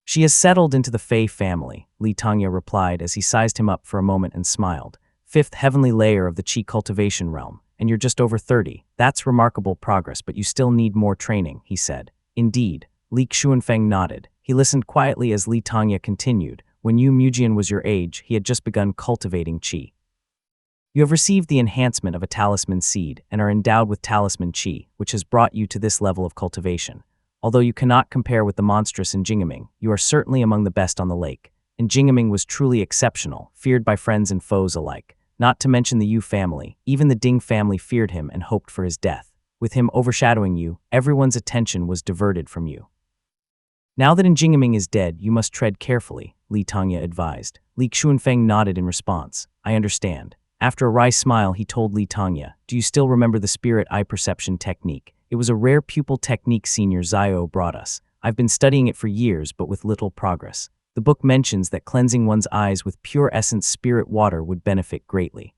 She has settled into the Fei family, Li Tongya replied as he sized him up for a moment and smiled. 5th heavenly layer of the Qi cultivation realm, and you're just over 30. That's remarkable progress, but you still need more training, he said. Indeed, Li Xunfeng nodded. He listened quietly as Li Tongya continued. When Yu Mujian was your age, he had just begun cultivating Qi. You have received the enhancement of a talisman seed and are endowed with talisman Qi, which has brought you to this level of cultivation. Although you cannot compare with the monstrous in Jingaming, you are certainly among the best on the lake. And Jingaming was truly exceptional, feared by friends and foes alike. Not to mention the Yu family, even the Ding family feared him and hoped for his death. With him overshadowing you, everyone's attention was diverted from you. Now that Jingaming is dead, you must tread carefully, Li Tongya advised. Li Xunfeng nodded in response. I understand. After a wry smile, he told Li Tongya, do you still remember the spirit eye perception technique? It was a rare pupil technique Senior Zio brought us. I've been studying it for years, but with little progress. The book mentions that cleansing one's eyes with pure essence spirit water would benefit greatly.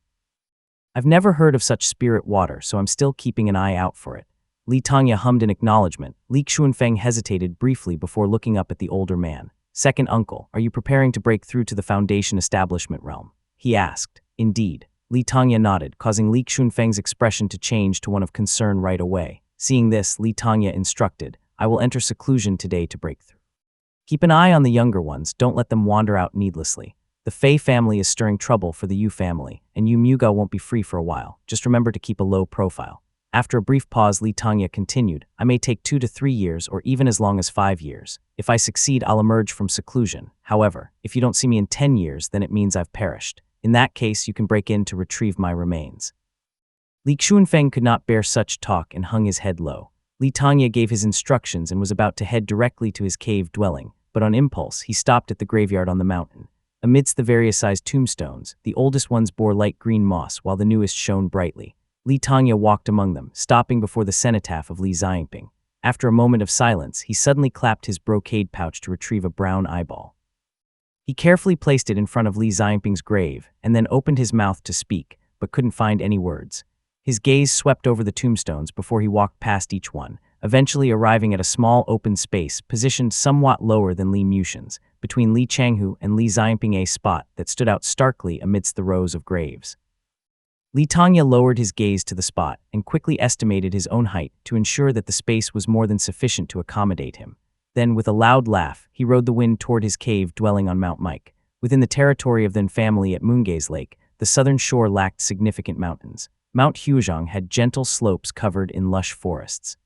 I've never heard of such spirit water, so I'm still keeping an eye out for it. Li Tongya hummed in acknowledgement. Li Xunfeng hesitated briefly before looking up at the older man. Second uncle, are you preparing to break through to the foundation establishment realm? He asked. Indeed. Li Tongya nodded, causing Li Xunfeng's expression to change to one of concern right away. Seeing this, Li Tongya instructed, I will enter seclusion today to break through. Keep an eye on the younger ones, don't let them wander out needlessly. The Fei family is stirring trouble for the Yu family, and Yu Muga won't be free for a while. Just remember to keep a low profile." After a brief pause, Li Tangya continued, "I may take 2 to 3 years or even as long as 5 years. If I succeed, I'll emerge from seclusion. However, if you don't see me in 10 years, then it means I've perished. In that case, you can break in to retrieve my remains." Li Xunfeng could not bear such talk and hung his head low. Li Tangya gave his instructions and was about to head directly to his cave dwelling, but on impulse, he stopped at the graveyard on the mountain. Amidst the various sized tombstones, the oldest ones bore light green moss while the newest shone brightly. Li Tangya walked among them, stopping before the cenotaph of Li Xiangping. After a moment of silence, he suddenly clapped his brocade pouch to retrieve a brown eyeball. He carefully placed it in front of Li Xiangping's grave and then opened his mouth to speak, but couldn't find any words. His gaze swept over the tombstones before he walked past each one, eventually arriving at a small open space positioned somewhat lower than Li Muxian's, between Li Changhu and Li Xiangping, a spot that stood out starkly amidst the rows of graves. Li Tangya lowered his gaze to the spot and quickly estimated his own height to ensure that the space was more than sufficient to accommodate him. Then, with a loud laugh, he rode the wind toward his cave dwelling on Mount Mike. Within the territory of the family at Moongaze Lake, the southern shore lacked significant mountains. Mount Huizhong had gentle slopes covered in lush forests.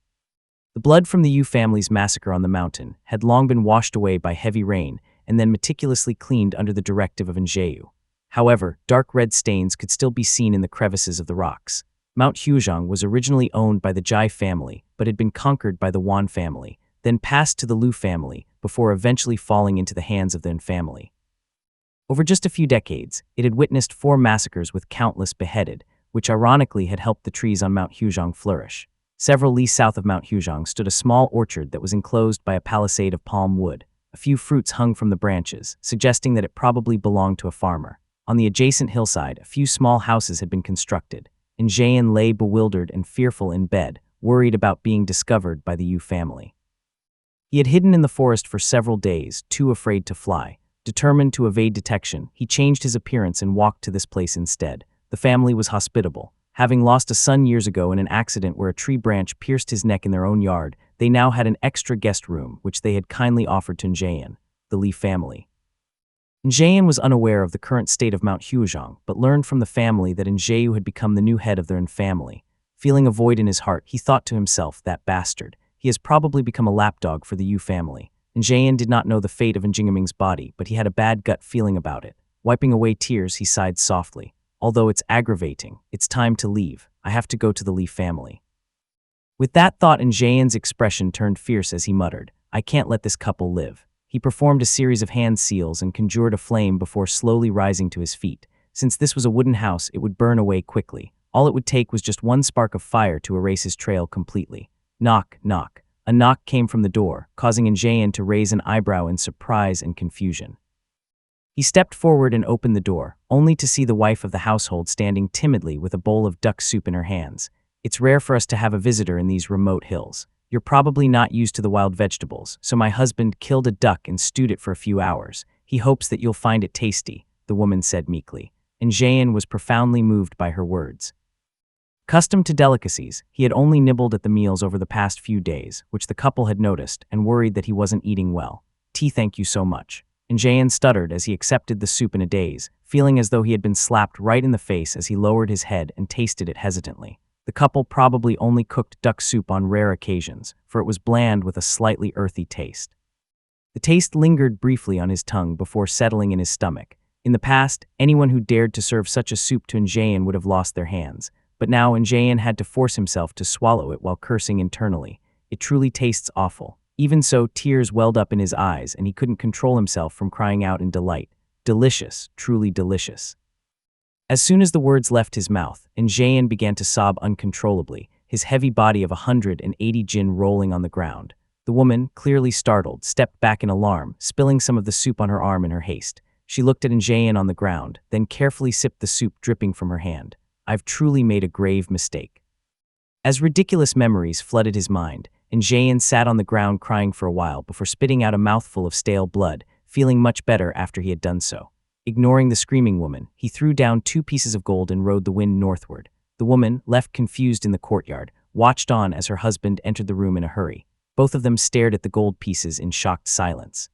The blood from the Yu family's massacre on the mountain had long been washed away by heavy rain and then meticulously cleaned under the directive of Njeyu. However, dark red stains could still be seen in the crevices of the rocks. Mount Huizhong was originally owned by the Jai family, but had been conquered by the Wan family, then passed to the Lu family, before eventually falling into the hands of the N family. Over just a few decades, it had witnessed 4 massacres with countless beheaded, which ironically had helped the trees on Mount Huizhong flourish. Several li south of Mount Huizhong stood a small orchard that was enclosed by a palisade of palm wood. A few fruits hung from the branches, suggesting that it probably belonged to a farmer. On the adjacent hillside, a few small houses had been constructed, and Jayan lay bewildered and fearful in bed, worried about being discovered by the Yu family. He had hidden in the forest for several days, too afraid to fly. Determined to evade detection, he changed his appearance and walked to this place instead. The family was hospitable. Having lost a son years ago in an accident where a tree branch pierced his neck in their own yard, they now had an extra guest room, which they had kindly offered to Njayan, the Li family. Njayan was unaware of the current state of Mount Huizhong, but learned from the family that Njayu had become the new head of their family. Feeling a void in his heart, he thought to himself, "That bastard. He has probably become a lapdog for the Yu family." Njayan did not know the fate of Njingaming's body, but he had a bad gut feeling about it. Wiping away tears, he sighed softly. "Although it's aggravating, it's time to leave. I have to go to the Li family." With that thought, Njayan's expression turned fierce as he muttered, "I can't let this couple live." He performed a series of hand seals and conjured a flame before slowly rising to his feet. Since this was a wooden house, it would burn away quickly. All it would take was just one spark of fire to erase his trail completely. Knock, knock. A knock came from the door, causing Njayan to raise an eyebrow in surprise and confusion. He stepped forward and opened the door, only to see the wife of the household standing timidly with a bowl of duck soup in her hands. "It's rare for us to have a visitor in these remote hills. You're probably not used to the wild vegetables, so my husband killed a duck and stewed it for a few hours. He hopes that you'll find it tasty," the woman said meekly. Njayan was profoundly moved by her words. Accustomed to delicacies, he had only nibbled at the meals over the past few days, which the couple had noticed and worried that he wasn't eating well. "Thank you so much." Njayan stuttered as he accepted the soup in a daze, feeling as though he had been slapped right in the face as he lowered his head and tasted it hesitantly. The couple probably only cooked duck soup on rare occasions, for it was bland with a slightly earthy taste. The taste lingered briefly on his tongue before settling in his stomach. In the past, anyone who dared to serve such a soup to Njayan would have lost their hands, but now Njayan had to force himself to swallow it while cursing internally. "It truly tastes awful." Even so, tears welled up in his eyes and he couldn't control himself from crying out in delight. "Delicious, truly delicious." As soon as the words left his mouth, Njayan began to sob uncontrollably, his heavy body of 180 jin rolling on the ground. The woman, clearly startled, stepped back in alarm, spilling some of the soup on her arm in her haste. She looked at Njayan on the ground, then carefully sipped the soup dripping from her hand. "I've truly made a grave mistake." As ridiculous memories flooded his mind, Njayan sat on the ground crying for a while before spitting out a mouthful of stale blood, feeling much better after he had done so. Ignoring the screaming woman, he threw down 2 pieces of gold and rode the wind northward. The woman, left confused in the courtyard, watched on as her husband entered the room in a hurry. Both of them stared at the gold pieces in shocked silence.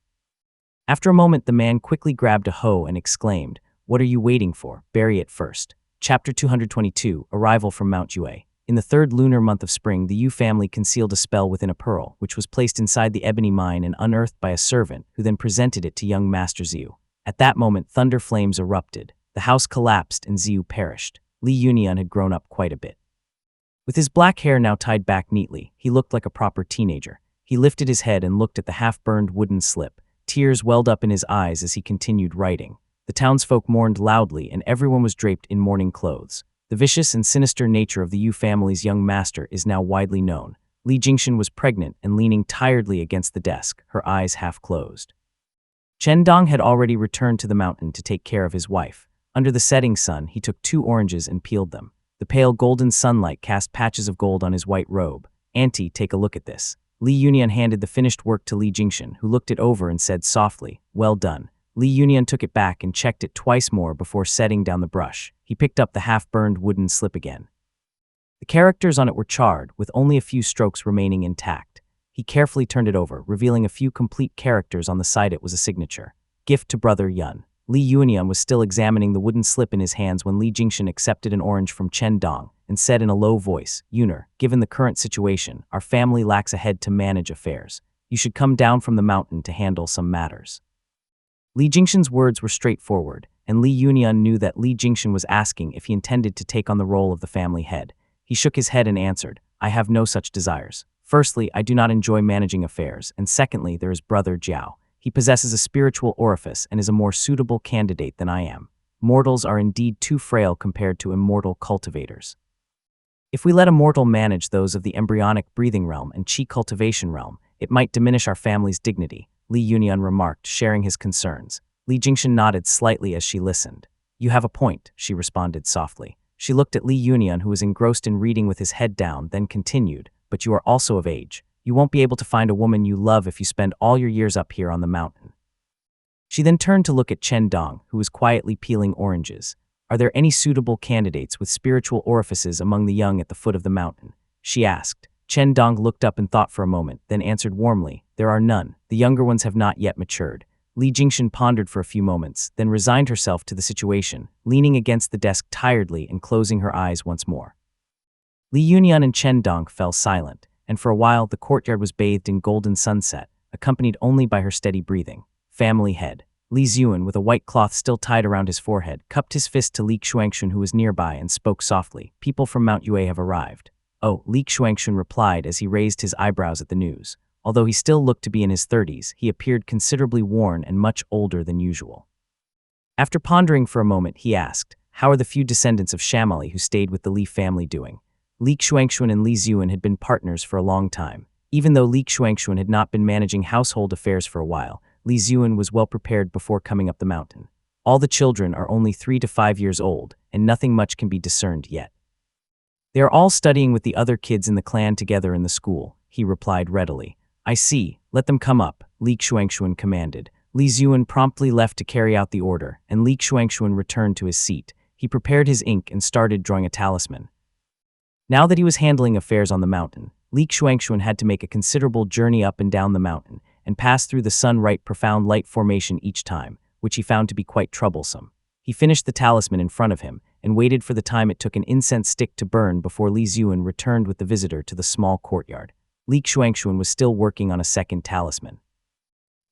After a moment, the man quickly grabbed a hoe and exclaimed, "What are you waiting for? Bury it first." Chapter 222, Arrival from Mount Yue. In the third lunar month of spring, the Yu family concealed a spell within a pearl, which was placed inside the ebony mine and unearthed by a servant, who then presented it to young Master Ziyu. At that moment, thunder flames erupted. The house collapsed and Ziyu perished. Li Yunian had grown up quite a bit. With his black hair now tied back neatly, he looked like a proper teenager. He lifted his head and looked at the half-burned wooden slip. Tears welled up in his eyes as he continued writing. The townsfolk mourned loudly, and everyone was draped in mourning clothes. The vicious and sinister nature of the Yu family's young master is now widely known. Li Jingxun was pregnant and leaning tiredly against the desk, her eyes half closed. Chen Dong had already returned to the mountain to take care of his wife. Under the setting sun, he took 2 oranges and peeled them. The pale golden sunlight cast patches of gold on his white robe. "Auntie, take a look at this." Li Yunian handed the finished work to Li Jingxun, who looked it over and said softly, "Well done." Li Yunian took it back and checked it twice more before setting down the brush. He picked up the half-burned wooden slip again. The characters on it were charred, with only a few strokes remaining intact. He carefully turned it over, revealing a few complete characters on the side. It was a signature. "Gift to Brother Yun." Li Yunian was still examining the wooden slip in his hands when Li Jingxun accepted an orange from Chen Dong and said in a low voice, "Yuner, given the current situation, our family lacks a head to manage affairs. You should come down from the mountain to handle some matters." Li Jingxun's words were straightforward, and Li Yunian knew that Li Jingxun was asking if he intended to take on the role of the family head. He shook his head and answered, "I have no such desires. Firstly, I do not enjoy managing affairs, and secondly, there is Brother Jiao. He possesses a spiritual orifice and is a more suitable candidate than I am. Mortals are indeed too frail compared to immortal cultivators. If we let a mortal manage those of the embryonic breathing realm and qi cultivation realm, it might diminish our family's dignity," Li Yunian remarked, sharing his concerns. Li Jingxun nodded slightly as she listened. "You have a point," she responded softly. She looked at Li Yunian, who was engrossed in reading with his head down, then continued, "But you are also of age. You won't be able to find a woman you love if you spend all your years up here on the mountain." She then turned to look at Chen Dong, who was quietly peeling oranges. "Are there any suitable candidates with spiritual orifices among the young at the foot of the mountain?" she asked. Chen Dong looked up and thought for a moment, then answered warmly, "There are none. The younger ones have not yet matured." Li Jingxun pondered for a few moments, then resigned herself to the situation, leaning against the desk tiredly and closing her eyes once more. Li Yunian and Chen Dong fell silent, and for a while the courtyard was bathed in golden sunset, accompanied only by her steady breathing. Family head. Li Ziyuan, with a white cloth still tied around his forehead, cupped his fist to Li Xuanxun, who was nearby, and spoke softly, "People from Mount Yue have arrived." "Oh," Li Xuanxun replied as he raised his eyebrows at the news. Although he still looked to be in his 30s, he appeared considerably worn and much older than usual. After pondering for a moment, he asked, "How are the few descendants of Shamali who stayed with the Li family doing?" Li Xuanxun and Li Ziyuan had been partners for a long time. Even though Li Xuanxun had not been managing household affairs for a while, Li Ziyuan was well prepared before coming up the mountain. All the children are only 3 to 5 years old, and nothing much can be discerned yet. "They are all studying with the other kids in the clan together in the school," he replied readily. "I see, let them come up," Li Xuanxun commanded. Li Ziyuan promptly left to carry out the order, and Li Xuanxun returned to his seat. He prepared his ink and started drawing a talisman. Now that he was handling affairs on the mountain, Li Xuanxun had to make a considerable journey up and down the mountain, and pass through the sun-right profound light formation each time, which he found to be quite troublesome. He finished the talisman in front of him, and waited for the time it took an incense stick to burn before Li Ziyuan returned with the visitor to the small courtyard. Li Xuanxun was still working on a second talisman.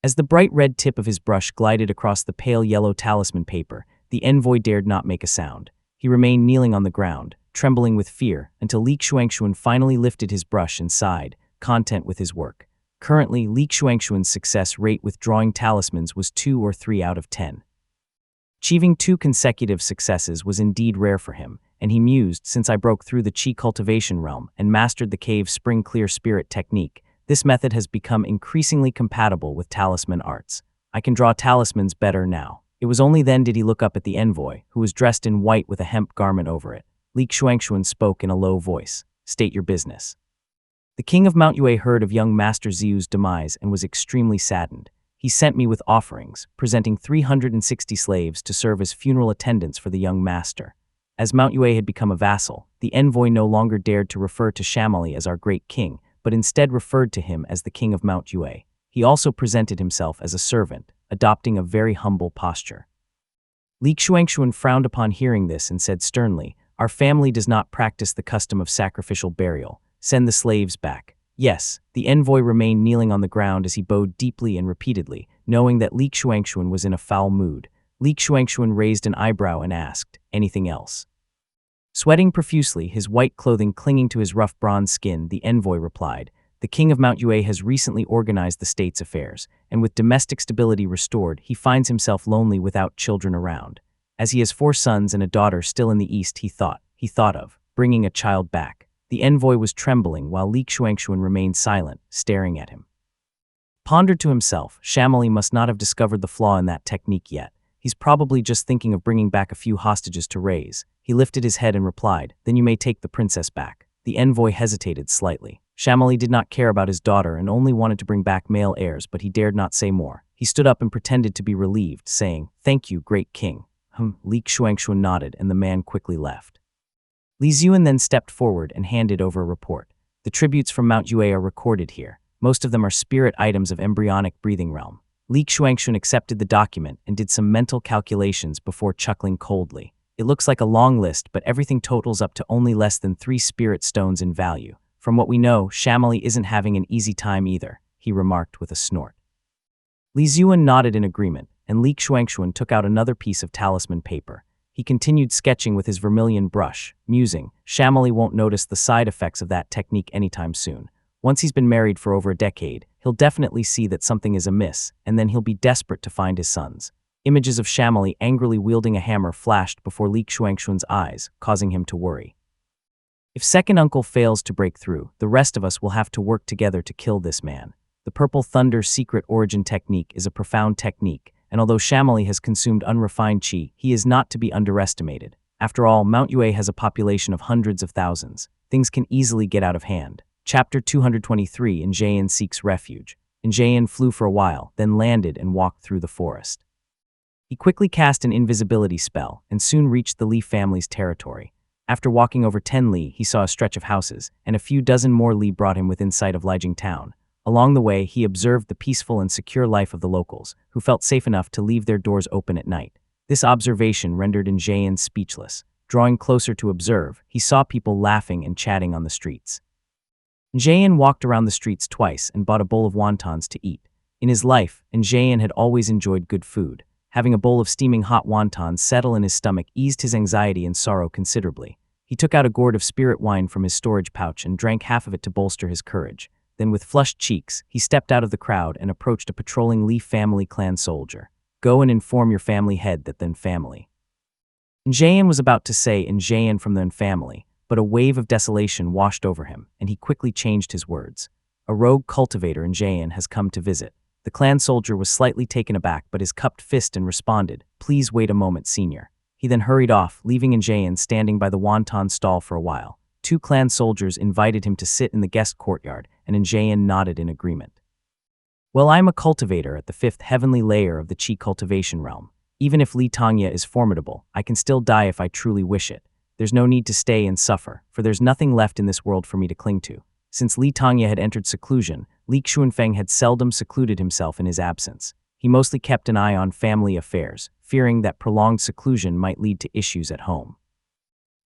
As the bright red tip of his brush glided across the pale yellow talisman paper, the envoy dared not make a sound. He remained kneeling on the ground, trembling with fear, until Li Xuanxun finally lifted his brush and sighed, content with his work. Currently, Li Xuanxun's success rate with drawing talismans was 2 or 3 out of 10. Achieving 2 consecutive successes was indeed rare for him, and he mused, "Since I broke through the qi cultivation realm and mastered the cave spring clear spirit technique, this method has become increasingly compatible with talisman arts. I can draw talismans better now." It was only then did he look up at the envoy, who was dressed in white with a hemp garment over it. Li Xuanxun spoke in a low voice, "State your business." The king of Mount Yue heard of young Master Ziyu's demise and was extremely saddened. "He sent me with offerings, presenting 360 slaves to serve as funeral attendants for the young master." As Mount Yue had become a vassal, the envoy no longer dared to refer to Shamali as our great king, but instead referred to him as the king of Mount Yue. He also presented himself as a servant, adopting a very humble posture. Li Xuanxuan frowned upon hearing this and said sternly, "Our family does not practice the custom of sacrificial burial. Send the slaves back." Yes, the envoy remained kneeling on the ground as he bowed deeply and repeatedly, knowing that Li Xuanxuan was in a foul mood. Li Xuanxuan raised an eyebrow and asked, "Anything else?" Sweating profusely, his white clothing clinging to his rough bronze skin, the envoy replied, "The king of Mount Yue has recently organized the state's affairs, and with domestic stability restored, he finds himself lonely without children around. As he has 4 sons and a daughter still in the east, he thought of bringing a child back." The envoy was trembling while Li Xuanxuan remained silent, staring at him. Pondered to himself, Shamali must not have discovered the flaw in that technique yet. He's probably just thinking of bringing back a few hostages to raise. He lifted his head and replied, "Then you may take the princess back." The envoy hesitated slightly. Shamali did not care about his daughter and only wanted to bring back male heirs, but he dared not say more. He stood up and pretended to be relieved, saying, "Thank you, great king." Li Xuanxuan nodded and the man quickly left. Li Ziyuan then stepped forward and handed over a report. "The tributes from Mount Yue are recorded here. Most of them are spirit items of embryonic breathing realm." Li Xuanxuan accepted the document and did some mental calculations before chuckling coldly. "It looks like a long list, but everything totals up to only less than 3 spirit stones in value. From what we know, Shamali isn't having an easy time either," he remarked with a snort. Li Ziyuan nodded in agreement, and Li Xuanxuan took out another piece of talisman paper. He continued sketching with his vermilion brush, musing, "Shamali won't notice the side effects of that technique anytime soon. Once he's been married for over a decade, he'll definitely see that something is amiss, and then he'll be desperate to find his sons." Images of Shamali angrily wielding a hammer flashed before Li Xuanxuan's eyes, causing him to worry. "If second uncle fails to break through, the rest of us will have to work together to kill this man. The Purple Thunder secret origin technique is a profound technique, and although Shamali has consumed unrefined qi, he is not to be underestimated. After all, Mount Yue has a population of hundreds of thousands. Things can easily get out of hand." Chapter 223, Injayan Seeks Refuge. Injayan flew for a while, then landed and walked through the forest. He quickly cast an invisibility spell and soon reached the Li family's territory. After walking over 10 li, he saw a stretch of houses, and a few dozen more li brought him within sight of Lijiang town. Along the way, he observed the peaceful and secure life of the locals, who felt safe enough to leave their doors open at night. This observation rendered Injayan speechless. Drawing closer to observe, he saw people laughing and chatting on the streets. Injayan walked around the streets twice and bought a bowl of wontons to eat. In his life, Injayan had always enjoyed good food. Having a bowl of steaming hot wontons settle in his stomach eased his anxiety and sorrow considerably. He took out a gourd of spirit wine from his storage pouch and drank half of it to bolster his courage. Then with flushed cheeks, he stepped out of the crowd and approached a patrolling Li family clan soldier. "Go and inform your family head that then family." Injayan was about to say Injayan from then family, but a wave of desolation washed over him, and he quickly changed his words. "A rogue cultivator Injayan has come to visit." The clan soldier was slightly taken aback, but his cupped fist and responded, "Please wait a moment, senior." He then hurried off, leaving Injayan standing by the wonton stall for a while. 2 clan soldiers invited him to sit in the guest courtyard, and Injayan nodded in agreement. "Well, I'm a cultivator at the 5th heavenly layer of the Qi cultivation realm. Even if Li Tongya is formidable, I can still die if I truly wish it. There's no need to stay and suffer, for there's nothing left in this world for me to cling to." Since Li Tongya had entered seclusion, Li Xuanfeng had seldom secluded himself in his absence. He mostly kept an eye on family affairs, fearing that prolonged seclusion might lead to issues at home.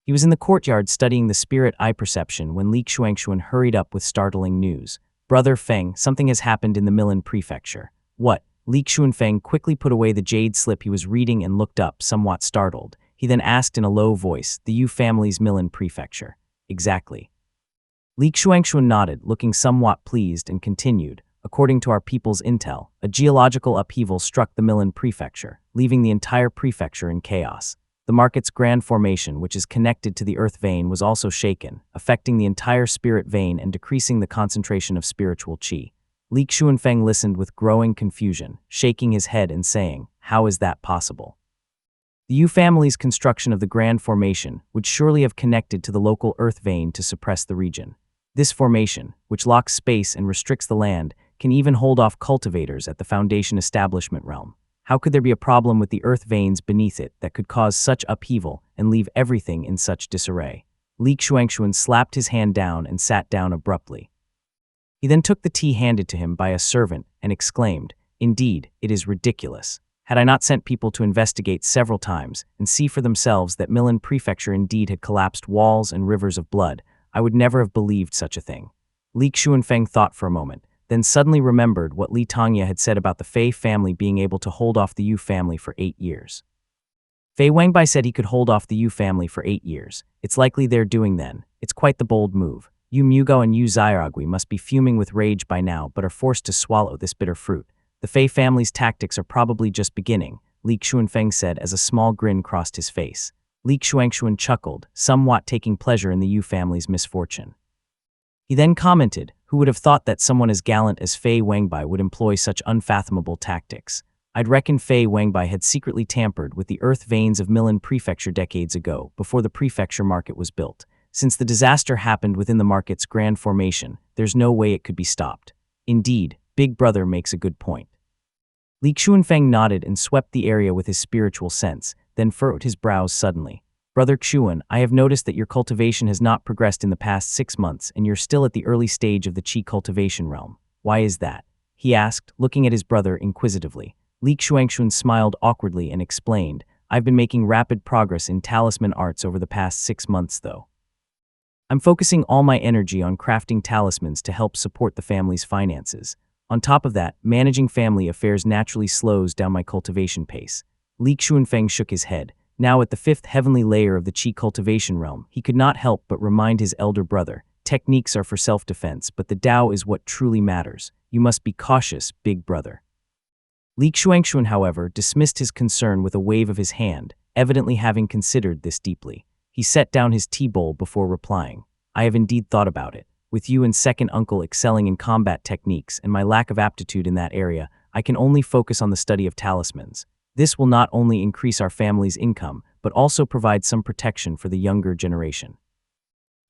He was in the courtyard studying the spirit eye perception when Li Xuanxuan hurried up with startling news. "Brother Feng, something has happened in the Milan prefecture." "What?" Li Xuanfeng quickly put away the jade slip he was reading and looked up, somewhat startled. He then asked in a low voice, "The Yu family's Milan prefecture." "Exactly." Li Xuanxuan nodded, looking somewhat pleased, and continued, "According to our people's intel, a geological upheaval struck the Milan prefecture, leaving the entire prefecture in chaos. The market's grand formation, which is connected to the earth vein, was also shaken, affecting the entire spirit vein and decreasing the concentration of spiritual qi." Li Xuanfeng listened with growing confusion, shaking his head and saying, "How is that possible?" The Yu family's construction of the grand formation would surely have connected to the local earth vein to suppress the region. This formation, which locks space and restricts the land, can even hold off cultivators at the foundation establishment realm. How could there be a problem with the earth veins beneath it that could cause such upheaval and leave everything in such disarray? Li Xuanxuan slapped his hand down and sat down abruptly. He then took the tea handed to him by a servant and exclaimed, Indeed, it is ridiculous. Had I not sent people to investigate several times and see for themselves that Milan Prefecture indeed had collapsed walls and rivers of blood, I would never have believed such a thing. Li Xuanfeng thought for a moment, then suddenly remembered what Li Tongya had said about the Fei family being able to hold off the Yu family for 8 years. Fei Wangbai said he could hold off the Yu family for 8 years. It's likely they're doing then. It's quite the bold move. Yu Mugao and Yu Xiaogui must be fuming with rage by now but are forced to swallow this bitter fruit. The Fei family's tactics are probably just beginning, Li Xuanfeng said as a small grin crossed his face. Li Xuanxuan chuckled, somewhat taking pleasure in the Yu family's misfortune. He then commented, who would have thought that someone as gallant as Fei Wangbai would employ such unfathomable tactics? I'd reckon Fei Wangbai had secretly tampered with the earth veins of Milan Prefecture decades ago, before the prefecture market was built. Since the disaster happened within the market's grand formation, there's no way it could be stopped. Indeed, Big Brother makes a good point. Li Xuanfeng nodded and swept the area with his spiritual sense, then furrowed his brows suddenly. Brother Xuan, I have noticed that your cultivation has not progressed in the past 6 months and you're still at the early stage of the Qi cultivation realm. Why is that? He asked, looking at his brother inquisitively. Li Xuanxuan smiled awkwardly and explained, I've been making rapid progress in talisman arts over the past 6 months though. I'm focusing all my energy on crafting talismans to help support the family's finances. On top of that, managing family affairs naturally slows down my cultivation pace. Li Xuanfeng shook his head. Now at the 5th heavenly layer of the Qi cultivation realm, he could not help but remind his elder brother, techniques are for self-defense, but the Tao is what truly matters. You must be cautious, big brother. Li Xuanxuan, however, dismissed his concern with a wave of his hand, evidently having considered this deeply. He set down his tea bowl before replying. I have indeed thought about it. With you and second uncle excelling in combat techniques and my lack of aptitude in that area, I can only focus on the study of talismans. This will not only increase our family's income, but also provide some protection for the younger generation.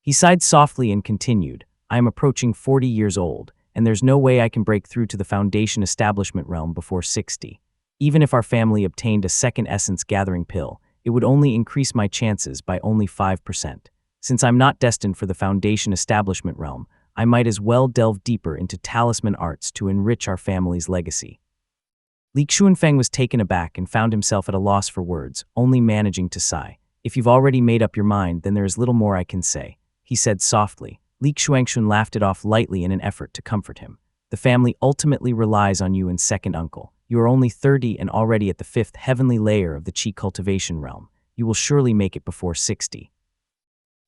He sighed softly and continued, I am approaching 40 years old, and there's no way I can break through to the foundation establishment realm before 60. Even if our family obtained a second essence gathering pill, it would only increase my chances by only 5%. Since I'm not destined for the foundation establishment realm, I might as well delve deeper into talisman arts to enrich our family's legacy. Li Xuanfeng was taken aback and found himself at a loss for words, only managing to sigh. If you've already made up your mind, then there is little more I can say, he said softly. Li Xuanxuan laughed it off lightly in an effort to comfort him. The family ultimately relies on you and second uncle. You are only 30 and already at the 5th heavenly layer of the Qi cultivation realm. You will surely make it before 60.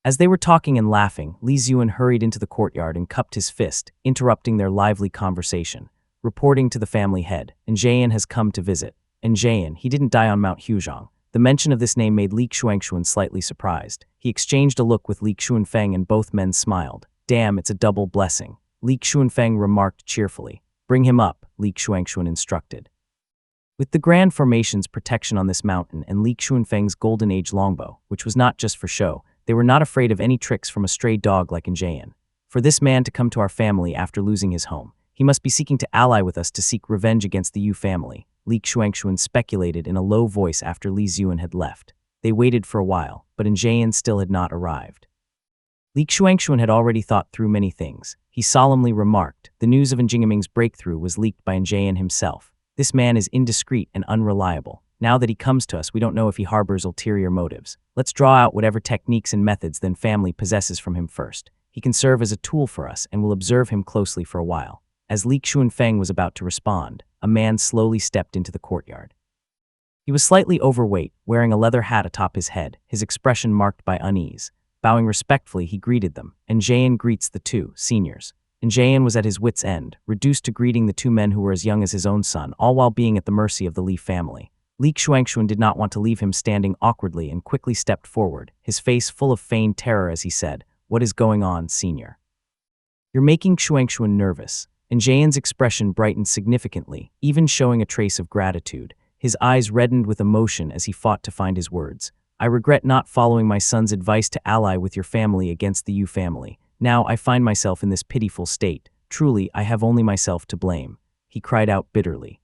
As they were talking and laughing, Li Xuan hurried into the courtyard and cupped his fist, interrupting their lively conversation. Reporting to the family head, Njayan has come to visit. Njayan, he didn't die on Mount Huzhong. The mention of this name made Li Xuanxuan slightly surprised. He exchanged a look with Li Xuanfeng and both men smiled. Damn, it's a double blessing. Li Xuanfeng remarked cheerfully. Bring him up, Li Xuanxuan instructed. With the Grand Formation's protection on this mountain and Li Xuanfeng's Golden Age longbow, which was not just for show, they were not afraid of any tricks from a stray dog like Njayan. For this man to come to our family after losing his home, he must be seeking to ally with us to seek revenge against the Yu family, Li Xuanxuan speculated in a low voice after Li Xuan had left. They waited for a while, but Njayan still had not arrived. Li Xuanxuan had already thought through many things. He solemnly remarked, the news of Njingaming's breakthrough was leaked by Njayan himself. This man is indiscreet and unreliable. Now that he comes to us, we don't know if he harbors ulterior motives. Let's draw out whatever techniques and methods the family possesses from him first. He can serve as a tool for us and we'll observe him closely for a while. As Li Xuanfeng was about to respond, a man slowly stepped into the courtyard. He was slightly overweight, wearing a leather hat atop his head, his expression marked by unease. Bowing respectfully, he greeted them. Njayan greets the two seniors. Njayan was at his wits' end, reduced to greeting the two men who were as young as his own son, all while being at the mercy of the Li family. Li Xuanxuan did not want to leave him standing awkwardly and quickly stepped forward, his face full of feigned terror as he said, What is going on, senior? You're making Xuanxuan nervous. Njayan's expression brightened significantly, even showing a trace of gratitude. His eyes reddened with emotion as he fought to find his words. I regret not following my son's advice to ally with your family against the Yu family. Now I find myself in this pitiful state. Truly, I have only myself to blame. He cried out bitterly.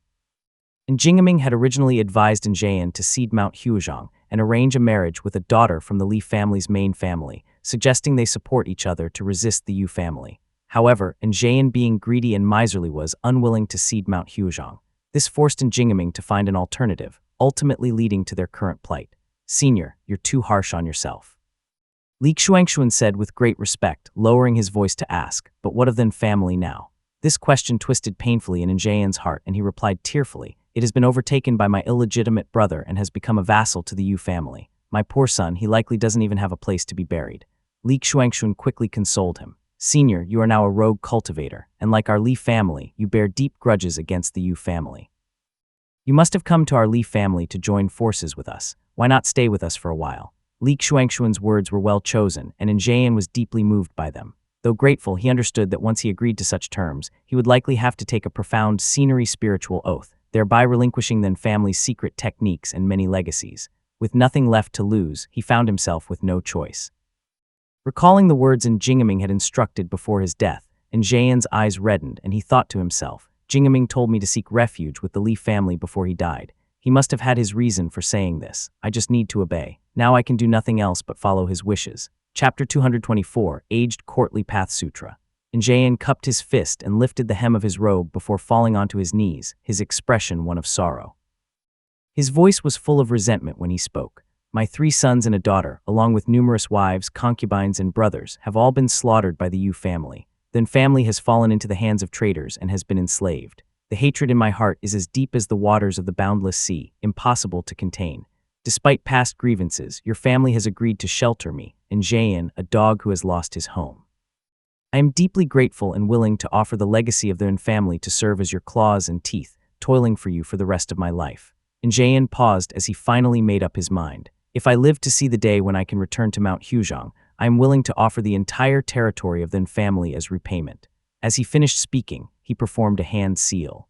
Njingaming had originally advised Njayan to cede Mount Huzhong and arrange a marriage with a daughter from the Li family's main family, suggesting they support each other to resist the Yu family. However, Njayan, being greedy and miserly, was unwilling to cede Mount Huzhong. This forced Njingaming to find an alternative, ultimately leading to their current plight. Senior, you're too harsh on yourself. Li Xuanxuan said with great respect, lowering his voice to ask, but what of then family now? This question twisted painfully in Njayan's heart, and he replied tearfully, it has been overtaken by my illegitimate brother and has become a vassal to the Yu family. My poor son, he likely doesn't even have a place to be buried. Li Xuanxuan quickly consoled him. Senior, you are now a rogue cultivator, and like our Li family, you bear deep grudges against the Yu family. You must have come to our Li family to join forces with us. Why not stay with us for a while? Li Xuanxuan's words were well chosen, and Njayan was deeply moved by them. Though grateful, he understood that once he agreed to such terms, he would likely have to take a profound scenery spiritual oath, thereby relinquishing the family's secret techniques and many legacies. With nothing left to lose, he found himself with no choice. Recalling the words Njingaming had instructed before his death, Njayan's eyes reddened, and he thought to himself, Njingaming told me to seek refuge with the Li family before he died. He must have had his reason for saying this. I just need to obey. Now I can do nothing else but follow his wishes. Chapter 224, Aged Courtly Path Sutra. Njayan cupped his fist and lifted the hem of his robe before falling onto his knees, his expression one of sorrow. His voice was full of resentment when he spoke. My 3 sons and a daughter, along with numerous wives, concubines, and brothers, have all been slaughtered by the Yu family. Then family has fallen into the hands of traitors and has been enslaved. The hatred in my heart is as deep as the waters of the boundless sea, impossible to contain. Despite past grievances, your family has agreed to shelter me, Njayan, a dog who has lost his home. I am deeply grateful and willing to offer the legacy of the family to serve as your claws and teeth, toiling for you for the rest of my life. Njayan paused as he finally made up his mind. If I live to see the day when I can return to Mount Huzhong, I am willing to offer the entire territory of the family as repayment. As he finished speaking, he performed a hand seal.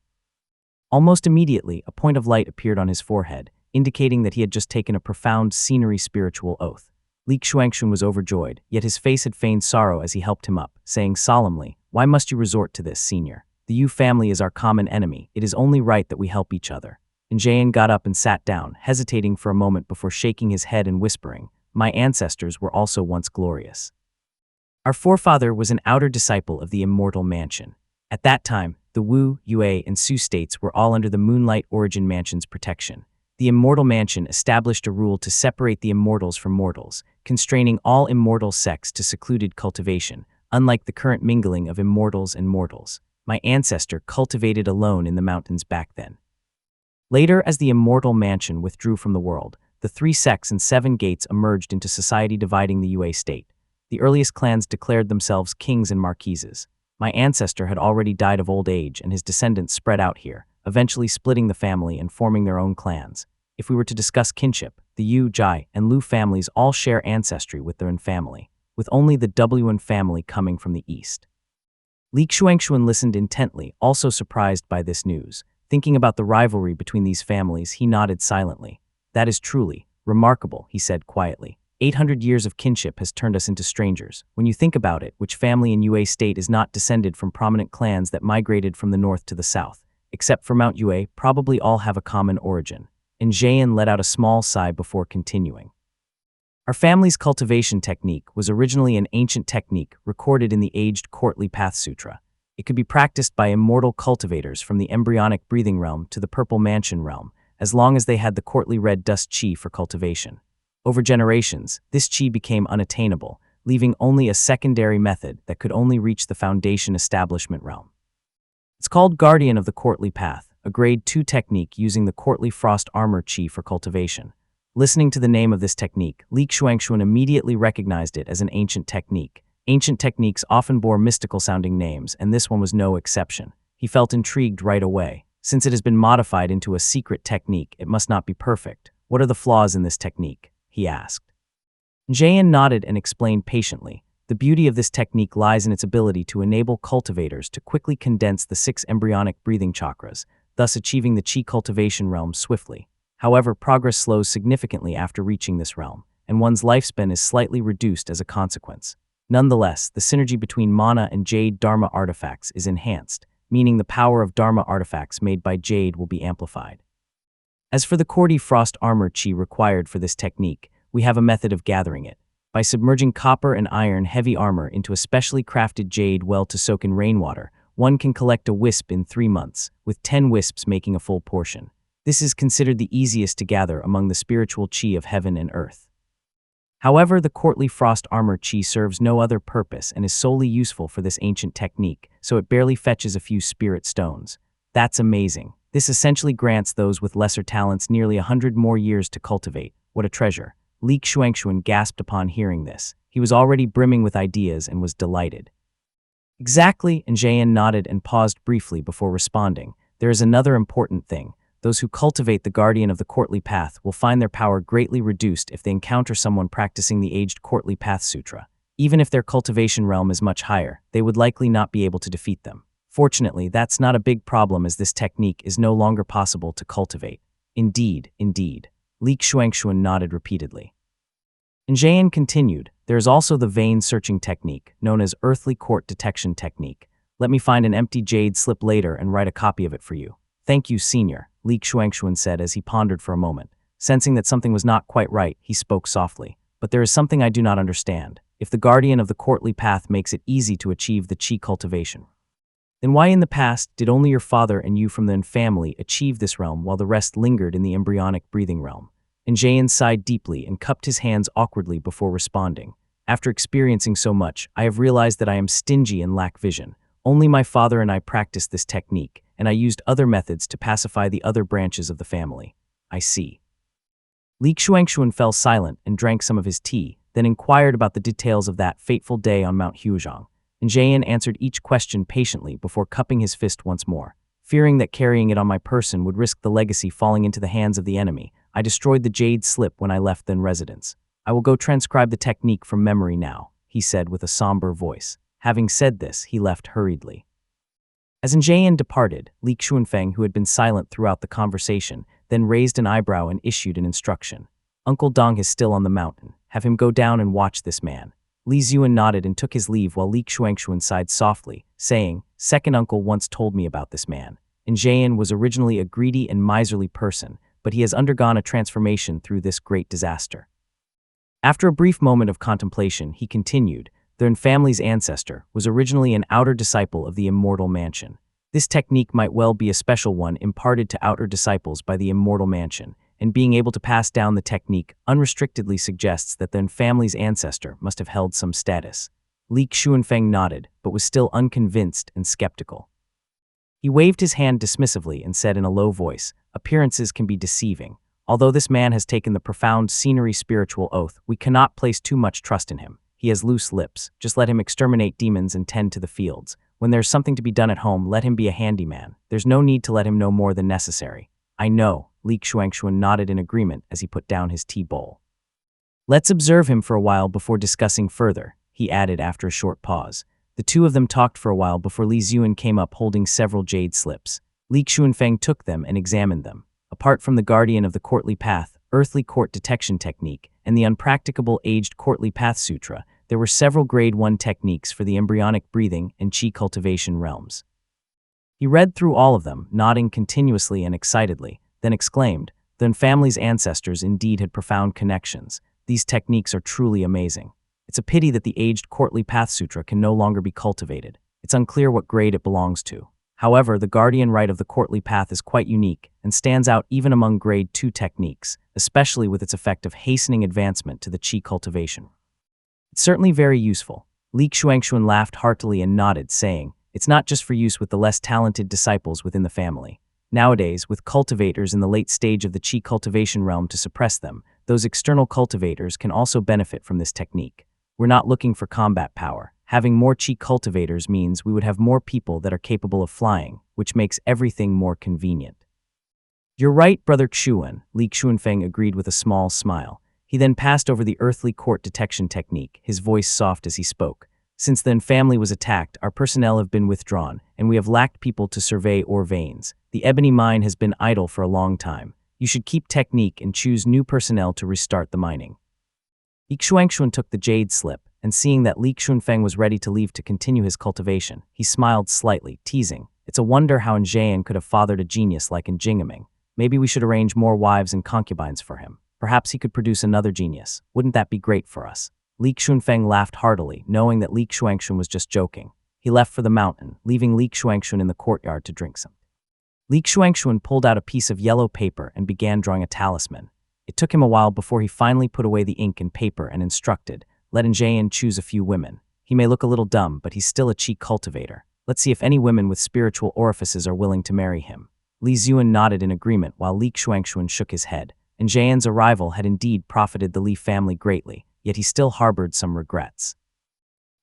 Almost immediately, a point of light appeared on his forehead, indicating that he had just taken a profound scenery spiritual oath. Li Xuanxuan was overjoyed, yet his face had feigned sorrow as he helped him up, saying solemnly, Why must you resort to this, senior? The Yu family is our common enemy. It is only right that we help each other. Njayan got up and sat down, hesitating for a moment before shaking his head and whispering, My ancestors were also once glorious. Our forefather was an outer disciple of the immortal mansion. At that time, the Wu, Yue, and Su states were all under the Moonlight Origin Mansion's protection. The immortal mansion established a rule to separate the immortals from mortals, constraining all immortal sects to secluded cultivation, unlike the current mingling of immortals and mortals. My ancestor cultivated alone in the mountains back then. Later, as the immortal mansion withdrew from the world, the 3 sects and 7 gates emerged into society, dividing the Yue state. The earliest clans declared themselves kings and marquises. My ancestor had already died of old age, and his descendants spread out here, eventually splitting the family and forming their own clans. If we were to discuss kinship, the Yu, Jai, and Lu families all share ancestry with their own family, with only the Wn family coming from the east. Li Xuanxuan listened intently, also surprised by this news. Thinking about the rivalry between these families, he nodded silently. That is truly remarkable, he said quietly. 800 years of kinship has turned us into strangers. When you think about it, which family in Yue state is not descended from prominent clans that migrated from the north to the south? Except for Mount Yue, probably all have a common origin. Njayan let out a small sigh before continuing. Our family's cultivation technique was originally an ancient technique recorded in the Aged Courtly Path Sutra. It could be practiced by immortal cultivators from the embryonic breathing realm to the purple mansion realm, as long as they had the courtly red dust chi for cultivation. Over generations, this chi became unattainable, leaving only a secondary method that could only reach the foundation establishment realm. It's called Guardian of the Courtly Path, a grade 2 technique using the courtly frost armor chi for cultivation. Listening to the name of this technique, Li Xuanxuan immediately recognized it as an ancient technique. Ancient techniques often bore mystical-sounding names, and this one was no exception. He felt intrigued right away. Since it has been modified into a secret technique, it must not be perfect. What are the flaws in this technique? He asked. Njayan nodded and explained patiently. The beauty of this technique lies in its ability to enable cultivators to quickly condense the 6 embryonic breathing chakras, thus achieving the chi cultivation realm swiftly. However, progress slows significantly after reaching this realm, and one's lifespan is slightly reduced as a consequence. Nonetheless, the synergy between mana and jade dharma artifacts is enhanced, meaning the power of dharma artifacts made by jade will be amplified. As for the Cordy frost armor chi required for this technique, we have a method of gathering it. By submerging copper and iron heavy armor into a specially crafted jade well to soak in rainwater, One can collect a wisp in 3 months, with 10 wisps making a full portion. This is considered the easiest to gather among the spiritual qi of heaven and earth. However, the courtly frost armor qi serves no other purpose and is solely useful for this ancient technique, so it barely fetches a few spirit stones. That's amazing. This essentially grants those with lesser talents nearly 100 more years to cultivate. What a treasure. Li Xuanxuan gasped upon hearing this. He was already brimming with ideas and was delighted. Exactly, and Jian nodded and paused briefly before responding. There is another important thing. Those who cultivate the guardian of the courtly path will find their power greatly reduced if they encounter someone practicing the aged courtly path sutra. Even if their cultivation realm is much higher, they would likely not be able to defeat them. Fortunately, that's not a big problem as this technique is no longer possible to cultivate. Indeed. Li Xuanxuan nodded repeatedly. And Jian continued, there is also the vein searching technique, known as earthly court detection technique. Let me find an empty jade slip later and write a copy of it for you. Thank you, senior, Li Xuanxuan said as he pondered for a moment. Sensing that something was not quite right, he spoke softly. But there is something I do not understand. If the guardian of the courtly path makes it easy to achieve the qi cultivation, then why in the past did only your father and you from the family achieve this realm while the rest lingered in the embryonic breathing realm? And Jian sighed deeply and cupped his hands awkwardly before responding. After experiencing so much, I have realized that I am stingy and lack vision. Only my father and I practiced this technique, and I used other methods to pacify the other branches of the family. I see. Li Xuanxuan fell silent and drank some of his tea, then inquired about the details of that fateful day on Mount Huizhong. And Jian answered each question patiently before cupping his fist once more. Fearing that carrying it on my person would risk the legacy falling into the hands of the enemy, I destroyed the jade slip when I left the residence. I will go transcribe the technique from memory now, he said with a somber voice. Having said this, he left hurriedly. As Jian departed, Li Xuanfeng, who had been silent throughout the conversation, then raised an eyebrow and issued an instruction. Uncle Dong is still on the mountain. Have him go down and watch this man. Li Zuan nodded and took his leave while Li Xuanxuan sighed softly, saying, Second uncle once told me about this man. And Jian was originally a greedy and miserly person, but he has undergone a transformation through this great disaster. After a brief moment of contemplation, he continued, their family's ancestor was originally an outer disciple of the immortal mansion. This technique might well be a special one imparted to outer disciples by the immortal mansion, and being able to pass down the technique unrestrictedly suggests that their family's ancestor must have held some status. Li Xuanfeng nodded, but was still unconvinced and skeptical. He waved his hand dismissively and said in a low voice, appearances can be deceiving. Although this man has taken the profound scenery spiritual oath, we cannot place too much trust in him. He has loose lips. Just let him exterminate demons and tend to the fields. When there's something to be done at home, let him be a handyman. There's no need to let him know more than necessary. I know, Li Xuanxuan nodded in agreement as he put down his tea bowl. Let's observe him for a while before discussing further, he added after a short pause. The two of them talked for a while before Li Zuan came up holding several jade slips. Li Xuanfeng took them and examined them. Apart from the guardian of the courtly path, earthly court detection technique, and the unpracticable aged courtly path sutra, there were several grade 1 techniques for the embryonic breathing and qi cultivation realms. He read through all of them, nodding continuously and excitedly, then exclaimed, the family's ancestors indeed had profound connections. These techniques are truly amazing. It's a pity that the aged courtly path sutra can no longer be cultivated. It's unclear what grade it belongs to. However, the guardian rite of the courtly path is quite unique and stands out even among grade 2 techniques, especially with its effect of hastening advancement to the qi cultivation. It's certainly very useful. Li Xuanxuan laughed heartily and nodded, saying, it's not just for use with the less talented disciples within the family. Nowadays, with cultivators in the late stage of the qi cultivation realm to suppress them, those external cultivators can also benefit from this technique. We're not looking for combat power. Having more qi cultivators means we would have more people that are capable of flying, which makes everything more convenient. You're right, Brother Xuan, Li Xuanfeng agreed with a small smile. He then passed over the earthly court detection technique, his voice soft as he spoke. Since the family was attacked, our personnel have been withdrawn, and we have lacked people to survey ore veins. The ebony mine has been idle for a long time. You should keep technique and choose new personnel to restart the mining. Li Xuanxuan took the jade slip, and seeing that Li Xuanfeng was ready to leave to continue his cultivation, he smiled slightly, teasing, it's a wonder how Jian could have fathered a genius like Jingaming. Maybe we should arrange more wives and concubines for him. Perhaps he could produce another genius. Wouldn't that be great for us? Li Xuanfeng laughed heartily, knowing that Li Xuanxuan was just joking. he left for the mountain, leaving Li Xuanxun in the courtyard to drink some. Li Xuanxun pulled out a piece of yellow paper and began drawing a talisman. It took him a while before he finally put away the ink and paper and instructed, "Let Njayan choose a few women. He may look a little dumb, but he's still a chi cultivator. Let's see if any women with spiritual orifices are willing to marry him." Li Zuan nodded in agreement while Li Xuanxun shook his head. Njayan's arrival had indeed profited the Li family greatly, yet he still harbored some regrets.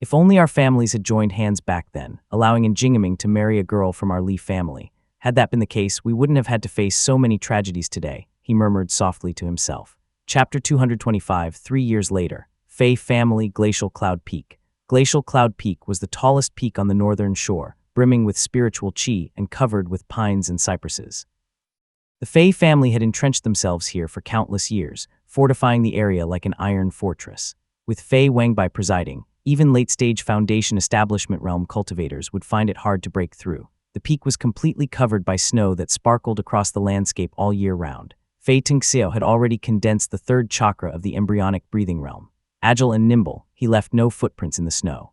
If only our families had joined hands back then, allowing Njingaming to marry a girl from our Li family. Had that been the case, we wouldn't have had to face so many tragedies today, he murmured softly to himself. Chapter 225, 3 years later. Fei Family Glacial Cloud Peak. Glacial Cloud Peak was the tallest peak on the northern shore, brimming with spiritual qi and covered with pines and cypresses. The Fei family had entrenched themselves here for countless years, fortifying the area like an iron fortress. With Fei Wangbai presiding, even late-stage Foundation Establishment Realm cultivators would find it hard to break through. The peak was completely covered by snow that sparkled across the landscape all year round. Fei Tingxiao had already condensed the third chakra of the embryonic breathing realm. Agile and nimble, he left no footprints in the snow.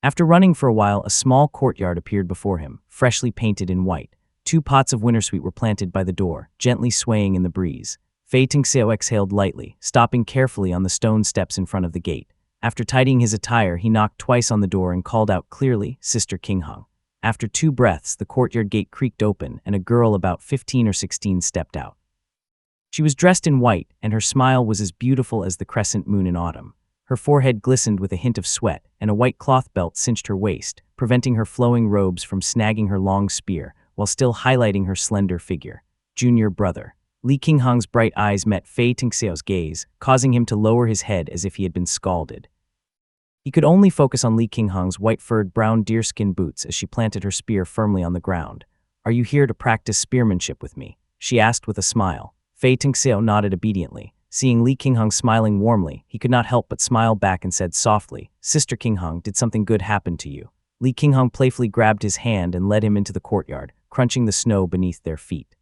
After running for a while, a small courtyard appeared before him, freshly painted in white. 2 pots of wintersweet were planted by the door, gently swaying in the breeze. Fei Tingxiao exhaled lightly, stopping carefully on the stone steps in front of the gate. After tidying his attire, he knocked twice on the door and called out clearly, "Sister Qinghang." After 2 breaths, the courtyard gate creaked open and a girl about 15 or 16 stepped out. She was dressed in white, and her smile was as beautiful as the crescent moon in autumn. Her forehead glistened with a hint of sweat, and a white cloth belt cinched her waist, preventing her flowing robes from snagging her long spear, while still highlighting her slender figure. Junior brother. Li Qinghang's bright eyes met Fei Tingxiao's gaze, causing him to lower his head as if he had been scalded. He could only focus on Li Qinghang's white-furred brown deerskin boots as she planted her spear firmly on the ground. "Are you here to practice spearmanship with me?" she asked with a smile. Fei Tingxiao nodded obediently. Seeing Li Qinghang smiling warmly, he could not help but smile back and said softly, "Sister Qinghang, did something good happen to you?" Li Qinghang playfully grabbed his hand and led him into the courtyard, crunching the snow beneath their feet.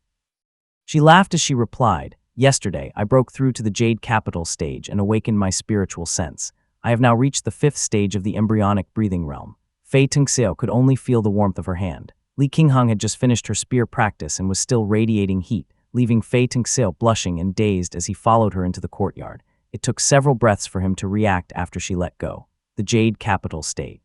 She laughed as she replied, "Yesterday, I broke through to the Jade Capital stage and awakened my spiritual sense. I have now reached the 5th stage of the embryonic breathing realm." Fei Tingxiao could only feel the warmth of her hand. Li Qinghang had just finished her spear practice and was still radiating heat, leaving Fei Tingxiao blushing and dazed as he followed her into the courtyard. It took several breaths for him to react after she let go. The Jade Capital stage.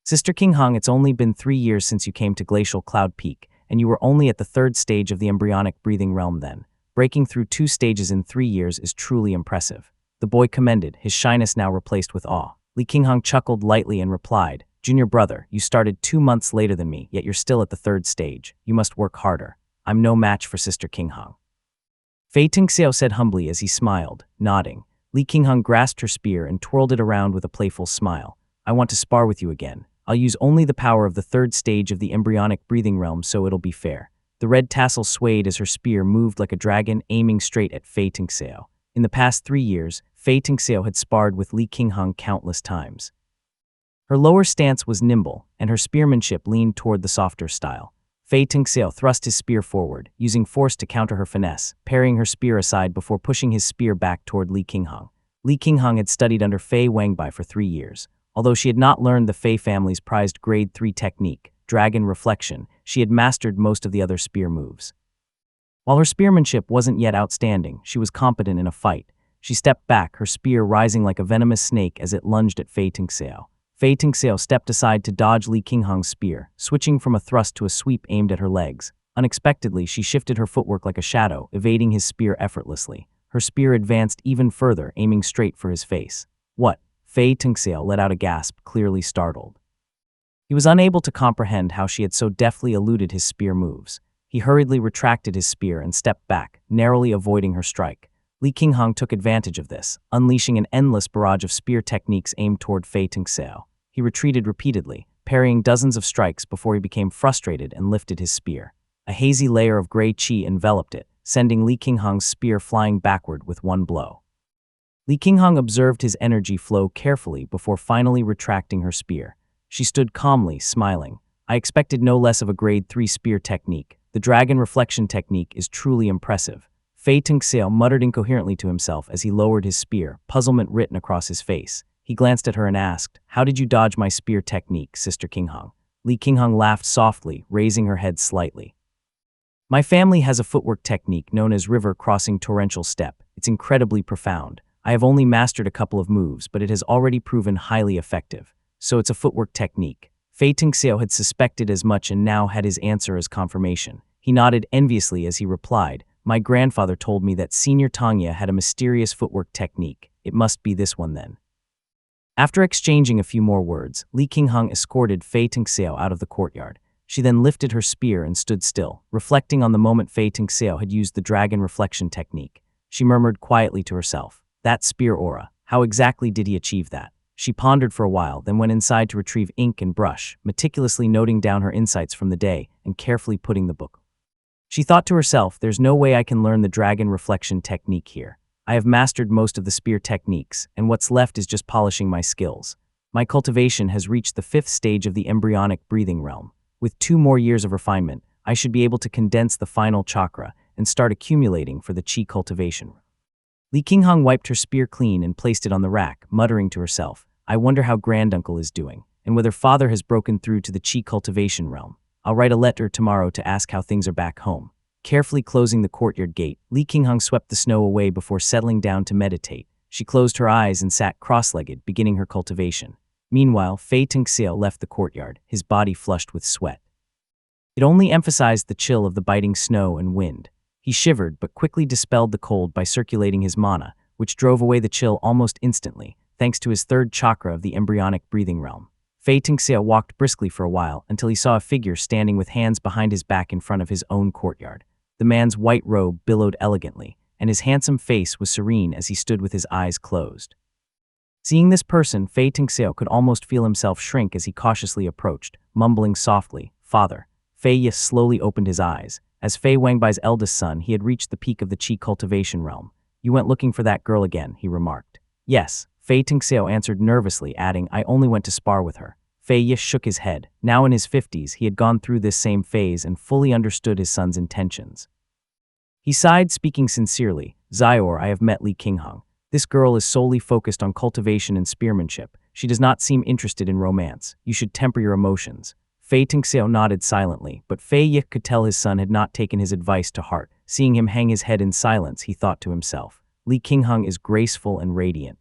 "Sister Qinghang, it's only been 3 years since you came to Glacial Cloud Peak, and you were only at the 3rd stage of the embryonic breathing realm then. Breaking through 2 stages in 3 years is truly impressive." The boy commended, his shyness now replaced with awe. Li Qinghang chuckled lightly and replied, "Junior brother, you started 2 months later than me, yet you're still at the 3rd stage. You must work harder. I'm no match for Sister Qinghang." Fei Tingxiao said humbly as he smiled, nodding. Li Qinghang grasped her spear and twirled it around with a playful smile. "I want to spar with you again. I'll use only the power of the 3rd stage of the embryonic breathing realm so it'll be fair." The red tassel swayed as her spear moved like a dragon, aiming straight at Fei Tingxiao. In the past 3 years, Fei Tingxiao had sparred with Li Qinghang countless times. Her lower stance was nimble, and her spearmanship leaned toward the softer style. Fei Tingxiao thrust his spear forward, using force to counter her finesse, parrying her spear aside before pushing his spear back toward Li Qinghang. Li Qinghang had studied under Fei Wangbai for 3 years. Although she had not learned the Fei family's prized Grade 3 technique, Dragon Reflection, she had mastered most of the other spear moves. While her spearmanship wasn't yet outstanding, she was competent in a fight. She stepped back, her spear rising like a venomous snake as it lunged at Fei Tingxiao. Fei Tingxiao stepped aside to dodge Li Qinghang's spear, switching from a thrust to a sweep aimed at her legs. Unexpectedly, she shifted her footwork like a shadow, evading his spear effortlessly. Her spear advanced even further, aiming straight for his face. "What?" Fei Tingxiao let out a gasp, clearly startled. He was unable to comprehend how she had so deftly eluded his spear moves. He hurriedly retracted his spear and stepped back, narrowly avoiding her strike. Li Qinghang took advantage of this, unleashing an endless barrage of spear techniques aimed toward Fei Tingxiao. He retreated repeatedly, parrying dozens of strikes before he became frustrated and lifted his spear. A hazy layer of gray qi enveloped it, sending Li Qinghang's spear flying backward with one blow. Li Qinghang observed his energy flow carefully before finally retracting her spear. She stood calmly, smiling. "I expected no less of a Grade 3 spear technique. The Dragon Reflection technique is truly impressive." Fei Tingxiao muttered incoherently to himself as he lowered his spear, puzzlement written across his face. He glanced at her and asked, "How did you dodge my spear technique, Sister Qinghong?" Li Qinghong laughed softly, raising her head slightly. "My family has a footwork technique known as river crossing torrential step. It's incredibly profound. I have only mastered a couple of moves, but it has already proven highly effective. So it's a footwork technique." Fei Tingxiao had suspected as much and now had his answer as confirmation. He nodded enviously as he replied, "My grandfather told me that Senior Tangya had a mysterious footwork technique. It must be this one then." After exchanging a few more words, Li Qinghong escorted Fei Tingxiao out of the courtyard. She then lifted her spear and stood still, reflecting on the moment Fei Tingxiao had used the dragon reflection technique. She murmured quietly to herself, "That spear aura, how exactly did he achieve that?" She pondered for a while, then went inside to retrieve ink and brush, meticulously noting down her insights from the day and carefully putting the book. She thought to herself, "There's no way I can learn the dragon reflection technique here. I have mastered most of the spear techniques, and what's left is just polishing my skills. My cultivation has reached the 5th stage of the embryonic breathing realm. With 2 more years of refinement, I should be able to condense the final chakra and start accumulating for the qi cultivation." Li Qinghong wiped her spear clean and placed it on the rack, muttering to herself, "I wonder how granduncle is doing, and whether father has broken through to the qi cultivation realm. I'll write a letter tomorrow to ask how things are back home." Carefully closing the courtyard gate, Li Qinghong swept the snow away before settling down to meditate. She closed her eyes and sat cross-legged, beginning her cultivation. Meanwhile, Fei Tingxiao left the courtyard, his body flushed with sweat. It only emphasized the chill of the biting snow and wind. He shivered but quickly dispelled the cold by circulating his mana, which drove away the chill almost instantly, thanks to his 3rd chakra of the embryonic breathing realm. Fei Tingxiao walked briskly for a while until he saw a figure standing with hands behind his back in front of his own courtyard. The man's white robe billowed elegantly, and his handsome face was serene as he stood with his eyes closed. Seeing this person, Fei Tingxiao could almost feel himself shrink as he cautiously approached, mumbling softly, "Father." Fei Yi slowly opened his eyes. As Fei Wangbai's eldest son, he had reached the peak of the qi cultivation realm. "You went looking for that girl again," he remarked. "Yes," Fei Tingxiao answered nervously, adding, "I only went to spar with her." Fei Yi shook his head. Now in his 50s, he had gone through this same phase and fully understood his son's intentions. He sighed, speaking sincerely, "Xiaor, I have met Li Qinghong. This girl is solely focused on cultivation and spearmanship. She does not seem interested in romance. You should temper your emotions." Fei Tingxiao nodded silently, but Fei Yi could tell his son had not taken his advice to heart. Seeing him hang his head in silence, he thought to himself, "Li Qinghong is graceful and radiant.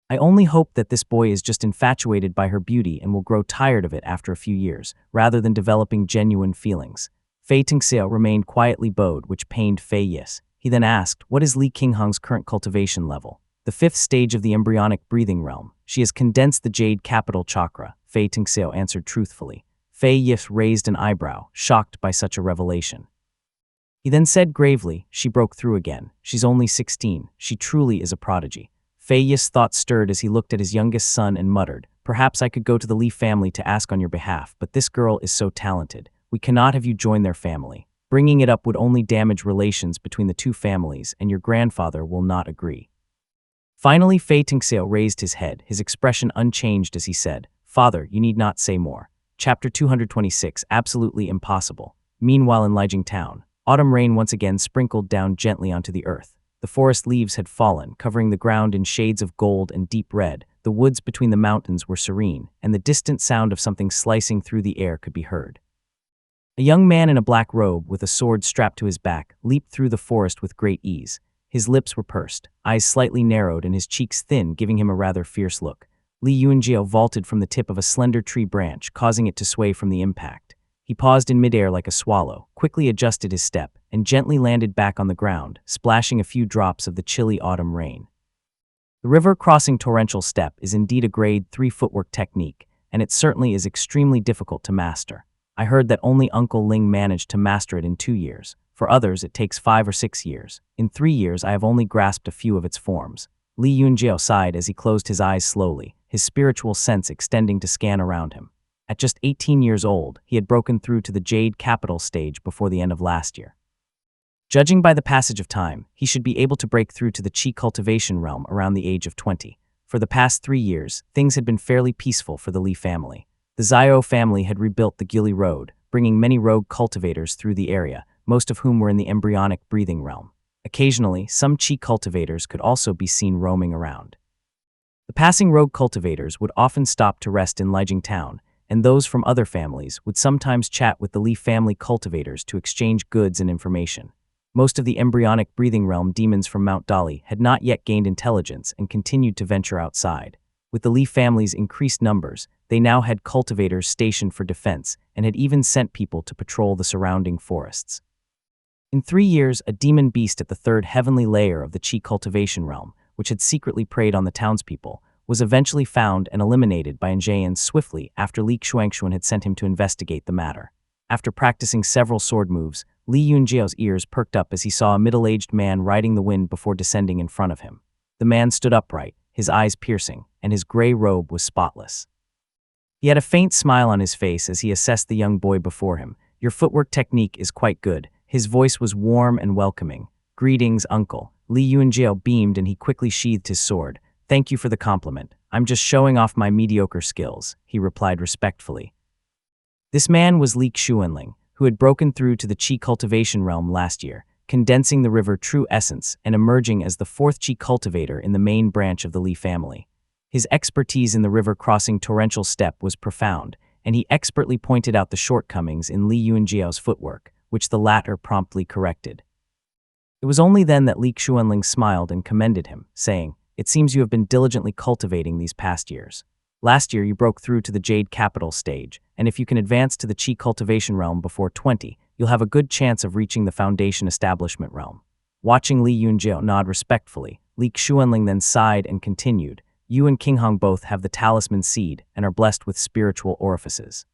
I only hope that this boy is just infatuated by her beauty and will grow tired of it after a few years, rather than developing genuine feelings." Fei Tingxiao remained quietly bowed, which pained Fei Yi. He then asked, "What is Li Qinghong's current cultivation level?" "The 5th stage of the embryonic breathing realm. She has condensed the jade capital chakra," Fei Tingxiao answered truthfully. Fei Yi raised an eyebrow, shocked by such a revelation. He then said gravely, "She broke through again. She's only 16. She truly is a prodigy." Fei Yi's thought stirred as he looked at his youngest son and muttered, "Perhaps I could go to the Li family to ask on your behalf, but this girl is so talented. We cannot have you join their family. Bringing it up would only damage relations between the 2 families, and your grandfather will not agree." Finally, Fei Tingxiao raised his head, his expression unchanged as he said, "Father, you need not say more." Chapter 226, Absolutely Impossible. Meanwhile in Lijiang Town, autumn rain once again sprinkled down gently onto the earth. The forest leaves had fallen, covering the ground in shades of gold and deep red. The woods between the mountains were serene, and the distant sound of something slicing through the air could be heard. A young man in a black robe with a sword strapped to his back leaped through the forest with great ease. His lips were pursed, eyes slightly narrowed and his cheeks thin, giving him a rather fierce look. Li Yuanjiao vaulted from the tip of a slender tree branch, causing it to sway from the impact. He paused in midair like a swallow, quickly adjusted his step, and gently landed back on the ground, splashing a few drops of the chilly autumn rain. The river crossing torrential step is indeed a grade 3 footwork technique, and it certainly is extremely difficult to master. I heard that only Uncle Ling managed to master it in 2 years. For others, it takes 5 or 6 years. In 3 years, I have only grasped a few of its forms. Li Yunjiao sighed as he closed his eyes slowly, his spiritual sense extending to scan around him. At just 18 years old, he had broken through to the Jade Capital stage before the end of last year. Judging by the passage of time, he should be able to break through to the Qi cultivation realm around the age of 20. For the past 3 years, things had been fairly peaceful for the Li family. The Xiao family had rebuilt the Gili Road, bringing many rogue cultivators through the area, most of whom were in the embryonic breathing realm. Occasionally, some Qi cultivators could also be seen roaming around. The passing rogue cultivators would often stop to rest in Lijiang town, and those from other families would sometimes chat with the Li family cultivators to exchange goods and information. Most of the embryonic breathing realm demons from Mount Dali had not yet gained intelligence and continued to venture outside. With the Li family's increased numbers, they now had cultivators stationed for defense and had even sent people to patrol the surrounding forests. In 3 years, a demon beast at the third heavenly layer of the Qi cultivation realm, which had secretly preyed on the townspeople, was eventually found and eliminated by Anjayan swiftly after Li Xuanxuan had sent him to investigate the matter. After practicing several sword moves, Li Yunjiao's ears perked up as he saw a middle-aged man riding the wind before descending in front of him. The man stood upright, his eyes piercing, and his gray robe was spotless. He had a faint smile on his face as he assessed the young boy before him. "Your footwork technique is quite good." His voice was warm and welcoming. "Greetings, uncle." Li Yunjiao beamed and he quickly sheathed his sword. "Thank you for the compliment. I'm just showing off my mediocre skills," he replied respectfully. This man was Li Xuanling, who had broken through to the Qi cultivation realm last year, condensing the river true essence and emerging as the fourth Qi cultivator in the main branch of the Li family. His expertise in the river crossing torrential steppe was profound, and he expertly pointed out the shortcomings in Li Yunjiao's footwork, which the latter promptly corrected. It was only then that Li Xuanling smiled and commended him, saying, "It seems you have been diligently cultivating these past years. Last year you broke through to the Jade Capital stage, and if you can advance to the Qi cultivation realm before 20, you'll have a good chance of reaching the Foundation Establishment realm." Watching Li Yunjiao nod respectfully, Li Xuanling then sighed and continued, "You and King Hong both have the talisman seed and are blessed with spiritual orifices.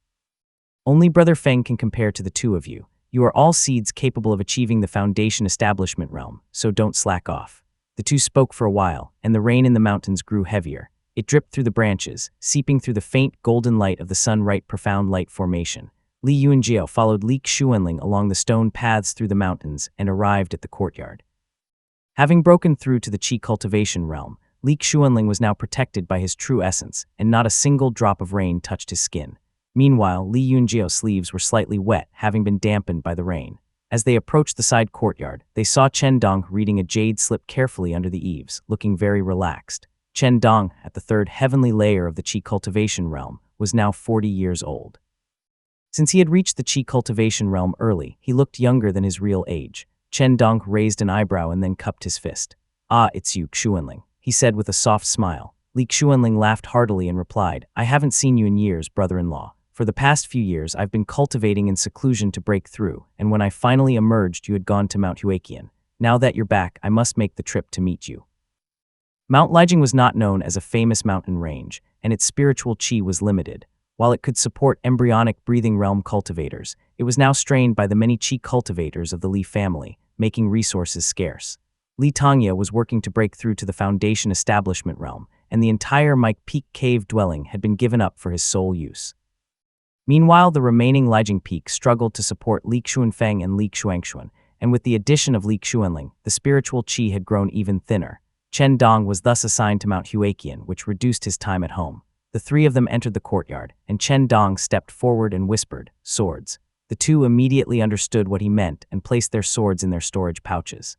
Only Brother Feng can compare to the two of you. You are all seeds capable of achieving the Foundation Establishment realm, so don't slack off." The two spoke for a while, and the rain in the mountains grew heavier. It dripped through the branches, seeping through the faint golden light of the sun right profound light formation. Li Yunjiao followed Li Xuanling along the stone paths through the mountains and arrived at the courtyard. Having broken through to the Qi cultivation realm, Li Xuanling was now protected by his true essence, and not a single drop of rain touched his skin. Meanwhile, Li Yunjiao's sleeves were slightly wet, having been dampened by the rain. As they approached the side courtyard, they saw Chen Dong reading a jade slip carefully under the eaves, looking very relaxed. Chen Dong, at the third heavenly layer of the Qi cultivation realm, was now 40 years old. Since he had reached the Qi cultivation realm early, he looked younger than his real age. Chen Dong raised an eyebrow and then cupped his fist. "Ah, it's you, Xuanling," he said with a soft smile. Li Xuanling laughed heartily and replied, "I haven't seen you in years, brother-in-law. For the past few years, I've been cultivating in seclusion to break through, and when I finally emerged, you had gone to Mount Huaqian. Now that you're back, I must make the trip to meet you." Mount Lijiang was not known as a famous mountain range, and its spiritual qi was limited. While it could support embryonic breathing realm cultivators, it was now strained by the many qi cultivators of the Li family, making resources scarce. Li Tongya was working to break through to the Foundation Establishment realm, and the entire Mike Peak cave dwelling had been given up for his sole use. Meanwhile, the remaining Lijiang Peak struggled to support Li Xuanfeng and Li Xuanxuan, and with the addition of Li Xuanling, the spiritual qi had grown even thinner. Chen Dong was thus assigned to Mount Huaqian, which reduced his time at home. The three of them entered the courtyard, and Chen Dong stepped forward and whispered, "Swords." The two immediately understood what he meant and placed their swords in their storage pouches.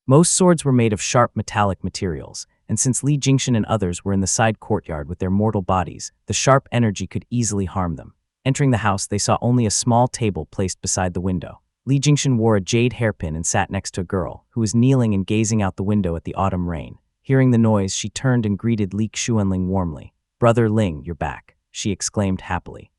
Most swords were made of sharp metallic materials, and since Li Jingshan and others were in the side courtyard with their mortal bodies, the sharp energy could easily harm them. Entering the house, they saw only a small table placed beside the window. Li Jingshan wore a jade hairpin and sat next to a girl, who was kneeling and gazing out the window at the autumn rain. Hearing the noise, she turned and greeted Li Xuanling warmly. "Brother Ling, you're back," she exclaimed happily.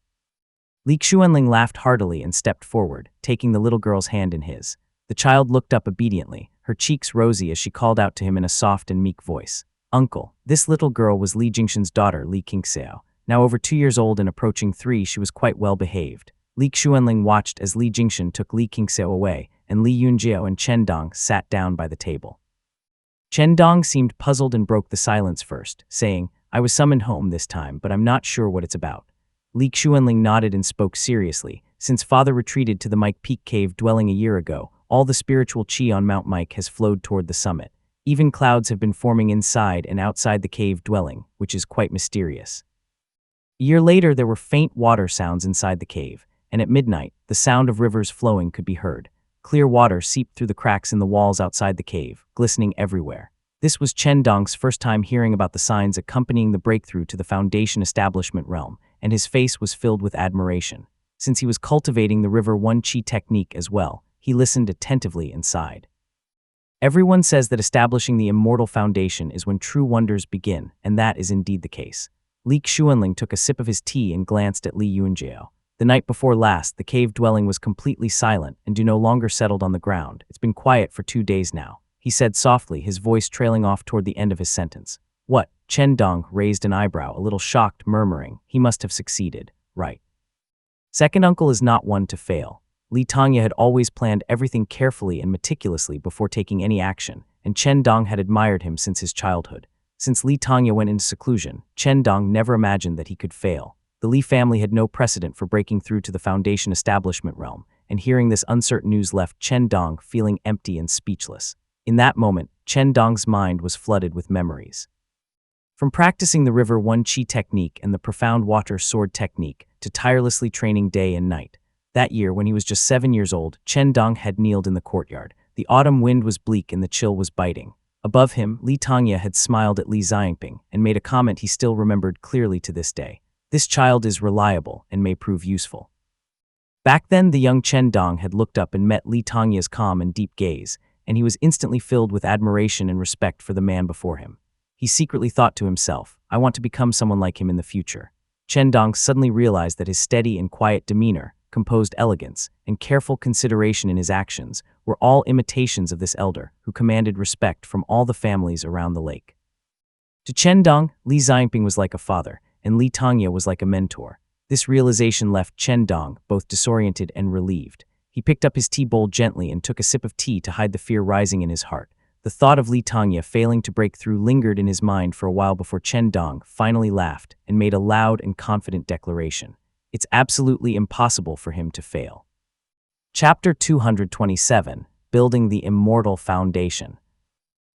Li Xuanling laughed heartily and stepped forward, taking the little girl's hand in his. The child looked up obediently, her cheeks rosy as she called out to him in a soft and meek voice. "Uncle." This little girl was Li Jingshan's daughter, Li Qingxiao. Now over 2 years old and approaching 3, she was quite well behaved. Li Xuanling watched as Li Jingshan took Li Qingxiao away, and Li Yunjiao and Chen Dong sat down by the table. Chen Dong seemed puzzled and broke the silence first, saying, "I was summoned home this time, but I'm not sure what it's about." Li Xuanling nodded and spoke seriously. "Since Father retreated to the Mike Peak cave dwelling a year ago, all the spiritual qi on Mount Mike has flowed toward the summit. Even clouds have been forming inside and outside the cave dwelling, which is quite mysterious." A year later, there were faint water sounds inside the cave, and at midnight, the sound of rivers flowing could be heard. Clear water seeped through the cracks in the walls outside the cave, glistening everywhere. This was Chen Dong's first time hearing about the signs accompanying the breakthrough to the Foundation establishment realm, and his face was filled with admiration. Since he was cultivating the River One Qi technique as well, he listened attentively and sighed. Everyone says that establishing the immortal foundation is when true wonders begin, and that is indeed the case. Li Xuanling took a sip of his tea and glanced at Li Yunjiao. The night before last, the cave dwelling was completely silent and no longer settled on the ground. It's been quiet for 2 days now, he said softly, his voice trailing off toward the end of his sentence. What? Chen Dong raised an eyebrow, a little shocked, murmuring, he must have succeeded, right? Second uncle is not one to fail. Li Tongya had always planned everything carefully and meticulously before taking any action, and Chen Dong had admired him since his childhood. Since Li Tongya went into seclusion, Chen Dong never imagined that he could fail. The Li family had no precedent for breaking through to the Foundation establishment realm, and hearing this uncertain news left Chen Dong feeling empty and speechless. In that moment, Chen Dong's mind was flooded with memories. From practicing the River One Qi technique and the profound water sword technique to tirelessly training day and night. That year, when he was just 7 years old, Chen Dong had kneeled in the courtyard. The autumn wind was bleak and the chill was biting. Above him, Li Tongya had smiled at Li Xiangping and made a comment he still remembered clearly to this day. This child is reliable and may prove useful. Back then, the young Chen Dong had looked up and met Li Tongya's calm and deep gaze, and he was instantly filled with admiration and respect for the man before him. He secretly thought to himself, I want to become someone like him in the future. Chen Dong suddenly realized that his steady and quiet demeanor, composed elegance, and careful consideration in his actions were all imitations of this elder who commanded respect from all the families around the lake. To Chen Dong, Li Xiangping was like a father, and Li Tongya was like a mentor. This realization left Chen Dong both disoriented and relieved. He picked up his tea bowl gently and took a sip of tea to hide the fear rising in his heart. The thought of Li Tongya failing to break through lingered in his mind for a while before Chen Dong finally laughed and made a loud and confident declaration. It's absolutely impossible for him to fail. Chapter 227, Building the Immortal Foundation.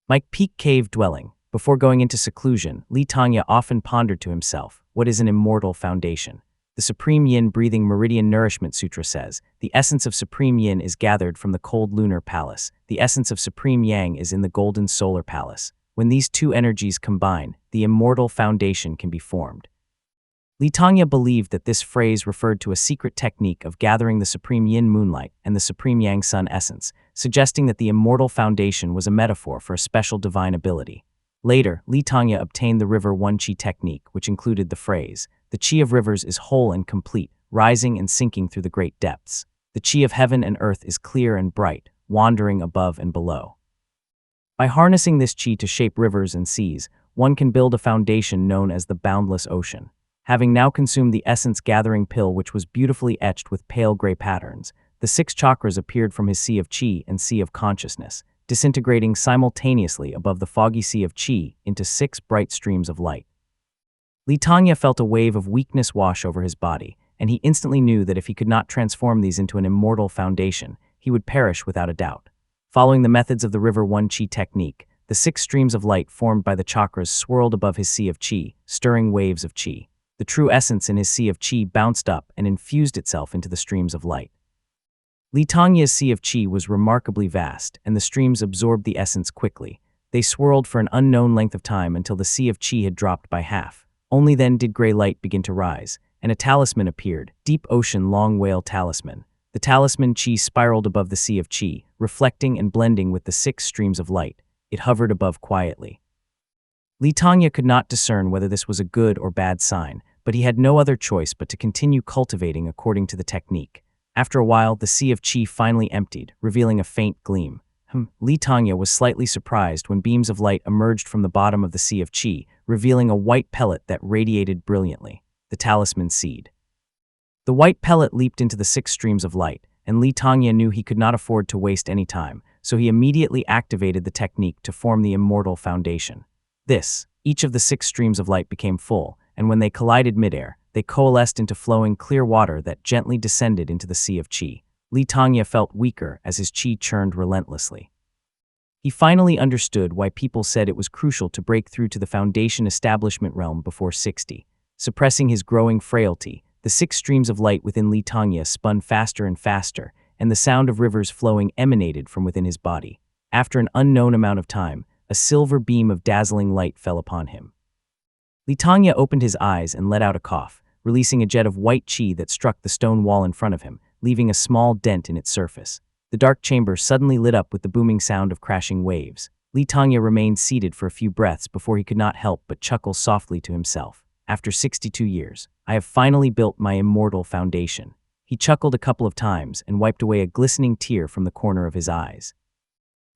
Mike Peak Cave Dwelling. Before going into seclusion, Li Tongya often pondered to himself, what is an immortal foundation? The Supreme Yin Breathing Meridian Nourishment Sutra says, the essence of Supreme Yin is gathered from the cold lunar palace. The essence of Supreme Yang is in the golden solar palace. When these two energies combine, the immortal foundation can be formed. Li Tongya believed that this phrase referred to a secret technique of gathering the Supreme Yin moonlight and the Supreme Yang sun essence, suggesting that the immortal foundation was a metaphor for a special divine ability. Later, Li Tongya obtained the River One Qi technique, which included the phrase, the qi of rivers is whole and complete, rising and sinking through the great depths. The qi of heaven and earth is clear and bright, wandering above and below. By harnessing this qi to shape rivers and seas, one can build a foundation known as the boundless ocean. Having now consumed the essence-gathering pill which was beautifully etched with pale gray patterns, the 6 chakras appeared from his sea of qi and sea of consciousness, disintegrating simultaneously above the foggy sea of qi into 6 bright streams of light. Li Tongya felt a wave of weakness wash over his body, and he instantly knew that if he could not transform these into an immortal foundation, he would perish without a doubt. Following the methods of the River One Qi technique, the 6 streams of light formed by the chakras swirled above his sea of qi, stirring waves of qi. The true essence in his sea of qi bounced up and infused itself into the streams of light. Li Tongya's sea of qi was remarkably vast, and the streams absorbed the essence quickly. They swirled for an unknown length of time until the sea of qi had dropped by half. Only then did gray light begin to rise, and a talisman appeared, Deep Ocean Long Whale Talisman. The talisman qi spiraled above the sea of qi, reflecting and blending with the 6 streams of light. It hovered above quietly. Li Tongya could not discern whether this was a good or bad sign, but he had no other choice but to continue cultivating according to the technique. After a while, the sea of qi finally emptied, revealing a faint gleam. Li Tongya was slightly surprised when beams of light emerged from the bottom of the sea of qi, revealing a white pellet that radiated brilliantly, the talisman seed. The white pellet leaped into the 6 streams of light, and Li Tongya knew he could not afford to waste any time, so he immediately activated the technique to form the immortal foundation. Each of the 6 streams of light became full, and when they collided midair, they coalesced into flowing clear water that gently descended into the sea of qi. Li Tongya felt weaker as his qi churned relentlessly. He finally understood why people said it was crucial to break through to the foundation establishment realm before 60. Suppressing his growing frailty, the 6 streams of light within Li Tongya spun faster and faster, and the sound of rivers flowing emanated from within his body. After an unknown amount of time, a silver beam of dazzling light fell upon him. Li Tangye opened his eyes and let out a cough, releasing a jet of white qi that struck the stone wall in front of him, leaving a small dent in its surface. The dark chamber suddenly lit up with the booming sound of crashing waves. Li Tangye remained seated for a few breaths before he could not help but chuckle softly to himself. After 62 years, I have finally built my immortal foundation. He chuckled a couple of times and wiped away a glistening tear from the corner of his eyes.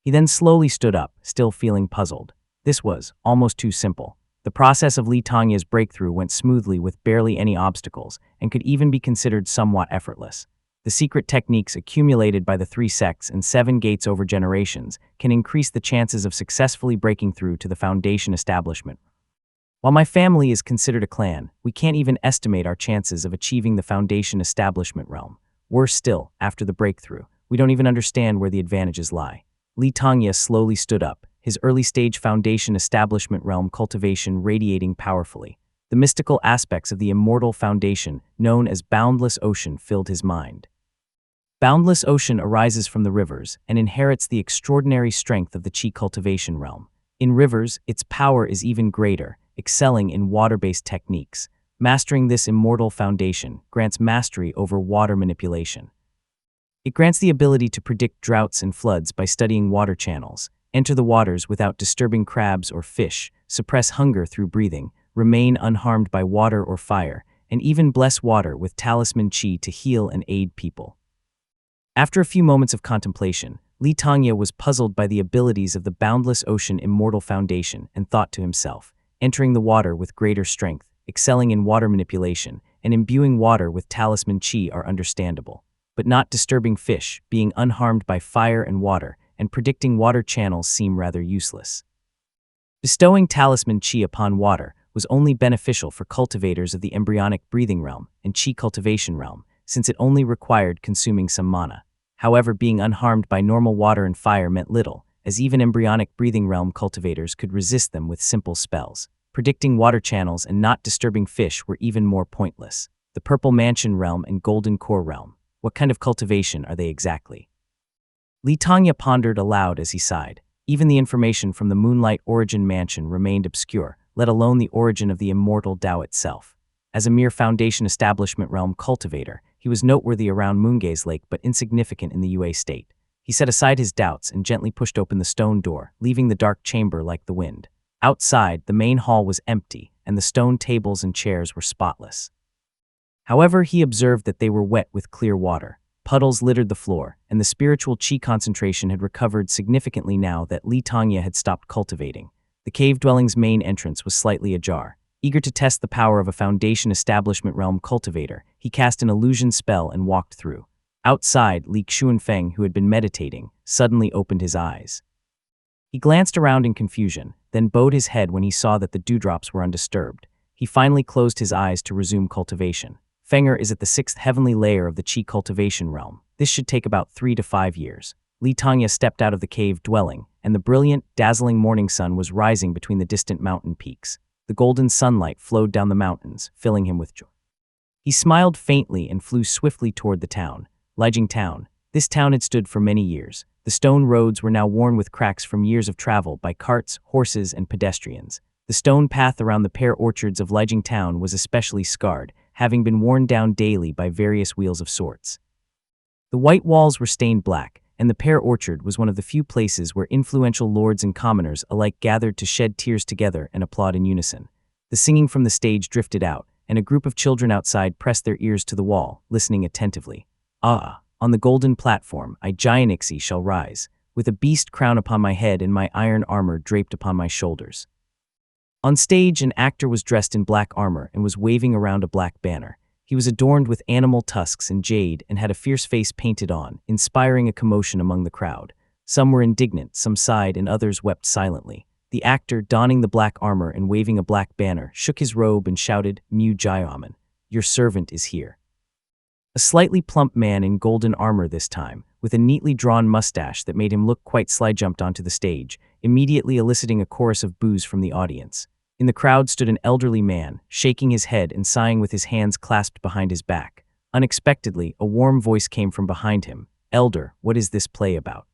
He then slowly stood up, still feeling puzzled. This was almost too simple. The process of Li Tangye's breakthrough went smoothly with barely any obstacles and could even be considered somewhat effortless. The secret techniques accumulated by the 3 sects and 7 gates over generations can increase the chances of successfully breaking through to the foundation establishment. While my family is considered a clan, we can't even estimate our chances of achieving the foundation establishment realm. Worse still, after the breakthrough, we don't even understand where the advantages lie. Li Tangye slowly stood up, his early-stage foundation establishment realm cultivation radiating powerfully. The mystical aspects of the immortal foundation, known as Boundless Ocean, filled his mind. Boundless Ocean arises from the rivers and inherits the extraordinary strength of the Qi cultivation realm. In rivers, its power is even greater, excelling in water-based techniques. Mastering this immortal foundation grants mastery over water manipulation. It grants the ability to predict droughts and floods by studying water channels, enter the waters without disturbing crabs or fish, suppress hunger through breathing, remain unharmed by water or fire, and even bless water with talisman qi to heal and aid people. After a few moments of contemplation, Li Tangye was puzzled by the abilities of the Boundless Ocean Immortal Foundation and thought to himself, entering the water with greater strength, excelling in water manipulation, and imbuing water with talisman qi are understandable, but not disturbing fish, being unharmed by fire and water, and predicting water channels seem rather useless. Bestowing talisman qi upon water was only beneficial for cultivators of the embryonic breathing realm and qi cultivation realm, since it only required consuming some mana. However, being unharmed by normal water and fire meant little, as even embryonic breathing realm cultivators could resist them with simple spells. Predicting water channels and not disturbing fish were even more pointless. The Purple Mansion realm and Golden Core realm. What kind of cultivation are they exactly? Li Tangye pondered aloud as he sighed. Even the information from the Moonlight Origin Mansion remained obscure, let alone the origin of the immortal Dao itself. As a mere foundation establishment realm cultivator, he was noteworthy around Moongaze Lake but insignificant in the UA state. He set aside his doubts and gently pushed open the stone door, leaving the dark chamber like the wind. Outside, the main hall was empty, and the stone tables and chairs were spotless. However, he observed that they were wet with clear water. Puddles littered the floor, and the spiritual qi concentration had recovered significantly now that Li Tangye had stopped cultivating. The cave dwelling's main entrance was slightly ajar. Eager to test the power of a foundation establishment realm cultivator, he cast an illusion spell and walked through. Outside, Li Xuanfeng, who had been meditating, suddenly opened his eyes. He glanced around in confusion, then bowed his head when he saw that the dewdrops were undisturbed. He finally closed his eyes to resume cultivation. Fenger is at the 6th heavenly layer of the Qi cultivation realm. This should take about 3 to 5 years. Li Tangye stepped out of the cave dwelling, and the brilliant, dazzling morning sun was rising between the distant mountain peaks. The golden sunlight flowed down the mountains, filling him with joy. He smiled faintly and flew swiftly toward the town. Lijiang Town. This town had stood for many years. The stone roads were now worn with cracks from years of travel by carts, horses, and pedestrians. The stone path around the pear orchards of Lijiang Town was especially scarred, having been worn down daily by various wheels of sorts. The white walls were stained black, and the pear orchard was one of the few places where influential lords and commoners alike gathered to shed tears together and applaud in unison. The singing from the stage drifted out, and a group of children outside pressed their ears to the wall, listening attentively. Ah, on the golden platform, I Gianixi shall rise, with a beast crown upon my head and my iron armor draped upon my shoulders. On stage, an actor was dressed in black armor and was waving around a black banner. He was adorned with animal tusks and jade and had a fierce face painted on, inspiring a commotion among the crowd. Some were indignant, some sighed, and others wept silently. The actor, donning the black armor and waving a black banner, shook his robe and shouted, "Mu Jiaoman, your servant is here." A slightly plump man in golden armor this time, with a neatly drawn mustache that made him look quite sly, jumped onto the stage, immediately eliciting a chorus of boos from the audience. In the crowd stood an elderly man, shaking his head and sighing with his hands clasped behind his back. Unexpectedly, a warm voice came from behind him. "Elder, what is this play about?"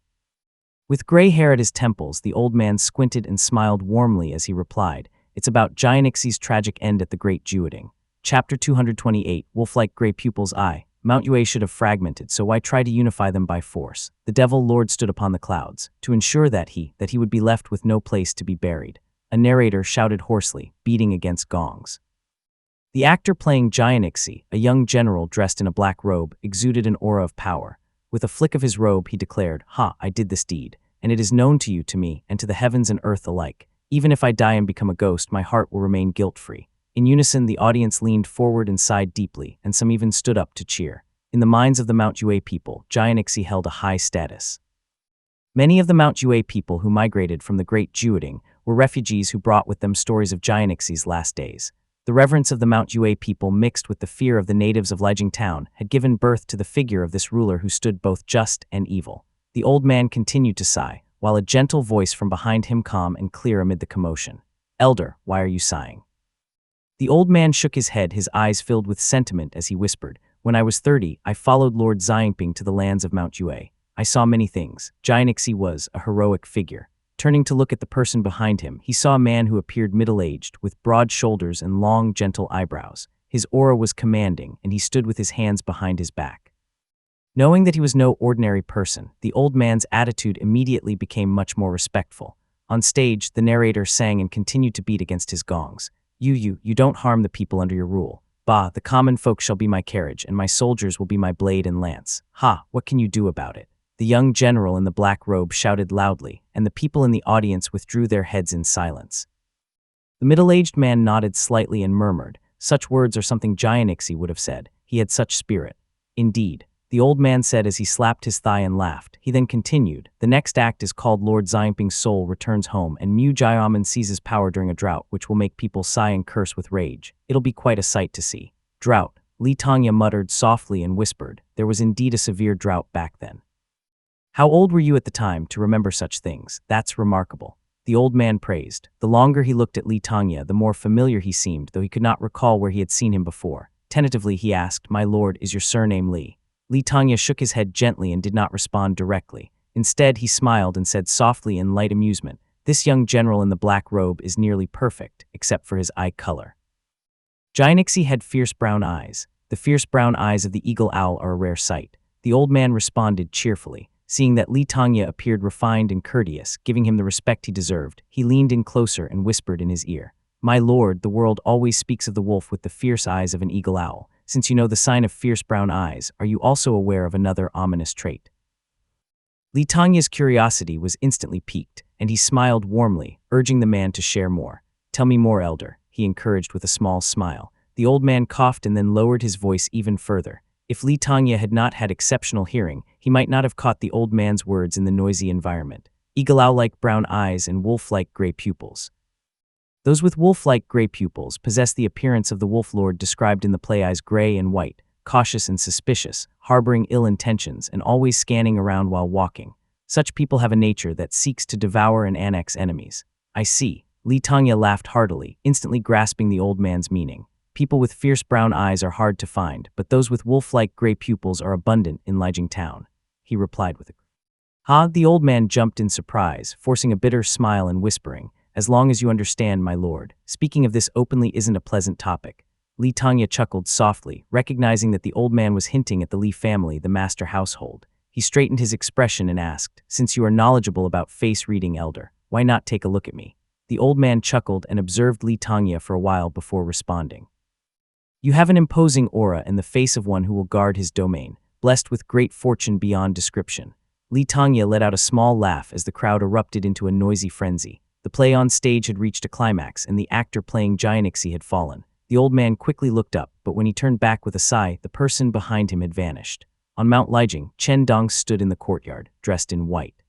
With gray hair at his temples, the old man squinted and smiled warmly as he replied, "It's about Giant Ixie's tragic end at the Great Jueting." Chapter 228, Wolf-like Gray Pupils. Mount Yue should have fragmented, so why try to unify them by force? The Devil Lord stood upon the clouds, to ensure that he would be left with no place to be buried. A narrator shouted hoarsely, beating against gongs. The actor playing Giant Ixie, a young general dressed in a black robe, exuded an aura of power. With a flick of his robe, he declared, I did this deed, and it is known to me, and to the heavens and earth alike. Even if I die and become a ghost, my heart will remain guilt-free." In unison, the audience leaned forward and sighed deeply, and some even stood up to cheer. In the minds of the Mount Yue people, Giant Ixie held a high status. Many of the Mount Yue people who migrated from the Great Jueting were refugees who brought with them stories of Giant Ixie's last days. The reverence of the Mount Yue people mixed with the fear of the natives of Lijiang Town had given birth to the figure of this ruler who stood both just and evil. The old man continued to sigh, while a gentle voice from behind him calm and clear amid the commotion. "Elder, why are you sighing?" The old man shook his head, his eyes filled with sentiment as he whispered, "When I was 30, I followed Lord Xiangping to the lands of Mount Yue. I saw many things. Giant Ixie was a heroic figure." Turning to look at the person behind him, he saw a man who appeared middle-aged, with broad shoulders and long, gentle eyebrows. His aura was commanding, and he stood with his hands behind his back. Knowing that he was no ordinary person, the old man's attitude immediately became much more respectful. On stage, the narrator sang and continued to beat against his gongs. You don't harm the people under your rule. The common folk shall be my carriage, and my soldiers will be my blade and lance. What can you do about it?" The young general in the black robe shouted loudly, and the people in the audience withdrew their heads in silence. The middle-aged man nodded slightly and murmured, "Such words are something Giant Ixie would have said. He had such spirit." "Indeed," the old man said as he slapped his thigh and laughed. He then continued, "The next act is called Lord Xiangping's soul returns home, and Mu Jiaoman seizes power during a drought, which will make people sigh and curse with rage. It'll be quite a sight to see." "Drought," Li Tongya muttered softly and whispered. There was indeed a severe drought back then. "How old were you at the time to remember such things? That's remarkable," the old man praised. The longer he looked at Li Tongya, the more familiar he seemed, though he could not recall where he had seen him before. Tentatively, he asked, "My lord, is your surname Li?" Li Tongya shook his head gently and did not respond directly. Instead, he smiled and said softly in light amusement, "This young general in the black robe is nearly perfect, except for his eye color." Giant Ixie had fierce brown eyes. The fierce brown eyes of the eagle owl are a rare sight. The old man responded cheerfully. Seeing that Li Tongya appeared refined and courteous, giving him the respect he deserved, he leaned in closer and whispered in his ear, "My lord, the world always speaks of the wolf with the fierce eyes of an eagle owl. Since you know the sign of fierce brown eyes, are you also aware of another ominous trait?" Li Tongya's curiosity was instantly piqued, and he smiled warmly, urging the man to share more. "Tell me more, elder," he encouraged with a small smile. The old man coughed and then lowered his voice even further. If Li Tongya had not had exceptional hearing, he might not have caught the old man's words in the noisy environment. "Eagle owl-like brown eyes and wolf-like gray pupils." Those with wolf-like gray pupils possess the appearance of the wolf lord described in the play eyes gray and white, cautious and suspicious, harboring ill intentions, and always scanning around while walking. Such people have a nature that seeks to devour and annex enemies. "I see." Li Tongya laughed heartily, instantly grasping the old man's meaning. "People with fierce brown eyes are hard to find, but those with wolf-like gray pupils are abundant in Lijiang Town," he replied with a The old man jumped in surprise, forcing a bitter smile and whispering, "As long as you understand, my lord, speaking of this openly isn't a pleasant topic." Li Tongya chuckled softly, recognizing that the old man was hinting at the Li family, the master household. He straightened his expression and asked, "Since you are knowledgeable about face reading, elder, why not take a look at me?" The old man chuckled and observed Li Tongya for a while before responding. "You have an imposing aura and the face of one who will guard his domain, blessed with great fortune beyond description." Li Tongya let out a small laugh as the crowd erupted into a noisy frenzy. The play on stage had reached a climax, and the actor playing Giant Ixie had fallen. The old man quickly looked up, but when he turned back with a sigh, the person behind him had vanished. On Mount Lijiang, Chen Dong stood in the courtyard, dressed in white.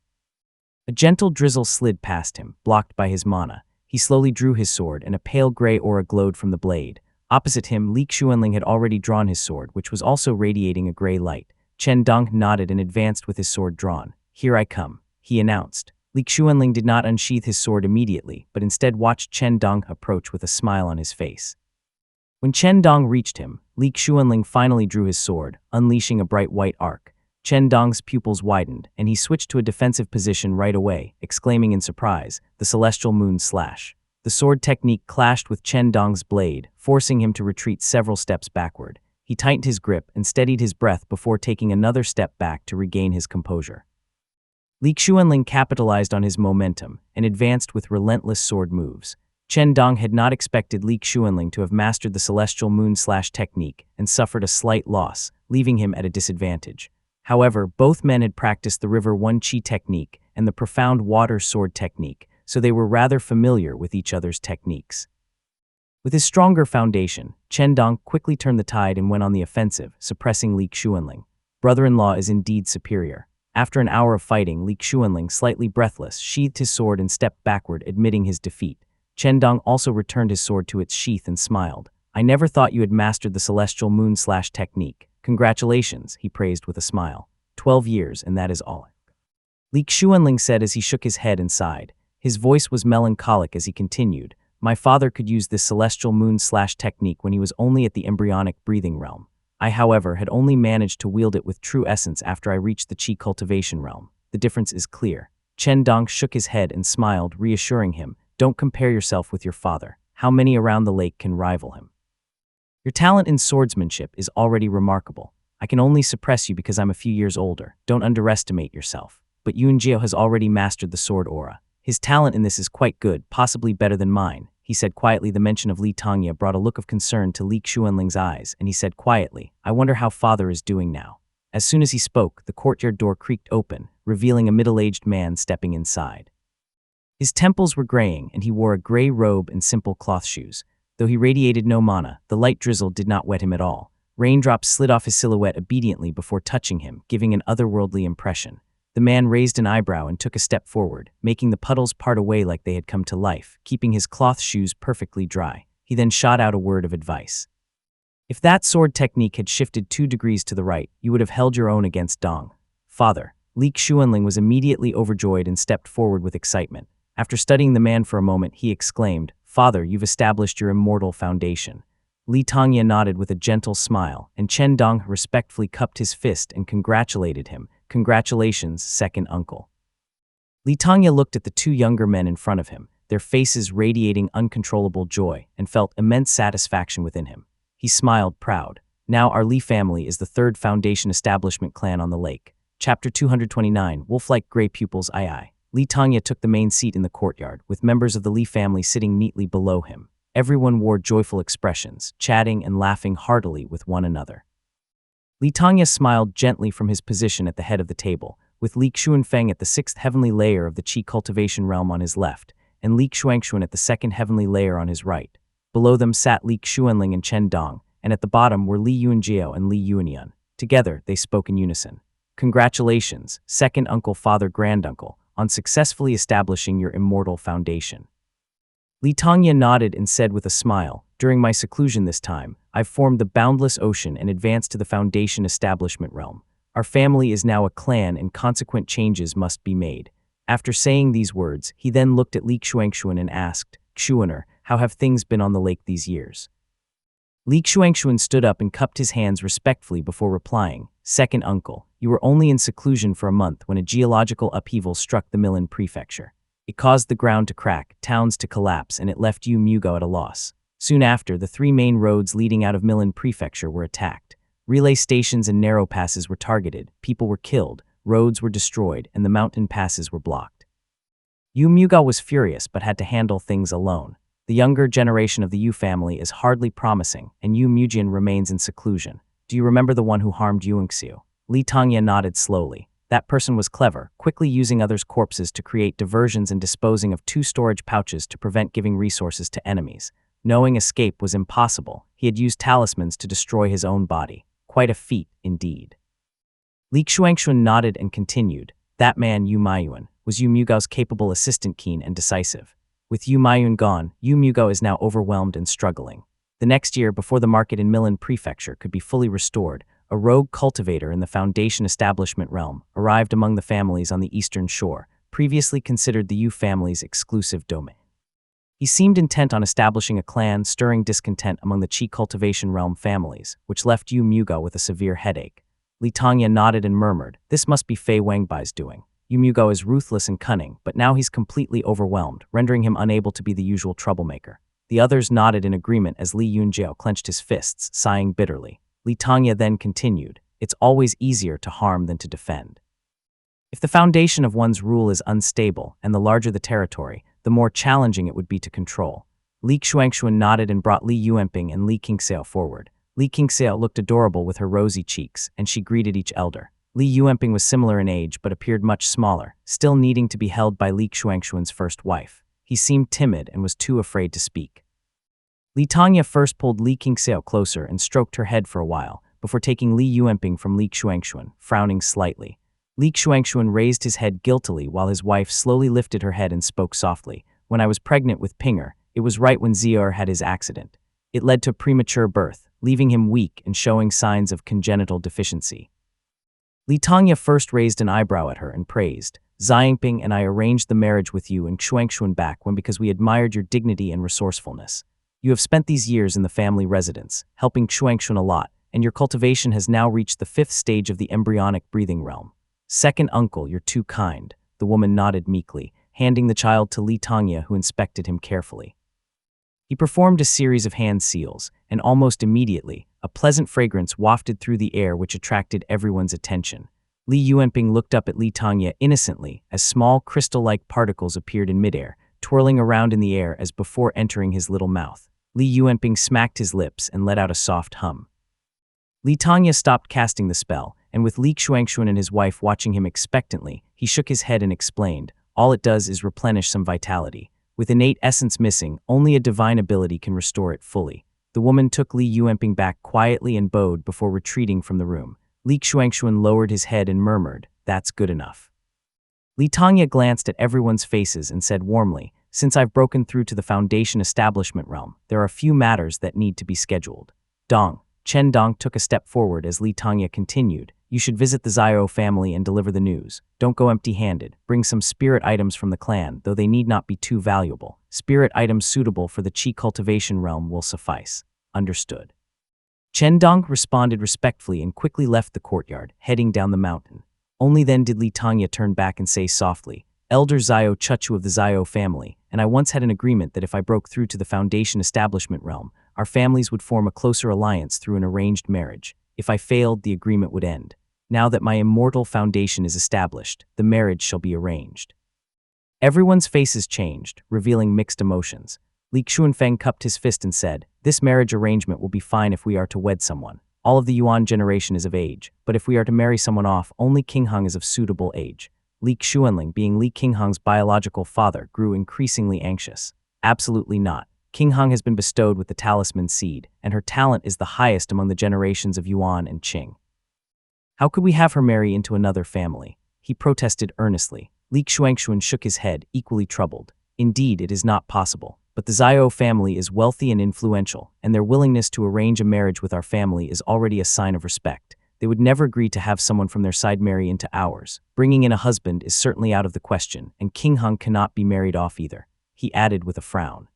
A gentle drizzle slid past him, blocked by his mana. He slowly drew his sword, and a pale gray aura glowed from the blade. Opposite him, Li Xuanling had already drawn his sword, which was also radiating a gray light. Chen Dong nodded and advanced with his sword drawn. "Here I come," he announced. Li Xuanling did not unsheath his sword immediately, but instead watched Chen Dong approach with a smile on his face. When Chen Dong reached him, Li Xuanling finally drew his sword, unleashing a bright white arc. Chen Dong's pupils widened, and he switched to a defensive position right away, exclaiming in surprise, "The celestial moon slash." The sword technique clashed with Chen Dong's blade, forcing him to retreat several steps backward. He tightened his grip and steadied his breath before taking another step back to regain his composure. Li Xuanling capitalized on his momentum and advanced with relentless sword moves. Chen Dong had not expected Li Xuanling to have mastered the celestial moon slash technique and suffered a slight loss, leaving him at a disadvantage. However, both men had practiced the River One Qi technique and the profound water sword technique, so they were rather familiar with each other's techniques. With his stronger foundation, Chen Dong quickly turned the tide and went on the offensive, suppressing Li Xuanling. Brother-in-law is indeed superior. After an hour of fighting, Li Xuanling, slightly breathless, sheathed his sword and stepped backward, admitting his defeat. Chen Dong also returned his sword to its sheath and smiled. "I never thought you had mastered the celestial moon slash technique. Congratulations," he praised with a smile. 12 years, and that is all. Li Xuanling said as he shook his head and sighed. His voice was melancholic as he continued. "My father could use this celestial moon slash technique when he was only at the embryonic breathing realm. I, however, had only managed to wield it with true essence after I reached the Qi cultivation realm. The difference is clear." Chen Dong shook his head and smiled, reassuring him, "Don't compare yourself with your father. How many around the lake can rival him? Your talent in swordsmanship is already remarkable. I can only suppress you because I'm a few years older. Don't underestimate yourself. But Yuan Jio has already mastered the sword aura. His talent in this is quite good, possibly better than mine," he said quietly. The mention of Li Tongya brought a look of concern to Li Xuanling's eyes, and he said quietly, "I wonder how father is doing now." As soon as he spoke, the courtyard door creaked open, revealing a middle-aged man stepping inside. His temples were graying, and he wore a gray robe and simple cloth shoes. Though he radiated no mana, the light drizzle did not wet him at all. Raindrops slid off his silhouette obediently before touching him, giving an otherworldly impression. The man raised an eyebrow and took a step forward, making the puddles part away like they had come to life, keeping his cloth shoes perfectly dry. He then shot out a word of advice. "If that sword technique had shifted 2 degrees to the right, you would have held your own against Dong." "Father." Li Xuanling was immediately overjoyed and stepped forward with excitement. After studying the man for a moment, he exclaimed, "Father, you've established your immortal foundation." Li Tongya nodded with a gentle smile, and Chen Dong respectfully cupped his fist and congratulated him. "Congratulations, second uncle." Li Tongya looked at the 2 younger men in front of him, their faces radiating uncontrollable joy, and felt immense satisfaction within him. He smiled, proud. Now our Li family is the 3rd foundation establishment clan on the lake. Chapter 229, Wolf-like Gray Pupils II. Li Tongya took the main seat in the courtyard, with members of the Li family sitting neatly below him. Everyone wore joyful expressions, chatting and laughing heartily with one another. Li Tongya smiled gently from his position at the head of the table, with Li Xuanfeng at the 6th heavenly layer of the Qi cultivation realm on his left, and Li Xuanxuan at the 2nd heavenly layer on his right. Below them sat Li Xuanling and Chen Dong, and at the bottom were Li Yuanjiao and Li Yuanyuan. Together, they spoke in unison. "Congratulations, second uncle, father, granduncle, on successfully establishing your immortal foundation." Li Tongya nodded and said with a smile, "During my seclusion this time, I've formed the boundless ocean and advanced to the foundation establishment realm. Our family is now a clan and consequent changes must be made." After saying these words, he then looked at Li Xuanxuan and asked, "Xuaner, how have things been on the lake these years?" Li Xuanxuan stood up and cupped his hands respectfully before replying, "Second uncle, you were only in seclusion for a month when a geological upheaval struck the Milin prefecture. It caused the ground to crack, towns to collapse, and it left Yu Mugo at a loss. Soon after, the 3 main roads leading out of Milin prefecture were attacked. Relay stations and narrow passes were targeted, people were killed, roads were destroyed, and the mountain passes were blocked. Yu Mugo was furious but had to handle things alone. The younger generation of the Yu family is hardly promising, and Yu Mujian remains in seclusion. Do you remember the one who harmed Yuanxiu?" Li Tongya nodded slowly. That person was clever, quickly using others' corpses to create diversions and disposing of 2 storage pouches to prevent giving resources to enemies. Knowing escape was impossible, he had used talismans to destroy his own body. Quite a feat, indeed. Li Xuanxuan nodded and continued, "That man, Yu Maiyuan, was Yu Mugo's capable assistant, keen and decisive. With Yu Maiyuan gone, Yu Mugo is now overwhelmed and struggling. The next year, before the market in Milin prefecture could be fully restored, a rogue cultivator in the foundation establishment realm arrived among the families on the eastern shore, previously considered the Yu family's exclusive domain. He seemed intent on establishing a clan, stirring discontent among the Qi cultivation realm families, which left Yu Mugo with a severe headache. Li Tongya nodded and murmured, "This must be Fei Wangbai's doing. Yu Mugo is ruthless and cunning, but now he's completely overwhelmed, rendering him unable to be the usual troublemaker." The others nodded in agreement as Li Yunjiao clenched his fists, sighing bitterly. Li Tongya then continued, "It's always easier to harm than to defend. If the foundation of one's rule is unstable, and the larger the territory, the more challenging it would be to control." Li Xuanxuan nodded and brought Li Yuanping and Li Qingxiao forward. Li Qingxiao looked adorable with her rosy cheeks, and she greeted each elder. Li Yuanping was similar in age but appeared much smaller, still needing to be held by Li Xuanxuan's first wife. He seemed timid and was too afraid to speak. Li Tongya first pulled Li Qingxiao closer and stroked her head for a while, before taking Li Yuanping from Li Xuanxuan, frowning slightly. Li Xuanxuan raised his head guiltily while his wife slowly lifted her head and spoke softly. "When I was pregnant with Pinger, it was right when Zier had his accident. It led to premature birth, leaving him weak and showing signs of congenital deficiency." Li Tongya first raised an eyebrow at her and praised, "Xiangping and I arranged the marriage with you and Xuanxuan back when because we admired your dignity and resourcefulness. You have spent these years in the family residence, helping Xuanxuan a lot, and your cultivation has now reached the 5th stage of the embryonic breathing realm. Second uncle, you're too kind." The woman nodded meekly, handing the child to Li Tongya, who inspected him carefully. He performed a series of hand seals, and almost immediately, a pleasant fragrance wafted through the air which attracted everyone's attention. Li Yuanping looked up at Li Tongya innocently as small crystal-like particles appeared in midair, twirling around in the air as before entering his little mouth. Li Yuanping smacked his lips and let out a soft hum. Li Tongya stopped casting the spell, and with Li Xuanxuan and his wife watching him expectantly, he shook his head and explained, "All it does is replenish some vitality. With innate essence missing, only a divine ability can restore it fully." The woman took Li Yuanping back quietly and bowed before retreating from the room. Li Xuanxuan lowered his head and murmured, "That's good enough." Li Tongya glanced at everyone's faces and said warmly, "Since I've broken through to the foundation establishment realm, there are a few matters that need to be scheduled." Dong. Chen Dong took a step forward as Li Tongya continued, "You should visit the Zhao family and deliver the news. Don't go empty-handed. Bring some spirit items from the clan, though they need not be too valuable. Spirit items suitable for the qi cultivation realm will suffice." "Understood." Chen Dong responded respectfully and quickly left the courtyard, heading down the mountain. Only then did Li Tongya turn back and say softly, "Elder Zhao Chuchu of the Zhao family, and I once had an agreement that if I broke through to the foundation establishment realm, our families would form a closer alliance through an arranged marriage. If I failed, the agreement would end. Now that my immortal foundation is established, the marriage shall be arranged." Everyone's faces changed, revealing mixed emotions. Li Xuanfeng cupped his fist and said, "This marriage arrangement will be fine if we are to wed someone. All of the Yuan generation is of age, but if we are to marry someone off, only King Hung is of suitable age." Li Xuanling, being Li Qinghang's biological father, grew increasingly anxious. "Absolutely not. King Hung has been bestowed with the talisman seed, and her talent is the highest among the generations of Yuan and Qing. How could we have her marry into another family?" he protested earnestly. Li Xuanxuan shook his head, equally troubled. "Indeed, it is not possible, but the Zhao family is wealthy and influential, and their willingness to arrange a marriage with our family is already a sign of respect. They would never agree to have someone from their side marry into ours. Bringing in a husband is certainly out of the question, and King Hung cannot be married off either," he added with a frown.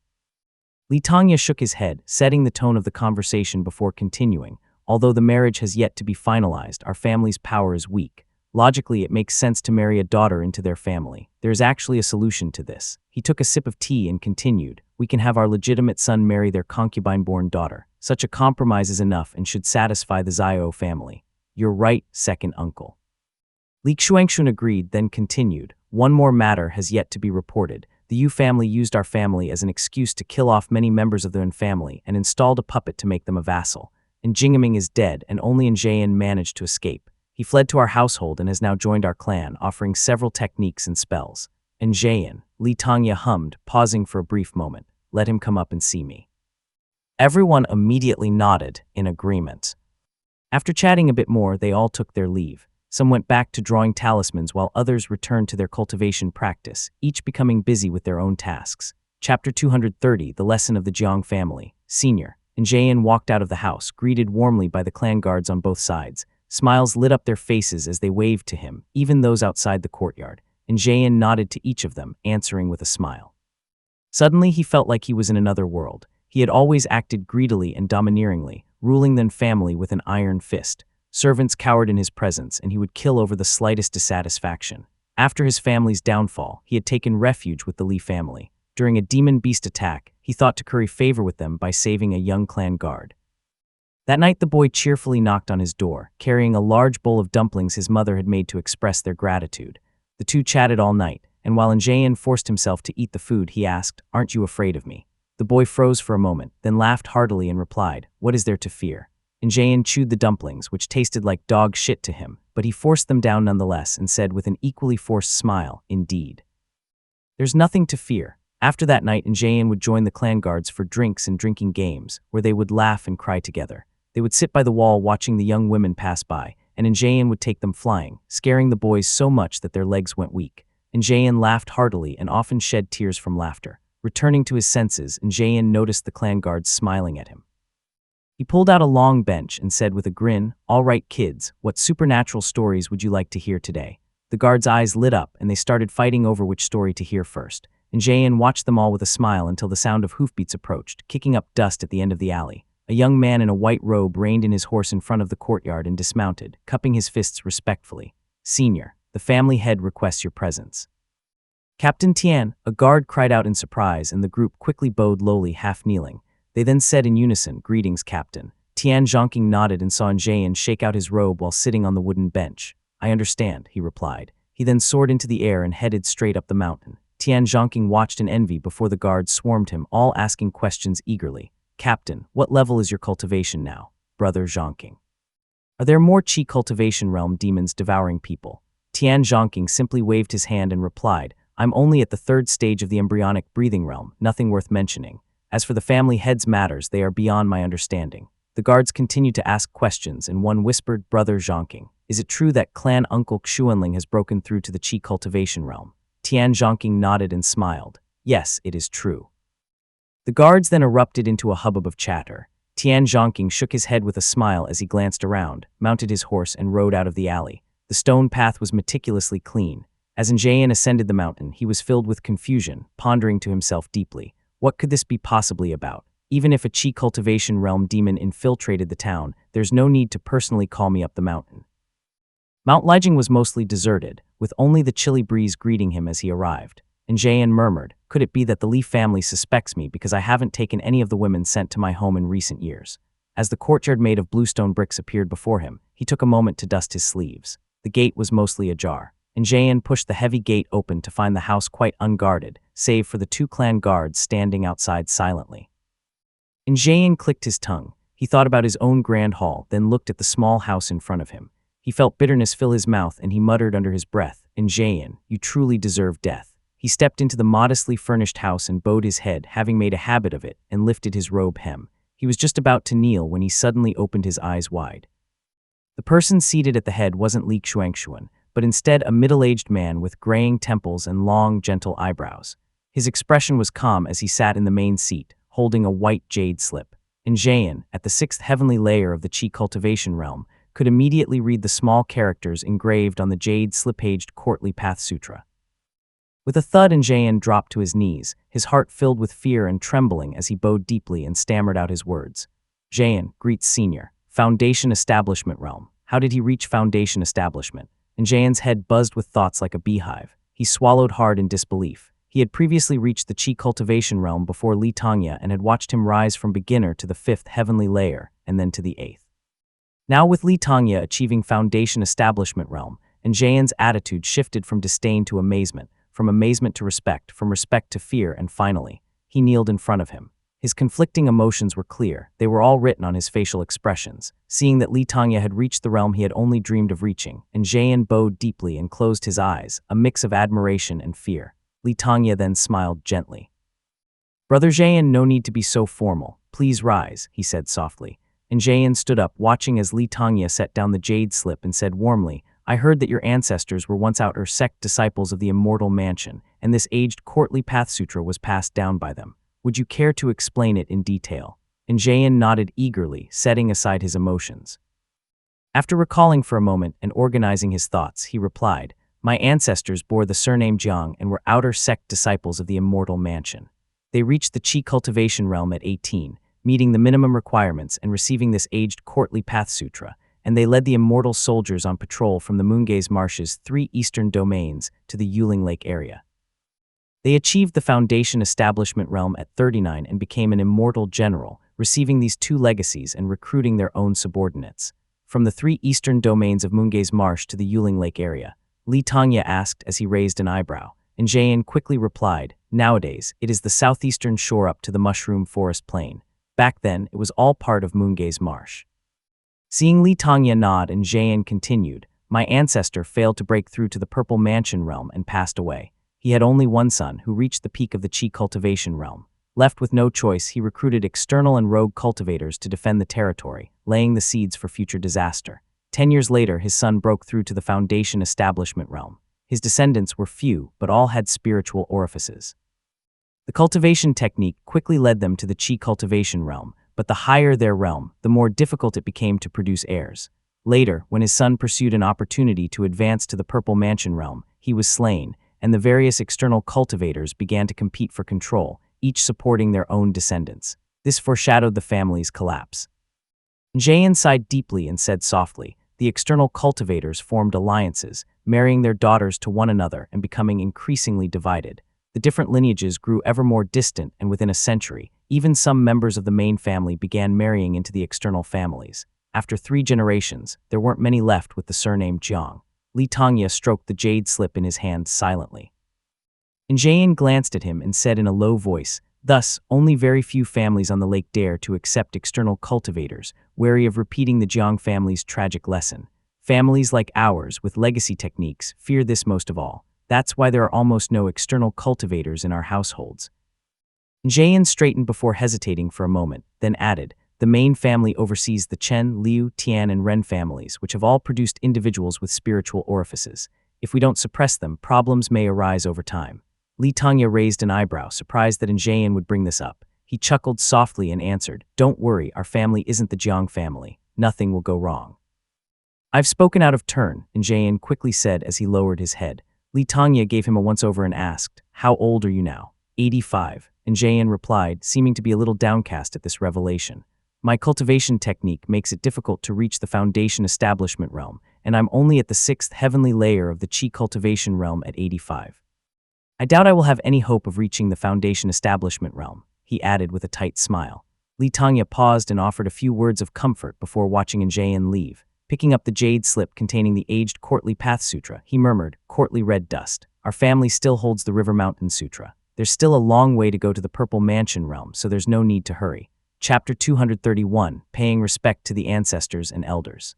Li Tongya shook his head, setting the tone of the conversation before continuing. "Although the marriage has yet to be finalized, our family's power is weak. Logically, it makes sense to marry a daughter into their family. There is actually a solution to this." He took a sip of tea and continued, "We can have our legitimate son marry their concubine-born daughter. Such a compromise is enough and should satisfy the Zhao family." "You're right, second uncle." Li Xuanxuan agreed, then continued, "One more matter has yet to be reported. The Yu family used our family as an excuse to kill off many members of their own family and installed a puppet to make them a vassal. And Jingaming is dead, and only Njayan managed to escape. He fled to our household and has now joined our clan, offering several techniques and spells." "Njayan," Li Tongya hummed, pausing for a brief moment. "Let him come up and see me." Everyone immediately nodded in agreement. After chatting a bit more, they all took their leave. Some went back to drawing talismans while others returned to their cultivation practice, each becoming busy with their own tasks. Chapter 230, The Lesson of the Jiang Family. Senior. Njayan walked out of the house, greeted warmly by the clan guards on both sides. Smiles lit up their faces as they waved to him, even those outside the courtyard. Njayan nodded to each of them, answering with a smile. Suddenly he felt like he was in another world. He had always acted greedily and domineeringly, ruling their family with an iron fist. Servants cowered in his presence, and he would kill over the slightest dissatisfaction. After his family's downfall, he had taken refuge with the Lee family. During a demon beast attack, he thought to curry favor with them by saving a young clan guard. That night the boy cheerfully knocked on his door, carrying a large bowl of dumplings his mother had made to express their gratitude. The two chatted all night, and while Njayan forced himself to eat the food, he asked, "Aren't you afraid of me?" The boy froze for a moment, then laughed heartily and replied, "What is there to fear?" Njayan chewed the dumplings, which tasted like dog shit to him, but he forced them down nonetheless and said with an equally forced smile, "Indeed. There's nothing to fear." After that night, Njayan would join the clan guards for drinks and drinking games, where they would laugh and cry together. They would sit by the wall watching the young women pass by, and Njayan would take them flying, scaring the boys so much that their legs went weak. Njayan laughed heartily and often shed tears from laughter. Returning to his senses, Njayan noticed the clan guards smiling at him. He pulled out a long bench and said with a grin, "All right, kids, what supernatural stories would you like to hear today?" The guards' eyes lit up, and they started fighting over which story to hear first. Njayan watched them all with a smile until the sound of hoofbeats approached, kicking up dust at the end of the alley. A young man in a white robe reined in his horse in front of the courtyard and dismounted, cupping his fists respectfully. "Senior, the family head requests your presence." "Captain Tian," a guard cried out in surprise, and the group quickly bowed lowly, half kneeling. They then said in unison, "Greetings, Captain." Tian Zhongking nodded and saw Njayan shake out his robe while sitting on the wooden bench. "I understand," he replied. He then soared into the air and headed straight up the mountain. Tian Zhongking watched in envy before the guards swarmed him, all asking questions eagerly. "Captain, what level is your cultivation now, Brother Zhongking? Are there more Qi cultivation realm demons devouring people?" Tian Zhongking simply waved his hand and replied, "I'm only at the 3rd stage of the embryonic breathing realm, nothing worth mentioning. As for the family heads matters, they are beyond my understanding." The guards continued to ask questions, and one whispered, "Brother Zhongking, is it true that clan uncle Xuanling has broken through to the Qi cultivation realm?" Tian Zhongking nodded and smiled. "Yes, it is true." The guards then erupted into a hubbub of chatter. Tian Zhongking shook his head with a smile as he glanced around, mounted his horse, and rode out of the alley. The stone path was meticulously clean. As Njayan ascended the mountain, he was filled with confusion, pondering to himself deeply. What could this be possibly about? Even if a Qi cultivation realm demon infiltrated the town, there's no need to personally call me up the mountain. Mount Lijiang was mostly deserted, with only the chilly breeze greeting him as he arrived. Njayan murmured, "Could it be that the Li family suspects me because I haven't taken any of the women sent to my home in recent years?" As the courtyard made of bluestone bricks appeared before him, he took a moment to dust his sleeves. The gate was mostly ajar. Njayan pushed the heavy gate open to find the house quite unguarded, save for the 2 clan guards standing outside silently. Njayan clicked his tongue. He thought about his own grand hall, then looked at the small house in front of him. He felt bitterness fill his mouth, and he muttered under his breath, "Njayan, you truly deserve death." He stepped into the modestly furnished house and bowed his head, having made a habit of it, and lifted his robe hem. He was just about to kneel when he suddenly opened his eyes wide. The person seated at the head wasn't Li Xuanxuan, but instead a middle-aged man with graying temples and long, gentle eyebrows. His expression was calm as he sat in the main seat, holding a white jade slip. Njayan, at the 6th heavenly layer of the Qi cultivation realm, could immediately read the small characters engraved on the jade slip-aged courtly path sutra. With a thud, Njayan dropped to his knees, his heart filled with fear and trembling as he bowed deeply and stammered out his words. "Njayan, greets Senior. Foundation Establishment Realm." How did he reach Foundation Establishment? Njayan's head buzzed with thoughts like a beehive. He swallowed hard in disbelief. He had previously reached the Qi cultivation realm before Li Tongya and had watched him rise from beginner to the 5th heavenly layer and then to the 8th. Now with Li Tongya achieving Foundation Establishment Realm, Njayan's attitude shifted from disdain to amazement, from amazement to respect, from respect to fear, and finally, he kneeled in front of him. His conflicting emotions were clear. They were all written on his facial expressions. Seeing that Li Tongya had reached the realm he had only dreamed of reaching, Njayan bowed deeply and closed his eyes, a mix of admiration and fear. Li Tongya then smiled gently. "Brother Njayan, no need to be so formal. Please rise," he said softly. Njayan stood up, watching as Li Tongya set down the jade slip and said warmly, "I heard that your ancestors were once outer sect disciples of the Immortal Mansion, and this aged courtly path sutra was passed down by them. Would you care to explain it in detail?" Njayan nodded eagerly, setting aside his emotions. After recalling for a moment and organizing his thoughts, he replied, "My ancestors bore the surname Jiang and were outer sect disciples of the Immortal Mansion. They reached the Qi cultivation realm at 18, meeting the minimum requirements and receiving this aged courtly path sutra, and they led the immortal soldiers on patrol from the Moongaze Marsh's 3 eastern domains to the Yuling Lake area. They achieved the Foundation Establishment realm at 39 and became an immortal general, receiving these 2 legacies and recruiting their own subordinates. From the 3 eastern domains of Moongaze Marsh to the Yuling Lake area, Li Tongya asked as he raised an eyebrow, and Jayan quickly replied, nowadays, it is the southeastern shore up to the Mushroom Forest Plain. Back then, it was all part of Moongaze Marsh. Seeing Li Tongya nod and Jayan continued, my ancestor failed to break through to the Purple Mansion realm and passed away. He had only one son who reached the peak of the Qi cultivation realm. Left with no choice, he recruited external and rogue cultivators to defend the territory, laying the seeds for future disaster. 10 years later, his son broke through to the Foundation Establishment realm. His descendants were few, but all had spiritual orifices. The cultivation technique quickly led them to the Qi cultivation realm, but the higher their realm, the more difficult it became to produce heirs. Later, when his son pursued an opportunity to advance to the Purple Mansion realm, he was slain, and the various external cultivators began to compete for control, each supporting their own descendants. This foreshadowed the family's collapse. Jayan sighed deeply and said softly, the external cultivators formed alliances, marrying their daughters to one another and becoming increasingly divided. The different lineages grew ever more distant, and within a century, even some members of the main family began marrying into the external families. After 3 generations, there weren't many left with the surname Jiang. Li Tongya stroked the jade slip in his hand silently. Jayan glanced at him and said in a low voice, thus, only very few families on the lake dare to accept external cultivators, wary of repeating the Jiang family's tragic lesson. Families like ours, with legacy techniques, fear this most of all. That's why there are almost no external cultivators in our households. Jayan straightened before hesitating for a moment, then added, the main family oversees the Chen, Liu, Tian, and Ren families, which have all produced individuals with spiritual orifices. If we don't suppress them, problems may arise over time. Li Tongya raised an eyebrow, surprised that Jayan would bring this up. He chuckled softly and answered, don't worry, our family isn't the Jiang family. Nothing will go wrong. I've spoken out of turn, Jayan quickly said as he lowered his head. Li Tongya gave him a once-over and asked, how old are you now? 85. Jayan replied, seeming to be a little downcast at this revelation. My cultivation technique makes it difficult to reach the Foundation Establishment realm, and I'm only at the 6th heavenly layer of the Qi cultivation realm at 85. I doubt I will have any hope of reaching the Foundation Establishment realm, he added with a tight smile. Li Tongya paused and offered a few words of comfort before watching Jayan leave. Picking up the jade slip containing the aged Courtly Path Sutra, he murmured, Courtly Red Dust. Our family still holds the River Mountain Sutra. There's still a long way to go to the Purple Mansion realm, so there's no need to hurry. Chapter 231, Paying Respect to the Ancestors and Elders.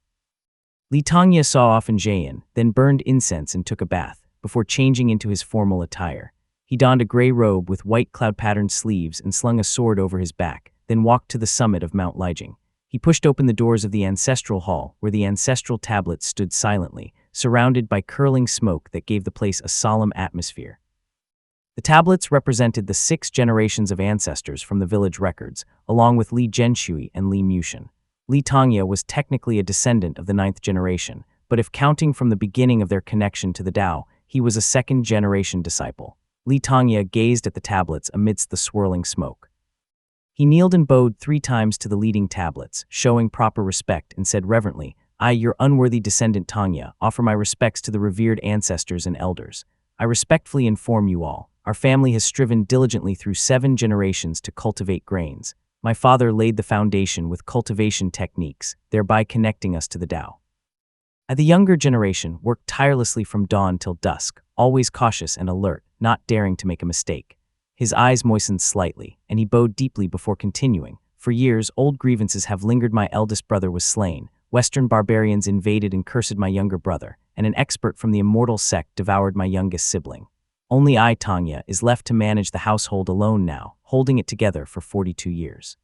Li Tongya saw off Jayan, then burned incense and took a bath, before changing into his formal attire. He donned a gray robe with white cloud-patterned sleeves and slung a sword over his back, then walked to the summit of Mount Lijiang. He pushed open the doors of the ancestral hall, where the ancestral tablets stood silently, surrounded by curling smoke that gave the place a solemn atmosphere. The tablets represented the 6 generations of ancestors from the village records, along with Li Zhenshui and Li Mushin. Li Tongya was technically a descendant of the 9th generation, but if counting from the beginning of their connection to the Tao, he was a 2nd-generation disciple. Li Tongya gazed at the tablets amidst the swirling smoke. He kneeled and bowed 3 times to the leading tablets, showing proper respect, and said reverently, I, your unworthy descendant Tongya, offer my respects to the revered ancestors and elders. I respectfully inform you all, our family has striven diligently through 7 generations to cultivate grains. My father laid the foundation with cultivation techniques, thereby connecting us to the Tao. The younger generation worked tirelessly from dawn till dusk, always cautious and alert, not daring to make a mistake. His eyes moistened slightly, and he bowed deeply before continuing. For years, old grievances have lingered. My eldest brother was slain, Western barbarians invaded and cursed my younger brother, and an expert from the immortal sect devoured my youngest sibling. Only I, Tongya, is left to manage the household alone now, holding it together for 42 years.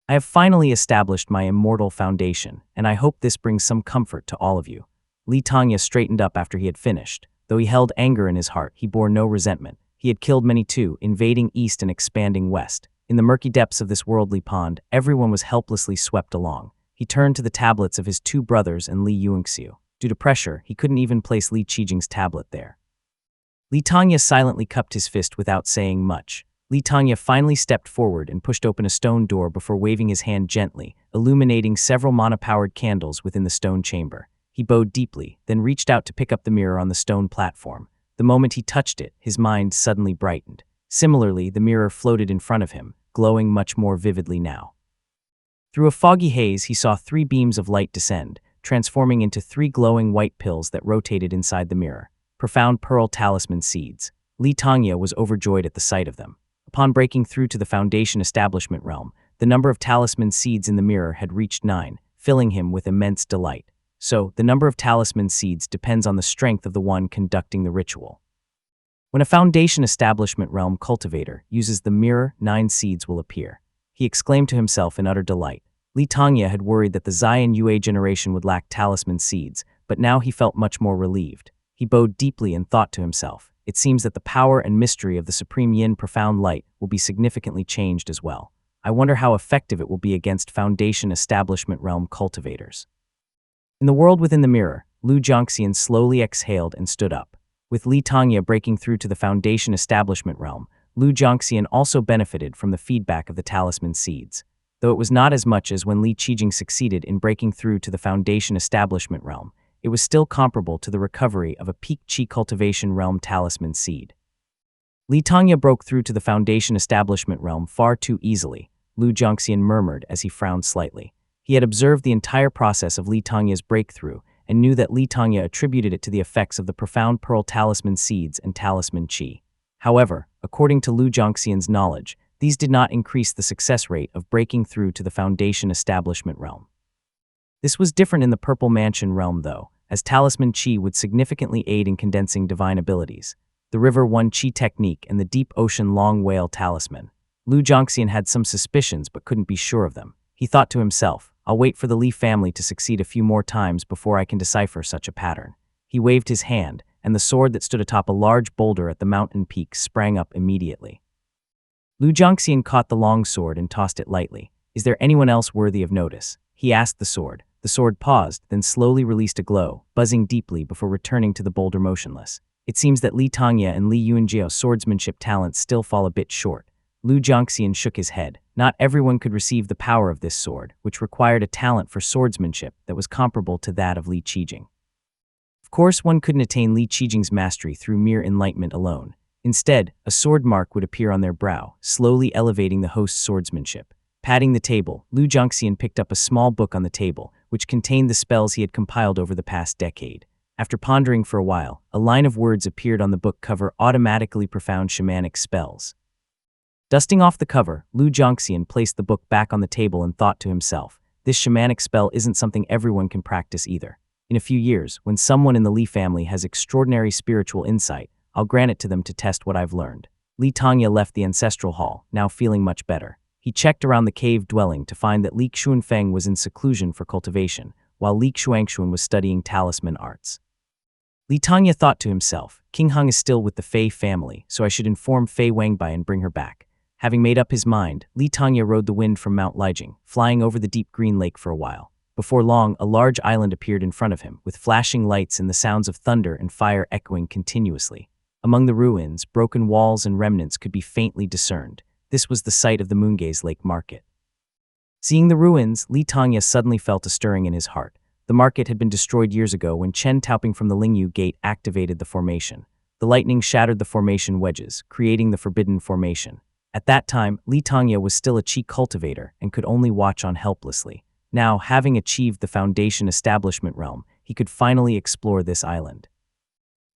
I have finally established my immortal foundation, and I hope this brings some comfort to all of you. Li Tongya straightened up after he had finished. Though he held anger in his heart, he bore no resentment. He had killed many too, invading east and expanding west. In the murky depths of this worldly pond, everyone was helplessly swept along. He turned to the tablets of his 2 brothers and Li Yuanxiu. Due to pressure, he couldn't even place Li Qijing's tablet there. Li Tongya silently cupped his fist without saying much. Li Tanya finally stepped forward and pushed open a stone door before waving his hand gently, illuminating several mana-powered candles within the stone chamber. He bowed deeply, then reached out to pick up the mirror on the stone platform. The moment he touched it, his mind suddenly brightened. Similarly, the mirror floated in front of him, glowing much more vividly now. Through a foggy haze, he saw 3 beams of light descend, transforming into 3 glowing white pills that rotated inside the mirror. Profound pearl talisman seeds. Li Tanya was overjoyed at the sight of them. Upon breaking through to the Foundation establishment realm, the number of talisman seeds in the mirror had reached 9, filling him with immense delight. So, the number of talisman seeds depends on the strength of the one conducting the ritual. When a Foundation establishment realm cultivator uses the mirror, 9 seeds will appear. He exclaimed to himself in utter delight. Li Tanya had worried that the Xian Yue generation would lack talisman seeds, but now he felt much more relieved. He bowed deeply and thought to himself, it seems that the power and mystery of the Supreme Yin Profound Light will be significantly changed as well. I wonder how effective it will be against Foundation establishment realm cultivators. In the world within the mirror, Lu Jiangxian slowly exhaled and stood up. With Li Tanya breaking through to the Foundation establishment realm, Lu Jiangxian also benefited from the feedback of the talisman seeds. Though it was not as much as when Li Qijing succeeded in breaking through to the Foundation establishment realm, it was still comparable to the recovery of a peak Qi cultivation realm talisman seed. Li Tanya broke through to the Foundation establishment realm far too easily, Lu Jiangxian murmured as he frowned slightly. He had observed the entire process of Li Tanya's breakthrough and knew that Li Tanya attributed it to the effects of the profound pearl talisman seeds and talisman qi. However, according to Lu Jiangxian's knowledge, these did not increase the success rate of breaking through to the Foundation establishment realm. This was different in the Purple Mansion realm though, as talisman qi would significantly aid in condensing divine abilities. The River One Qi technique and the Deep Ocean Long Whale talisman. Lu Jiangxian had some suspicions but couldn't be sure of them. He thought to himself, I'll wait for the Li family to succeed a few more times before I can decipher such a pattern. He waved his hand, and the sword that stood atop a large boulder at the mountain peak sprang up immediately. Lu Jiangxian caught the long sword and tossed it lightly. Is there anyone else worthy of notice? He asked the sword. The sword paused, then slowly released a glow, buzzing deeply before returning to the boulder motionless. It seems that Li Tanya and Li Yuanjiao's swordsmanship talents still fall a bit short. Lu Jiangxian shook his head. Not everyone could receive the power of this sword, which required a talent for swordsmanship that was comparable to that of Li Qijing. Of course, one couldn't attain Li Qijing's mastery through mere enlightenment alone. Instead, a sword mark would appear on their brow, slowly elevating the host's swordsmanship. Patting the table, Lu Jiangxian picked up a small book on the table, which contained the spells he had compiled over the past decade. After pondering for a while, a line of words appeared on the book cover: automatically profound shamanic spells. Dusting off the cover, Lu Jiangxian placed the book back on the table and thought to himself, this shamanic spell isn't something everyone can practice either. In a few years, when someone in the Li family has extraordinary spiritual insight, I'll grant it to them to test what I've learned. Li Tanya left the ancestral hall, now feeling much better. He checked around the cave dwelling to find that Li Xunfeng was in seclusion for cultivation, while Li Xuanxuan was studying talisman arts. Li Tanya thought to himself, King Heng is still with the Fei family, so I should inform Fei Wangbai and bring her back. Having made up his mind, Li Tanya rode the wind from Mount Lijiang, flying over the deep green lake for a while. Before long, a large island appeared in front of him, with flashing lights and the sounds of thunder and fire echoing continuously. Among the ruins, broken walls and remnants could be faintly discerned. This was the site of the Moongaze Lake Market. Seeing the ruins, Li Tanya suddenly felt a stirring in his heart. The market had been destroyed years ago when Chen Taoping from the Lingyu Gate activated the formation. The lightning shattered the formation wedges, creating the Forbidden Formation. At that time, Li Tanya was still a Qi cultivator and could only watch on helplessly. Now, having achieved the Foundation establishment realm, he could finally explore this island.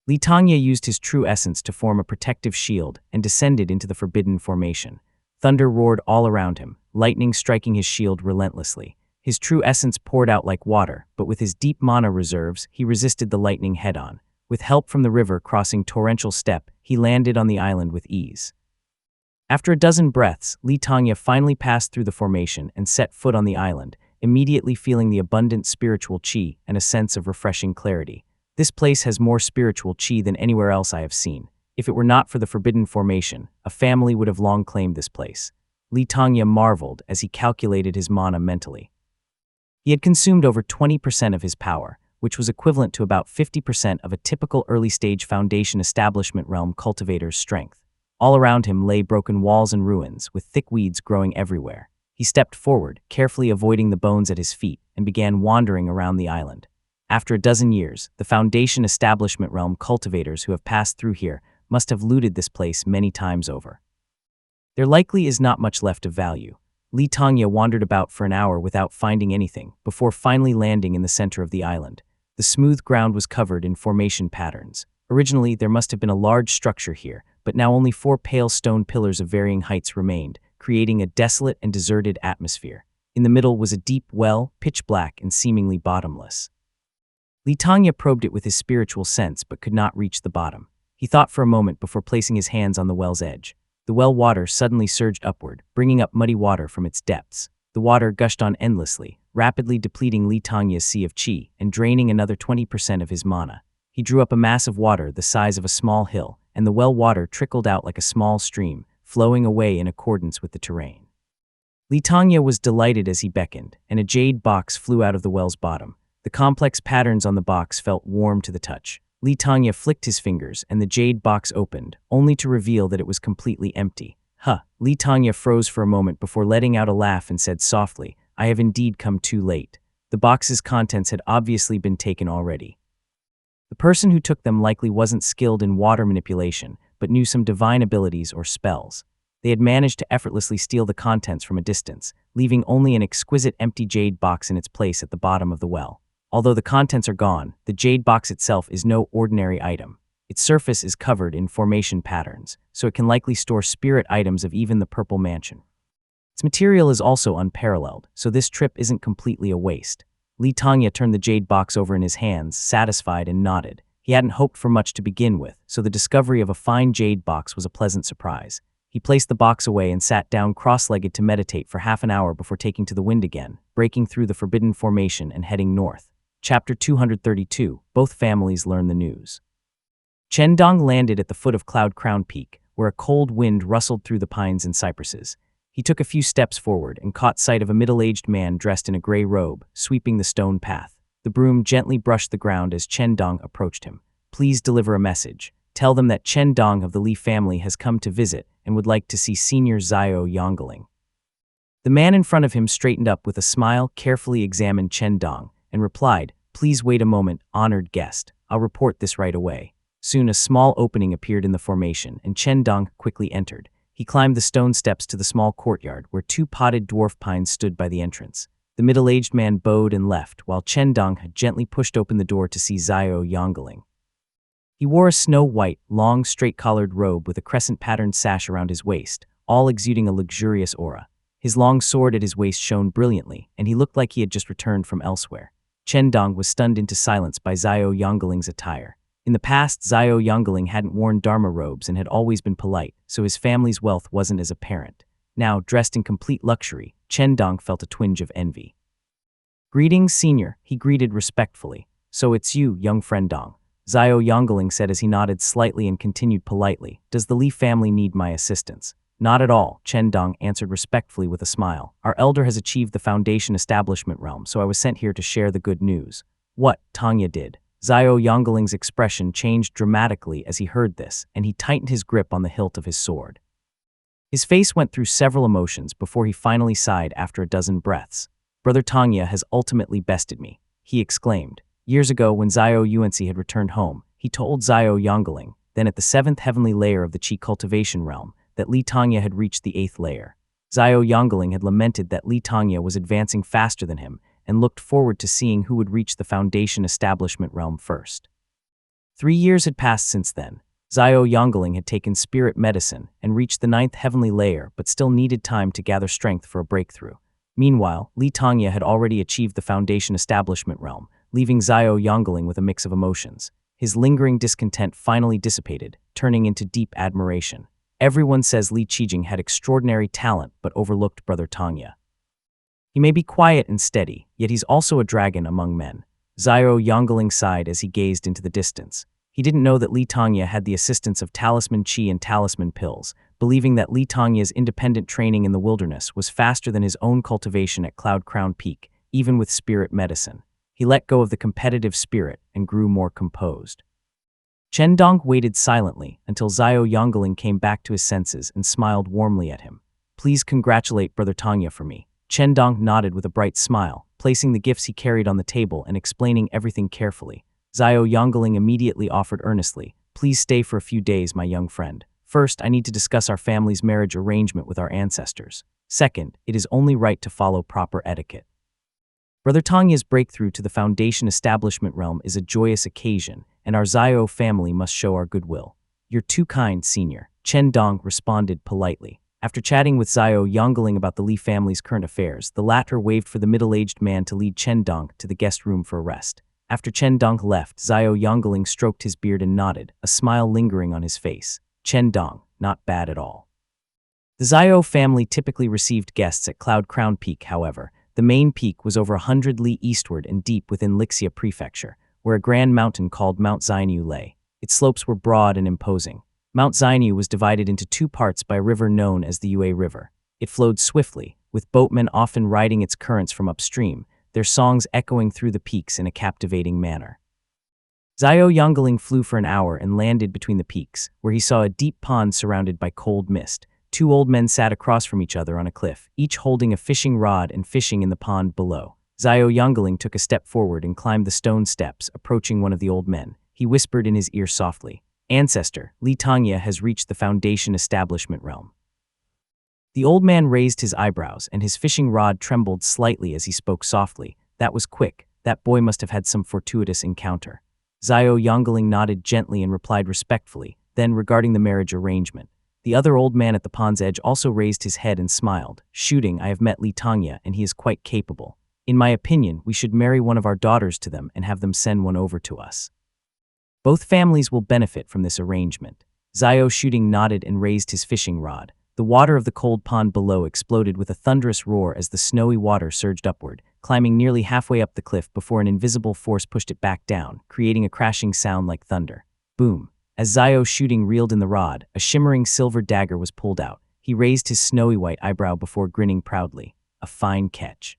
Li Tanya used his true essence to form a protective shield and descended into the Forbidden Formation. Thunder roared all around him, lightning striking his shield relentlessly. His true essence poured out like water, but with his deep mana reserves, he resisted the lightning head-on. With help from the river crossing torrential steppe, he landed on the island with ease. After a dozen breaths, Li Tanya finally passed through the formation and set foot on the island, immediately feeling the abundant spiritual qi and a sense of refreshing clarity. This place has more spiritual qi than anywhere else I have seen. If it were not for the Forbidden Formation, a family would have long claimed this place. Li Tanya marveled as he calculated his mana mentally. He had consumed over 20% of his power, which was equivalent to about 50% of a typical early-stage Foundation establishment realm cultivator's strength. All around him lay broken walls and ruins, with thick weeds growing everywhere. He stepped forward, carefully avoiding the bones at his feet, and began wandering around the island. After a dozen years, the Foundation Establishment Realm cultivators who have passed through here must have looted this place many times over. There likely is not much left of value. Li Tongya wandered about for an hour without finding anything, before finally landing in the center of the island. The smooth ground was covered in formation patterns. Originally, there must have been a large structure here, but now only 4 pale stone pillars of varying heights remained, creating a desolate and deserted atmosphere. In the middle was a deep well, pitch black and seemingly bottomless. Li Tongya probed it with his spiritual sense but could not reach the bottom. He thought for a moment before placing his hands on the well's edge. The well water suddenly surged upward, bringing up muddy water from its depths. The water gushed on endlessly, rapidly depleting Li Tongya's sea of qi and draining another 20% of his mana. He drew up a mass of water the size of a small hill, and the well water trickled out like a small stream, flowing away in accordance with the terrain. Li Tongya was delighted as he beckoned, and a jade box flew out of the well's bottom. The complex patterns on the box felt warm to the touch. Li Tongya flicked his fingers, and the jade box opened, only to reveal that it was completely empty. Li Tongya froze for a moment before letting out a laugh and said softly, "I have indeed come too late." The box's contents had obviously been taken already. The person who took them likely wasn't skilled in water manipulation, but knew some divine abilities or spells. They had managed to effortlessly steal the contents from a distance, leaving only an exquisite empty jade box in its place at the bottom of the well. Although the contents are gone, the jade box itself is no ordinary item. Its surface is covered in formation patterns, so it can likely store spirit items of even the Purple Mansion. Its material is also unparalleled, so this trip isn't completely a waste. Li Tongya turned the jade box over in his hands, satisfied and nodded. He hadn't hoped for much to begin with, so the discovery of a fine jade box was a pleasant surprise. He placed the box away and sat down cross-legged to meditate for half an hour before taking to the wind again, breaking through the forbidden formation and heading north. Chapter 232, Both Families Learn the News. Chen Dong landed at the foot of Cloud Crown Peak, where a cold wind rustled through the pines and cypresses. He took a few steps forward and caught sight of a middle-aged man dressed in a gray robe, sweeping the stone path. The broom gently brushed the ground as Chen Dong approached him. "Please deliver a message. Tell them that Chen Dong of the Li family has come to visit and would like to see Senior Xiao Yongling." The man in front of him straightened up with a smile, carefully examined Chen Dong, and replied, "Please wait a moment, honored guest. I'll report this right away." Soon a small opening appeared in the formation, and Chen Dong quickly entered. He climbed the stone steps to the small courtyard, where 2 potted dwarf pines stood by the entrance. The middle-aged man bowed and left, while Chen Dong had gently pushed open the door to see Xiao Yongling. He wore a snow-white, long, straight-collared robe with a crescent-patterned sash around his waist, all exuding a luxurious aura. His long sword at his waist shone brilliantly, and he looked like he had just returned from elsewhere. Chen Dong was stunned into silence by Xiao Yongling's attire. In the past, Xiao Yongling hadn't worn dharma robes and had always been polite, so his family's wealth wasn't as apparent. Now, dressed in complete luxury, Chen Dong felt a twinge of envy. "Greetings, senior," he greeted respectfully. "So it's you, young friend Dong," Xiao Yongling said as he nodded slightly and continued politely. "Does the Li family need my assistance?" "Not at all," Chen Dong answered respectfully with a smile. "Our elder has achieved the Foundation Establishment Realm, so I was sent here to share the good news." "What?" Tongya did. Xiao Yongling's expression changed dramatically as he heard this, and he tightened his grip on the hilt of his sword. His face went through several emotions before he finally sighed after a dozen breaths. "Brother Tongya has ultimately bested me," he exclaimed. Years ago, when Xiao Yuanxi had returned home, he told Xiao Yongling, then at the 7th heavenly layer of the Qi cultivation realm, that Li Tongya had reached the 8th layer. Xiao Yongling had lamented that Li Tongya was advancing faster than him, and looked forward to seeing who would reach the Foundation Establishment Realm first. 3 years had passed since then. Xiao Yongling had taken spirit medicine and reached the 9th heavenly layer, but still needed time to gather strength for a breakthrough. Meanwhile, Li Tongya had already achieved the Foundation Establishment Realm, leaving Xiao Yongling with a mix of emotions. His lingering discontent finally dissipated, turning into deep admiration. Everyone says Li Qijing had extraordinary talent but overlooked Brother Tongya. He may be quiet and steady, yet he's also a dragon among men. Xiao Yongling sighed as he gazed into the distance. He didn't know that Li Tongya had the assistance of talisman qi and talisman pills, believing that Li Tongya's independent training in the wilderness was faster than his own cultivation at Cloud Crown Peak, even with spirit medicine. He let go of the competitive spirit and grew more composed. Chen Dong waited silently until Xiao Yongling came back to his senses and smiled warmly at him. Please congratulate Brother Tanya for me. Chen Dong nodded with a bright smile, placing the gifts he carried on the table and explaining everything carefully. Xiao Yongling immediately offered earnestly, please stay for a few days, my young friend. First, I need to discuss our family's marriage arrangement with our ancestors. Second, it is only right to follow proper etiquette. Brother Tanya's breakthrough to the Foundation establishment realm is a joyous occasion, and our Xiao family must show our goodwill. You're too kind, senior. Chen Dong responded politely. After chatting with Xiao Yongling about the Li family's current affairs, the latter waved for the middle-aged man to lead Chen Dong to the guest room for a rest. After Chen Dong left, Xiao Yongling stroked his beard and nodded, a smile lingering on his face. Chen Dong, not bad at all. The Xiao family typically received guests at Cloud Crown Peak, however. The main peak was over 100 li eastward and deep within Lixia Prefecture, where a grand mountain called Mount Xianyu lay. Its slopes were broad and imposing. Mount Xianyu was divided into two parts by a river known as the Yue River. It flowed swiftly, with boatmen often riding its currents from upstream, their songs echoing through the peaks in a captivating manner. Xiao Yongling flew for an hour and landed between the peaks, where he saw a deep pond surrounded by cold mist. Two old men sat across from each other on a cliff, each holding a fishing rod and fishing in the pond below. Xiao Yongling took a step forward and climbed the stone steps, approaching one of the old men. He whispered in his ear softly, Ancestor, Li Tanya has reached the Foundation establishment realm. The old man raised his eyebrows, and his fishing rod trembled slightly as he spoke softly. That was quick. That boy must have had some fortuitous encounter. Xiao Yongling nodded gently and replied respectfully. Then, regarding the marriage arrangement, the other old man at the pond's edge also raised his head and smiled. Shooting, I have met Li Tanya, and he is quite capable. In my opinion, we should marry one of our daughters to them and have them send one over to us. Both families will benefit from this arrangement. Xiao Shooting nodded and raised his fishing rod. The water of the cold pond below exploded with a thunderous roar as the snowy water surged upward, climbing nearly halfway up the cliff before an invisible force pushed it back down, creating a crashing sound like thunder. Boom. As Xiao Shooting reeled in the rod, a shimmering silver dagger was pulled out. He raised his snowy white eyebrow before grinning proudly. A fine catch.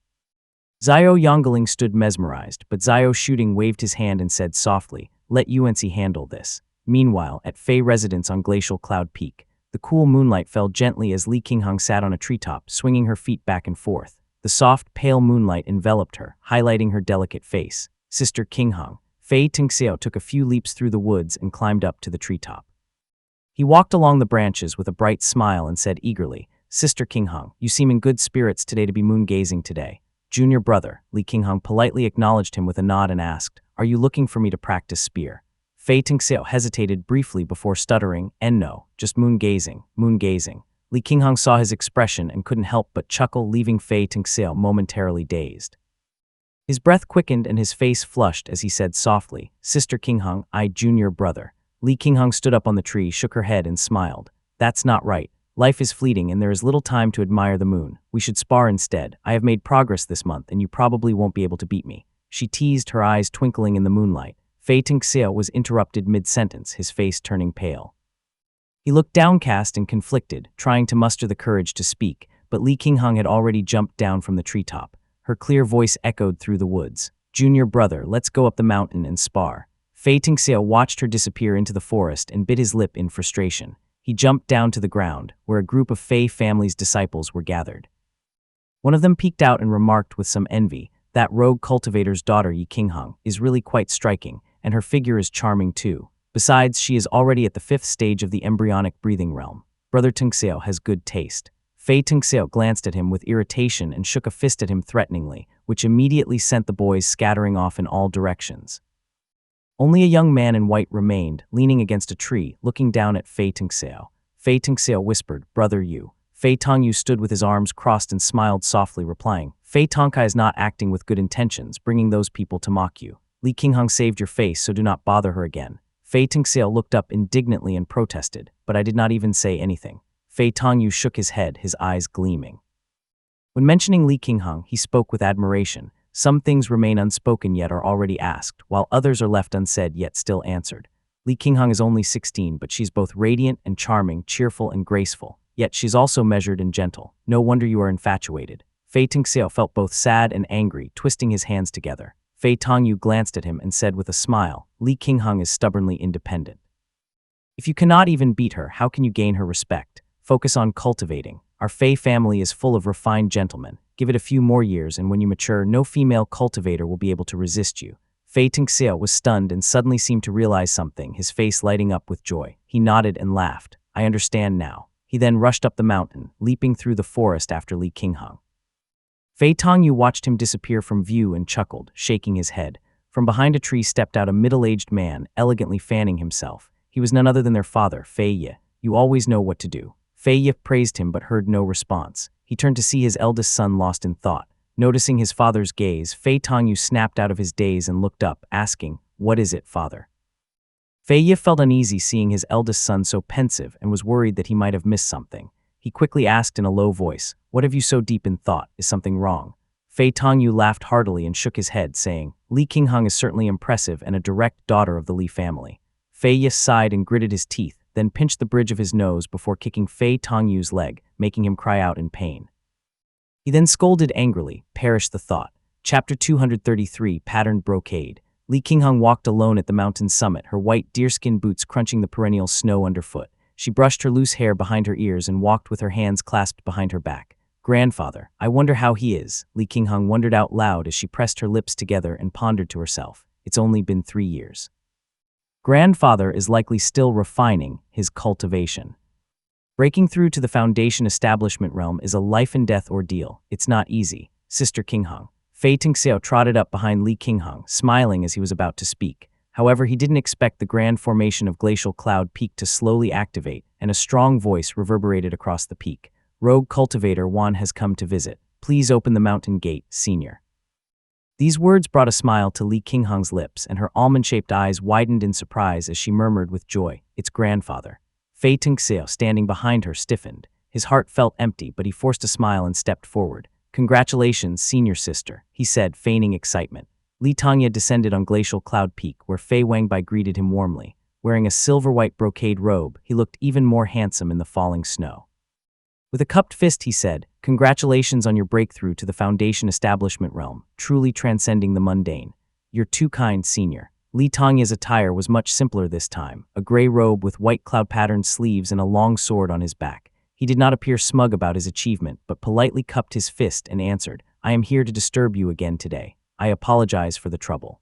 Xiao Yongling stood mesmerized, but Xiao Shooting waved his hand and said softly, let UNC handle this. Meanwhile, at Fei residence on Glacial Cloud Peak, the cool moonlight fell gently as Li Qinghang sat on a treetop, swinging her feet back and forth. The soft, pale moonlight enveloped her, highlighting her delicate face. Sister Qinghang, Fei Tingxiao took a few leaps through the woods and climbed up to the treetop. He walked along the branches with a bright smile and said eagerly, Sister Qinghang, you seem in good spirits today to be moon-gazing today. Junior brother, Li Qinghang politely acknowledged him with a nod and asked, are you looking for me to practice spear? Fei Tingxiao hesitated briefly before stuttering, no, just moon-gazing, moon-gazing. Li Qinghang saw his expression and couldn't help but chuckle, leaving Fei Tingxiao momentarily dazed. His breath quickened and his face flushed as he said softly, Sister Qinghang, I junior brother. Li Qinghang stood up on the tree, shook her head and smiled. That's not right. Life is fleeting and there is little time to admire the moon. We should spar instead. I have made progress this month and you probably won't be able to beat me. She teased, her eyes twinkling in the moonlight. Fei Tingxiao was interrupted mid-sentence, his face turning pale. He looked downcast and conflicted, trying to muster the courage to speak, but Li Qinghang had already jumped down from the treetop. Her clear voice echoed through the woods. Junior brother, let's go up the mountain and spar. Fei Tingxiao watched her disappear into the forest and bit his lip in frustration. He jumped down to the ground, where a group of Fei family's disciples were gathered. One of them peeked out and remarked with some envy, that rogue cultivator's daughter Yi Qinghang is really quite striking, and her figure is charming too. Besides, she is already at the 5th stage of the embryonic breathing realm. Brother Tingxiao has good taste. Fei Tingxiao glanced at him with irritation and shook a fist at him threateningly, which immediately sent the boys scattering off in all directions. Only a young man in white remained, leaning against a tree, looking down at Fei Tingxiao. Fei Tingxiao whispered, Brother Yu. Fei Tongyu stood with his arms crossed and smiled softly, replying, Fei Tongkai is not acting with good intentions, bringing those people to mock you. Li Qinghang saved your face, so do not bother her again. Fei Tingxiao looked up indignantly and protested, but I did not even say anything. Fei Tongyu shook his head, his eyes gleaming. When mentioning Li Qinghang, he spoke with admiration. Some things remain unspoken yet are already asked, while others are left unsaid yet still answered. Li Qinghang is only 16, but she's both radiant and charming, cheerful and graceful. Yet she's also measured and gentle. No wonder you are infatuated. Fei Tingxiao felt both sad and angry, twisting his hands together. Fei Tongyu glanced at him and said with a smile, Li Qinghang is stubbornly independent. If you cannot even beat her, how can you gain her respect? Focus on cultivating. Our Fei family is full of refined gentlemen. Give it a few more years, and when you mature, no female cultivator will be able to resist you. Fei Tingxiao was stunned and suddenly seemed to realize something, his face lighting up with joy. He nodded and laughed. I understand now. He then rushed up the mountain, leaping through the forest after Li Qinghang. Fei Tongyu watched him disappear from view and chuckled, shaking his head. From behind a tree stepped out a middle-aged man, elegantly fanning himself. He was none other than their father, Fei Ye. You always know what to do. Fei Ye praised him but heard no response. He turned to see his eldest son lost in thought. Noticing his father's gaze, Fei Tongyu snapped out of his daze and looked up, asking, "What is it, father?" Fei Ye felt uneasy seeing his eldest son so pensive and was worried that he might have missed something. He quickly asked in a low voice, "What have you so deep in thought? Is something wrong?" Fei Tongyu laughed heartily and shook his head, saying, "Li Qinghang is certainly impressive and a direct daughter of the Li family." Fei Ye sighed and gritted his teeth, then pinched the bridge of his nose before kicking Fei Tongyu's leg, making him cry out in pain. He then scolded angrily, "Perish the thought." Chapter 233, Patterned Brocade. Li Qinghang walked alone at the mountain's summit, her white deerskin boots crunching the perennial snow underfoot. She brushed her loose hair behind her ears and walked with her hands clasped behind her back. "Grandfather, I wonder how he is," Li Qinghang wondered out loud as she pressed her lips together and pondered to herself. It's only been 3 years. Grandfather is likely still refining his cultivation. Breaking through to the Foundation establishment realm is a life-and-death ordeal. It's not easy. Sister Qinghang. Fei Tingxiao trotted up behind Li Qinghang, smiling as he was about to speak. However, he didn't expect the grand formation of Glacial Cloud Peak to slowly activate, and a strong voice reverberated across the peak. "Rogue Cultivator Wan has come to visit. Please open the mountain gate, Senior." These words brought a smile to Li Qinghang's lips, and her almond-shaped eyes widened in surprise as she murmured with joy, "It's grandfather." Fei Tingxiao, standing behind her, stiffened. His heart felt empty, but he forced a smile and stepped forward. "Congratulations, senior sister," he said, feigning excitement. Li Tongya descended on Glacial Cloud Peak, where Fei Wangbai greeted him warmly. Wearing a silver-white brocade robe, he looked even more handsome in the falling snow. With a cupped fist, he said, "Congratulations on your breakthrough to the Foundation establishment realm, truly transcending the mundane. You're too kind, senior." Li Tongya's attire was much simpler this time, a gray robe with white cloud-patterned sleeves and a long sword on his back. He did not appear smug about his achievement, but politely cupped his fist and answered, "I am here to disturb you again today. I apologize for the trouble."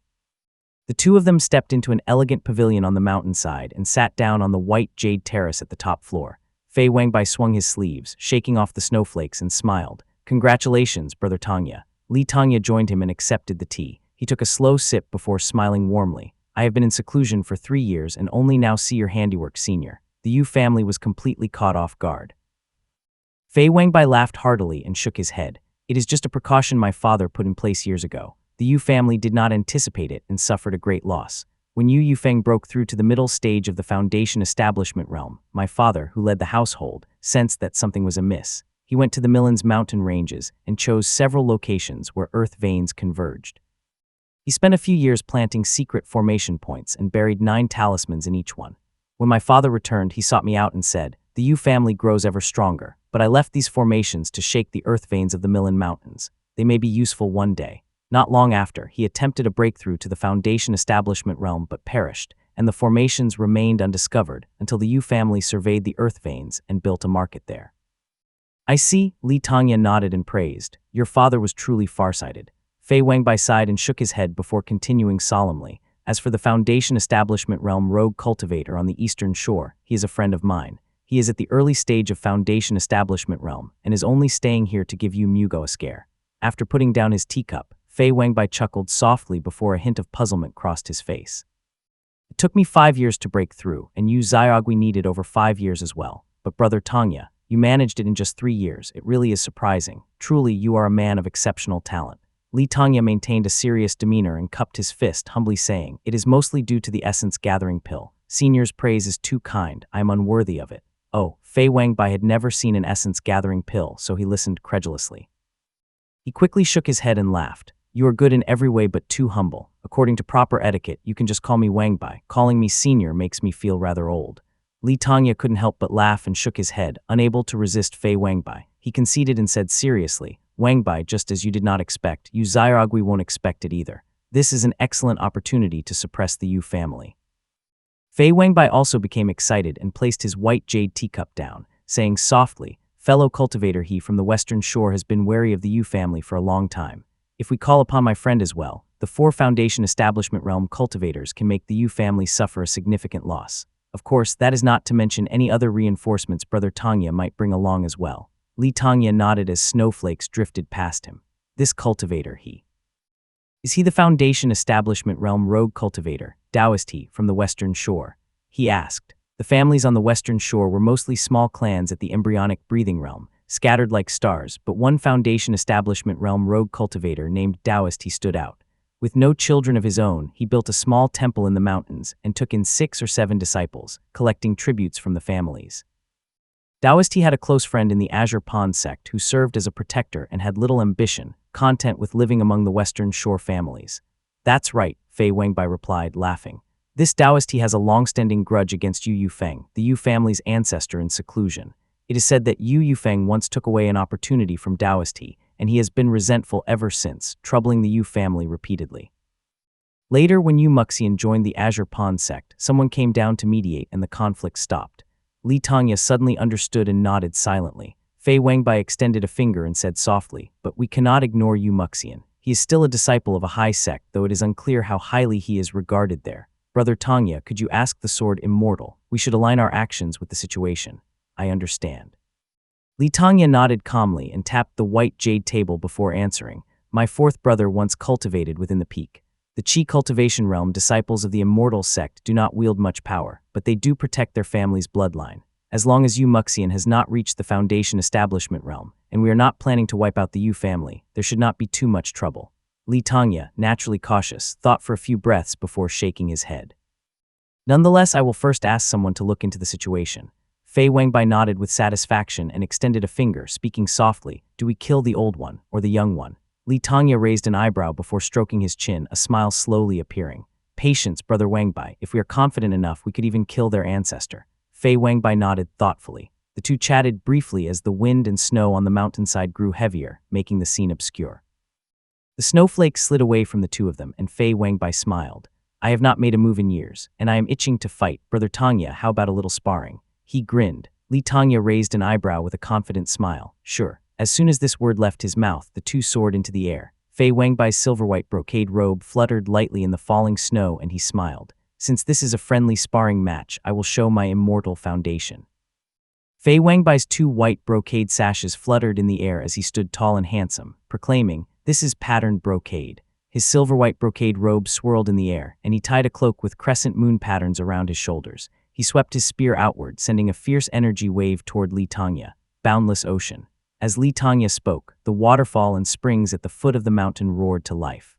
The two of them stepped into an elegant pavilion on the mountainside and sat down on the white jade terrace at the top floor. Fei Wangbai swung his sleeves, shaking off the snowflakes, and smiled. "Congratulations, Brother Tongya." Li Tongya joined him and accepted the tea. He took a slow sip before smiling warmly. "I have been in seclusion for 3 years and only now see your handiwork, senior." The Yu family was completely caught off guard. Fei Wangbai laughed heartily and shook his head. "It is just a precaution my father put in place years ago. The Yu family did not anticipate it and suffered a great loss. When Yu Yufeng broke through to the middle stage of the Foundation establishment realm, my father, who led the household, sensed that something was amiss. He went to the Millen's mountain ranges and chose several locations where earth veins converged. He spent a few years planting secret formation points and buried 9 talismans in each one. When my father returned, he sought me out and said, 'The Yu family grows ever stronger, but I left these formations to shake the earth veins of the Millen Mountains. They may be useful one day.' Not long after, he attempted a breakthrough to the Foundation establishment realm but perished, and the formations remained undiscovered until the Yu family surveyed the earth veins and built a market there." "I see," Li Tongya nodded and praised. "Your father was truly farsighted." Fei Wangbai sighed and shook his head before continuing solemnly. "As for the Foundation establishment realm rogue cultivator on the eastern shore, he is a friend of mine. He is at the early stage of Foundation establishment realm and is only staying here to give you Mugo a scare." After putting down his teacup, Fei Wangbai chuckled softly before a hint of puzzlement crossed his face. "It took me 5 years to break through, and you Xiaogui needed over 5 years as well. But Brother Tongya, you managed it in just 3 years. It really is surprising. Truly, you are a man of exceptional talent." Li Tongya maintained a serious demeanor and cupped his fist, humbly saying, "It is mostly due to the essence gathering pill. Senior's praise is too kind. I am unworthy of it." Oh, Fei Wangbai had never seen an essence gathering pill, so he listened credulously. He quickly shook his head and laughed. "You are good in every way but too humble. According to proper etiquette, you can just call me Wangbai. Calling me senior makes me feel rather old." Li Tongya couldn't help but laugh and shook his head, unable to resist Fei Wangbai. He conceded and said seriously, "Wangbai, just as you did not expect, you Xiaogui won't expect it either. This is an excellent opportunity to suppress the Yu family." Fei Wenbai also became excited and placed his white jade teacup down, saying softly, "Fellow cultivator, he from the western shore has been wary of the Yu family for a long time. If we call upon my friend as well, the 4 Foundation Establishment Realm cultivators can make the Yu family suffer a significant loss. Of course, that is not to mention any other reinforcements Brother Tangya might bring along as well." Li Tangya nodded as snowflakes drifted past him. "This cultivator, is he the Foundation Establishment Realm rogue cultivator, Taoist he, from the western shore?" he asked. The families on the western shore were mostly small clans at the embryonic breathing realm, scattered like stars, but one Foundation Establishment Realm rogue cultivator named Taoist he stood out. With no children of his own, he built a small temple in the mountains and took in 6 or 7 disciples, collecting tributes from the families. Taoist he had a close friend in the Azure Pond sect who served as a protector and had little ambition, content with living among the western shore families. "That's right," Fei Wenbai replied, laughing. "This Taoist he has a long-standing grudge against Yu Yufeng, the Yu family's ancestor in seclusion. It is said that Yu Yufeng once took away an opportunity from Taoist he, and he has been resentful ever since, troubling the Yu family repeatedly." Later, when Yu Muxian joined the Azure Pond sect, someone came down to mediate and the conflict stopped. Li Tangya suddenly understood and nodded silently. Fei Wenbai extended a finger and said softly, "But we cannot ignore Yu Muxian. He is still a disciple of a high sect, though it is unclear how highly he is regarded there. Brother Tangya, could you ask the sword immortal? We should align our actions with the situation." "I understand." Li Tangya nodded calmly and tapped the white jade table before answering. "My 4th brother once cultivated within the peak. The Qi cultivation realm disciples of the immortal sect do not wield much power, but they do protect their family's bloodline. As long as Yu Muxian has not reached the Foundation Establishment realm, and we are not planning to wipe out the Yu family, there should not be too much trouble." Li Tangya, naturally cautious, thought for a few breaths before shaking his head. "Nonetheless, I will first ask someone to look into the situation." Fei Wenbai nodded with satisfaction and extended a finger, speaking softly, "Do we kill the old one, or the young one?" Li Tangya raised an eyebrow before stroking his chin, a smile slowly appearing. "Patience, Brother Wenbai. If we are confident enough, we could even kill their ancestor." Fei Wenbai nodded thoughtfully. The two chatted briefly as the wind and snow on the mountainside grew heavier, making the scene obscure. The snowflakes slid away from the two of them, and Fei Wenbai smiled. "I have not made a move in years, and I am itching to fight. Brother Tangya, how about a little sparring?" He grinned. Li Tangya raised an eyebrow with a confident smile. "Sure." As soon as this word left his mouth, the two soared into the air. Fei Wengbai's silver-white brocade robe fluttered lightly in the falling snow, and he smiled. "Since this is a friendly sparring match, I will show my immortal foundation." Fei Wengbai's 2 white brocade sashes fluttered in the air as he stood tall and handsome, proclaiming, "This is patterned brocade." His silver-white brocade robe swirled in the air, and he tied a cloak with crescent moon patterns around his shoulders. He swept his spear outward, sending a fierce energy wave toward Li Tangya. Boundless ocean. As Li Tangya spoke, the waterfall and springs at the foot of the mountain roared to life.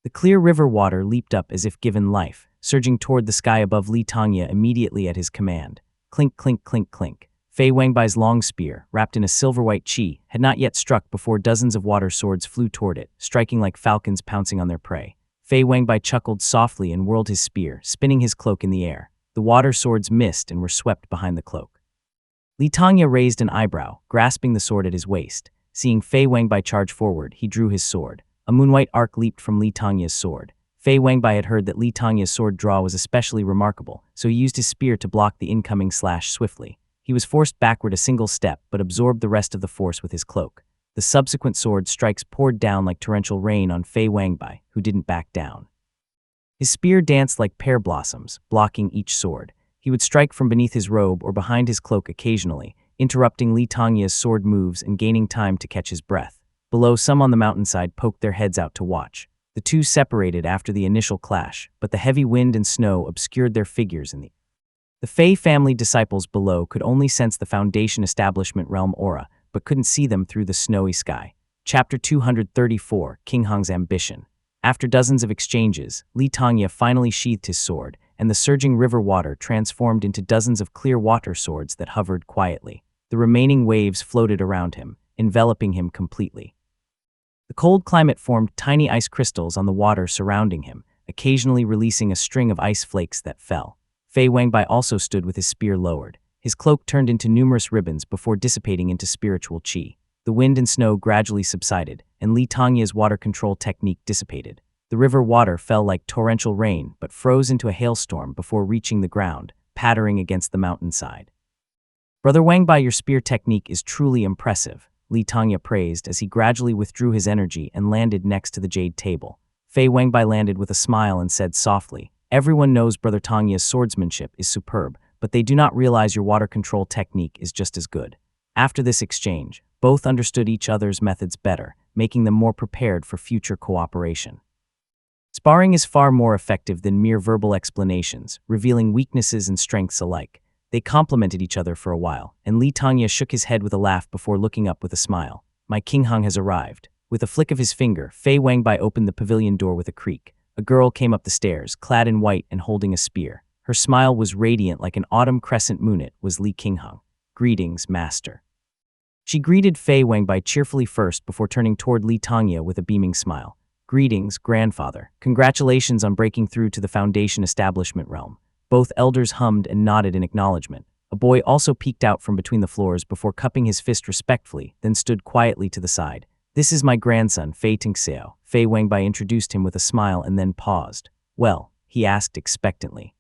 The clear river water leaped up as if given life, surging toward the sky above Li Tangya immediately at his command. Clink, clink, clink, clink. Fei Wengbai's long spear, wrapped in a silver-white qi, had not yet struck before dozens of water swords flew toward it, striking like falcons pouncing on their prey. Fei Wenbai chuckled softly and whirled his spear, spinning his cloak in the air. The water swords missed and were swept behind the cloak. Li Tangya raised an eyebrow, grasping the sword at his waist. Seeing Fei Wenbai charge forward, he drew his sword. A moonwhite arc leaped from Li Tangya's sword. Fei Wenbai had heard that Li Tangya's sword draw was especially remarkable, so he used his spear to block the incoming slash swiftly. He was forced backward a single step, but absorbed the rest of the force with his cloak. The subsequent sword strikes poured down like torrential rain on Fei Wenbai, who didn't back down. His spear danced like pear blossoms, blocking each sword. He would strike from beneath his robe or behind his cloak occasionally, interrupting Li Tangya's sword moves and gaining time to catch his breath. Below, some on the mountainside poked their heads out to watch. The two separated after the initial clash, but the heavy wind and snow obscured their figures in the air. The Fei family disciples below could only sense the Foundation Establishment realm aura, but couldn't see them through the snowy sky. Chapter 234, King Hong's Ambition. After dozens of exchanges, Li Tangya finally sheathed his sword, and the surging river water transformed into dozens of clear water swords that hovered quietly. The remaining waves floated around him, enveloping him completely. The cold climate formed tiny ice crystals on the water surrounding him, occasionally releasing a string of ice flakes that fell. Fei Wenbai also stood with his spear lowered. His cloak turned into numerous ribbons before dissipating into spiritual qi. The wind and snow gradually subsided, and Li Tangya's water control technique dissipated. The The river water fell like torrential rain but froze into a hailstorm before reaching the ground, pattering against the mountainside. "Brother Wangbai, your spear technique is truly impressive," Li Tongya praised as he gradually withdrew his energy and landed next to the jade table. Fei Wangbai landed with a smile and said softly, "Everyone knows Brother Tongya's swordsmanship is superb, but they do not realize your water control technique is just as good." After this exchange, both understood each other's methods better, making them more prepared for future cooperation. Sparring is far more effective than mere verbal explanations, revealing weaknesses and strengths alike. They complemented each other for a while, and Li Tongya shook his head with a laugh before looking up with a smile. "My King Hung has arrived." With a flick of his finger, Fei Wangbai opened the pavilion door with a creak. A girl came up the stairs, clad in white and holding a spear. Her smile was radiant like an autumn crescent moon. It was Li Qinghang. "Greetings, master." She greeted Fei Wangbai cheerfully first before turning toward Li Tongya with a beaming smile. "Greetings, grandfather. Congratulations on breaking through to the Foundation establishment realm." Both elders hummed and nodded in acknowledgement. A boy also peeked out from between the floors before cupping his fist respectfully, then stood quietly to the side. "This is my grandson, Fei Tingxiao." Fei Wangbai introduced him with a smile and then paused. "Well?" he asked expectantly.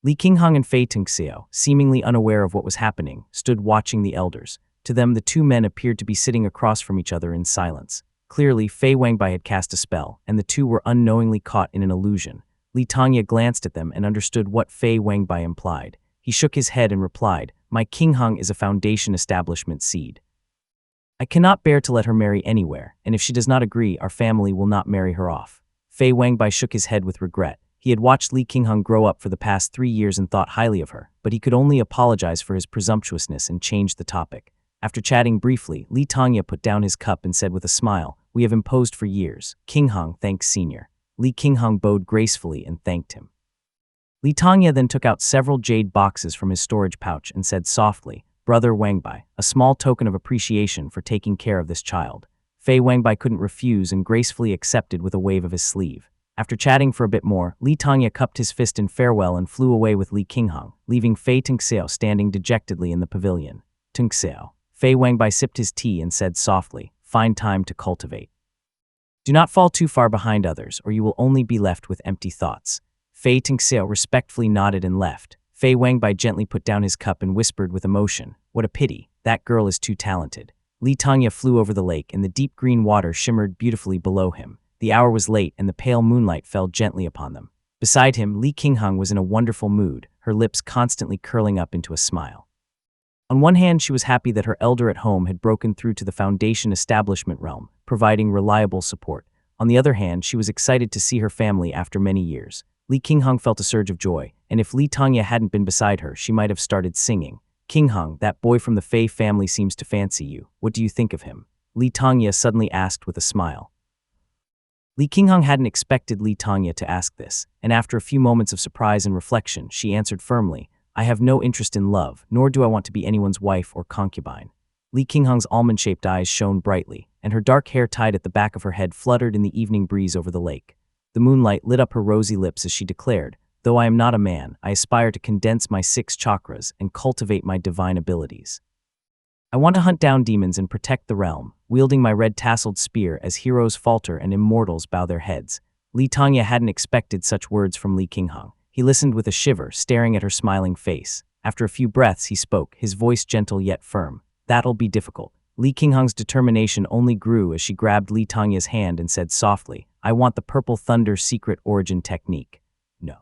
Li Qinghang and Fei Tingxiao, seemingly unaware of what was happening, stood watching the elders. To them, the two men appeared to be sitting across from each other in silence. Clearly, Fei Wangbai had cast a spell, and the two were unknowingly caught in an illusion. Li Tongya glanced at them and understood what Fei Wangbai implied. He shook his head and replied, "My Qinghang is a Foundation establishment seed. I cannot bear to let her marry anywhere, and if she does not agree, our family will not marry her off." Fei Wangbai shook his head with regret. He had watched Li Qinghang grow up for the past 3 years and thought highly of her, but he could only apologize for his presumptuousness and change the topic. After chatting briefly, Li Tongya put down his cup and said with a smile, "We have imposed for years. Qinghang thanks senior." Li Qinghang bowed gracefully and thanked him. Li Tongya then took out several jade boxes from his storage pouch and said softly, "Brother Wangbai, a small token of appreciation for taking care of this child." Fei Wangbai couldn't refuse and gracefully accepted with a wave of his sleeve. After chatting for a bit more, Li Tongya cupped his fist in farewell and flew away with Li Qinghang, leaving Fei Tingxiao standing dejectedly in the pavilion. "Tingxiao." Fei Wangbai sipped his tea and said softly, "Find time to cultivate. Do not fall too far behind others, or you will only be left with empty thoughts." Fei Tingxiao respectfully nodded and left. Fei Wangbai gently put down his cup and whispered with emotion, "What a pity, that girl is too talented." Li Tongya flew over the lake and the deep green water shimmered beautifully below him. The hour was late and the pale moonlight fell gently upon them. Beside him, Li Qinghang was in a wonderful mood, her lips constantly curling up into a smile. On one hand, she was happy that her elder at home had broken through to the Foundation establishment realm, providing reliable support. On the other hand, she was excited to see her family after many years. Li Qinghang felt a surge of joy, and if Li Tongya hadn't been beside her, she might have started singing. "Qinghang, that boy from the Fei family seems to fancy you. What do you think of him?" Li Tongya suddenly asked with a smile. Li Qinghang hadn't expected Li Tongya to ask this, and after a few moments of surprise and reflection, she answered firmly, "I have no interest in love, nor do I want to be anyone's wife or concubine." Li Qinghang's almond-shaped eyes shone brightly, and her dark hair tied at the back of her head fluttered in the evening breeze over the lake. The moonlight lit up her rosy lips as she declared, "Though I am not a man, I aspire to condense my 6 chakras and cultivate my divine abilities. I want to hunt down demons and protect the realm, wielding my red-tasseled spear as heroes falter and immortals bow their heads." Li Tongya hadn't expected such words from Li Qinghang. He listened with a shiver, staring at her smiling face. After a few breaths, he spoke, his voice gentle yet firm. "That'll be difficult." Li Qinghang's determination only grew as she grabbed Li Tongya's hand and said softly, "I want the Purple Thunder secret origin technique." "No."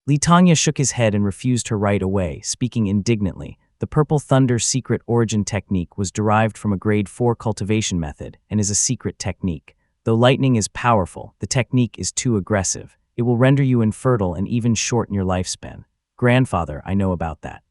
Li Tongya shook his head and refused her right away, speaking indignantly. The Purple Thunder secret origin technique was derived from a grade 4 cultivation method and is a secret technique. Though lightning is powerful, the technique is too aggressive. It will render you infertile and even shorten your lifespan. "Grandfather, I know about that."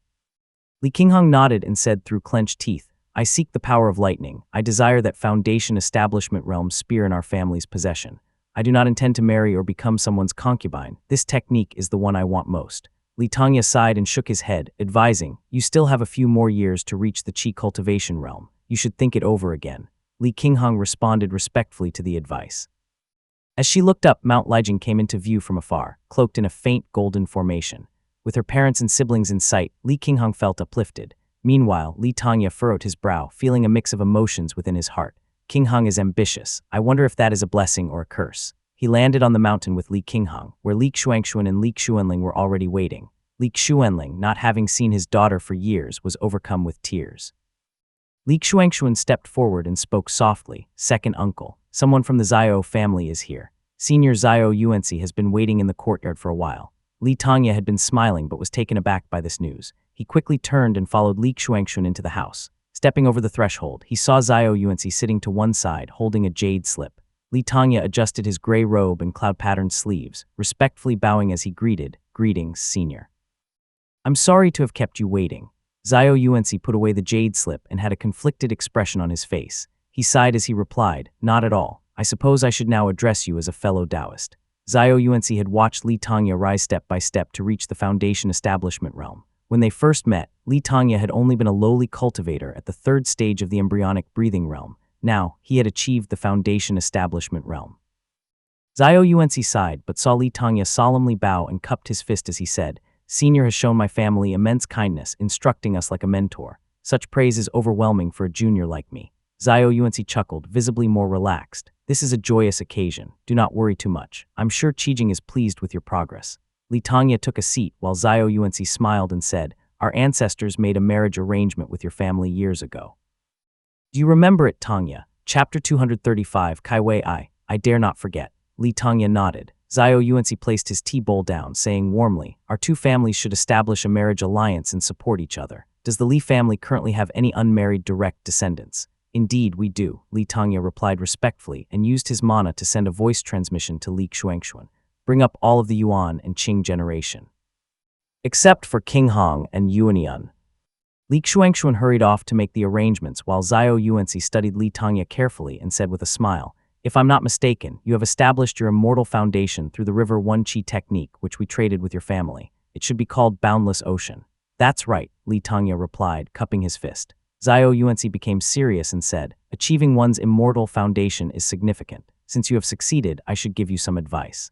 Li Qinghang nodded and said through clenched teeth, "I seek the power of lightning. I desire that Foundation establishment realm spear in our family's possession. I do not intend to marry or become someone's concubine. This technique is the one I want most." Li Tongya sighed and shook his head, advising, "You still have a few more years to reach the Qi cultivation realm. You should think it over again." Li Qinghang responded respectfully to the advice. As she looked up, Mount Lijiang came into view from afar, cloaked in a faint golden formation. With her parents and siblings in sight, Li Qinghang felt uplifted. Meanwhile, Li Tongya furrowed his brow, feeling a mix of emotions within his heart. "Qinghang is ambitious. I wonder if that is a blessing or a curse." He He landed on the mountain with Li Qinghang, where Li Xuanxuan and Li Xuanling were already waiting. Li Xuanling, not having seen his daughter for years, was overcome with tears. Li Xuanxuan stepped forward and spoke softly. "Second uncle, someone from the Zhao family is here. Senior Zhao Yuanci has been waiting in the courtyard for a while." Li Tongya had been smiling but was taken aback by this news. He quickly turned and followed Li Xuanxuan into the house. Stepping over the threshold, he saw Zhao Yuanci sitting to one side, holding a jade slip. Li Tongya adjusted his gray robe and cloud-patterned sleeves, respectfully bowing as he greeted, "Greetings, senior. I'm sorry to have kept you waiting." Zhao Yuanci put away the jade slip and had a conflicted expression on his face. He sighed as he replied, "Not at all. I suppose I should now address you as a fellow Taoist." Zhao Yuanci had watched Li Tongya rise step by step to reach the foundation establishment realm. When they first met, Li Tongya had only been a lowly cultivator at the third stage of the embryonic breathing realm. Now, he had achieved the foundation establishment realm. Zhao Yuanci sighed but saw Li Tongya solemnly bow and cupped his fist as he said, "Senior has shown my family immense kindness, instructing us like a mentor. Such praise is overwhelming for a junior like me." Zhao Yuanci chuckled, visibly more relaxed. "This is a joyous occasion. Do not worry too much. I'm sure Qijing is pleased with your progress." Li Tongya took a seat while Zhao Yuanci smiled and said, "Our ancestors made a marriage arrangement with your family years ago. Do you remember it, Tongya? Chapter 235, Kai Wei I dare not forget." Li Tongya nodded. Zhao Yuanci placed his tea bowl down, saying warmly, "Our two families should establish a marriage alliance and support each other. Does the Li family currently have any unmarried direct descendants?" "Indeed, we do," Li Tongya replied respectfully and used his mana to send a voice transmission to Li Xuanxuan. "Bring up all of the Yuan and Qing generation, except for King Hong and Yuanian." Li Xuanxuan hurried off to make the arrangements while Zhao Yuanci studied Li Tongya carefully and said with a smile, "If I'm not mistaken, you have established your immortal foundation through the River One Qi technique, which we traded with your family. It should be called Boundless Ocean." "That's right," Li Tongya replied, cupping his fist. Zhao Yuanci became serious and said, "Achieving one's immortal foundation is significant. Since you have succeeded, I should give you some advice."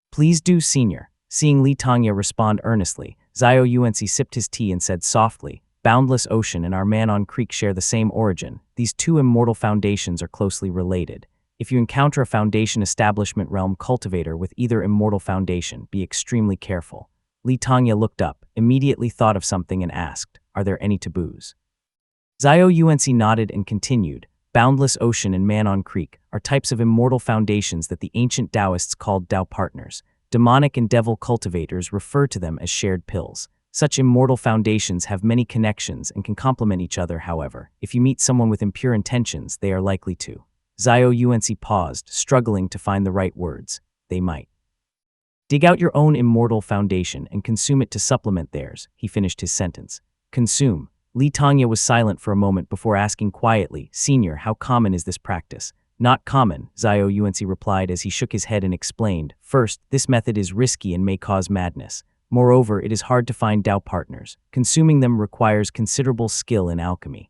"Please do, senior." Seeing Li Tongya respond earnestly, Zhao Yuanci sipped his tea and said softly, "Boundless Ocean and our Manon Creek share the same origin. These two immortal foundations are closely related. If you encounter a foundation establishment realm cultivator with either immortal foundation, be extremely careful." Li Tongya looked up, immediately thought of something and asked, "Are there any taboos?" Zhao Yuanci nodded and continued, "Boundless Ocean and Manon Creek are types of immortal foundations that the ancient Taoists called Tao partners. Demonic and devil cultivators refer to them as shared pills. Such immortal foundations have many connections and can complement each other. However, if you meet someone with impure intentions, they are likely to—" Zhao Yuanci paused, struggling to find the right words. "They might dig out your own immortal foundation and consume it to supplement theirs," he finished his sentence. "Consume." Li Tongya was silent for a moment before asking quietly, "Senior, how common is this practice?" "Not common," Zhao Yuanci replied as he shook his head and explained. "First, this method is risky and may cause madness. Moreover, it is hard to find Tao partners. Consuming them requires considerable skill in alchemy.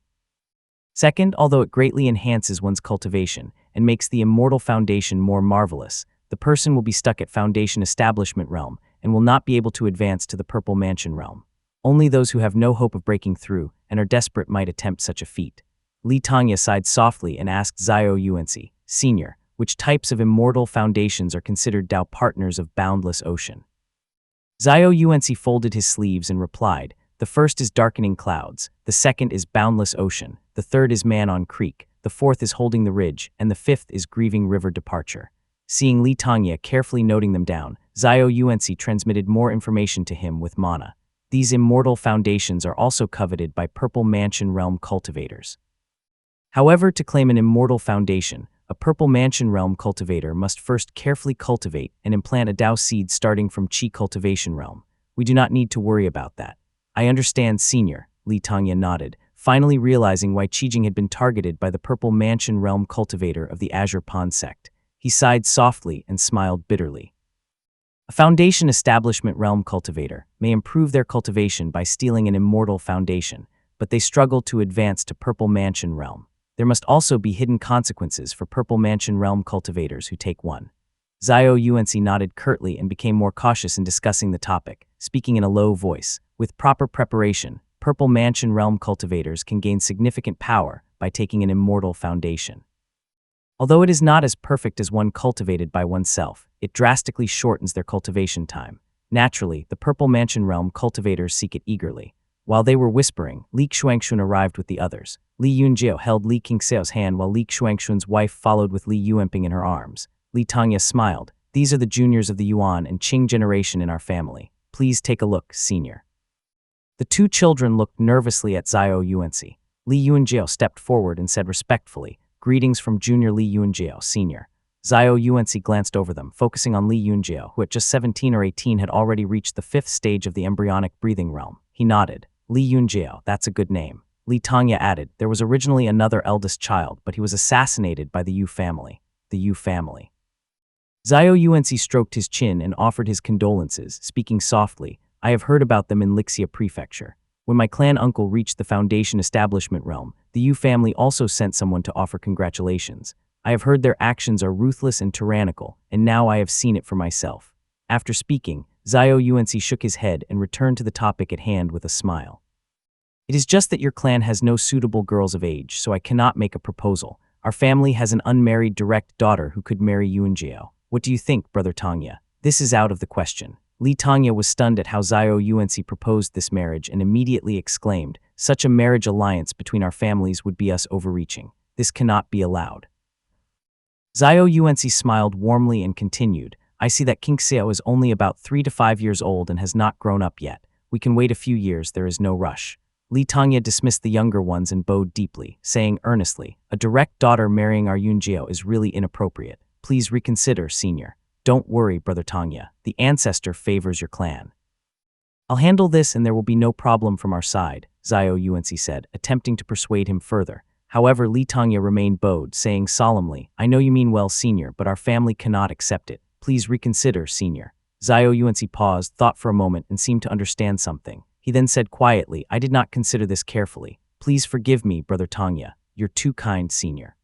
Second, although it greatly enhances one's cultivation and makes the immortal foundation more marvelous, the person will be stuck at foundation establishment realm and will not be able to advance to the Purple Mansion realm. Only those who have no hope of breaking through and are desperate might attempt such a feat." Li Tongya sighed softly and asked Zhao Yuanci, "Senior, which types of immortal foundations are considered Tao partners of Boundless Ocean?" Zhao Yuanci folded his sleeves and replied, "The first is Darkening Clouds, the second is Boundless Ocean, the third is Manon Creek, the fourth is Holding the Ridge, and the fifth is Grieving River Departure." Seeing Li Tongya carefully noting them down, Zhao Yuanci transmitted more information to him with mana. These immortal foundations are also coveted by Purple Mansion realm cultivators. However, to claim an immortal foundation, a Purple Mansion realm cultivator must first carefully cultivate and implant a Tao seed starting from Qi cultivation realm. "We do not need to worry about that." "I understand, senior," Li Tongya nodded, finally realizing why Qijing had been targeted by the Purple Mansion realm cultivator of the Azure Pond sect. He sighed softly and smiled bitterly. A foundation establishment realm cultivator may improve their cultivation by stealing an immortal foundation, but they struggle to advance to Purple Mansion realm. There must also be hidden consequences for Purple Mansion realm cultivators who take one. Zhao Yuanci nodded curtly and became more cautious in discussing the topic, speaking in a low voice. "With proper preparation, Purple Mansion realm cultivators can gain significant power by taking an immortal foundation. Although it is not as perfect as one cultivated by oneself, it drastically shortens their cultivation time. Naturally, the Purple Mansion realm cultivators seek it eagerly. While they were whispering, Li Xuanxun arrived with the others. Li Yunjiao held Li Qingxiao's hand while Li Xuanxun's wife followed with Li Yuanping in her arms. Li Tangya smiled. These are the juniors of the Yuan and Qing generation in our family. Please take a look, senior. The two children looked nervously at Zhao Yuanxi. Li Yunjiao stepped forward and said respectfully, "Greetings from Junior Li Yunjiao, Senior." Zhao Yuanxi glanced over them, focusing on Li Yunjiao, who at just 17 or 18 had already reached the 5th stage of the embryonic breathing realm. He nodded. Li Yunjiao, that's a good name. Li Tangya added, there was originally another eldest child, but he was assassinated by the Yu family. The Yu family. Zhao Yuanxi stroked his chin and offered his condolences, speaking softly, I have heard about them in Lixia Prefecture. When my clan uncle reached the Foundation establishment realm, the Yu family also sent someone to offer congratulations. I have heard their actions are ruthless and tyrannical, and now I have seen it for myself. After speaking, Zhao Yuanxi shook his head and returned to the topic at hand with a smile. It is just that your clan has no suitable girls of age, so I cannot make a proposal. Our family has an unmarried direct daughter who could marry Yunjiao. What do you think, Brother Tangya? This is out of the question. Li Tangya was stunned at how Zhao Yuanxi proposed this marriage and immediately exclaimed, such a marriage alliance between our families would be us overreaching. This cannot be allowed. Zhao Yuanxi smiled warmly and continued, I see that Qingxiao is only about 3 to 5 years old and has not grown up yet. We can wait a few years, there is no rush. Li Tangya dismissed the younger ones and bowed deeply, saying earnestly, a direct daughter marrying our Yunjiao is really inappropriate. Please reconsider, senior. Don't worry, Brother Tangya. The ancestor favors your clan. I'll handle this and there will be no problem from our side, Zhao Yuanxi said, attempting to persuade him further. However, Li Tangya remained bowed, saying solemnly, I know you mean well, senior, but our family cannot accept it. Please reconsider, senior. Zhao Yuanxi paused, thought for a moment, and seemed to understand something. He then said quietly, I did not consider this carefully. Please forgive me, Brother Tangya. You're too kind, senior.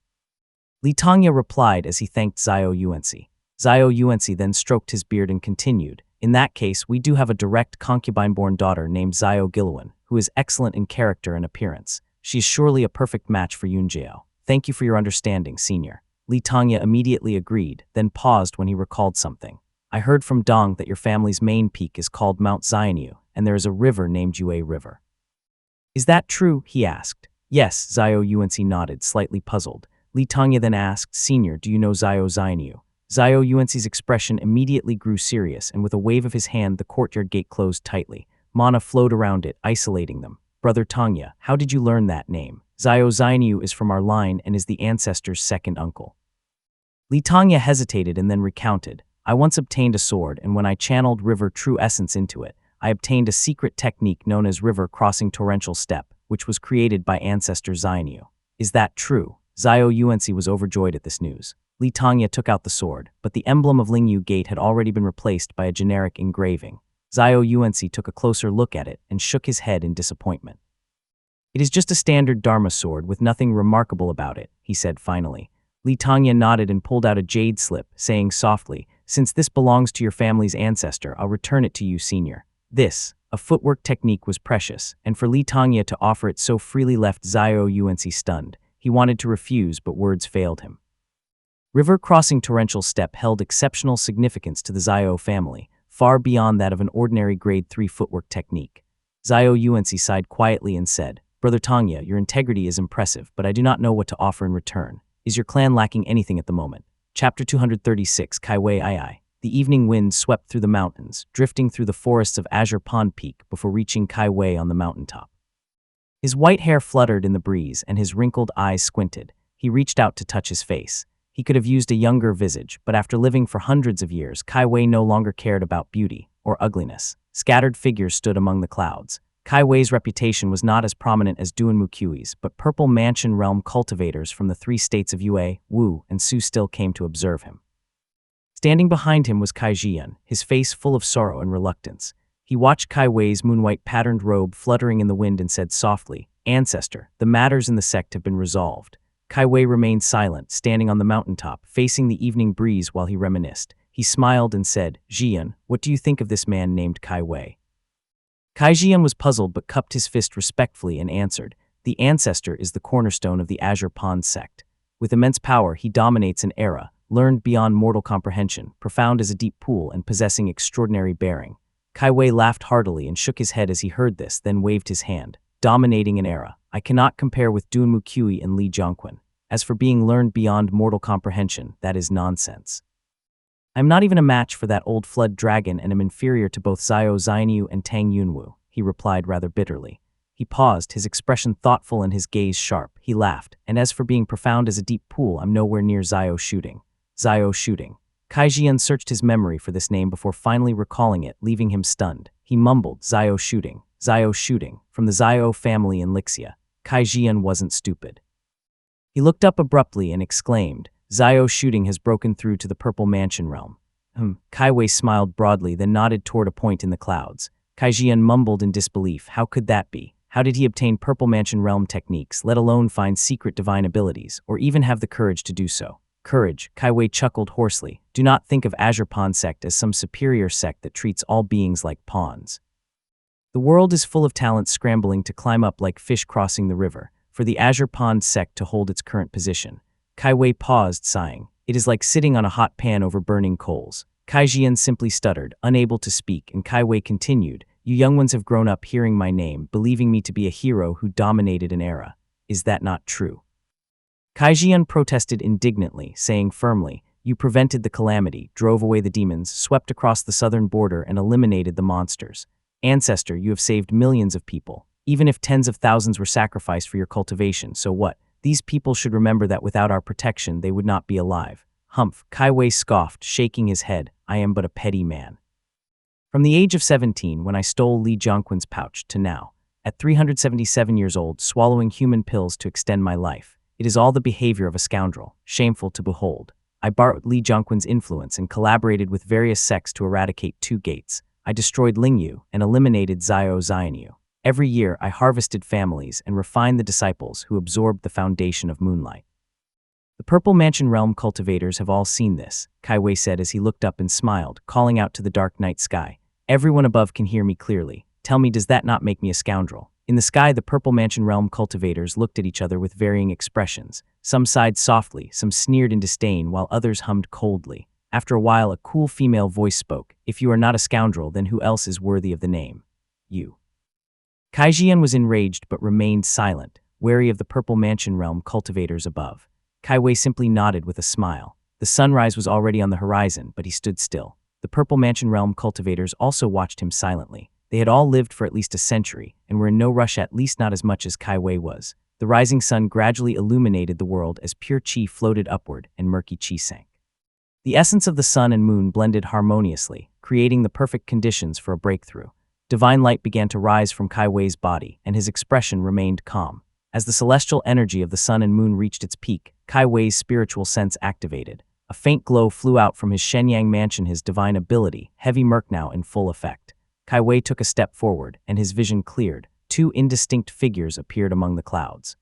Li Tangya replied as he thanked Zhao Yuanxi. Zhao Yuanxi then stroked his beard and continued, in that case, we do have a direct concubine-born daughter named Zhao Giluan, who is excellent in character and appearance. She is surely a perfect match for Yunjiao. Thank you for your understanding, senior. Li Tangya immediately agreed, then paused when he recalled something. I heard from Dong that your family's main peak is called Mount Xianyu, and there is a river named Yue River. Is that true? He asked. Yes, Zhao Yuanxi nodded, slightly puzzled. Li Tangya then asked, Senior, do you know Xianyu? Zhao Yuanxi's expression immediately grew serious, and with a wave of his hand the courtyard gate closed tightly. Mana flowed around it, isolating them. Brother Tangya, how did you learn that name? Xianyu is from our line and is the ancestor's second uncle. Li Tangya hesitated and then recounted. I once obtained a sword, and when I channeled River True Essence into it, I obtained a secret technique known as River Crossing Torrential Step, which was created by Ancestor Xianyu. Is that true? Zhao Yuanxi was overjoyed at this news. Li Tangya took out the sword, but the emblem of Lingyu Gate had already been replaced by a generic engraving. Zhao Yuanxi took a closer look at it and shook his head in disappointment. It is just a standard Dharma sword with nothing remarkable about it, he said finally. Li Tangya nodded and pulled out a jade slip, saying softly, since this belongs to your family's ancestor, I'll return it to you, senior. This, a footwork technique, was precious, and for Li Tangya to offer it so freely left Zhao Yuanxi stunned. He wanted to refuse, but words failed him. River Crossing Torrential Step held exceptional significance to the Zhao family, far beyond that of an ordinary grade 3 footwork technique. Zhao Yuanxi sighed quietly and said, Brother Tangya, your integrity is impressive, but I do not know what to offer in return. Is your clan lacking anything at the moment? Chapter 236, Kaiwei Ai. The evening wind swept through the mountains, drifting through the forests of Azure Pond Peak before reaching Kaiwei on the mountaintop. His white hair fluttered in the breeze and his wrinkled eyes squinted. He reached out to touch his face. He could have used a younger visage, but after living for hundreds of years, Kaiwei no longer cared about beauty or ugliness. Scattered figures stood among the clouds. Kaiwei's reputation was not as prominent as Duanmuqi's, but Purple Mansion realm cultivators from the 3 states of Yue, Wu, and Su still came to observe him. Standing behind him was Kai Jian, his face full of sorrow and reluctance. He watched Kaiwei's moonwhite patterned robe fluttering in the wind and said softly, Ancestor, the matters in the sect have been resolved. Kaiwei remained silent, standing on the mountaintop, facing the evening breeze while he reminisced. He smiled and said, Jian, what do you think of this man named Kaiwei? Kai Jian was puzzled but cupped his fist respectfully and answered, The ancestor is the cornerstone of the Azure Pond sect. With immense power, he dominates an era, learned beyond mortal comprehension, profound as a deep pool and possessing extraordinary bearing. Kai Wei laughed heartily and shook his head as he heard this, then waved his hand. Dominating an era. I cannot compare with Dunmu Kui and Li Jiangquan. As for being learned beyond mortal comprehension, that is nonsense. I am not even a match for that old flood dragon and am inferior to both Xiao Xianyu and Tang Yunwu, he replied rather bitterly. He paused, his expression thoughtful and his gaze sharp. He laughed, and as for being profound as a deep pool, I'm nowhere near Xiao Shooting. Xiao Shooting. Kai Jian searched his memory for this name before finally recalling it, leaving him stunned. He mumbled, Xiao Shooting. Xiao Shooting, from the Xiao family in Lixia. Kai Jian wasn't stupid. He looked up abruptly and exclaimed, Xiao Shooting has broken through to the Purple Mansion realm. Kai Wei smiled broadly, then nodded toward a point in the clouds. Kai Jian mumbled in disbelief. How could that be? How did he obtain Purple Mansion realm techniques, let alone find secret divine abilities, or even have the courage to do so? Courage, Kai Wei chuckled hoarsely. Do not think of Azure Pawn sect as some superior sect that treats all beings like pawns. The world is full of talents scrambling to climb up like fish crossing the river, for the Azure Pawn sect to hold its current position. Kai Wei paused, sighing. It is like sitting on a hot pan over burning coals. Kai Jian simply stuttered, unable to speak, and Kai Wei continued, You young ones have grown up hearing my name, believing me to be a hero who dominated an era. Is that not true? Kai Jian protested indignantly, saying firmly, You prevented the calamity, drove away the demons, swept across the southern border, and eliminated the monsters. Ancestor, you have saved millions of people. Even if tens of thousands were sacrificed for your cultivation, so what? These people should remember that without our protection, they would not be alive. Humph, Kai Wei scoffed, shaking his head. I am but a petty man. From the age of 17, when I stole Li Jiangquan's pouch, to now, at 377 years old, swallowing human pills to extend my life. It is all the behavior of a scoundrel, shameful to behold. I borrowed Li Jiangquan's influence and collaborated with various sects to eradicate 2 gates. I destroyed Lingyu and eliminated Xiao Xianyu. Every year, I harvested families and refined the disciples who absorbed the foundation of moonlight. The Purple Mansion realm cultivators have all seen this, Kai Wei said as he looked up and smiled, calling out to the dark night sky. Everyone above can hear me clearly. Tell me, does that not make me a scoundrel? In the sky, the Purple Mansion realm cultivators looked at each other with varying expressions. Some sighed softly, some sneered in disdain, while others hummed coldly. After a while, a cool female voice spoke. If you are not a scoundrel, then who else is worthy of the name? You. Kai Jian was enraged but remained silent, wary of the Purple Mansion realm cultivators above. Kai Wei simply nodded with a smile. The sunrise was already on the horizon, but he stood still. The Purple Mansion realm cultivators also watched him silently. They had all lived for at least a century, and were in no rush, at least not as much as Kai Wei was. The rising sun gradually illuminated the world as pure qi floated upward and murky qi sank. The essence of the sun and moon blended harmoniously, creating the perfect conditions for a breakthrough. Divine light began to rise from Kai Wei's body, and his expression remained calm. As the celestial energy of the sun and moon reached its peak, Kai Wei's spiritual sense activated. A faint glow flew out from his Shenyang mansion, his divine ability, heavy murk now in full effect. Kai Wei took a step forward, and his vision cleared. 2 indistinct figures appeared among the clouds.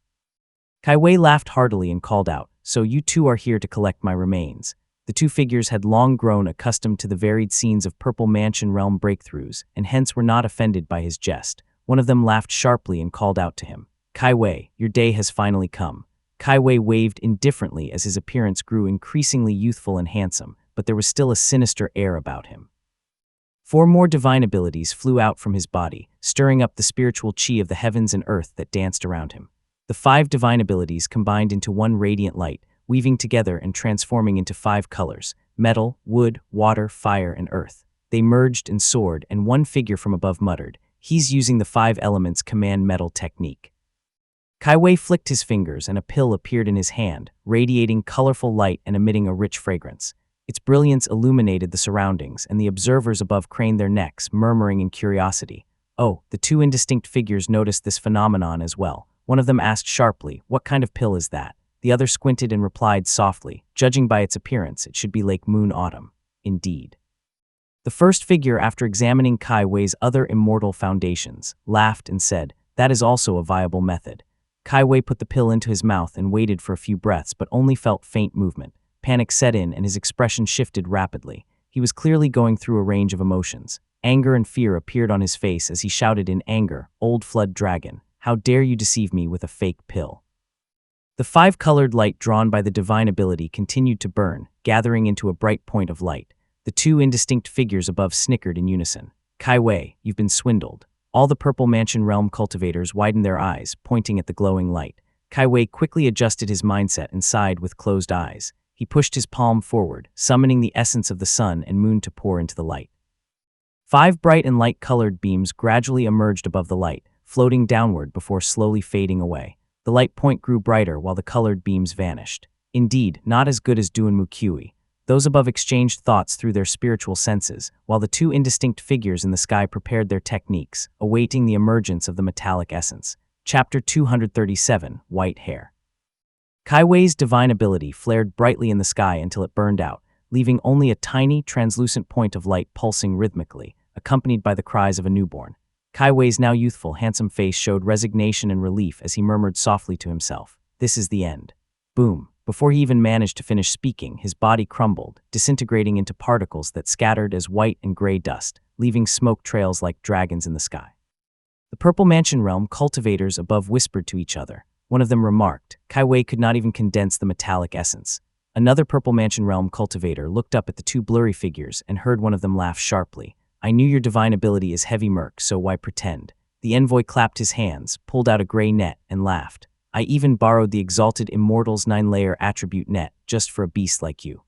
Kai Wei laughed heartily and called out, So you two are here to collect my remains. The 2 figures had long grown accustomed to the varied scenes of Purple Mansion realm breakthroughs, and hence were not offended by his jest. One of them laughed sharply and called out to him, Kai Wei, your day has finally come. Kai Wei waved indifferently as his appearance grew increasingly youthful and handsome, but there was still a sinister air about him. 4 more divine abilities flew out from his body, stirring up the spiritual qi of the heavens and earth that danced around him. The 5 divine abilities combined into one radiant light, weaving together and transforming into 5 colors: metal, wood, water, fire, and earth. They merged and soared, and one figure from above muttered, He's using the 5 elements command metal technique. Kai Wei flicked his fingers and a pill appeared in his hand, radiating colorful light and emitting a rich fragrance. Its brilliance illuminated the surroundings, and the observers above craned their necks, murmuring in curiosity. Oh, the 2 indistinct figures noticed this phenomenon as well. One of them asked sharply, What kind of pill is that? The other squinted and replied softly, Judging by its appearance, it should be Lake Moon Autumn. Indeed. The first figure, after examining Kai Wei's other immortal foundations, laughed and said, That is also a viable method. Kai Wei put the pill into his mouth and waited for a few breaths, but only felt faint movement. Panic set in and his expression shifted rapidly. He was clearly going through a range of emotions. Anger and fear appeared on his face as he shouted in anger, Old Flood Dragon, how dare you deceive me with a fake pill? The five-colored light drawn by the divine ability continued to burn, gathering into a bright point of light. The two indistinct figures above snickered in unison. Kai Wei, you've been swindled. All the Purple Mansion Realm cultivators widened their eyes, pointing at the glowing light. Kai Wei quickly adjusted his mindset and sighed with closed eyes. He pushed his palm forward, summoning the essence of the sun and moon to pour into the light. 5 bright and light-colored beams gradually emerged above the light, floating downward before slowly fading away. The light point grew brighter while the colored beams vanished. Indeed, not as good as Duan Mukui. Those above exchanged thoughts through their spiritual senses, while the two indistinct figures in the sky prepared their techniques, awaiting the emergence of the metallic essence. Chapter 237, White Hair. Kai Wei's divine ability flared brightly in the sky until it burned out, leaving only a tiny, translucent point of light pulsing rhythmically, accompanied by the cries of a newborn. Kai Wei's now youthful, handsome face showed resignation and relief as he murmured softly to himself, "This is the end." Boom. Before he even managed to finish speaking, his body crumbled, disintegrating into particles that scattered as white and gray dust, leaving smoke trails like dragons in the sky. The Purple Mansion Realm cultivators above whispered to each other. One of them remarked, "Kai Wei could not even condense the metallic essence." Another Purple Mansion Realm cultivator looked up at the two blurry figures and heard one of them laugh sharply. "I knew your divine ability is heavy murk, so why pretend?" The envoy clapped his hands, pulled out a gray net, and laughed. "I even borrowed the Exalted Immortal's 9-layer attribute net, just for a beast like you."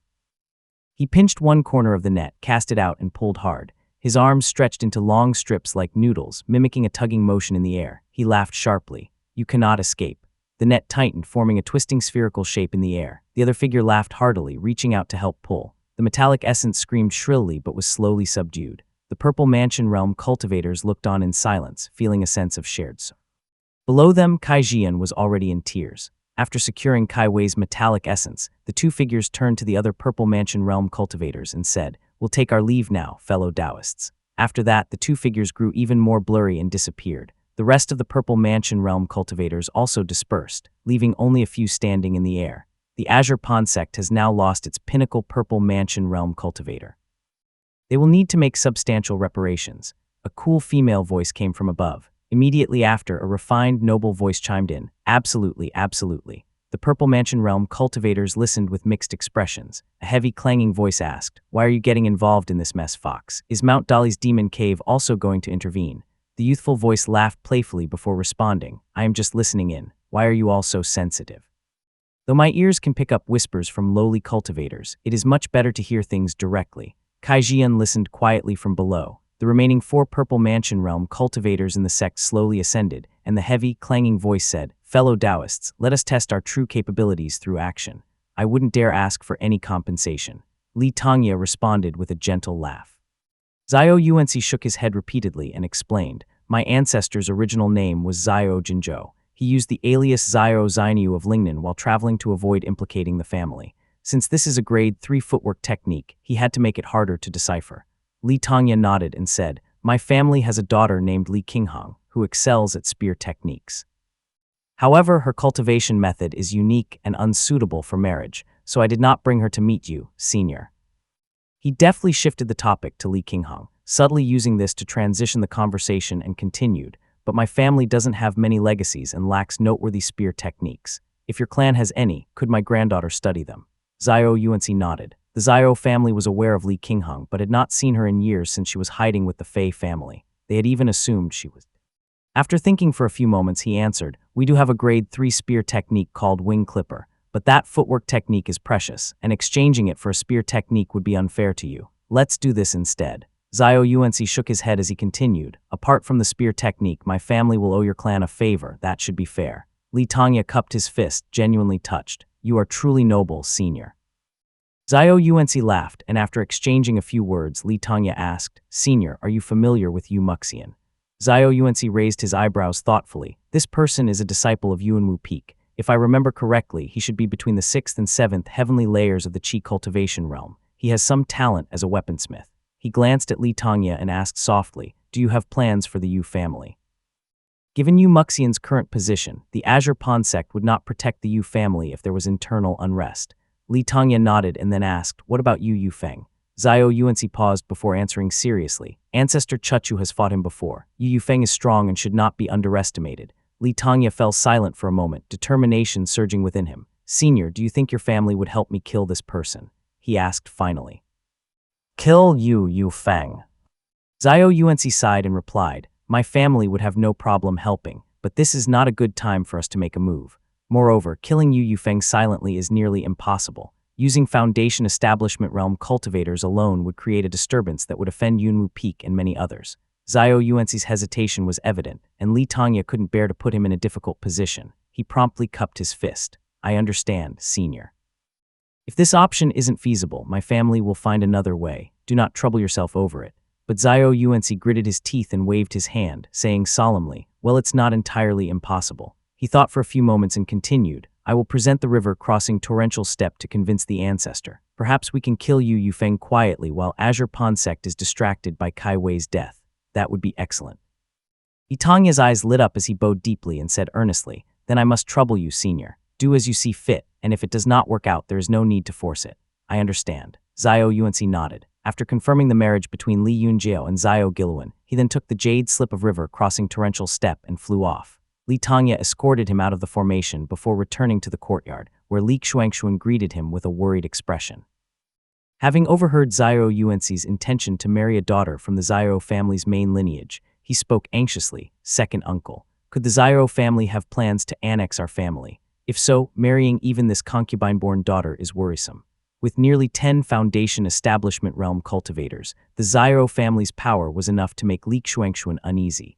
He pinched one corner of the net, cast it out, and pulled hard. His arms stretched into long strips like noodles, mimicking a tugging motion in the air. He laughed sharply. "You cannot escape." The net tightened, forming a twisting spherical shape in the air. The other figure laughed heartily, reaching out to help pull. The metallic essence screamed shrilly but was slowly subdued. The Purple Mansion Realm cultivators looked on in silence, feeling a sense of shared sorrow. Below them, Kai Jian was already in tears. After securing Kai Wei's metallic essence, the two figures turned to the other Purple Mansion Realm cultivators and said, "We'll take our leave now, fellow Taoists." After that, the two figures grew even more blurry and disappeared. The rest of the Purple Mansion Realm cultivators also dispersed, leaving only a few standing in the air. The Azure Pond sect has now lost its pinnacle Purple Mansion Realm cultivator. They will need to make substantial reparations. A cool female voice came from above. Immediately after, a refined, noble voice chimed in, "Absolutely, absolutely." The Purple Mansion Realm cultivators listened with mixed expressions. A heavy, clanging voice asked, "Why are you getting involved in this mess, Fox? Is Mount Dolly's Demon Cave also going to intervene?" The youthful voice laughed playfully before responding, "I am just listening in. Why are you all so sensitive?" Though my ears can pick up whispers from lowly cultivators, it is much better to hear things directly. Kai Jian listened quietly from below. The remaining 4 Purple Mansion Realm cultivators in the sect slowly ascended, and the heavy, clanging voice said, "Fellow Taoists, let us test our true capabilities through action. I wouldn't dare ask for any compensation." Li Tongya responded with a gentle laugh. Zhao Yuanxi shook his head repeatedly and explained, "My ancestor's original name was Zhao Jinzhou. He used the alias Zhao Xianyu of Lingnan while traveling to avoid implicating the family. Since this is a grade 3 footwork technique, he had to make it harder to decipher." Li Tongya nodded and said, "My family has a daughter named Li Qinghang, who excels at spear techniques. However, her cultivation method is unique and unsuitable for marriage, so I did not bring her to meet you, senior." He deftly shifted the topic to Li Qinghang, subtly using this to transition the conversation, and continued, "But my family doesn't have many legacies and lacks noteworthy spear techniques. If your clan has any, could my granddaughter study them?" Zhao Yuanxi nodded. The Zhao family was aware of Li Qinghang, but had not seen her in years since she was hiding with the Fei family. They had even assumed she was dead. After thinking for a few moments, he answered, "We do have a grade 3 spear technique called Wing Clipper, but that footwork technique is precious, and exchanging it for a spear technique would be unfair to you. Let's do this instead." Zhao Yuanxi shook his head as he continued, "Apart from the spear technique, my family will owe your clan a favor. That should be fair." Li Tongya cupped his fist, genuinely touched. "You are truly noble, senior." Zhao Yuanxi laughed, and after exchanging a few words, Li Tongya asked, "Senior, are you familiar with Yu Muxian?" Zhao Yuanxi raised his eyebrows thoughtfully. "This person is a disciple of Yuanwu Peak. If I remember correctly, he should be between the 6th and 7th heavenly layers of the Qi cultivation realm. He has some talent as a weaponsmith." He glanced at Li Tongya and asked softly, "Do you have plans for the Yu family?" Given Yu Muxian's current position, the Azure Pond sect would not protect the Yu family if there was internal unrest. Li Tongya nodded and then asked, "What about Yu Yufeng?" Zhao Yuanxi paused before answering seriously. "Ancestor Chuchu has fought him before. Yu Yufeng is strong and should not be underestimated." Li Tongya fell silent for a moment, determination surging within him. Senior, do you think your family would help me kill this person? He asked finally. Kill you, Yu Feng. Zhao Yuanci sighed and replied, my family would have no problem helping, but this is not a good time for us to make a move. Moreover, killing Yu Yufeng silently is nearly impossible. Using Foundation Establishment Realm cultivators alone would create a disturbance that would offend Yunwu Peak and many others. Zhao Yuanci's hesitation was evident, and Li Tongya couldn't bear to put him in a difficult position. He promptly cupped his fist. I understand, Senior. If this option isn't feasible, my family will find another way. Do not trouble yourself over it. But Zhao Yuanci gritted his teeth and waved his hand, saying solemnly, well, it's not entirely impossible. He thought for a few moments and continued, I will present the river crossing torrential steppe to convince the ancestor. Perhaps we can kill Yu Yufeng quietly while Azure Ponsect is distracted by Kai Wei's death. That would be excellent. Li Tongya's eyes lit up as he bowed deeply and said earnestly, then I must trouble you, Senior. Do as you see fit, and if it does not work out, there is no need to force it. I understand. Zhao Yuanci nodded. After confirming the marriage between Li Yunjiao and Zhao Giluan, he then took the jade slip of river crossing torrential steppe and flew off. Li Tongya escorted him out of the formation before returning to the courtyard, where Li Xuanxuan greeted him with a worried expression. Having overheard Zhao Yuanci's intention to marry a daughter from the Zhao family's main lineage, he spoke anxiously, second uncle. Could the Zhao family have plans to annex our family? If so, marrying even this concubine-born daughter is worrisome. With nearly 10 Foundation Establishment Realm cultivators, the Zhao family's power was enough to make Li Xuanxuan uneasy.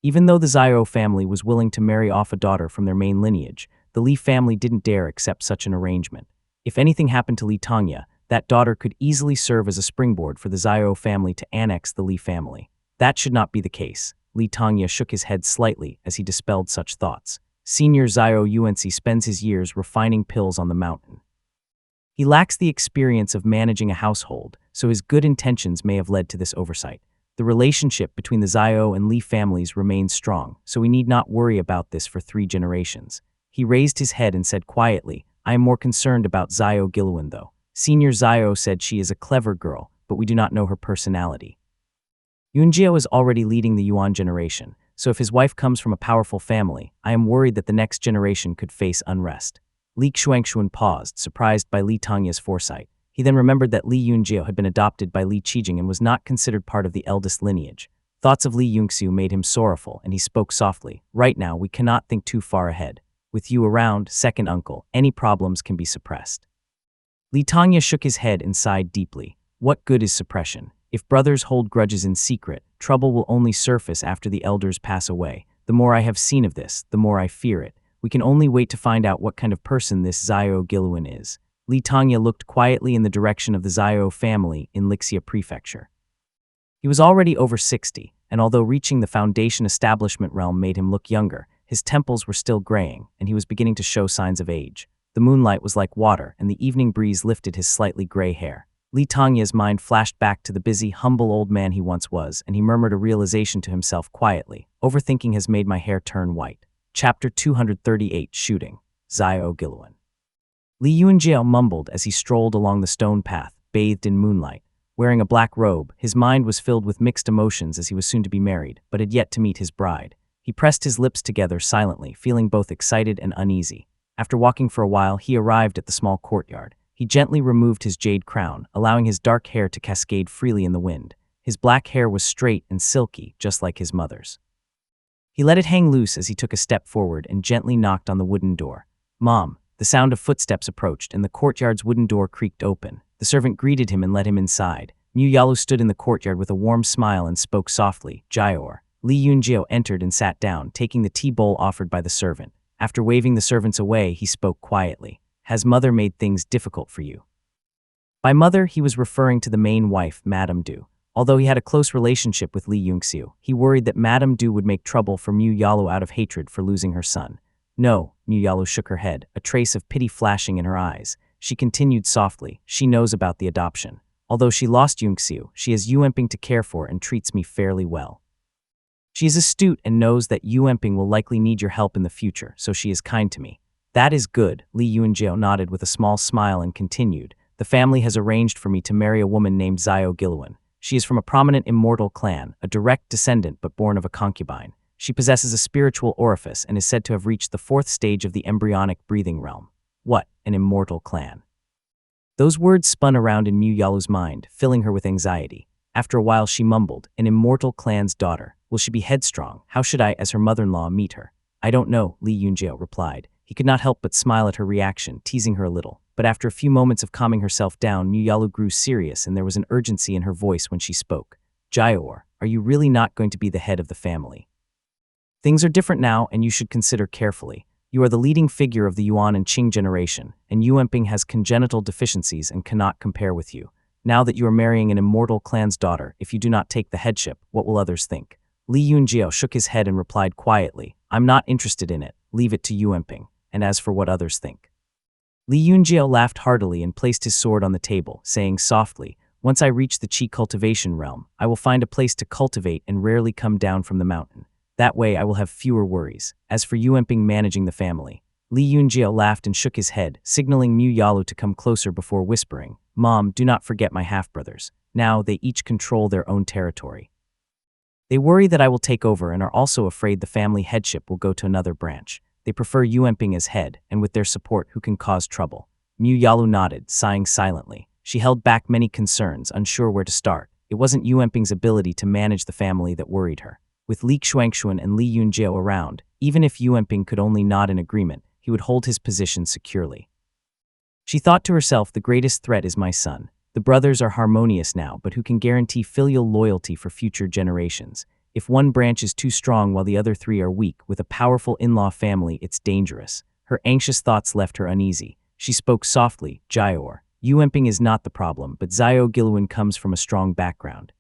Even though the Zhao family was willing to marry off a daughter from their main lineage, the Li family didn't dare accept such an arrangement. If anything happened to Li Tongya, that daughter could easily serve as a springboard for the Zhao family to annex the Li family. That should not be the case. Li Tongya shook his head slightly as he dispelled such thoughts. Senior Zhao Yuanci spends his years refining pills on the mountain. He lacks the experience of managing a household, so his good intentions may have led to this oversight. The relationship between the Zhao and Li families remains strong, so we need not worry about this for 3 generations. He raised his head and said quietly, I am more concerned about Zhao Giluan though. Senior Zhao said she is a clever girl, but we do not know her personality. Yunjiao is already leading the Yuan generation, so if his wife comes from a powerful family, I am worried that the next generation could face unrest. Li Xuanxuan paused, surprised by Li Tongya's foresight. He then remembered that Li Yunjiao had been adopted by Li Qijing and was not considered part of the eldest lineage. Thoughts of Li Yunxiu made him sorrowful, and he spoke softly. Right now, we cannot think too far ahead. With you around, second uncle, any problems can be suppressed. Li Tongya shook his head and sighed deeply. What good is suppression? If brothers hold grudges in secret, trouble will only surface after the elders pass away. The more I have seen of this, the more I fear it. We can only wait to find out what kind of person this Zhao Giluan is. Li Tongya looked quietly in the direction of the Zhao family in Lixia Prefecture. He was already over 60, and although reaching the Foundation Establishment Realm made him look younger, his temples were still graying, and he was beginning to show signs of age. The moonlight was like water, and the evening breeze lifted his slightly gray hair. Li Tongya's mind flashed back to the busy, humble old man he once was, and he murmured a realization to himself quietly. Overthinking has made my hair turn white. Chapter 238, Shooting. Zhao Giluan. Li Yunjiao mumbled as he strolled along the stone path, bathed in moonlight. Wearing a black robe, his mind was filled with mixed emotions as he was soon to be married, but had yet to meet his bride. He pressed his lips together silently, feeling both excited and uneasy. After walking for a while, he arrived at the small courtyard. He gently removed his jade crown, allowing his dark hair to cascade freely in the wind. His black hair was straight and silky, just like his mother's. He let it hang loose as he took a step forward and gently knocked on the wooden door. Mom. The sound of footsteps approached, and the courtyard's wooden door creaked open. The servant greeted him and led him inside. Mu Yalu stood in the courtyard with a warm smile and spoke softly, Jiaor. Li Yunjiao entered and sat down, taking the tea bowl offered by the servant. After waving the servants away, he spoke quietly. Has mother made things difficult for you? By mother, he was referring to the main wife, Madame Du. Although he had a close relationship with Li Yunxiu, he worried that Madame Du would make trouble for Mu Yalu out of hatred for losing her son. No, Mu Yalu shook her head, a trace of pity flashing in her eyes. She continued softly, she knows about the adoption. Although she lost Yunxiu, she has Yuemping to care for and treats me fairly well. She is astute and knows that Yuemping will likely need your help in the future, so she is kind to me. That is good, Li Yunjiao nodded with a small smile and continued. The family has arranged for me to marry a woman named Zhao Giluan. She is from a prominent immortal clan, a direct descendant but born of a concubine. She possesses a spiritual orifice and is said to have reached the fourth stage of the embryonic breathing realm. What, an immortal clan? Those words spun around in Mu Yalu's mind, filling her with anxiety. After a while she mumbled, an immortal clan's daughter. Will she be headstrong? How should I, as her mother-in-law, meet her? I don't know, Li Yunjiao replied. He could not help but smile at her reaction, teasing her a little. But after a few moments of calming herself down, Mu Yalu grew serious and there was an urgency in her voice when she spoke. Jiaor, are you really not going to be the head of the family? Things are different now and you should consider carefully. You are the leading figure of the Yuan and Qing generation, and Yu Enping has congenital deficiencies and cannot compare with you. Now that you are marrying an immortal clan's daughter, if you do not take the headship, what will others think? Li Yunjiao shook his head and replied quietly, I'm not interested in it, leave it to Yu Enping, and as for what others think. Li Yunjiao laughed heartily and placed his sword on the table, saying softly, once I reach the Qi cultivation realm, I will find a place to cultivate and rarely come down from the mountain. That way I will have fewer worries. As for Yu Enping managing the family. Li Yunjiao laughed and shook his head, signaling Mu Yalu to come closer before whispering, Mom, do not forget my half-brothers. Now they each control their own territory. They worry that I will take over and are also afraid the family headship will go to another branch. They prefer Yu Enping as head, and with their support who can cause trouble. Mu Yalu nodded, sighing silently. She held back many concerns, unsure where to start. It wasn't Yu Enping's ability to manage the family that worried her. With Li Xuanxuan and Li Yunjiao around, even if Yu Enping could only nod in agreement, he would hold his position securely. She thought to herself, the greatest threat is my son. The brothers are harmonious now, but who can guarantee filial loyalty for future generations? If one branch is too strong while the other three are weak, with a powerful in-law family, it's dangerous. Her anxious thoughts left her uneasy. She spoke softly, Jiaor, Yu Enping is not the problem, but Zhao Giluan comes from a strong background.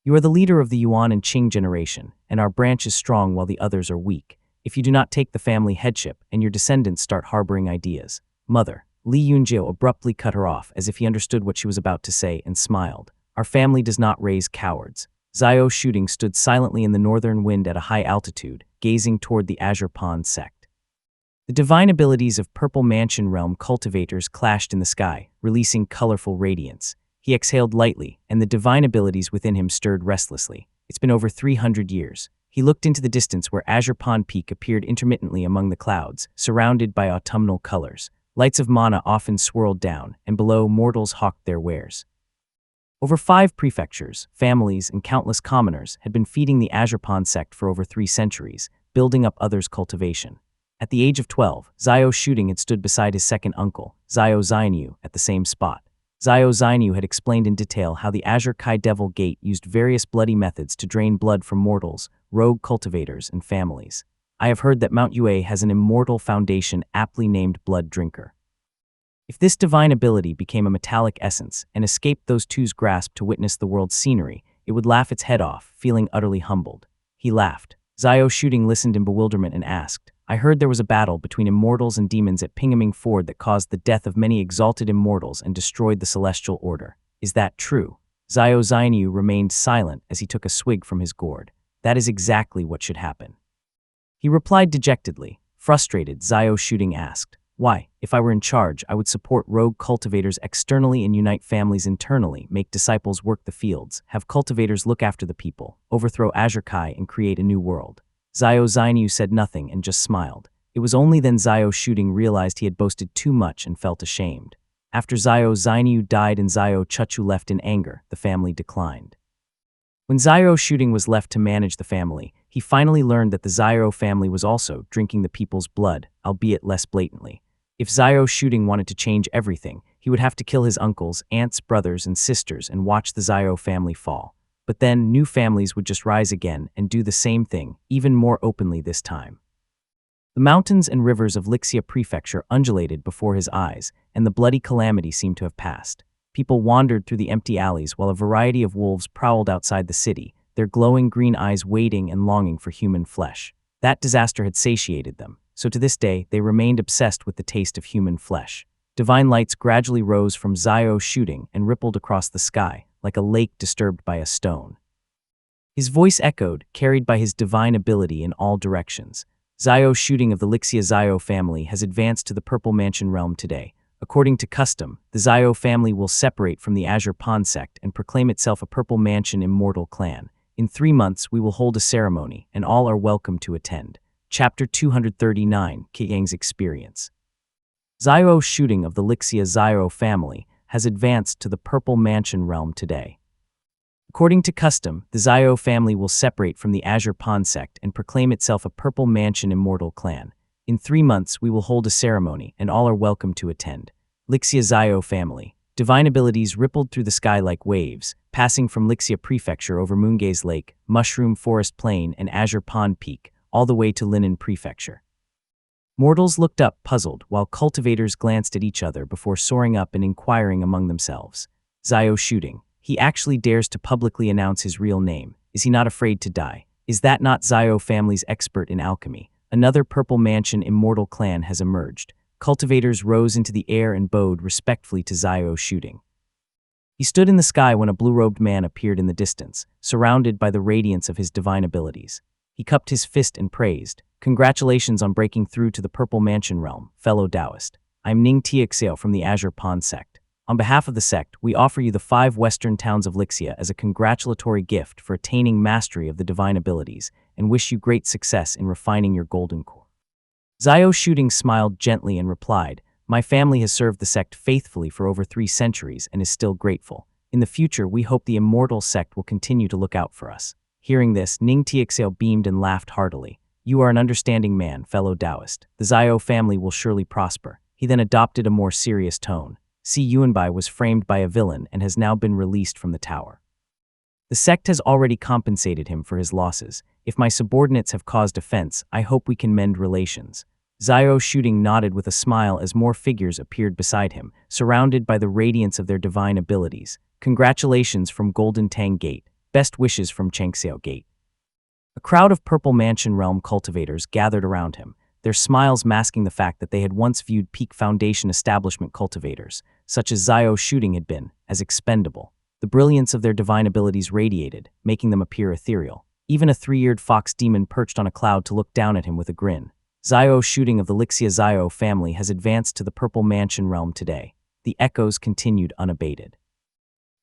You are the leader of the Yuan and Qing generation, and our branch is strong while the others are weak. If you do not take the family headship, and your descendants start harboring ideas. Mother, Li Yunjiao abruptly cut her off as if he understood what she was about to say and smiled. Our family does not raise cowards. Zhao Shooting stood silently in the northern wind at a high altitude, gazing toward the Azure Pond sect. The divine abilities of Purple Mansion Realm cultivators clashed in the sky, releasing colorful radiance. He exhaled lightly, and the divine abilities within him stirred restlessly. It's been over 300 years. He looked into the distance where Azure Pond Peak appeared intermittently among the clouds, surrounded by autumnal colors. Lights of mana often swirled down, and below mortals hawked their wares. Over 5 prefectures, families, and countless commoners had been feeding the Azure Pond sect for over 3 centuries, building up others' cultivation. At the age of 12, Zhao Shooting had stood beside his second uncle, Zhao Xianyu, at the same spot. Zhao Xianyu had explained in detail how the Azure Kai Devil Gate used various bloody methods to drain blood from mortals, rogue cultivators, and families. I have heard that Mount Yue has an immortal foundation aptly named Blood Drinker. If this divine ability became a metallic essence and escaped those two's grasp to witness the world's scenery, it would laugh its head off, feeling utterly humbled. He laughed. Zhao Shooting listened in bewilderment and asked, I heard there was a battle between immortals and demons at Pingaming Ford that caused the death of many exalted immortals and destroyed the celestial order. Is that true? Zhao Xianyu remained silent as he took a swig from his gourd. That is exactly what should happen. He replied dejectedly. Frustrated, Zhao Shooting asked, why, if I were in charge, I would support rogue cultivators externally and unite families internally, make disciples work the fields, have cultivators look after the people, overthrow Azure Kai and create a new world. Zhao Xianyu said nothing and just smiled. It was only then Zhao Shooting realized he had boasted too much and felt ashamed. After Zhao Xianyu died and Zhao Chuchu left in anger, the family declined. When Zhao Shooting was left to manage the family, he finally learned that the Zhao family was also drinking the people's blood, albeit less blatantly. If Zhao Shooting wanted to change everything, he would have to kill his uncles, aunts, brothers, and sisters and watch the Zhao family fall. But then new families would just rise again and do the same thing, even more openly this time. The mountains and rivers of Lixia Prefecture undulated before his eyes, and the bloody calamity seemed to have passed. People wandered through the empty alleys while a variety of wolves prowled outside the city, their glowing green eyes waiting and longing for human flesh. That disaster had satiated them, so to this day they remained obsessed with the taste of human flesh. Divine lights gradually rose from Zhao Shooting and rippled across the sky, like a lake disturbed by a stone. His voice echoed, carried by his divine ability in all directions. Zhao Shooting of the Lixia Zhao family has advanced to the Purple Mansion realm today. According to custom, the Zhao family will separate from the Azure Pond sect and proclaim itself a Purple Mansion immortal clan. In 3 months, we will hold a ceremony, and all are welcome to attend. Chapter 239, Kiyang's Experience. Xiao shooting of the Lixia Xiao family has advanced to the Purple Mansion realm today. According to custom, the Xiao family will separate from the Azure Pawn sect and proclaim itself a Purple Mansion immortal clan. In 3 months, we will hold a ceremony, and all are welcome to attend. Lixia Xiao family. Divine abilities rippled through the sky like waves, passing from Lixia Prefecture over Moongaze Lake, Mushroom Forest Plain, and Azure Pond Peak, all the way to Linen Prefecture. Mortals looked up, puzzled, while cultivators glanced at each other before soaring up and inquiring among themselves. Xiao shooting. He actually dares to publicly announce his real name. Is he not afraid to die? Is that not Xiao family's expert in alchemy? Another Purple Mansion immortal clan has emerged. Cultivators rose into the air and bowed respectfully to Xiao shooting. He stood in the sky when a blue-robed man appeared in the distance, surrounded by the radiance of his divine abilities. He cupped his fist and praised, "Congratulations on breaking through to the Purple Mansion realm, fellow Taoist. I'm Ning Tiaxiao from the Azure Pawn sect. On behalf of the sect, we offer you the 5 western towns of Lixia as a congratulatory gift for attaining mastery of the divine abilities, and wish you great success in refining your golden core." Xiao shooting smiled gently and replied, "My family has served the sect faithfully for over 3 centuries and is still grateful. In the future, we hope the immortal sect will continue to look out for us." Hearing this, Ning Tiaxiao beamed and laughed heartily. "You are an understanding man, fellow Taoist. The Xiao family will surely prosper." He then adopted a more serious tone. Si Yuanbai was framed by a villain and has now been released from the tower. The sect has already compensated him for his losses. If my subordinates have caused offense, I hope we can mend relations. Xiao shooting nodded with a smile as more figures appeared beside him, surrounded by the radiance of their divine abilities. "Congratulations from Golden Tang Gate. Best wishes from Changxiao Gate." A crowd of Purple Mansion realm cultivators gathered around him, their smiles masking the fact that they had once viewed Peak Foundation establishment cultivators, such as Xiao shooting had been, as expendable. The brilliance of their divine abilities radiated, making them appear ethereal. Even a 3-eared fox demon perched on a cloud to look down at him with a grin. Xiao shooting of the Lixia Xiao family has advanced to the Purple Mansion realm today. The echoes continued unabated.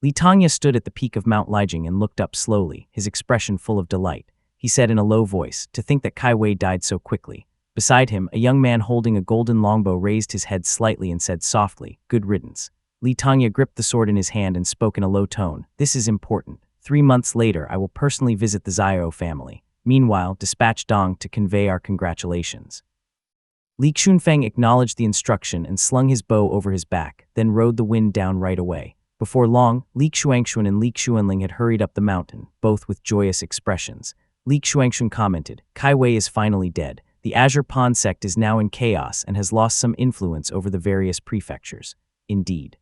Li Tanya stood at the peak of Mount Lijing and looked up slowly, his expression full of delight. He said in a low voice, "To think that Kai Wei died so quickly." Beside him, a young man holding a golden longbow raised his head slightly and said softly, "Good riddance." Li Tanya gripped the sword in his hand and spoke in a low tone, "This is important. 3 months later, I will personally visit the Xiao family. Meanwhile, dispatch Dong to convey our congratulations." Li Xunfeng acknowledged the instruction and slung his bow over his back, then rode the wind down right away. Before long, Li Xuanxun and Li Xuanling had hurried up the mountain, both with joyous expressions. Li Xuanxun commented, "Kai Wei is finally dead. The Azure Pawn sect is now in chaos and has lost some influence over the various prefectures." Indeed.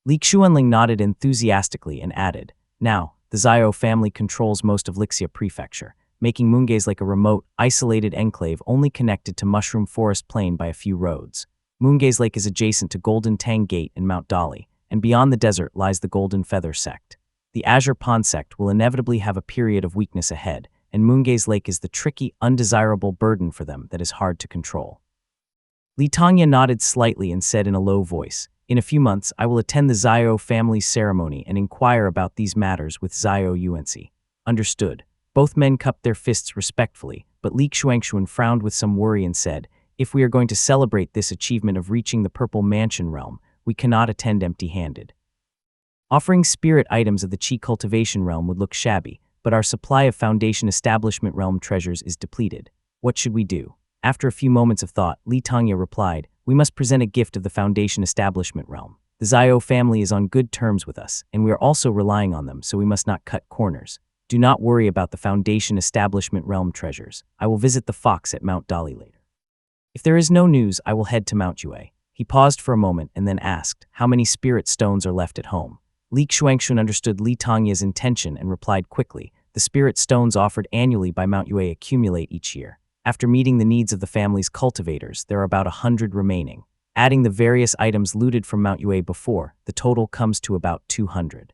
Li Xuanling nodded enthusiastically and added, "Now, the Xiao family controls most of Lixia Prefecture, making Moongaze Lake a remote, isolated enclave only connected to Mushroom Forest Plain by a few roads. Moongaze Lake is adjacent to Golden Tang Gate and Mount Dali, and beyond the desert lies the Golden Feather sect. The Azure Pawn sect will inevitably have a period of weakness ahead, and Moongaze Lake is the tricky, undesirable burden for them that is hard to control." Li Tanya nodded slightly and said in a low voice, "In a few months, I will attend the Xiao family's ceremony and inquire about these matters with Xiao Yuanci." Understood. Both men cupped their fists respectfully, but Li Xuanxun frowned with some worry and said, "If we are going to celebrate this achievement of reaching the Purple Mansion realm, we cannot attend empty-handed. Offering spirit items of the Qi cultivation realm would look shabby, but our supply of Foundation establishment realm treasures is depleted. What should we do?" After a few moments of thought, Li Tanya replied, "We must present a gift of the Foundation establishment realm. The Xiao family is on good terms with us, and we are also relying on them, so we must not cut corners. Do not worry about the Foundation establishment realm treasures. I will visit the fox at Mount Dali later. If there is no news, I will head to Mount Yue." He paused for a moment and then asked, "How many spirit stones are left at home?" Li Xuanxun understood Li Tanya's intention and replied quickly, "The spirit stones offered annually by Mount Yue accumulate each year. After meeting the needs of the family's cultivators, there are about 100 remaining. Adding the various items looted from Mount Yue before, the total comes to about 200.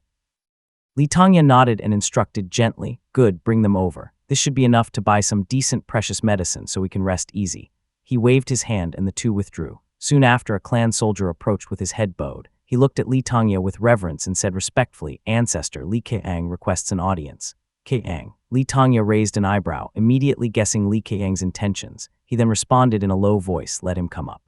Li Tanya nodded and instructed gently, "Good, bring them over. This should be enough to buy some decent precious medicine so we can rest easy." He waved his hand and the two withdrew. Soon after, a clan soldier approached with his head bowed. He looked at Li Tanya with reverence and said respectfully, "Ancestor Li Keang requests an audience." Keang. Li Tongya raised an eyebrow, immediately guessing Li Keang's intentions. He then responded in a low voice, "Let him come up."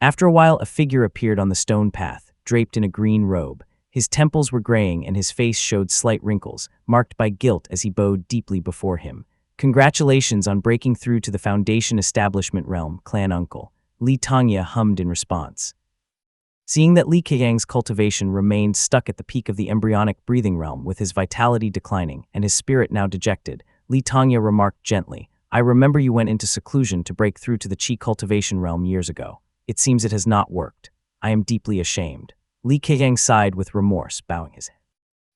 After a while, a figure appeared on the stone path, draped in a green robe. His temples were graying and his face showed slight wrinkles, marked by guilt as he bowed deeply before him. "Congratulations on breaking through to the Foundation Establishment realm, clan uncle," Li Tongya hummed in response. Seeing that Li Keang's cultivation remained stuck at the peak of the embryonic breathing realm with his vitality declining and his spirit now dejected, Li Tongya remarked gently, "I remember you went into seclusion to break through to the Qi cultivation realm years ago. It seems it has not worked. I am deeply ashamed." Li Keang sighed with remorse, bowing his head.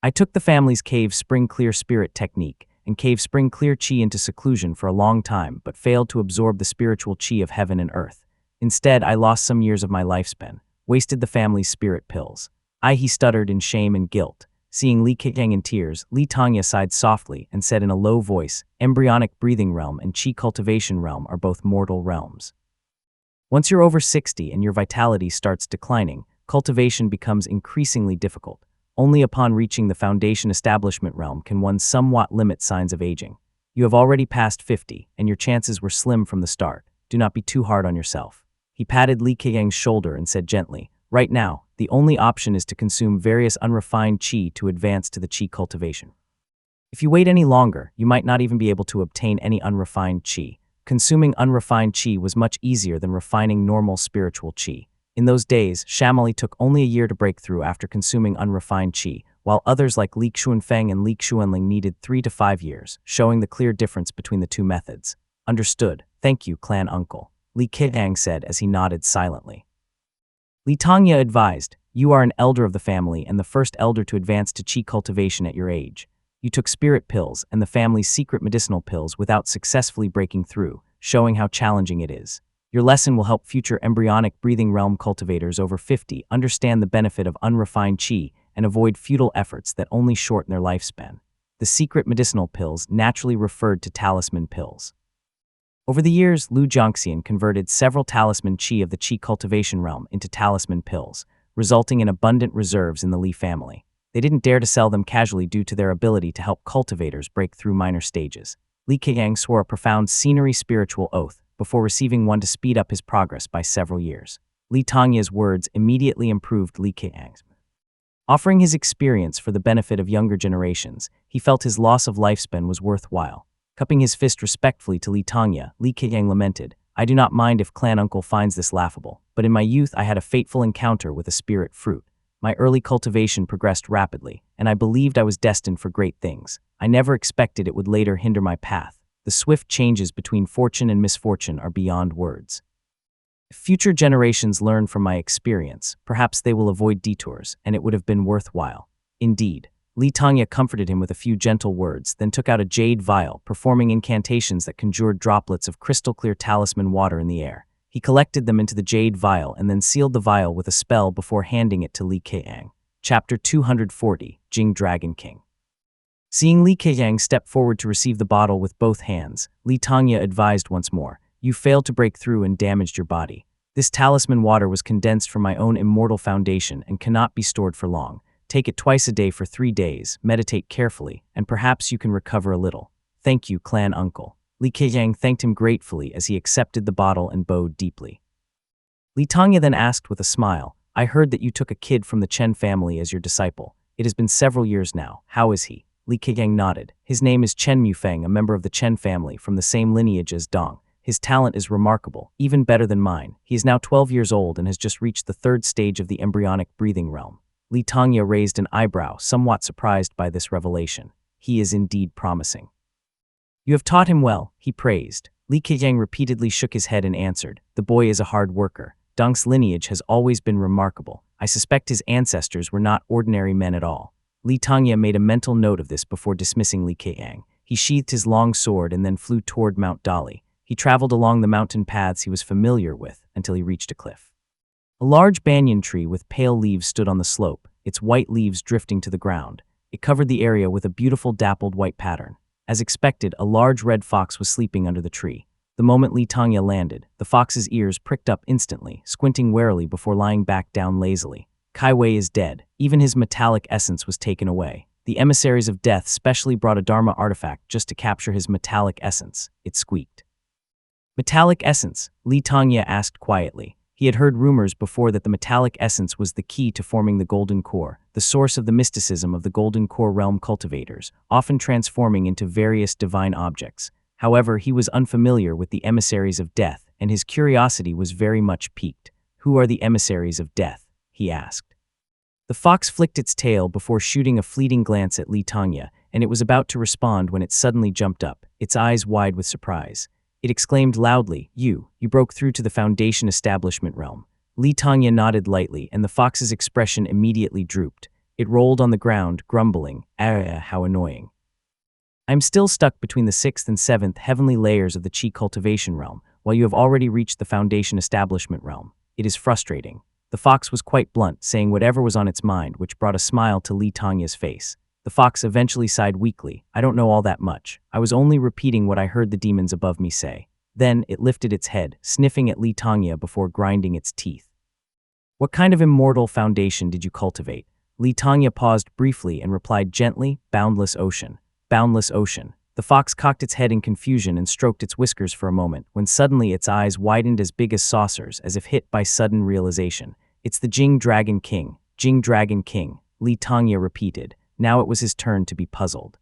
"I took the family's Cave Spring Clear Spirit technique and Cave Spring Clear Qi into seclusion for a long time but failed to absorb the spiritual Qi of heaven and earth. Instead, I lost some years of my lifespan, wasted the family's spirit pills." He stuttered in shame and guilt. Seeing Li Keang in tears, Li Tongya sighed softly and said in a low voice, "Embryonic breathing realm and Qi cultivation realm are both mortal realms. Once you're over 60 and your vitality starts declining, cultivation becomes increasingly difficult. Only upon reaching the Foundation Establishment realm can one somewhat limit signs of aging. You have already passed 50, and your chances were slim from the start. Do not be too hard on yourself." He patted Li Keang's shoulder and said gently, "Right now, the only option is to consume various unrefined Qi to advance to the Qi cultivation. If you wait any longer, you might not even be able to obtain any unrefined Qi. Consuming unrefined Qi was much easier than refining normal spiritual Qi. In those days, Shamali took only a year to break through after consuming unrefined Qi, while others like Li Xuanfeng and Li Xuanling needed 3 to 5 years, showing the clear difference between the two methods." "Understood. Thank you, clan uncle," Li Keang said as he nodded silently. Li Tongya advised, "You are an elder of the family and the first elder to advance to Qi cultivation at your age. You took spirit pills and the family's secret medicinal pills without successfully breaking through, showing how challenging it is. Your lesson will help future embryonic breathing realm cultivators over 50 understand the benefit of unrefined Qi and avoid futile efforts that only shorten their lifespan." The secret medicinal pills naturally referred to talisman pills. Over the years, Lu Jiangxian converted several talisman Qi of the Qi cultivation realm into talisman pills, resulting in abundant reserves in the Li family. They didn't dare to sell them casually due to their ability to help cultivators break through minor stages. Li Keang swore a profound scenery spiritual oath before receiving one to speed up his progress by several years. Li Tongya's words immediately improved Li Keang's. Offering his experience for the benefit of younger generations, he felt his loss of lifespan was worthwhile. Cupping his fist respectfully to Li Tongya, Li Keang lamented, "I do not mind if clan uncle finds this laughable, but in my youth I had a fateful encounter with a spirit fruit. My early cultivation progressed rapidly, and I believed I was destined for great things. I never expected it would later hinder my path. The swift changes between fortune and misfortune are beyond words. If future generations learn from my experience, perhaps they will avoid detours, and it would have been worthwhile." Indeed, Li Tongya comforted him with a few gentle words, then took out a jade vial, performing incantations that conjured droplets of crystal-clear talisman water in the air. He collected them into the jade vial and then sealed the vial with a spell before handing it to Li Keang. Chapter 240, Jing Dragon King. Seeing Li Keang step forward to receive the bottle with both hands, Li Tongya advised once more, "You failed to break through and damaged your body. This talisman water was condensed from my own immortal foundation and cannot be stored for long. Take it twice a day for 3 days, meditate carefully, and perhaps you can recover a little. Thank you, clan uncle." Li Keang thanked him gratefully as he accepted the bottle and bowed deeply. Li Tongya then asked with a smile, "I heard that you took a kid from the Chen family as your disciple. It has been several years now. How is he?" Li Keang nodded. "His name is Chen Mufeng, a member of the Chen family from the same lineage as Dong. His talent is remarkable, even better than mine. He is now 12 years old and has just reached the 3rd stage of the embryonic breathing realm." Li Tongya raised an eyebrow, somewhat surprised by this revelation. "He is indeed promising." "You have taught him well," he praised. Li Keang repeatedly shook his head and answered, "The boy is a hard worker. Dong's lineage has always been remarkable. I suspect his ancestors were not ordinary men at all." Li Tongya made a mental note of this before dismissing Li Keang. He sheathed his long sword and then flew toward Mount Dali. He traveled along the mountain paths he was familiar with until he reached a cliff. A large banyan tree with pale leaves stood on the slope, its white leaves drifting to the ground. It covered the area with a beautiful dappled white pattern. As expected, a large red fox was sleeping under the tree. The moment Li Tongya landed, the fox's ears pricked up instantly, squinting warily before lying back down lazily. "Kai Wei is dead. Even his metallic essence was taken away. The emissaries of death specially brought a Dharma artifact just to capture his metallic essence, it squeaked. Metallic essence, Li Tongye asked quietly. He had heard rumors before that the metallic essence was the key to forming the Golden Core, the source of the mysticism of the Golden Core realm cultivators, often transforming into various divine objects. However, he was unfamiliar with the emissaries of death, and his curiosity was very much piqued. Who are the emissaries of death? He asked. The fox flicked its tail before shooting a fleeting glance at Li Tongye, and it was about to respond when it suddenly jumped up, its eyes wide with surprise. It exclaimed loudly, You broke through to the Foundation establishment realm. Li Tongye nodded lightly, and the fox's expression immediately drooped. It rolled on the ground, grumbling, how annoying. I'm still stuck between the 6th and 7th heavenly layers of the Qi cultivation realm, while you have already reached the Foundation establishment realm. It is frustrating. The fox was quite blunt, saying whatever was on its mind, which brought a smile to Li Tongye's face. The fox eventually sighed weakly. I don't know all that much. I was only repeating what I heard the demons above me say. Then it lifted its head, sniffing at Li Tongye before grinding its teeth. What kind of immortal foundation did you cultivate? Li Tongye paused briefly and replied gently, Boundless ocean. Boundless ocean. The fox cocked its head in confusion and stroked its whiskers for a moment, when suddenly its eyes widened as big as saucers, as if hit by sudden realization. It's the Jing Dragon King. Jing Dragon King, Li Tongye repeated. Now it was his turn to be puzzled.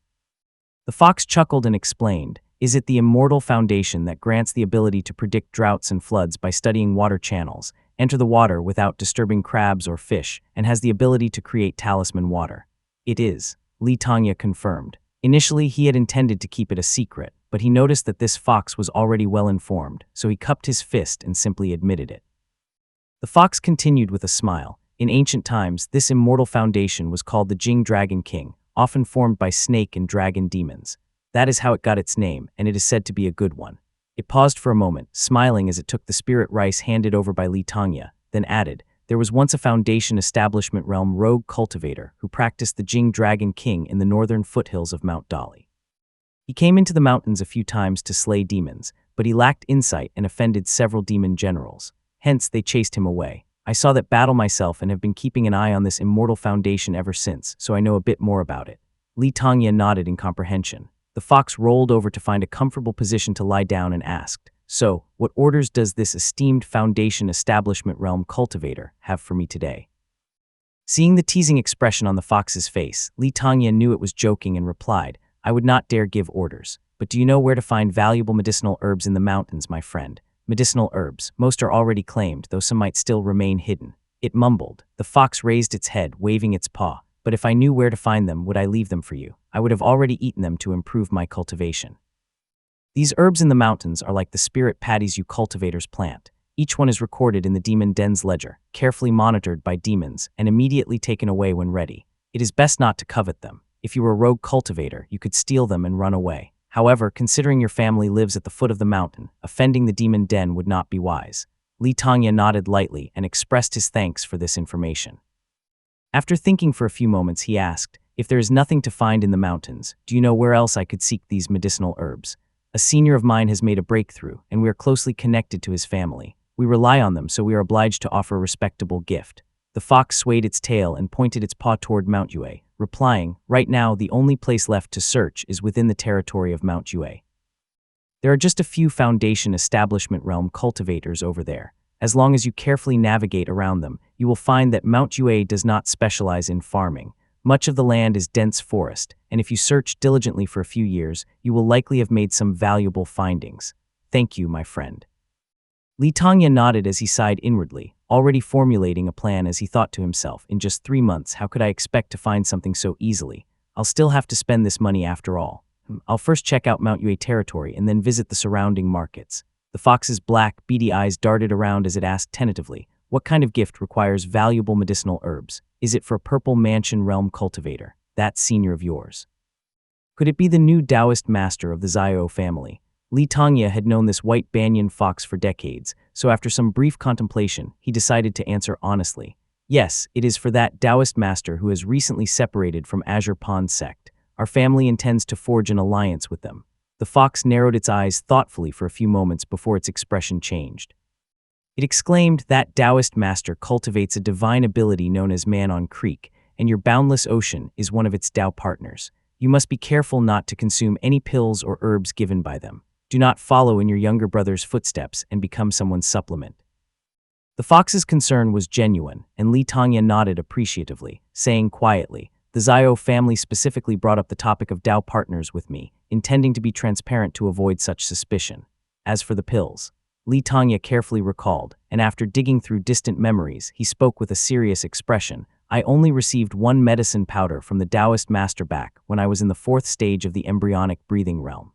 The fox chuckled and explained, Is it the immortal foundation that grants the ability to predict droughts and floods by studying water channels, enter the water without disturbing crabs or fish, and has the ability to create talisman water? It is, Li Tongye confirmed. Initially, he had intended to keep it a secret, but he noticed that this fox was already well informed, so he cupped his fist and simply admitted it. The fox continued with a smile. In ancient times, this immortal foundation was called the Jing Dragon King, often formed by snake and dragon demons. That is how it got its name, and it is said to be a good one. It paused for a moment, smiling as it took the spirit rice handed over by Li Tongye, then added, There was once a Foundation establishment realm rogue cultivator who practiced the Jing Dragon King in the northern foothills of Mount Dali. He came into the mountains a few times to slay demons, but he lacked insight and offended several demon generals. Hence, they chased him away. I saw that battle myself and have been keeping an eye on this immortal foundation ever since, so I know a bit more about it. Li Tongye nodded in comprehension. The fox rolled over to find a comfortable position to lie down and asked, So, what orders does this esteemed Foundation establishment realm cultivator have for me today? Seeing the teasing expression on the fox's face, Li Tongye knew it was joking and replied, I would not dare give orders, but do you know where to find valuable medicinal herbs in the mountains, my friend? Medicinal herbs, most are already claimed, though some might still remain hidden. It mumbled. The fox raised its head, waving its paw. But if I knew where to find them, would I leave them for you? I would have already eaten them to improve my cultivation. These herbs in the mountains are like the spirit patties you cultivators plant. Each one is recorded in the demon den's ledger, carefully monitored by demons, and immediately taken away when ready. It is best not to covet them. If you were a rogue cultivator, you could steal them and run away. However, considering your family lives at the foot of the mountain, offending the demon den would not be wise. Li Tongye nodded lightly and expressed his thanks for this information. After thinking for a few moments, he asked, If there is nothing to find in the mountains, do you know where else I could seek these medicinal herbs? A senior of mine has made a breakthrough, and we are closely connected to his family. We rely on them, so we are obliged to offer a respectable gift. The fox swayed its tail and pointed its paw toward Mount Yue, replying, Right now, the only place left to search is within the territory of Mount Yue. There are just a few Foundation establishment realm cultivators over there. As long as you carefully navigate around them, you will find that Mount Yue does not specialize in farming. Much of the land is dense forest, and if you search diligently for a few years, you will likely have made some valuable findings. Thank you, my friend. Li Tongye nodded as he sighed inwardly, already formulating a plan as he thought to himself, In just 3 months, how could I expect to find something so easily? I'll still have to spend this money after all. I'll first check out Mount Yue territory and then visit the surrounding markets. The fox's black, beady eyes darted around as it asked tentatively, What kind of gift requires valuable medicinal herbs? Is it for a Purple Mansion realm cultivator, that senior of yours? Could it be the new Taoist master of the Xiao family? Li Tongye had known this white banyan fox for decades, so after some brief contemplation, he decided to answer honestly. Yes, it is for that Taoist master who has recently separated from Azure Pond sect. Our family intends to forge an alliance with them. The fox narrowed its eyes thoughtfully for a few moments before its expression changed. It exclaimed, That Taoist master cultivates a divine ability known as Man on Creek, and your boundless ocean is one of its Dao partners. You must be careful not to consume any pills or herbs given by them. Do not follow in your younger brother's footsteps and become someone's supplement. The fox's concern was genuine, and Li Tongya nodded appreciatively, saying quietly, "The Zhao family specifically brought up the topic of Dao partners with me, intending to be transparent to avoid such suspicion. As for the pills," Li Tongya carefully recalled, and after digging through distant memories, he spoke with a serious expression, "I only received one medicine powder from the Taoist master back when I was in the 4th stage of the embryonic breathing realm.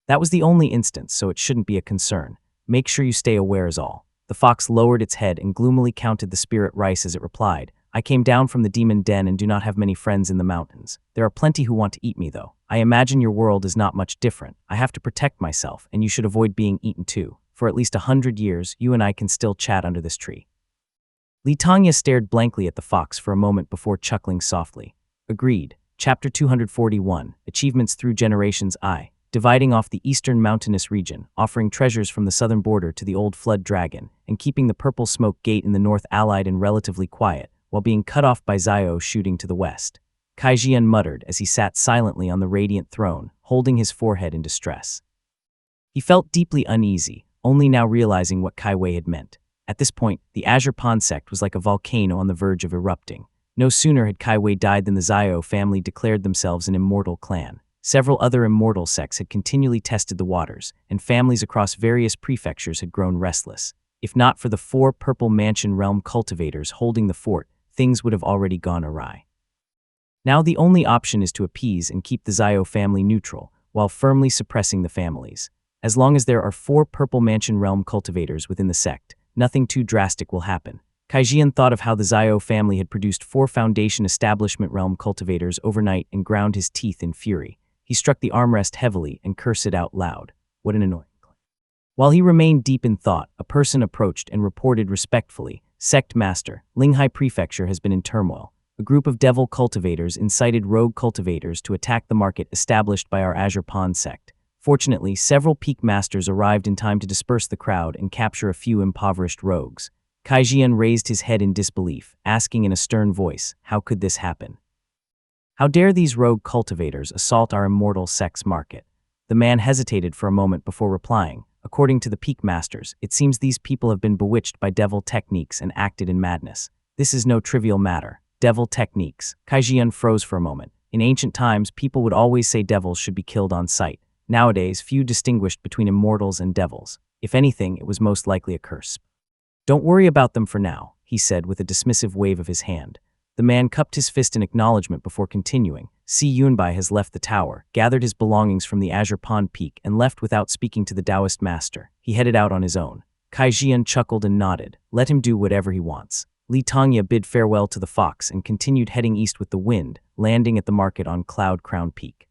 That was the only instance, so it shouldn't be a concern. Make sure you stay aware is all." The fox lowered its head and gloomily counted the spirit rice as it replied, "I came down from the demon den and do not have many friends in the mountains. There are plenty who want to eat me, though. I imagine your world is not much different. I have to protect myself, and you should avoid being eaten too. For at least 100 years, you and I can still chat under this tree." Li Tongya stared blankly at the fox for a moment before chuckling softly. Agreed. Chapter 241, Achievements Through Generations I. Dividing off the eastern mountainous region, offering treasures from the southern border to the old flood dragon, and keeping the purple smoke gate in the north allied and relatively quiet, while being cut off by Zhao shooting to the west. Kai Jian muttered as he sat silently on the radiant throne, holding his forehead in distress. He felt deeply uneasy, only now realizing what Kai Wei had meant. At this point, the Azure Pond sect was like a volcano on the verge of erupting. No sooner had Kai Wei died than the Zhao family declared themselves an immortal clan. Several other immortal sects had continually tested the waters, and families across various prefectures had grown restless. If not for the 4 Purple Mansion realm cultivators holding the fort, things would have already gone awry. Now the only option is to appease and keep the Zhao family neutral, while firmly suppressing the families. As long as there are 4 Purple Mansion realm cultivators within the sect, nothing too drastic will happen. Kai Jian thought of how the Zhao family had produced 4 Foundation Establishment realm cultivators overnight and ground his teeth in fury. He struck the armrest heavily and cursed it out loud. What an annoying claim. While he remained deep in thought, a person approached and reported respectfully, "Sect Master, Linghai Prefecture has been in turmoil. A group of devil cultivators incited rogue cultivators to attack the market established by our Azure Pond sect. Fortunately, several peak masters arrived in time to disperse the crowd and capture a few impoverished rogues." Kai Jian raised his head in disbelief, asking in a stern voice, "How could this happen? How dare these rogue cultivators assault our immortal sect's market?" The man hesitated for a moment before replying, "According to the peak masters, it seems these people have been bewitched by devil techniques and acted in madness. This is no trivial matter. Devil techniques." Kai Jian froze for a moment. In ancient times, people would always say devils should be killed on sight. Nowadays, few distinguished between immortals and devils. If anything, it was most likely a curse. "Don't worry about them for now," he said with a dismissive wave of his hand. The man cupped his fist in acknowledgement before continuing. "Si Yunbai has left the tower, gathered his belongings from the Azure Pond Peak, and left without speaking to the Taoist master. He headed out on his own." Kai Jian chuckled and nodded. "Let him do whatever he wants." Li Tongya bid farewell to the fox and continued heading east with the wind, landing at the market on Cloud Crown Peak.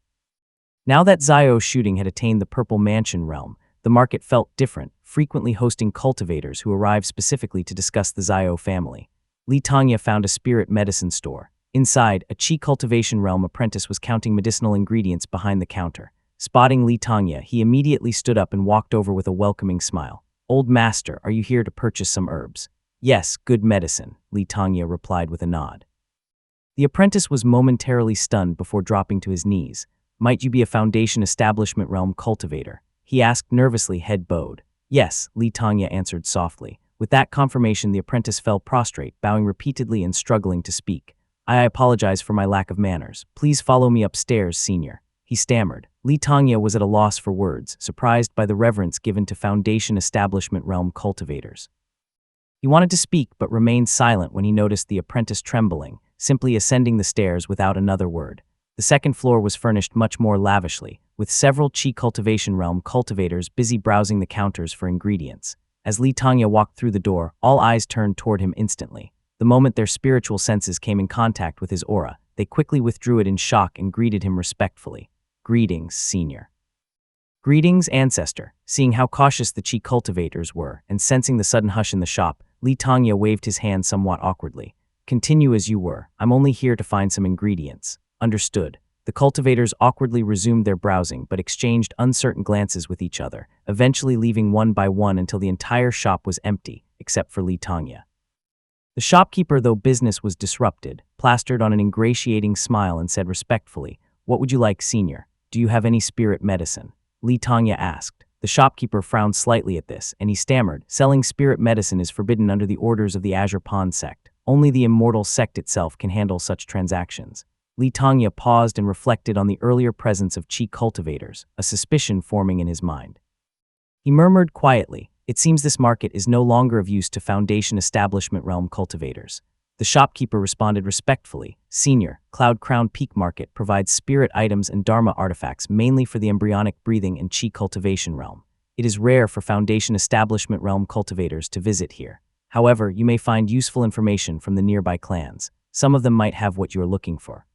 Now that Zhao shooting had attained the Purple Mansion realm, the market felt different, frequently hosting cultivators who arrived specifically to discuss the Zhao family. Li Tongya found a spirit medicine store. Inside, a Qi cultivation realm apprentice was counting medicinal ingredients behind the counter. Spotting Li Tongya, he immediately stood up and walked over with a welcoming smile. "Old master, are you here to purchase some herbs?" "Yes, good medicine," Li Tongya replied with a nod. The apprentice was momentarily stunned before dropping to his knees. "Might you be a Foundation Establishment realm cultivator?" he asked nervously, head bowed. "Yes," Li Tongya answered softly. With that confirmation, the apprentice fell prostrate, bowing repeatedly and struggling to speak. "I apologize for my lack of manners. Please follow me upstairs, senior," he stammered. Li Tongya was at a loss for words, surprised by the reverence given to Foundation Establishment realm cultivators. He wanted to speak but remained silent when he noticed the apprentice trembling, simply ascending the stairs without another word. The second floor was furnished much more lavishly, with several Qi cultivation realm cultivators busy browsing the counters for ingredients. As Li Tongya walked through the door, all eyes turned toward him instantly. The moment their spiritual senses came in contact with his aura, they quickly withdrew it in shock and greeted him respectfully. "Greetings, senior." "Greetings, ancestor." Seeing how cautious the Qi cultivators were, and sensing the sudden hush in the shop, Li Tongya waved his hand somewhat awkwardly. "Continue as you were. I'm only here to find some ingredients." "Understood." The cultivators awkwardly resumed their browsing but exchanged uncertain glances with each other, eventually leaving one by one until the entire shop was empty, except for Li Tongya. The shopkeeper, though business was disrupted, plastered on an ingratiating smile and said respectfully, "What would you like, senior? Do you have any spirit medicine?" Li Tongya asked. The shopkeeper frowned slightly at this, and he stammered, "Selling spirit medicine is forbidden under the orders of the Azure Pond sect. Only the immortal sect itself can handle such transactions." Li Tongya paused and reflected on the earlier presence of Qi cultivators, a suspicion forming in his mind. He murmured quietly, "It seems this market is no longer of use to Foundation Establishment Realm cultivators." The shopkeeper responded respectfully, "Senior, Cloud Crown Peak Market provides spirit items and Dharma artifacts mainly for the embryonic breathing and Qi cultivation realm. It is rare for Foundation Establishment Realm cultivators to visit here. However, you may find useful information from the nearby clans. Some of them might have what you are looking for."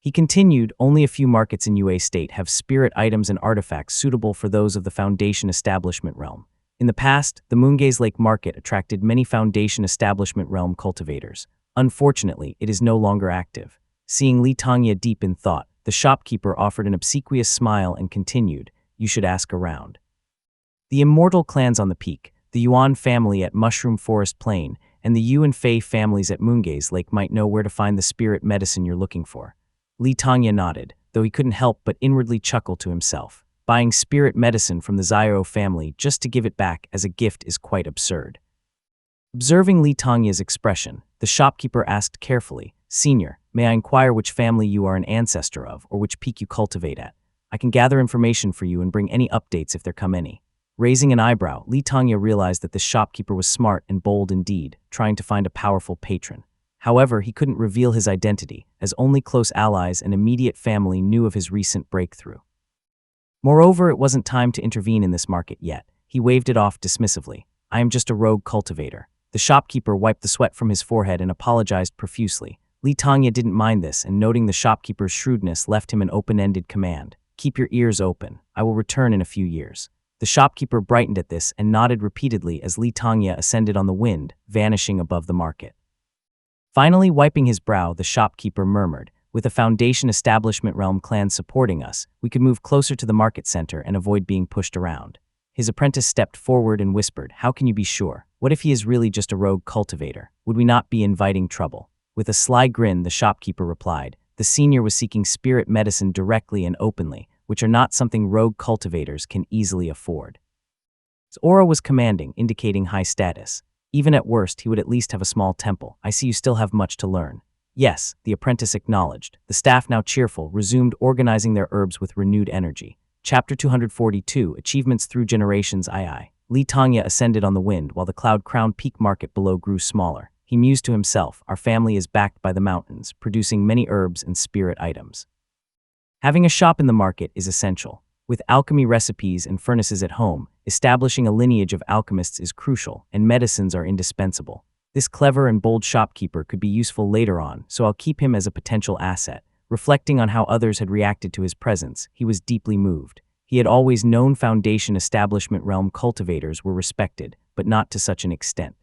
He continued, "Only a few markets in UA State have spirit items and artifacts suitable for those of the Foundation Establishment Realm. In the past, the Moongaze Lake Market attracted many Foundation Establishment Realm cultivators. Unfortunately, it is no longer active." Seeing Li Tongya deep in thought, the shopkeeper offered an obsequious smile and continued, "You should ask around. The immortal clans on the peak, the Yuan family at Mushroom Forest Plain, and the Yu and Fei families at Moongaze Lake might know where to find the spirit medicine you're looking for." Li Tongya nodded, though he couldn't help but inwardly chuckle to himself. Buying spirit medicine from the Xiao family just to give it back as a gift is quite absurd. Observing Li Tongya's expression, the shopkeeper asked carefully, "Senior, may I inquire which family you are an ancestor of or which peak you cultivate at? I can gather information for you and bring any updates if there come any." Raising an eyebrow, Li Tongya realized that this shopkeeper was smart and bold indeed, trying to find a powerful patron. However, he couldn't reveal his identity, as only close allies and immediate family knew of his recent breakthrough. Moreover, it wasn't time to intervene in this market yet. He waved it off dismissively. "I am just a rogue cultivator." The shopkeeper wiped the sweat from his forehead and apologized profusely. Li Tongya didn't mind this, and noting the shopkeeper's shrewdness left him an open-ended command. "Keep your ears open. I will return in a few years." The shopkeeper brightened at this and nodded repeatedly as Li Tongya ascended on the wind, vanishing above the market. Finally, wiping his brow, the shopkeeper murmured, "With a Foundation Establishment Realm clan supporting us, we could move closer to the market center and avoid being pushed around." His apprentice stepped forward and whispered, "How can you be sure? What if he is really just a rogue cultivator? Would we not be inviting trouble?" With a sly grin, the shopkeeper replied, "The senior was seeking spirit medicine directly and openly, which are not something rogue cultivators can easily afford." His aura was commanding, indicating high status. Even at worst, he would at least have a small temple. "I see you still have much to learn." "Yes," the apprentice acknowledged. The staff, now cheerful, resumed organizing their herbs with renewed energy. Chapter 242, Achievements Through Generations II. Li Tongya ascended on the wind while the Cloud Crown Peak Market below grew smaller. He mused to himself, "Our family is backed by the mountains, producing many herbs and spirit items. Having a shop in the market is essential. With alchemy recipes and furnaces at home, establishing a lineage of alchemists is crucial, and medicines are indispensable. This clever and bold shopkeeper could be useful later on, so I'll keep him as a potential asset." Reflecting on how others had reacted to his presence, he was deeply moved. He had always known Foundation Establishment Realm cultivators were respected, but not to such an extent.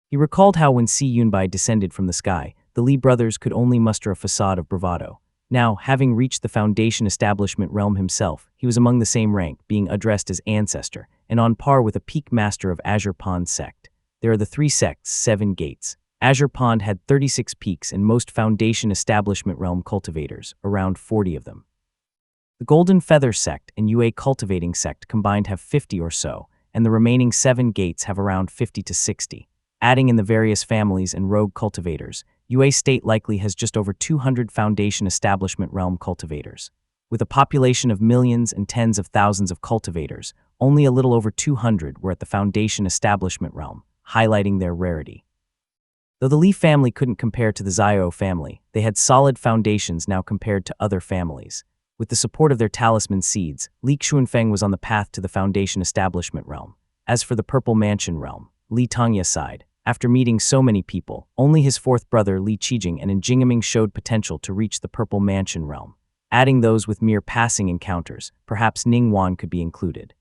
He recalled how when Si Yunbai descended from the sky, the Li brothers could only muster a facade of bravado. Now, having reached the Foundation Establishment Realm himself, he was among the same rank, being addressed as Ancestor, and on par with a peak master of Azure Pond sect. There are the 3 sects, 7 gates. Azure Pond had 36 peaks and most Foundation Establishment Realm cultivators, around 40 of them. The Golden Feather sect and UA Cultivating sect combined have 50 or so, and the remaining 7 gates have around 50 to 60. Adding in the various families and rogue cultivators, UA State likely has just over 200 Foundation Establishment Realm cultivators. With a population of millions and tens of thousands of cultivators, only a little over 200 were at the Foundation Establishment Realm, highlighting their rarity. Though the Li family couldn't compare to the Xiao family, they had solid foundations now compared to other families. With the support of their talisman seeds, Li Xunfeng was on the path to the Foundation Establishment Realm. As for the Purple Mansion Realm, Li Tongya sighed. After meeting so many people, only his 4th brother Li Qijing and Jingming showed potential to reach the Purple Mansion Realm. Adding those with mere passing encounters, perhaps Ning Wan could be included.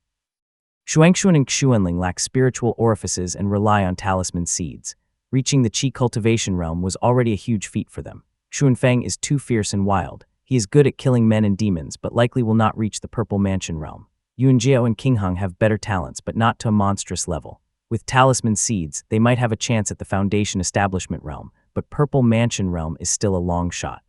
Xuanxuan and Xuanling lack spiritual orifices and rely on talisman seeds. Reaching the Qi cultivation realm was already a huge feat for them. Xuanfeng is too fierce and wild. He is good at killing men and demons, but likely will not reach the Purple Mansion realm. Yuanjiao and Qingheng have better talents, but not to a monstrous level. With talisman seeds, they might have a chance at the Foundation Establishment realm, but Purple Mansion realm is still a long shot.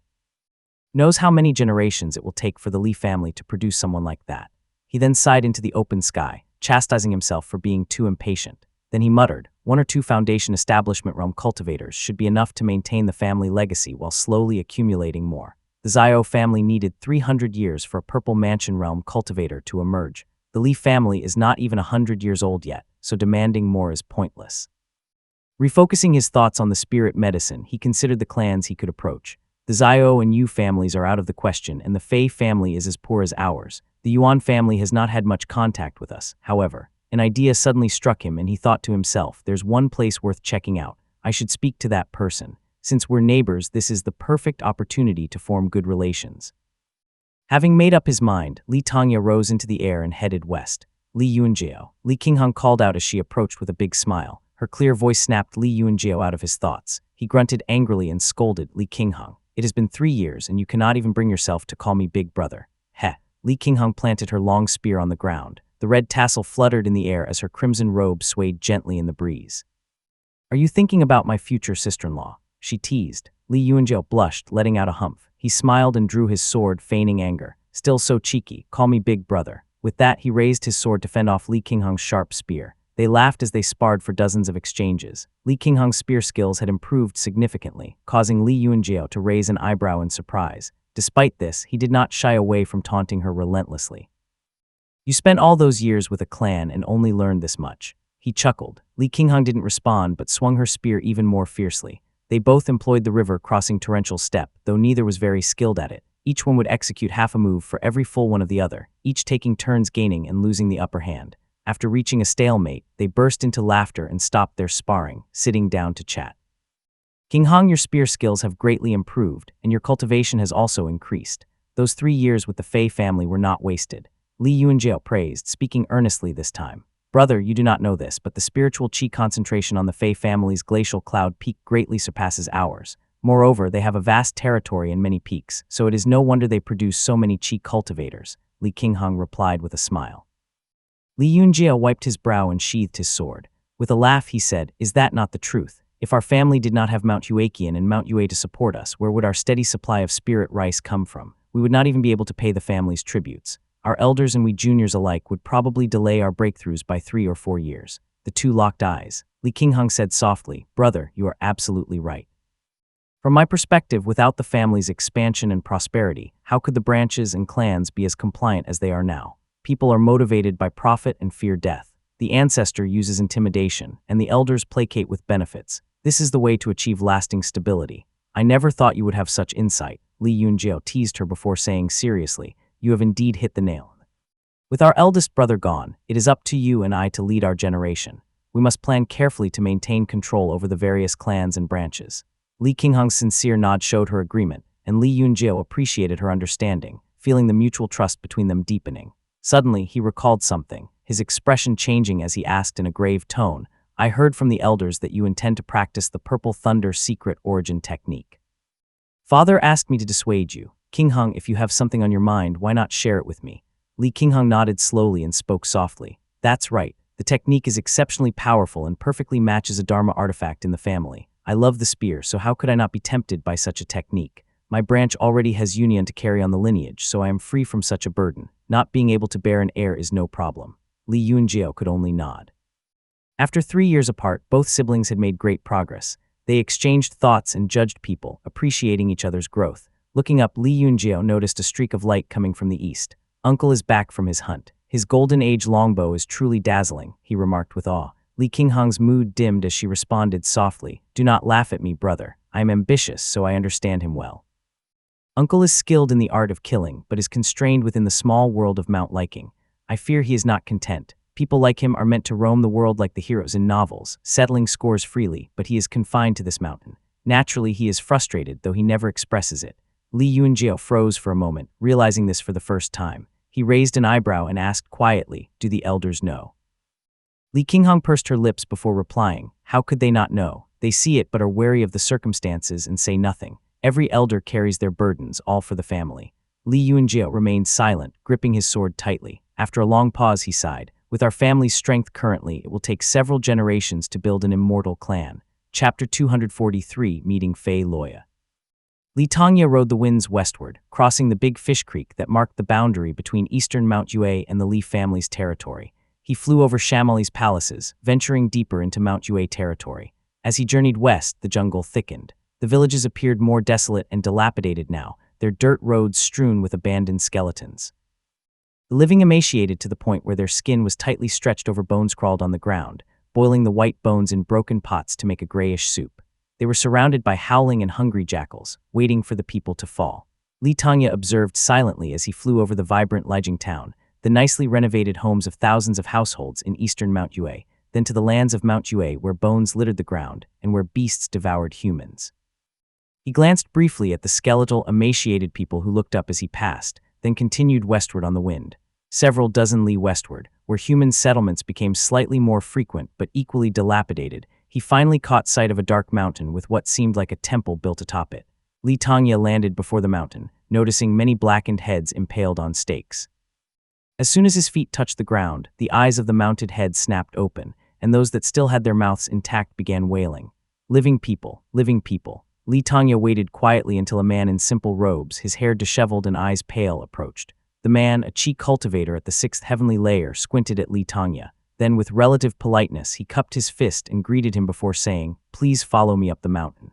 Knows how many generations it will take for the Lee family to produce someone like that. He then sighed into the open sky, chastising himself for being too impatient. Then he muttered, 1 or 2 Foundation Establishment realm cultivators should be enough to maintain the family legacy while slowly accumulating more. The Zhao family needed 300 years for a Purple Mansion realm cultivator to emerge. The Lee family is not even 100 years old yet, so demanding more is pointless. Refocusing his thoughts on the spirit medicine, he considered the clans he could approach. The Zhao and Yu families are out of the question, and the Fei family is as poor as ours. The Yuan family has not had much contact with us, however. An idea suddenly struck him, and he thought to himself, there's one place worth checking out. I should speak to that person. Since we're neighbors, this is the perfect opportunity to form good relations. Having made up his mind, Li Tongya rose into the air and headed west. Li Yunjiao. Li Qinghong called out as she approached with a big smile. Her clear voice snapped Li Yunjiao out of his thoughts. He grunted angrily and scolded Li Qinghong. It has been 3 years, and you cannot even bring yourself to call me big brother. Heh. Li Qinghong planted her long spear on the ground. The red tassel fluttered in the air as her crimson robe swayed gently in the breeze. Are you thinking about my future sister-in-law? She teased. Li Yunjiao blushed, letting out a humph. He smiled and drew his sword, feigning anger. Still so cheeky, call me big brother. With that, he raised his sword to fend off Li Qinghong's sharp spear. They laughed as they sparred for dozens of exchanges. Li Qinghong's spear skills had improved significantly, causing Li Yunjiao to raise an eyebrow in surprise. Despite this, he did not shy away from taunting her relentlessly. You spent all those years with a clan and only learned this much. He chuckled. Li Qinghong didn't respond but swung her spear even more fiercely. They both employed the river crossing torrential step, though neither was very skilled at it. Each one would execute half a move for every full one of the other, each taking turns gaining and losing the upper hand. After reaching a stalemate, they burst into laughter and stopped their sparring, sitting down to chat. Qinghong, your spear skills have greatly improved, and your cultivation has also increased. Those 3 years with the Fei family were not wasted. Li Yunjiao praised, speaking earnestly this time. Brother, you do not know this, but the spiritual qi concentration on the Fei family's glacial cloud peak greatly surpasses ours. Moreover, they have a vast territory and many peaks, so it is no wonder they produce so many qi cultivators, Li Qinghong replied with a smile. Li Yunjiao wiped his brow and sheathed his sword. With a laugh, he said, is that not the truth? If our family did not have Mount Huaqian and Mount Yue to support us, where would our steady supply of spirit rice come from? We would not even be able to pay the family's tributes. Our elders and we juniors alike would probably delay our breakthroughs by 3 or 4 years. The two locked eyes. Li Qinghong said softly, brother, you are absolutely right. From my perspective, without the family's expansion and prosperity, how could the branches and clans be as compliant as they are now? People are motivated by profit and fear death. The ancestor uses intimidation, and the elders placate with benefits. This is the way to achieve lasting stability. I never thought you would have such insight, Li Yunjiao teased her before saying seriously, you have indeed hit the nail. With our eldest brother gone, it is up to you and I to lead our generation. We must plan carefully to maintain control over the various clans and branches. Li Qinghong's sincere nod showed her agreement, and Li Yunjiao appreciated her understanding, feeling the mutual trust between them deepening. Suddenly, he recalled something, his expression changing as he asked in a grave tone, I heard from the elders that you intend to practice the Purple Thunder secret origin technique. Father asked me to dissuade you. Qinghong, if you have something on your mind, why not share it with me? Li Qinghong nodded slowly and spoke softly. That's right. The technique is exceptionally powerful and perfectly matches a Dharma artifact in the family. I love the spear, so how could I not be tempted by such a technique? My branch already has Yunyan to carry on the lineage, so I am free from such a burden. Not being able to bear an heir is no problem. Li Yunjiao could only nod. After 3 years apart, both siblings had made great progress. They exchanged thoughts and judged people, appreciating each other's growth. Looking up, Li Yunjiao noticed a streak of light coming from the east. Uncle is back from his hunt. His golden age longbow is truly dazzling, he remarked with awe. Li Qinghong's mood dimmed as she responded softly, do not laugh at me, brother. I am ambitious, so I understand him well. Uncle is skilled in the art of killing, but is constrained within the small world of Mount Liking. I fear he is not content. People like him are meant to roam the world like the heroes in novels, settling scores freely, but he is confined to this mountain. Naturally, he is frustrated, though he never expresses it. Li Yunjiao froze for a moment, realizing this for the first time. He raised an eyebrow and asked quietly, do the elders know? Li Qinghong pursed her lips before replying, how could they not know? They see it but are wary of the circumstances and say nothing. Every elder carries their burdens, all for the family. Li Yunjiao remained silent, gripping his sword tightly. After a long pause, he sighed, With our family's strength currently, it will take several generations to build an immortal clan. Chapter 243, Meeting Fei Loya. Li Tongya rode the winds westward, crossing the Big Fish Creek that marked the boundary between eastern Mount Yue and the Li family's territory. He flew over Shamali's palaces, venturing deeper into Mount Yue territory. As he journeyed west, the jungle thickened. The villages appeared more desolate and dilapidated now, their dirt roads strewn with abandoned skeletons. The living emaciated to the point where their skin was tightly stretched over bones crawled on the ground, boiling the white bones in broken pots to make a grayish soup. They were surrounded by howling and hungry jackals, waiting for the people to fall. Li Tongya observed silently as he flew over the vibrant Lijiang town, the nicely renovated homes of thousands of households in eastern Mount Yue, then to the lands of Mount Yue where bones littered the ground and where beasts devoured humans. He glanced briefly at the skeletal, emaciated people who looked up as he passed, then continued westward on the wind. Several dozen li westward, where human settlements became slightly more frequent but equally dilapidated, he finally caught sight of a dark mountain with what seemed like a temple built atop it. Li Tongya landed before the mountain, noticing many blackened heads impaled on stakes. As soon as his feet touched the ground, the eyes of the mounted head snapped open, and those that still had their mouths intact began wailing. Living people, living people. Li Tongya waited quietly until a man in simple robes, his hair disheveled and eyes pale, approached. The man, a chi cultivator at the 6th heavenly layer, squinted at Li Tongya. Then, with relative politeness, he cupped his fist and greeted him before saying, "Please follow me up the mountain."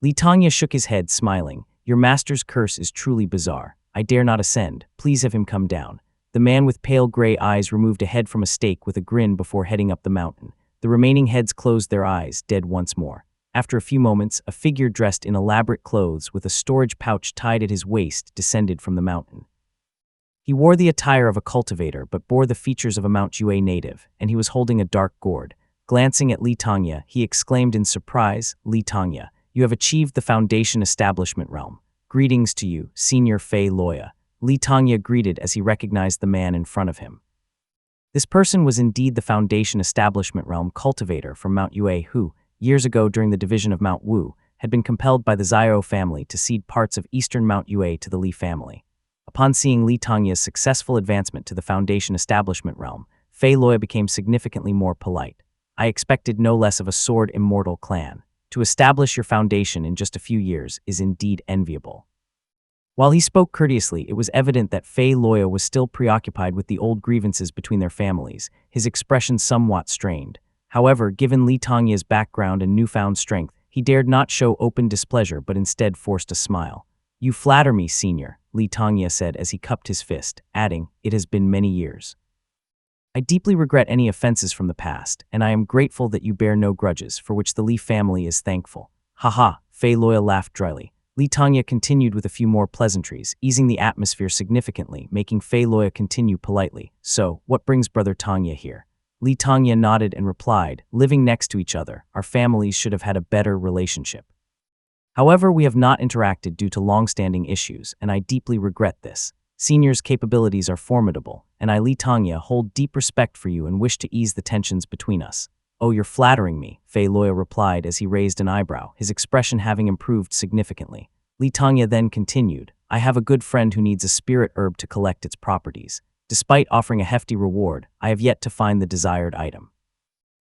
Li Tongya shook his head, smiling. "Your master's curse is truly bizarre. I dare not ascend. Please have him come down." The man with pale gray eyes removed a head from a stake with a grin before heading up the mountain. The remaining heads closed their eyes, dead once more. After a few moments, a figure dressed in elaborate clothes with a storage pouch tied at his waist descended from the mountain. He wore the attire of a cultivator but bore the features of a Mount Yue native, and he was holding a dark gourd. Glancing at Li Tongya, he exclaimed in surprise, "Li Tongya, you have achieved the Foundation Establishment realm. Greetings to you, Senior Fei Loya." Li Tongya greeted as he recognized the man in front of him. This person was indeed the Foundation Establishment realm cultivator from Mount Yue who, years ago during the division of Mount Wu, had been compelled by the Xiao family to cede parts of eastern Mount Yue to the Li family. Upon seeing Li Tongya's successful advancement to the Foundation Establishment realm, Fei Loya became significantly more polite. "I expected no less of a sword immortal clan. To establish your foundation in just a few years is indeed enviable." While he spoke courteously, it was evident that Fei Loya was still preoccupied with the old grievances between their families, his expression somewhat strained. However, given Li Tongya's background and newfound strength, he dared not show open displeasure but instead forced a smile. "You flatter me, Senior," Li Tongya said as he cupped his fist, adding, "It has been many years. I deeply regret any offenses from the past, and I am grateful that you bear no grudges, for which the Li family is thankful." "Haha," Fei Loya laughed dryly. Li Tongya continued with a few more pleasantries, easing the atmosphere significantly, making Fei Loya continue politely. "So, what brings Brother Tongya here?" Li Tongya nodded and replied, "Living next to each other, our families should have had a better relationship. However, we have not interacted due to long-standing issues, and I deeply regret this. Senior's capabilities are formidable, and I, Li Tongya, hold deep respect for you and wish to ease the tensions between us." "Oh, you're flattering me," Fei Loya replied as he raised an eyebrow, his expression having improved significantly. Li Tongya then continued, "I have a good friend who needs a spirit herb to collect its properties. Despite offering a hefty reward, I have yet to find the desired item.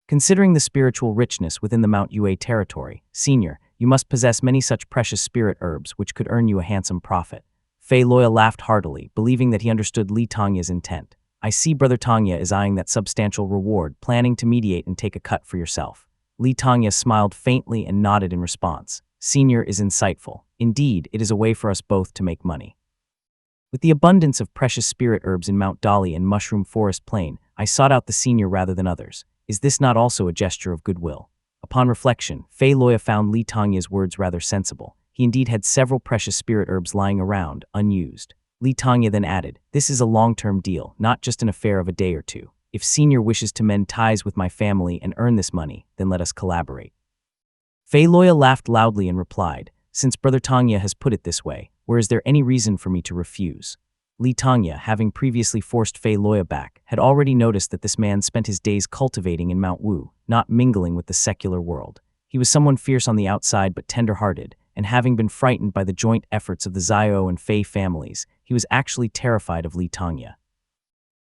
Considering the spiritual richness within the Mount Yue territory, Senior, you must possess many such precious spirit herbs which could earn you a handsome profit." Fei Loya laughed heartily, believing that he understood Li Tongya's intent. "I see Brother Tongya is eyeing that substantial reward, planning to mediate and take a cut for yourself." Li Tongya smiled faintly and nodded in response. "Senior is insightful. Indeed, it is a way for us both to make money. With the abundance of precious spirit herbs in Mount Dali and Mushroom Forest Plain, I sought out the Senior rather than others. Is this not also a gesture of goodwill?" Upon reflection, Fei Loya found Li Tongya's words rather sensible. He indeed had several precious spirit herbs lying around, unused. Li Tongya then added, "This is a long-term deal, not just an affair of a day or two. If Senior wishes to mend ties with my family and earn this money, then let us collaborate." Fei Loya laughed loudly and replied, "Since Brother Tongya has put it this way, where is there any reason for me to refuse?" Li Tongya, having previously forced Fei Loya back, had already noticed that this man spent his days cultivating in Mount Wu, not mingling with the secular world. He was someone fierce on the outside but tender-hearted, and having been frightened by the joint efforts of the Xiao and Fei families, he was actually terrified of Li Tongya.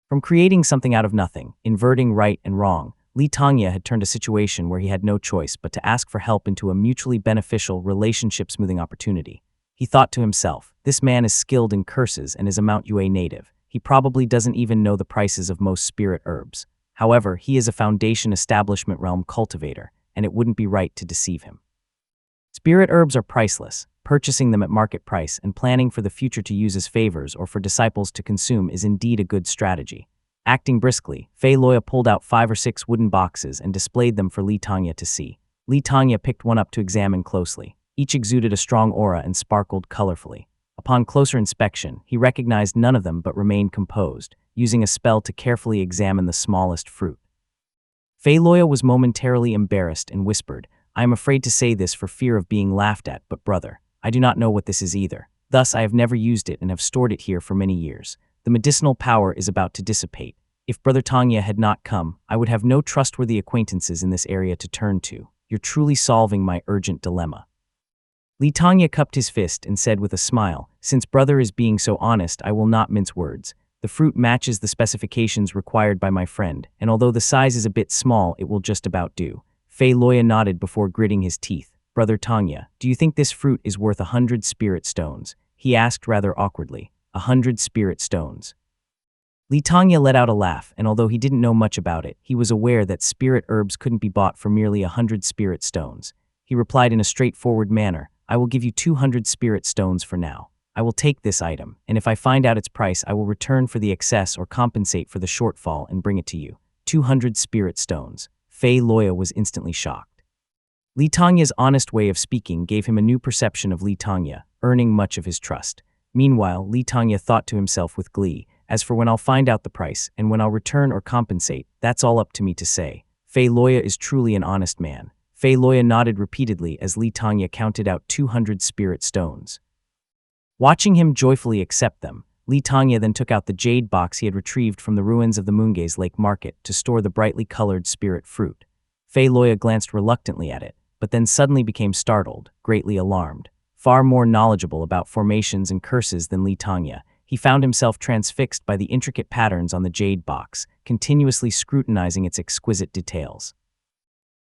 From creating something out of nothing, inverting right and wrong, Li Tongye had turned a situation where he had no choice but to ask for help into a mutually beneficial relationship-smoothing opportunity. He thought to himself, this man is skilled in curses and is a Mount Yue native. He probably doesn't even know the prices of most spirit herbs. However, he is a Foundation Establishment Realm cultivator, and it wouldn't be right to deceive him. Spirit herbs are priceless. Purchasing them at market price and planning for the future to use as favors or for disciples to consume is indeed a good strategy. Acting briskly, Fei Loya pulled out 5 or 6 wooden boxes and displayed them for Li Tongye to see. Li Tongye picked one up to examine closely. Each exuded a strong aura and sparkled colorfully. Upon closer inspection, he recognized none of them but remained composed, using a spell to carefully examine the smallest fruit. Fei Loya was momentarily embarrassed and whispered, I am afraid to say this for fear of being laughed at, but brother, I do not know what this is either. Thus, I have never used it and have stored it here for many years. The medicinal power is about to dissipate. If Brother Tongye had not come, I would have no trustworthy acquaintances in this area to turn to. You're truly solving my urgent dilemma. Li Tongye cupped his fist and said with a smile, since brother is being so honest, I will not mince words. The fruit matches the specifications required by my friend, and although the size is a bit small, it will just about do. Fei Loya nodded before gritting his teeth. Brother Tongye, do you think this fruit is worth 100 spirit stones? He asked rather awkwardly. 100 spirit stones. Li Tongye let out a laugh, and although he didn't know much about it, he was aware that spirit herbs couldn't be bought for merely 100 spirit stones. He replied in a straightforward manner, I will give you 200 spirit stones for now. I will take this item, and if I find out its price, I will return for the excess or compensate for the shortfall and bring it to you. 200 spirit stones. Fei Loya was instantly shocked. Li Tongye's honest way of speaking gave him a new perception of Li Tongye, earning much of his trust. Meanwhile, Li Tongye thought to himself with glee, as for when I'll find out the price and when I'll return or compensate, that's all up to me to say. Fei Loya is truly an honest man. Fei Loya nodded repeatedly as Li Tongye counted out 200 spirit stones. Watching him joyfully accept them, Li Tongye then took out the jade box he had retrieved from the ruins of the Moongaze Lake Market to store the brightly colored spirit fruit. Fei Loya glanced reluctantly at it, but then suddenly became startled, greatly alarmed. Far more knowledgeable about formations and curses than Li Tongye, he found himself transfixed by the intricate patterns on the jade box, continuously scrutinizing its exquisite details.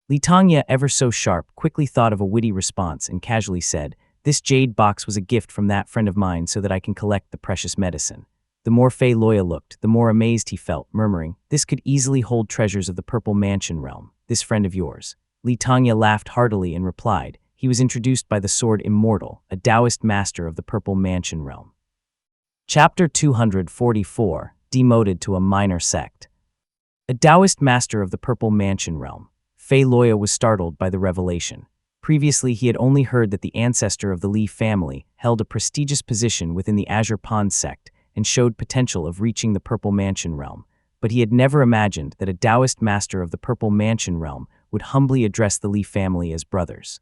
Li Tongye, ever so sharp, quickly thought of a witty response and casually said, this jade box was a gift from that friend of mine so that I can collect the precious medicine. The more Fei Loya looked, the more amazed he felt, murmuring, this could easily hold treasures of the Purple Mansion realm, this friend of yours. Li Tongye laughed heartily and replied, he was introduced by the Sword Immortal, a Taoist master of the Purple Mansion realm. Chapter 244, Demoted to a Minor Sect. A Taoist master of the Purple Mansion realm. Fei Loya was startled by the revelation. Previously, he had only heard that the ancestor of the Li family held a prestigious position within the Azure Pond sect and showed potential of reaching the Purple Mansion realm, but he had never imagined that a Taoist master of the Purple Mansion realm would humbly address the Li family as brothers.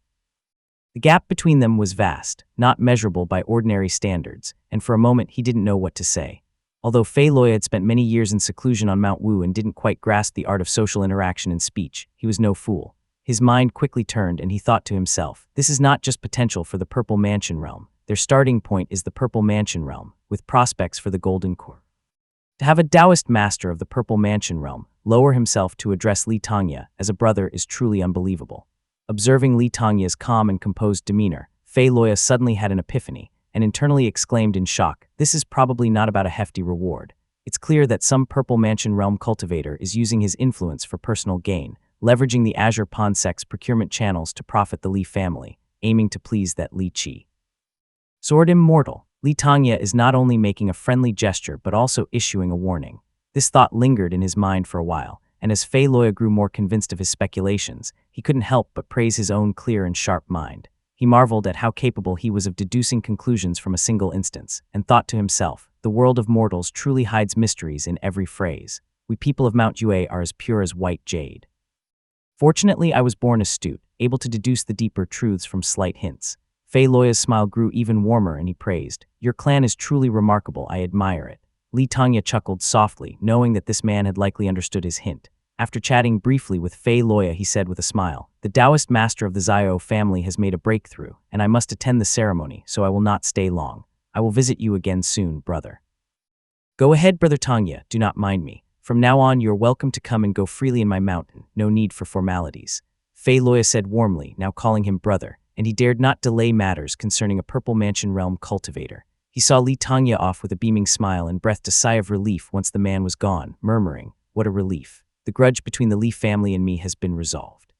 The gap between them was vast, not measurable by ordinary standards, and for a moment he didn't know what to say. Although Fei Loya had spent many years in seclusion on Mount Wu and didn't quite grasp the art of social interaction and speech, he was no fool. His mind quickly turned and he thought to himself, this is not just potential for the Purple Mansion realm. Their starting point is the Purple Mansion realm, with prospects for the Golden Core. To have a Taoist master of the Purple Mansion realm lower himself to address Li Tongye as a brother is truly unbelievable. Observing Li Tongye's calm and composed demeanor, Fei Loya suddenly had an epiphany and internally exclaimed in shock, this is probably not about a hefty reward. It's clear that some Purple Mansion realm cultivator is using his influence for personal gain, leveraging the Azure Pond sect's procurement channels to profit the Li family, aiming to please that Li Qi. Sword Immortal. Li Tongye is not only making a friendly gesture but also issuing a warning. This thought lingered in his mind for a while, and as Fei Loya grew more convinced of his speculations, he couldn't help but praise his own clear and sharp mind. He marveled at how capable he was of deducing conclusions from a single instance, and thought to himself, the world of mortals truly hides mysteries in every phrase. We people of Mount Yue are as pure as white jade. Fortunately, I was born astute, able to deduce the deeper truths from slight hints. Fei Loya's smile grew even warmer and he praised, your clan is truly remarkable, I admire it. Li Tongye chuckled softly, knowing that this man had likely understood his hint. After chatting briefly with Fei Loya, he said with a smile, the Taoist master of the Xiao family has made a breakthrough, and I must attend the ceremony, so I will not stay long. I will visit you again soon, brother. Go ahead, Brother Tanya, do not mind me. From now on, you are welcome to come and go freely in my mountain, no need for formalities. Fei Loya said warmly, now calling him brother, and he dared not delay matters concerning a Purple Mansion Realm cultivator. He saw Li Tanya off with a beaming smile and breathed a sigh of relief once the man was gone, murmuring, "What a relief. The grudge between the Li family and me has been resolved."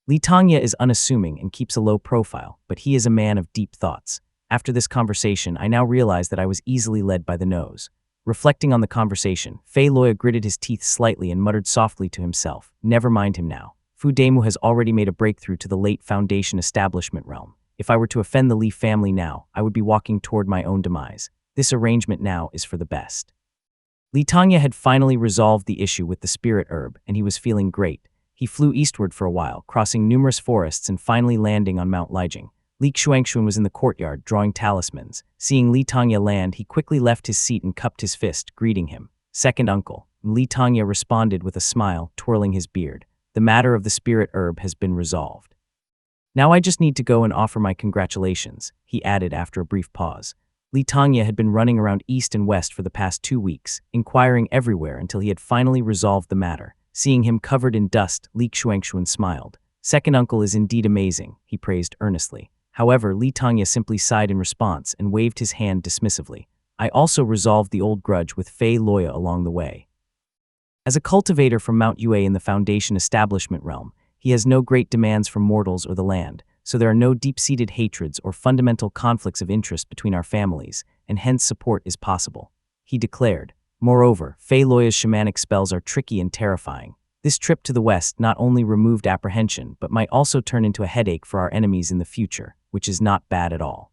Li Tanya is unassuming and keeps a low profile, but he is a man of deep thoughts. After this conversation, I now realize that I was easily led by the nose. Reflecting on the conversation, Fei Loya gritted his teeth slightly and muttered softly to himself, "Never mind him now. Fu Demu has already made a breakthrough to the late Foundation establishment realm. If I were to offend the Li family now, I would be walking toward my own demise. This arrangement now is for the best." Li Tanya had finally resolved the issue with the spirit herb, and he was feeling great. He flew eastward for a while, crossing numerous forests and finally landing on Mount Lijing. Li Xuanxun was in the courtyard, drawing talismans. Seeing Li Tanya land, he quickly left his seat and cupped his fist, greeting him. "Second uncle." Li Tanya responded with a smile, twirling his beard. "The matter of the spirit herb has been resolved. Now I just need to go and offer my congratulations," he added after a brief pause. Li Tanya had been running around east and west for the past 2 weeks, inquiring everywhere until he had finally resolved the matter. Seeing him covered in dust, Li Xuanxun smiled. "Second uncle is indeed amazing," he praised earnestly. However, Li Tanya simply sighed in response and waved his hand dismissively. "I also resolved the old grudge with Fei Loya along the way. As a cultivator from Mount Yue in the Foundation establishment realm, he has no great demands from mortals or the land, so there are no deep-seated hatreds or fundamental conflicts of interest between our families, and hence support is possible," he declared. Moreover, Fei Loya's shamanic spells are tricky and terrifying. This trip to the west not only removed apprehension, but might also turn into a headache for our enemies in the future, which is not bad at all.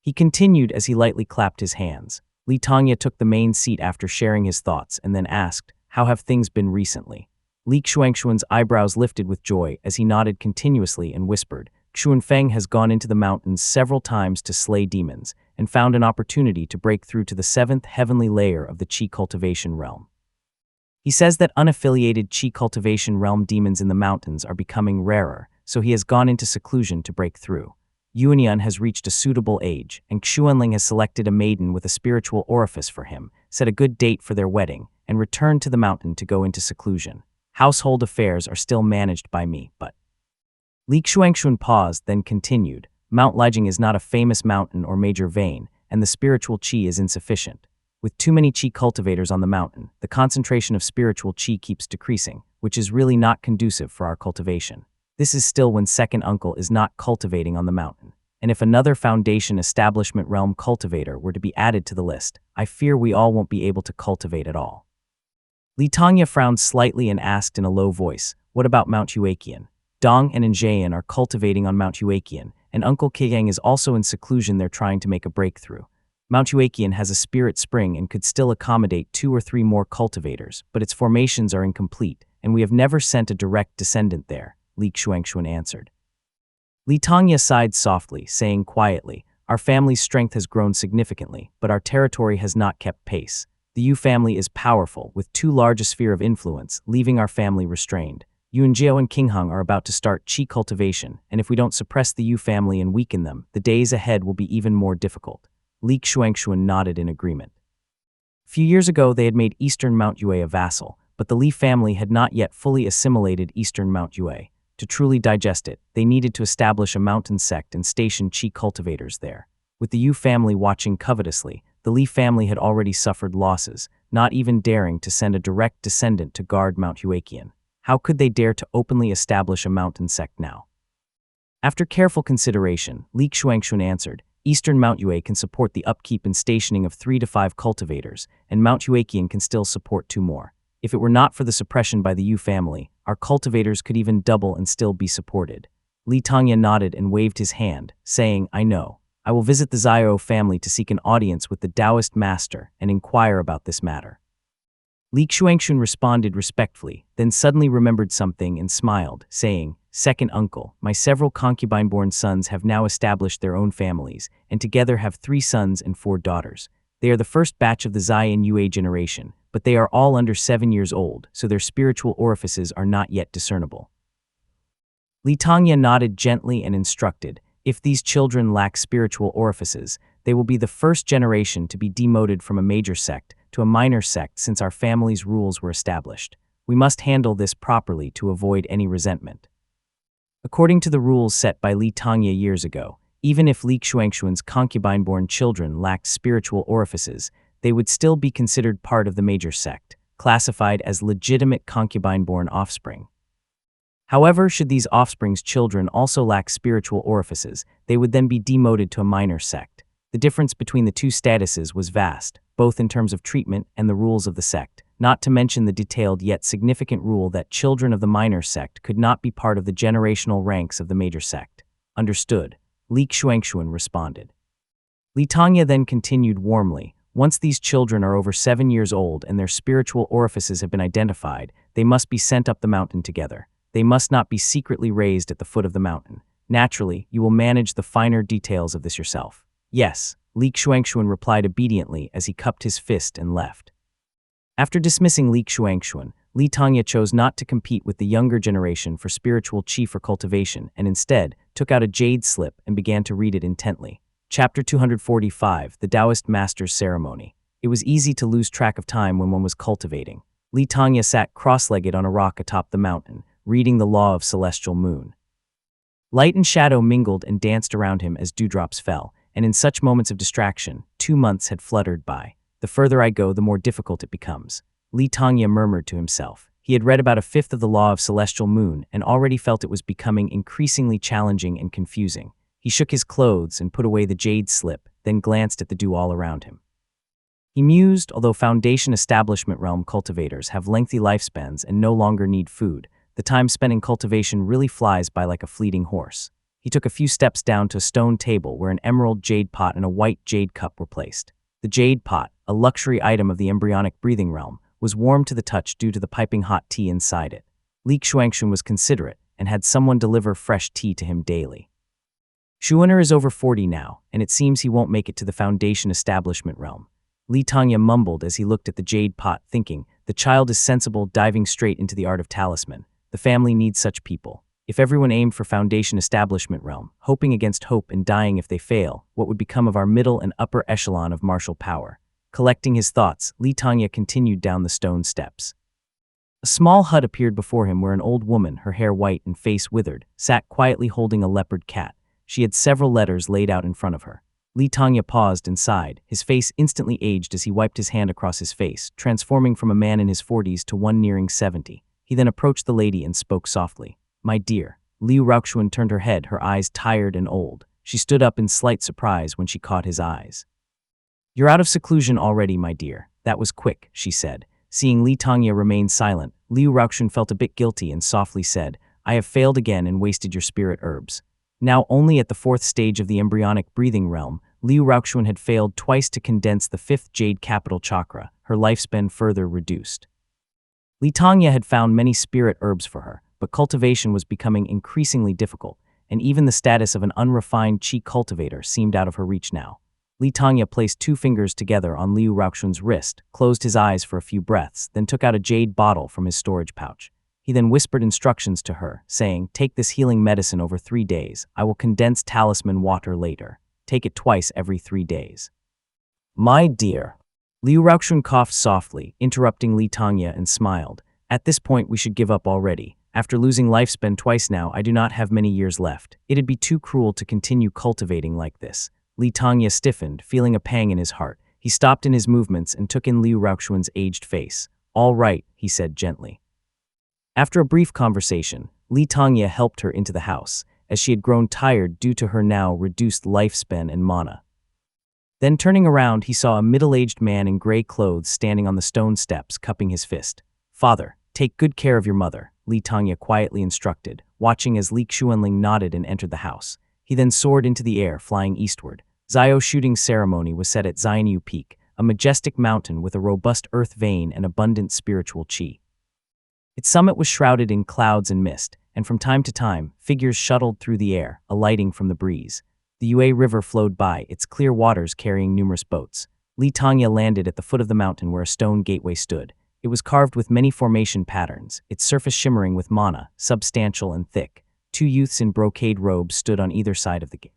He continued as he lightly clapped his hands. Li Tanya took the main seat after sharing his thoughts and then asked, "How have things been recently?" Li Xuanxun's eyebrows lifted with joy as he nodded continuously and whispered, "Xuanfeng has gone into the mountains several times to slay demons and found an opportunity to break through to the 7th heavenly layer of the Qi cultivation realm. He says that unaffiliated Qi cultivation realm demons in the mountains are becoming rarer, so he has gone into seclusion to break through. Yuanian has reached a suitable age, and Xuanling has selected a maiden with a spiritual orifice for him, set a good date for their wedding, and returned to the mountain to go into seclusion. Household affairs are still managed by me, but..." Li Xuanxun paused, then continued, "Mount Lijing is not a famous mountain or major vein, and the spiritual Qi is insufficient. With too many Qi cultivators on the mountain, the concentration of spiritual Qi keeps decreasing, which is really not conducive for our cultivation. This is still when second uncle is not cultivating on the mountain. And if another Foundation establishment realm cultivator were to be added to the list, I fear we all won't be able to cultivate at all." Li Tanya frowned slightly and asked in a low voice, "What about Mount Huaqian? Dong and Njayan are cultivating on Mount Huaqian, and Uncle Kiyang is also in seclusion there trying to make a breakthrough. Mount Huaqian has a spirit spring and could still accommodate 2 or 3 more cultivators, but its formations are incomplete, and we have never sent a direct descendant there," Li Xuanxun answered. Li Tanya sighed softly, saying quietly, "Our family's strength has grown significantly, but our territory has not kept pace. The Yu family is powerful, with too large a sphere of influence, leaving our family restrained. Yuanjiao and Qingheng are about to start Qi cultivation, and if we don't suppress the Yu family and weaken them, the days ahead will be even more difficult." Li Xuanxun nodded in agreement. A few years ago, they had made Eastern Mount Yue a vassal, but the Li family had not yet fully assimilated Eastern Mount Yue. To truly digest it, they needed to establish a mountain sect and station Qi cultivators there. With the Yu family watching covetously, the Li family had already suffered losses, not even daring to send a direct descendant to guard Mount Huaqian. How could they dare to openly establish a mountain sect now? After careful consideration, Li Xuanxun answered, "Eastern Mount Yue can support the upkeep and stationing of 3 to 5 cultivators, and Mount Huaqian can still support 2 more. If it were not for the suppression by the Yu family, our cultivators could even double and still be supported." Li Tanya nodded and waved his hand, saying, "I know. I will visit the Xiao family to seek an audience with the Taoist master and inquire about this matter." Li Xuanxun responded respectfully, then suddenly remembered something and smiled, saying, "Second uncle, my several concubine-born sons have now established their own families, and together have 3 sons and 4 daughters. They are the first batch of the Zai and Yue generation, but they are all under 7 years old, so their spiritual orifices are not yet discernible." Li Tanya nodded gently and instructed, "If these children lack spiritual orifices, they will be the first generation to be demoted from a major sect, to a minor sect since our family's rules were established. We must handle this properly to avoid any resentment. According to the rules set by Li Tongye years ago, even if Li Xuanxuan's concubine-born children lacked spiritual orifices, they would still be considered part of the major sect, classified as legitimate concubine-born offspring. However, should these offspring's children also lack spiritual orifices, they would then be demoted to a minor sect. The difference between the two statuses was vast, both in terms of treatment and the rules of the sect, not to mention the detailed yet significant rule that children of the minor sect could not be part of the generational ranks of the major sect. Understood, Li Xuanxuan responded. Li Tongye then continued warmly, once these children are over 7 years old and their spiritual orifices have been identified, they must be sent up the mountain together. They must not be secretly raised at the foot of the mountain. Naturally, you will manage the finer details of this yourself. Yes, Li Xuanxuan replied obediently as he cupped his fist and left. After dismissing Li Xuanxuan, Li Tongye chose not to compete with the younger generation for spiritual chi for cultivation and instead took out a jade slip and began to read it intently. Chapter 245, The Taoist Master's Ceremony. It was easy to lose track of time when one was cultivating. Li Tongye sat cross-legged on a rock atop the mountain, reading the law of celestial moon. Light and shadow mingled and danced around him as dewdrops fell, and in such moments of distraction, 2 months had fluttered by. The further I go, the more difficult it becomes. Li Tongye murmured to himself. He had read about a fifth of the law of celestial moon and already felt it was becoming increasingly challenging and confusing. He shook his clothes and put away the jade slip, then glanced at the dew all around him. He mused, although Foundation Establishment Realm cultivators have lengthy lifespans and no longer need food, the time spent in cultivation really flies by like a fleeting horse. He took a few steps down to a stone table where an emerald jade pot and a white jade cup were placed. The jade pot, a luxury item of the embryonic breathing realm, was warm to the touch due to the piping hot tea inside it. Li Xuanxuan was considerate and had someone deliver fresh tea to him daily. Xuaner is over 40 now, and it seems he won't make it to the Foundation Establishment Realm. Li Tongye mumbled as he looked at the jade pot, thinking, the child is sensible, diving straight into the art of talisman. The family needs such people. If everyone aimed for Foundation Establishment Realm, hoping against hope and dying if they fail, what would become of our middle and upper echelon of martial power? Collecting his thoughts, Li Tongye continued down the stone steps. A small hut appeared before him where an old woman, her hair white and face withered, sat quietly holding a leopard cat. She had several letters laid out in front of her. Li Tongye paused and sighed. His face instantly aged as he wiped his hand across his face, transforming from a man in his 40s to one nearing 70. He then approached the lady and spoke softly. My dear. Li Xuanxuan turned her head, her eyes tired and old. She stood up in slight surprise when she caught his eyes. You're out of seclusion already, my dear. That was quick, she said. Seeing Li Tongye remain silent, Li Xuanxuan felt a bit guilty and softly said, I have failed again and wasted your spirit herbs. Now only at the 4th stage of the embryonic breathing realm, Li Xuanxuan had failed twice to condense the 5th jade capital chakra, her lifespan further reduced. Li Tongye had found many spirit herbs for her, but cultivation was becoming increasingly difficult, and even the status of an unrefined chi cultivator seemed out of her reach now. Li Tongye placed 2 fingers together on Li Xuanxuan's wrist, closed his eyes for a few breaths, then took out a jade bottle from his storage pouch. He then whispered instructions to her, saying, take this healing medicine over 3 days. I will condense talisman water later. Take it twice every 3 days. My dear. Li Xuanxuan coughed softly, interrupting Li Tongye, and smiled. At this point we should give up already. After losing lifespan twice now, I do not have many years left. It'd be too cruel to continue cultivating like this. Li Tongye stiffened, feeling a pang in his heart. He stopped in his movements and took in Li Xuanxuan's aged face. All right, he said gently. After a brief conversation, Li Tongye helped her into the house, as she had grown tired due to her now reduced lifespan and mana. Then turning around, he saw a middle-aged man in gray clothes standing on the stone steps, cupping his fist. Father, take good care of your mother, Li Tongye quietly instructed, watching as Li Xuanling nodded and entered the house. He then soared into the air, flying eastward. Zio shooting ceremony was set at Xianyu Peak, a majestic mountain with a robust earth vein and abundant spiritual chi. Its summit was shrouded in clouds and mist, and from time to time, figures shuttled through the air, alighting from the breeze. The Yue River flowed by, its clear waters carrying numerous boats. Li Tongye landed at the foot of the mountain where a stone gateway stood. It was carved with many formation patterns, its surface shimmering with mana, substantial and thick. 2 youths in brocade robes stood on either side of the gate.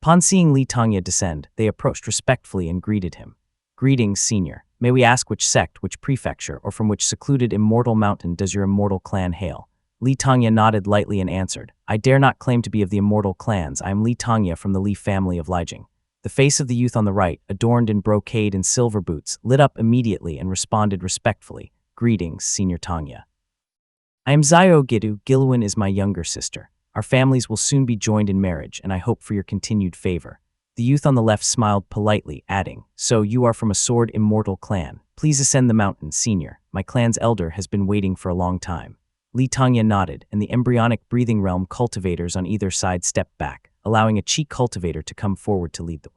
Upon seeing Li Tongye descend, they approached respectfully and greeted him. Greetings, senior. May we ask which sect, which prefecture, or from which secluded immortal mountain does your immortal clan hail? Li Tongya nodded lightly and answered, I dare not claim to be of the immortal clans. I am Li Tongya from the Li family of Lijiang. The face of the youth on the right, adorned in brocade and silver boots, lit up immediately and responded respectfully, Greetings, Senior Tongya. I am Zio Gidu. Gilwin is my younger sister. Our families will soon be joined in marriage, and I hope for your continued favor. The youth on the left smiled politely, adding, So you are from a sword immortal clan. Please ascend the mountain, Senior. My clan's elder has been waiting for a long time. Li Tongya nodded, and the embryonic breathing realm cultivators on either side stepped back, allowing a Qi cultivator to come forward to lead them.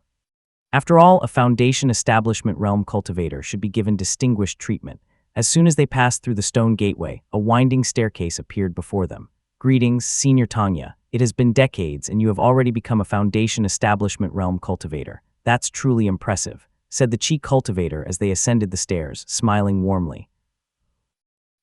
After all, a foundation establishment realm cultivator should be given distinguished treatment. As soon as they passed through the stone gateway, a winding staircase appeared before them. Greetings, Senior Tongya. It has been decades, and you have already become a foundation establishment realm cultivator. That's truly impressive, said the Qi cultivator as they ascended the stairs, smiling warmly.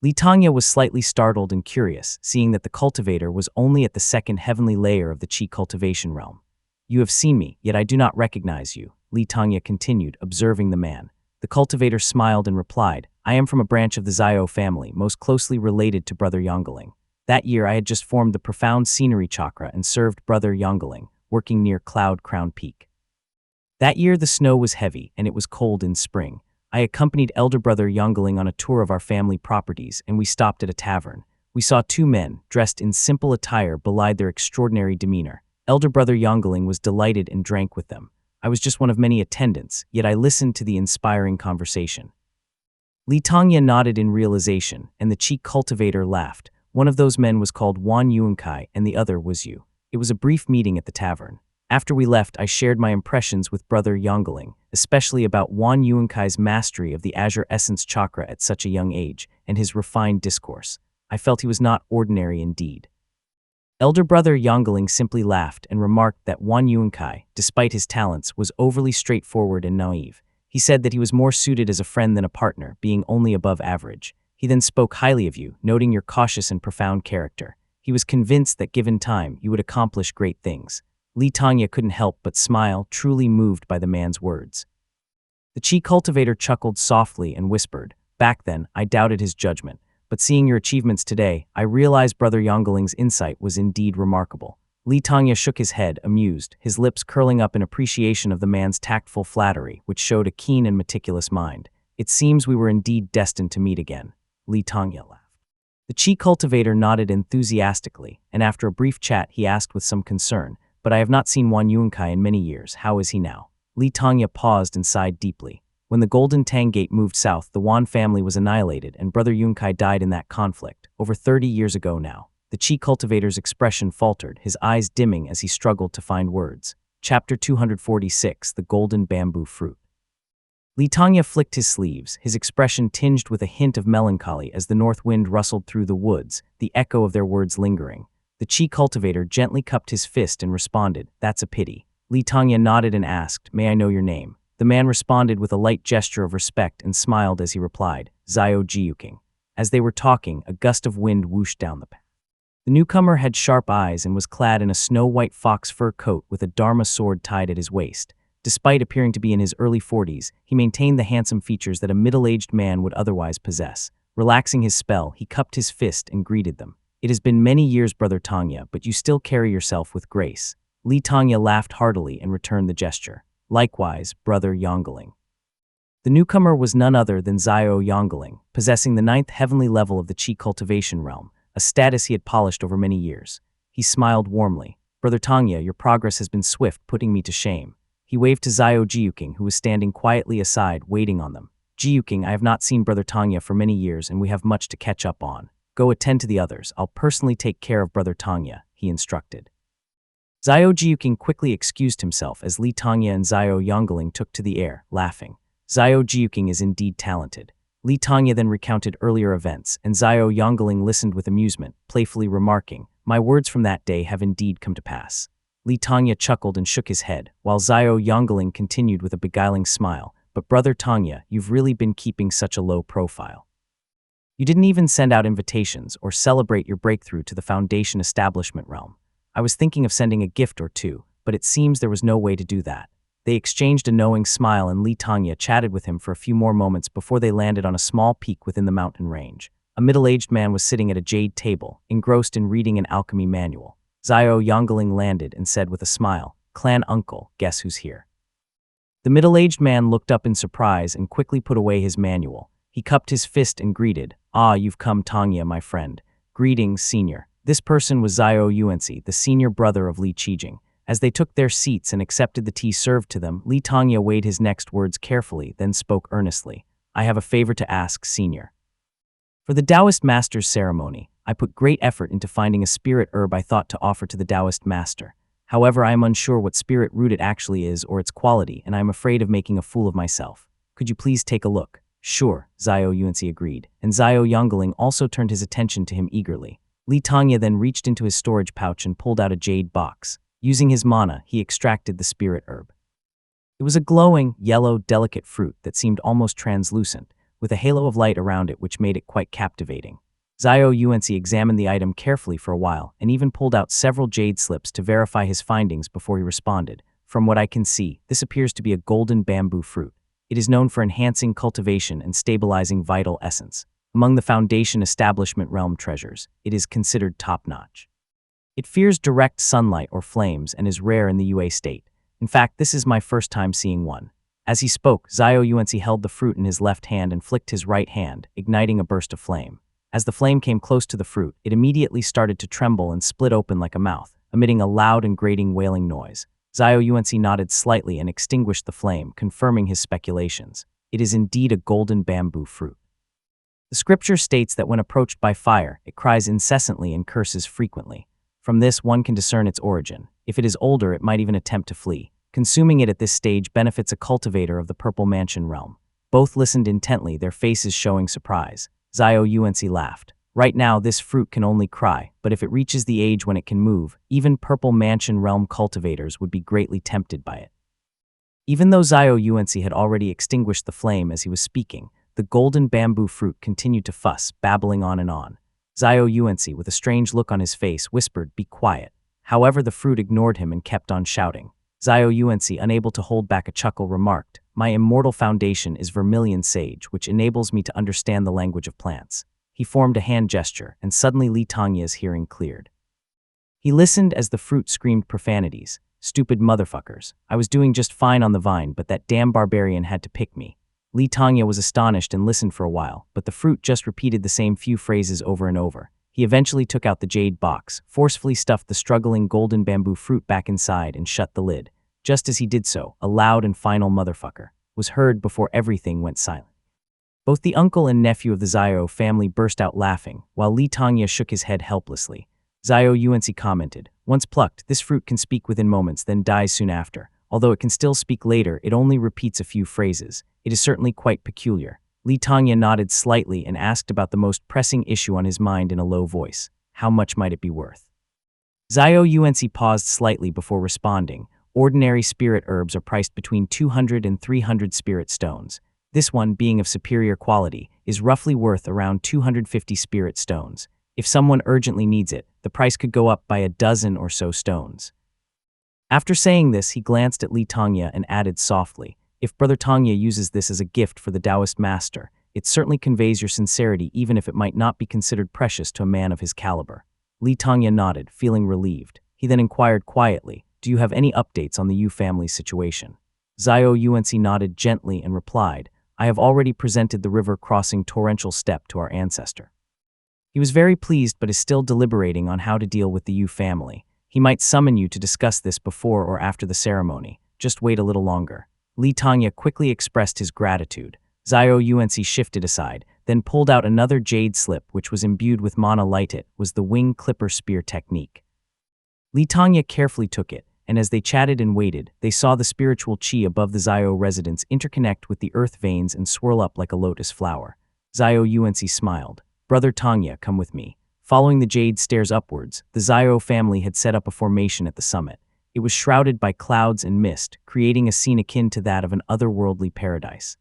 Li Tongya was slightly startled and curious, seeing that the cultivator was only at the second heavenly layer of the Qi cultivation realm. You have seen me, yet I do not recognize you, Li Tongya continued, observing the man. The cultivator smiled and replied, I am from a branch of the Zio family, most closely related to Brother Yongling. That year I had just formed the profound scenery chakra and served Brother Yongling, working near Cloud Crown Peak. That year the snow was heavy, and it was cold in spring. I accompanied elder brother Yongling on a tour of our family properties, and we stopped at a tavern. We saw two men, dressed in simple attire, belied their extraordinary demeanor. Elder brother Yongling was delighted and drank with them. I was just one of many attendants, yet I listened to the inspiring conversation. Li Tongya nodded in realization, and the Qi cultivator laughed. One of those men was called Wan Yuankai, and the other was you. It was a brief meeting at the tavern. After we left, I shared my impressions with Brother Yongling, especially about Wan Yuankai's mastery of the Azure Essence Chakra at such a young age, and his refined discourse. I felt he was not ordinary indeed. Elder Brother Yongling simply laughed and remarked that Wan Yuankai, despite his talents, was overly straightforward and naive. He said that he was more suited as a friend than a partner, being only above average. He then spoke highly of you, noting your cautious and profound character. He was convinced that given time, you would accomplish great things. Li Tongya couldn't help but smile, truly moved by the man's words. The Qi cultivator chuckled softly and whispered, Back then, I doubted his judgment, but seeing your achievements today, I realized Brother Yongling's insight was indeed remarkable. Li Tongya shook his head, amused, his lips curling up in appreciation of the man's tactful flattery, which showed a keen and meticulous mind. It seems we were indeed destined to meet again. Li Tongya laughed. The Qi cultivator nodded enthusiastically, and after a brief chat he asked with some concern, But I have not seen Wan Yuankai in many years. How is he now? Li Tongya paused and sighed deeply. When the Golden Tang Gate moved south, the Wan family was annihilated, and Brother Yuankai died in that conflict, over 30 years ago now. The Qi cultivator's expression faltered, his eyes dimming as he struggled to find words. Chapter 246, The Golden Bamboo Fruit. Li Tongya flicked his sleeves, his expression tinged with a hint of melancholy as the north wind rustled through the woods, the echo of their words lingering. The Qi cultivator gently cupped his fist and responded, That's a pity. Li Tongya nodded and asked, May I know your name? The man responded with a light gesture of respect and smiled as he replied, Zio Jiuking. As they were talking, a gust of wind whooshed down the path. The newcomer had sharp eyes and was clad in a snow-white fox fur coat with a dharma sword tied at his waist. Despite appearing to be in his early 40s, he maintained the handsome features that a middle-aged man would otherwise possess. Relaxing his spell, he cupped his fist and greeted them. It has been many years, Brother Tongya, but you still carry yourself with grace. Li Tongya laughed heartily and returned the gesture. Likewise, Brother Yongling. The newcomer was none other than Zio Yongling, possessing the 9th heavenly level of the Qi cultivation realm, a status he had polished over many years. He smiled warmly. Brother Tongya, your progress has been swift, putting me to shame. He waved to Zio Jiuking, who was standing quietly aside, waiting on them. Jiuking, I have not seen Brother Tongya for many years, and we have much to catch up on. Go attend to the others. I'll personally take care of Brother Tongya, he instructed. Zio Jiuking quickly excused himself as Li Tongya and Zio Yongling took to the air, laughing. Zio Jiuking is indeed talented. Li Tongya then recounted earlier events, and Zio Yongling listened with amusement, playfully remarking, My words from that day have indeed come to pass. Li Tongya chuckled and shook his head, while Zio Yongling continued with a beguiling smile, But Brother Tongya, you've really been keeping such a low profile. You didn't even send out invitations or celebrate your breakthrough to the Foundation establishment realm. I was thinking of sending a gift or two, but it seems there was no way to do that. They exchanged a knowing smile and Li Tanya chatted with him for a few more moments before they landed on a small peak within the mountain range. A middle-aged man was sitting at a jade table, engrossed in reading an alchemy manual. Xiao Yongling landed and said with a smile, "Clan uncle, guess who's here?" The middle-aged man looked up in surprise and quickly put away his manual. He cupped his fist and greeted, "Ah, you've come, Tanya, my friend. Greetings, senior." This person was Xiao Yuanzi, the senior brother of Li Qijing. As they took their seats and accepted the tea served to them, Li Tanya weighed his next words carefully, then spoke earnestly. "I have a favor to ask, senior. For the Taoist master's ceremony, I put great effort into finding a spirit herb I thought to offer to the Taoist master. However, I am unsure what spirit root it actually is or its quality, and I am afraid of making a fool of myself. Could you please take a look?" "Sure," Xiao Yuanzi agreed, and Xiao Yongling also turned his attention to him eagerly. Li Tanya then reached into his storage pouch and pulled out a jade box. Using his mana, he extracted the spirit herb. It was a glowing, yellow, delicate fruit that seemed almost translucent, with a halo of light around it which made it quite captivating. Xiao Yuanzi examined the item carefully for a while and even pulled out several jade slips to verify his findings before he responded. "From what I can see, this appears to be a golden bamboo fruit. It is known for enhancing cultivation and stabilizing vital essence. Among the Foundation establishment realm treasures, it is considered top-notch. It fears direct sunlight or flames and is rare in the UA state. In fact, this is my first time seeing one." As he spoke, Xiao Yuanzi held the fruit in his left hand and flicked his right hand, igniting a burst of flame. As the flame came close to the fruit, it immediately started to tremble and split open like a mouth, emitting a loud and grating wailing noise. Xiao Yuanzi nodded slightly and extinguished the flame, confirming his speculations. It is indeed a golden bamboo fruit. The scripture states that when approached by fire, it cries incessantly and curses frequently. From this, one can discern its origin. If it is older, it might even attempt to flee. Consuming it at this stage benefits a cultivator of the Purple Mansion realm. Both listened intently, their faces showing surprise. Xiao Yuanzi laughed. "Right now, this fruit can only cry, but if it reaches the age when it can move, even Purple Mansion realm cultivators would be greatly tempted by it." Even though Xiao Yuanzi had already extinguished the flame as he was speaking, the golden bamboo fruit continued to fuss, babbling on and on. Xiao Yuanzi, with a strange look on his face, whispered, "Be quiet." However, the fruit ignored him and kept on shouting. Xiao Yuanzi, unable to hold back a chuckle, remarked, "My immortal foundation is vermilion sage, which enables me to understand the language of plants." He formed a hand gesture, and suddenly Li Tanya's hearing cleared. He listened as the fruit screamed profanities. "Stupid motherfuckers. I was doing just fine on the vine, but that damn barbarian had to pick me." Li Tanya was astonished and listened for a while, but the fruit just repeated the same few phrases over and over. He eventually took out the jade box, forcefully stuffed the struggling golden bamboo fruit back inside, and shut the lid. Just as he did so, a loud and final "motherfucker" was heard before everything went silent. Both the uncle and nephew of the Xiao family burst out laughing, while Li Tanya shook his head helplessly. Xiao Yuanzi commented, "Once plucked, this fruit can speak within moments, then dies soon after. Although it can still speak later, it only repeats a few phrases. It is certainly quite peculiar." Li Tanya nodded slightly and asked about the most pressing issue on his mind in a low voice. "How much might it be worth?" Xiao Yuanzi paused slightly before responding. "Ordinary spirit herbs are priced between 200 and 300 spirit stones. This one, being of superior quality, is roughly worth around 250 spirit stones. If someone urgently needs it, the price could go up by a dozen or so stones." After saying this, he glanced at Li Tanya and added softly, "If Brother Tanya uses this as a gift for the Taoist master, it certainly conveys your sincerity even if it might not be considered precious to a man of his caliber." Li Tanya nodded, feeling relieved. He then inquired quietly, "Do you have any updates on the Yu family's situation?" Xiao Yuanzi nodded gently and replied, "I have already presented the river-crossing torrential step to our ancestor. He was very pleased but is still deliberating on how to deal with the Yu family. He might summon you to discuss this before or after the ceremony. Just wait a little longer." Li Tanya quickly expressed his gratitude. Xiao Yuanzi shifted aside, then pulled out another jade slip which was imbued with mana light. It was the wing clipper spear technique. Li Tanya carefully took it, and as they chatted and waited, they saw the spiritual qi above the Xiao residence interconnect with the earth veins and swirl up like a lotus flower. Xiao Yuanzi smiled. "Brother Tanya, come with me." Following the jade stairs upwards, the Xiao family had set up a formation at the summit. It was shrouded by clouds and mist, creating a scene akin to that of an otherworldly paradise.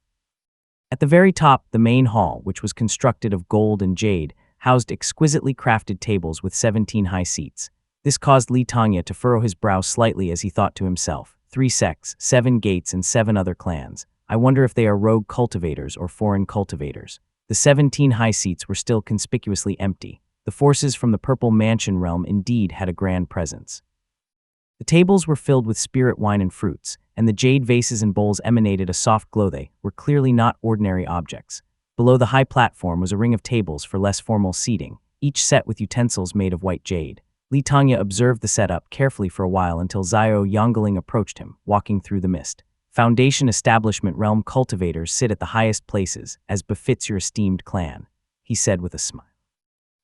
At the very top, the main hall, which was constructed of gold and jade, housed exquisitely crafted tables with 17 high seats. This caused Li Tanya to furrow his brow slightly as he thought to himself, 3 sects, 7 gates, and 7 other clans. I wonder if they are rogue cultivators or foreign cultivators. The 17 high seats were still conspicuously empty. The forces from the Purple Mansion realm indeed had a grand presence. The tables were filled with spirit wine and fruits, and the jade vases and bowls emanated a soft glow. They were clearly not ordinary objects. Below the high platform was a ring of tables for less formal seating, each set with utensils made of white jade. Li Tanya observed the setup carefully for a while until Xiao Yongling approached him, walking through the mist. Foundation Establishment Realm cultivators sit at the highest places, as befits your esteemed clan, he said with a smile.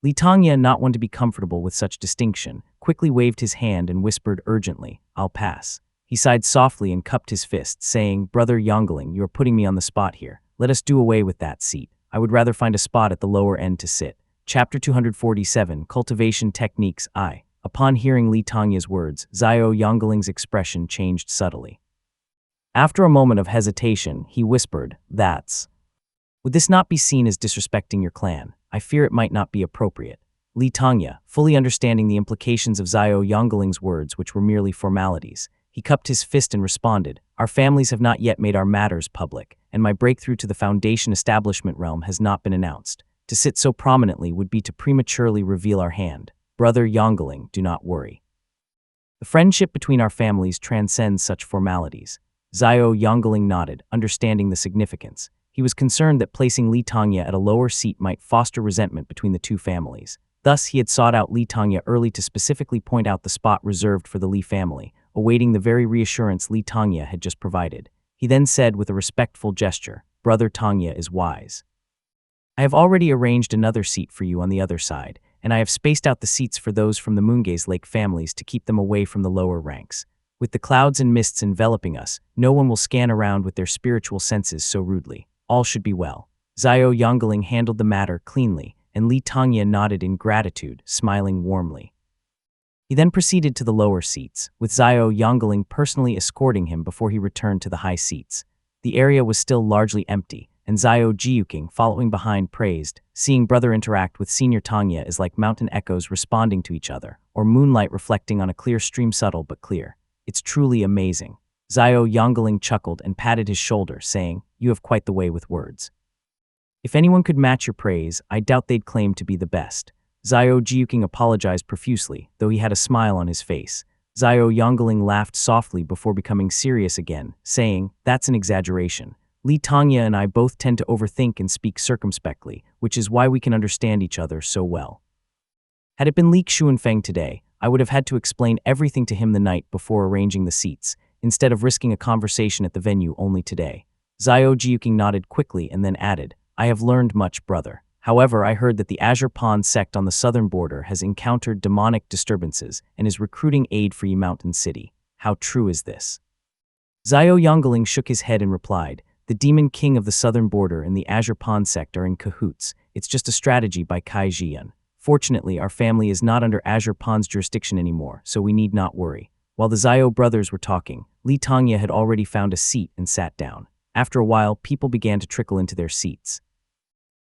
Li Tanya, not one to be comfortable with such distinction, quickly waved his hand and whispered urgently, "I'll pass." He sighed softly and cupped his fist, saying, "Brother Yongling, you are putting me on the spot here. Let us do away with that seat. I would rather find a spot at the lower end to sit." Chapter 247, Cultivation Techniques I. Upon hearing Li Tanya's words, Xiao Yongling's expression changed subtly. After a moment of hesitation, he whispered, Would this not be seen as disrespecting your clan? I fear it might not be appropriate." Li Tanya, fully understanding the implications of Xiao Yongling's words, which were merely formalities, he cupped his fist and responded, "Our families have not yet made our matters public, and my breakthrough to the Foundation Establishment realm has not been announced. To sit so prominently would be to prematurely reveal our hand. Brother Yongling, do not worry. The friendship between our families transcends such formalities." Xiao Yongling nodded, understanding the significance. He was concerned that placing Li Tanya at a lower seat might foster resentment between the two families. Thus, he had sought out Li Tanya early to specifically point out the spot reserved for the Li family, awaiting the very reassurance Li Tanya had just provided. He then said with a respectful gesture, "Brother Tanya is wise. I have already arranged another seat for you on the other side, and I have spaced out the seats for those from the Moongaze Lake families to keep them away from the lower ranks. With the clouds and mists enveloping us, no one will scan around with their spiritual senses so rudely. All should be well." Xiao Yongling handled the matter cleanly, and Li Tanya nodded in gratitude, smiling warmly. He then proceeded to the lower seats, with Xiao Yongling personally escorting him before he returned to the high seats. The area was still largely empty, and Xiao Jiuqing, following behind, praised, "Seeing brother interact with Senior Tanya is like mountain echoes responding to each other, or moonlight reflecting on a clear stream, subtle but clear. It's truly amazing." Xiao Yongling chuckled and patted his shoulder, saying, "You have quite the way with words. If anyone could match your praise, I doubt they'd claim to be the best." Xiao Jiuqing apologized profusely, though he had a smile on his face. Xiao Yongling laughed softly before becoming serious again, saying, "That's an exaggeration. Li Tanya and I both tend to overthink and speak circumspectly, which is why we can understand each other so well. Had it been Li Xuanfeng today, I would have had to explain everything to him the night before arranging the seats, instead of risking a conversation at the venue only today." Xiao Jiuqing nodded quickly and then added, "I have learned much, brother. However, I heard that the Azure Pond sect on the southern border has encountered demonic disturbances and is recruiting aid for Yi Mountain City. How true is this?" Xiao Yongling shook his head and replied, "The Demon King of the southern border and the Azure Pond sect are in cahoots. It's just a strategy by Kai Jian. Fortunately, our family is not under Azure Pond's jurisdiction anymore, so we need not worry." While the Xiao brothers were talking, Li Tanya had already found a seat and sat down. After a while, people began to trickle into their seats.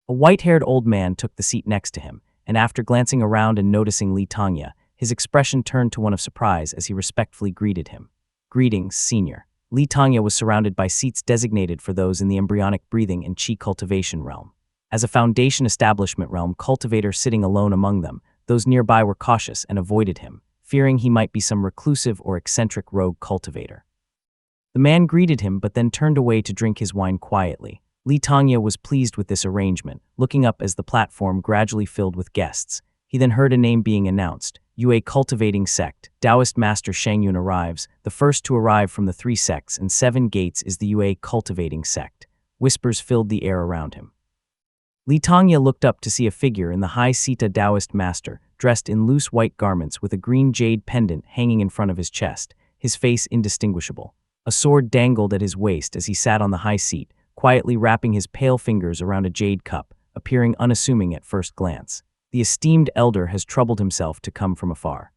A white-haired old man took the seat next to him, and after glancing around and noticing Li Tanya, his expression turned to one of surprise as he respectfully greeted him. "Greetings, senior." Li Tanya was surrounded by seats designated for those in the embryonic breathing and qi cultivation realm. As a Foundation Establishment realm cultivator sitting alone among them, those nearby were cautious and avoided him, fearing he might be some reclusive or eccentric rogue cultivator. The man greeted him but then turned away to drink his wine quietly. Li Tanya was pleased with this arrangement, looking up as the platform gradually filled with guests. He then heard a name being announced. Yue Cultivating Sect. Taoist Master Shangyun arrives. The first to arrive from the 3 sects and 7 gates is the Yue Cultivating Sect. Whispers filled the air around him. Li Tanya looked up to see a figure in the high Sita Taoist Master, dressed in loose white garments with a green jade pendant hanging in front of his chest, his face indistinguishable. A sword dangled at his waist as he sat on the high seat, quietly wrapping his pale fingers around a jade cup, appearing unassuming at first glance. The esteemed elder has troubled himself to come from afar.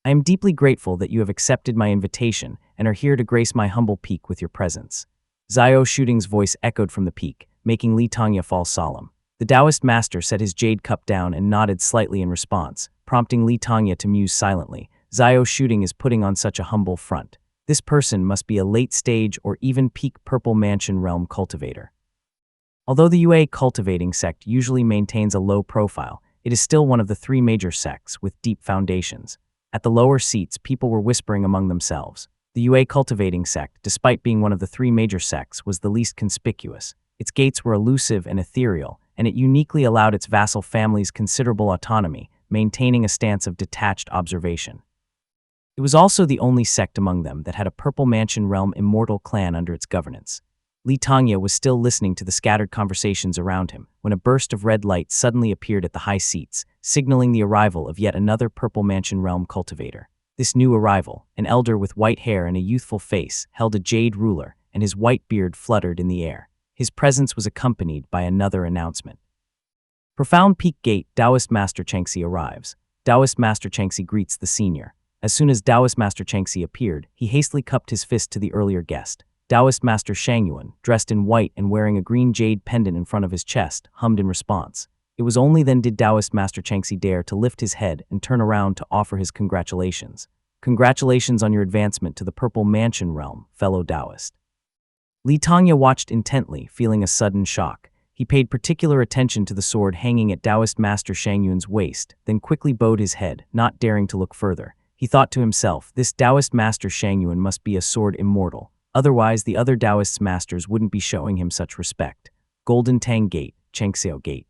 "I am deeply grateful that you have accepted my invitation and are here to grace my humble peak with your presence." Xiao Shooting's voice echoed from the peak, making Li Tanya fall solemn. The Taoist master set his jade cup down and nodded slightly in response, prompting Li Tanya to muse silently. Xiao Shooting is putting on such a humble front. This person must be a late-stage or even peak Purple Mansion realm cultivator. Although the UA cultivating sect usually maintains a low profile, it is still one of the three major sects with deep foundations. At the lower seats, people were whispering among themselves. The UA cultivating sect, despite being one of the three major sects, was the least conspicuous. Its gates were elusive and ethereal, and it uniquely allowed its vassal families considerable autonomy, maintaining a stance of detached observation. It was also the only sect among them that had a Purple Mansion realm immortal clan under its governance. Li Tongya was still listening to the scattered conversations around him when a burst of red light suddenly appeared at the high seats, signaling the arrival of yet another Purple Mansion realm cultivator. This new arrival, an elder with white hair and a youthful face, held a jade ruler, and his white beard fluttered in the air. His presence was accompanied by another announcement. Profound Peak Gate, Taoist Master Chengxi arrives. Taoist Master Chengxi greets the senior. As soon as Taoist Master Chengxi appeared, he hastily cupped his fist to the earlier guest. Taoist Master Shang Yuan, dressed in white and wearing a green jade pendant in front of his chest, hummed in response. It was only then did Taoist Master Chengxi dare to lift his head and turn around to offer his congratulations. Congratulations on your advancement to the Purple Mansion realm, fellow Taoist. Li Tongya watched intently, feeling a sudden shock. He paid particular attention to the sword hanging at Taoist Master Shang Yuan's waist, then quickly bowed his head, not daring to look further. He thought to himself, this Taoist Master Shang Yuan must be a sword immortal. Otherwise, the other Taoist masters wouldn't be showing him such respect. Golden Tang Gate, Chengxiao Gate.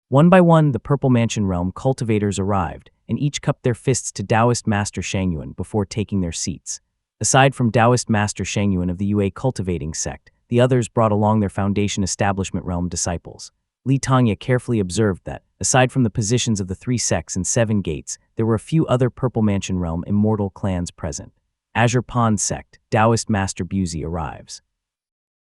One by one, the Purple Mansion realm cultivators arrived, and each cupped their fists to Taoist Master Shang Yuan before taking their seats. Aside from Taoist Master Shang Yuan of the UA cultivating sect, the others brought along their Foundation Establishment realm disciples. Li Tongya carefully observed that, aside from the positions of the three sects and 7 gates, there were a few other Purple Mansion realm immortal clans present. Azure Pond Sect, Taoist Master Buzi arrives.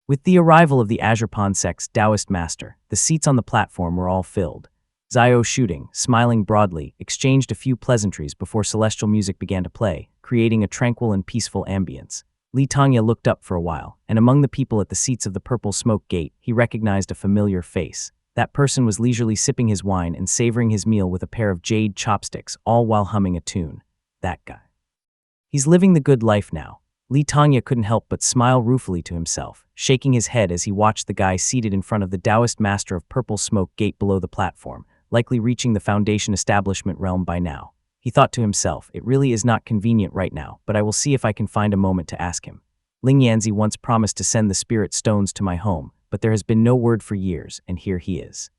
With the arrival of the Azure Pond Sect's Taoist Master, the seats on the platform were all filled. Zio Shooting, smiling broadly, exchanged a few pleasantries before celestial music began to play, creating a tranquil and peaceful ambience. Li Tongya looked up for a while, and among the people at the seats of the Purple Smoke Gate, he recognized a familiar face. That person was leisurely sipping his wine and savoring his meal with a pair of jade chopsticks, all while humming a tune. That guy. He's living the good life now. Li Tongya couldn't help but smile ruefully to himself, shaking his head as he watched the guy seated in front of the Taoist Master of Purple Smoke Gate below the platform, likely reaching the Foundation Establishment realm by now. He thought to himself, it really is not convenient right now, but I will see if I can find a moment to ask him. Ling Yanzi once promised to send the spirit stones to my home, but there has been no word for years, and here he is.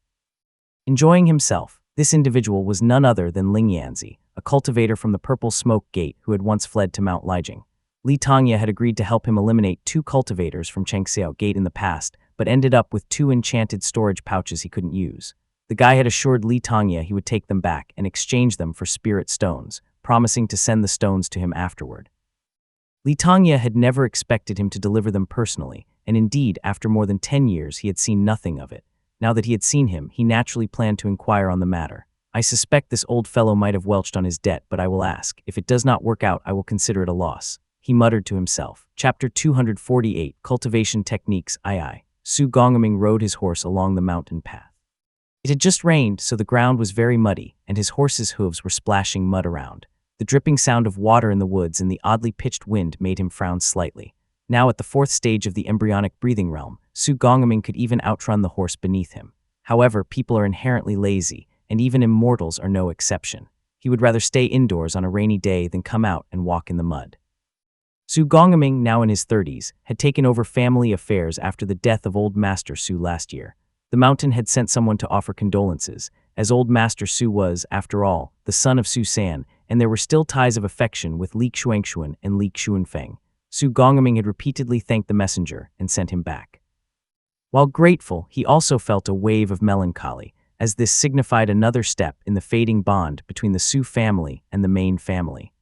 Enjoying himself, this individual was none other than Ling Yanzi, a cultivator from the Purple Smoke Gate who had once fled to Mount Lijiang. Li Tongya had agreed to help him eliminate 2 cultivators from Chengxiao Gate in the past, but ended up with 2 enchanted storage pouches he couldn't use. The guy had assured Li Tongya he would take them back and exchange them for spirit stones, promising to send the stones to him afterward. Li Tongya had never expected him to deliver them personally, and indeed, after more than 10 years, he had seen nothing of it. Now that he had seen him, he naturally planned to inquire on the matter. I suspect this old fellow might have welched on his debt, but I will ask. If it does not work out, I will consider it a loss. He muttered to himself. Chapter 248, Cultivation Techniques II. Su Gongming rode his horse along the mountain path. It had just rained, so the ground was very muddy, and his horse's hooves were splashing mud around. The dripping sound of water in the woods and the oddly pitched wind made him frown slightly. Now at the 4th stage of the embryonic breathing realm, Su Gongming could even outrun the horse beneath him. However, people are inherently lazy, and even immortals are no exception. He would rather stay indoors on a rainy day than come out and walk in the mud. Su Gongming, now in his 30s, had taken over family affairs after the death of Old Master Su last year. The mountain had sent someone to offer condolences, as Old Master Su was, after all, the son of Su San, and there were still ties of affection with Li Xuanxuan and Li Xuanfeng. Su Gongming had repeatedly thanked the messenger and sent him back. While grateful, he also felt a wave of melancholy, as this signified another step in the fading bond between the Su family and the main family.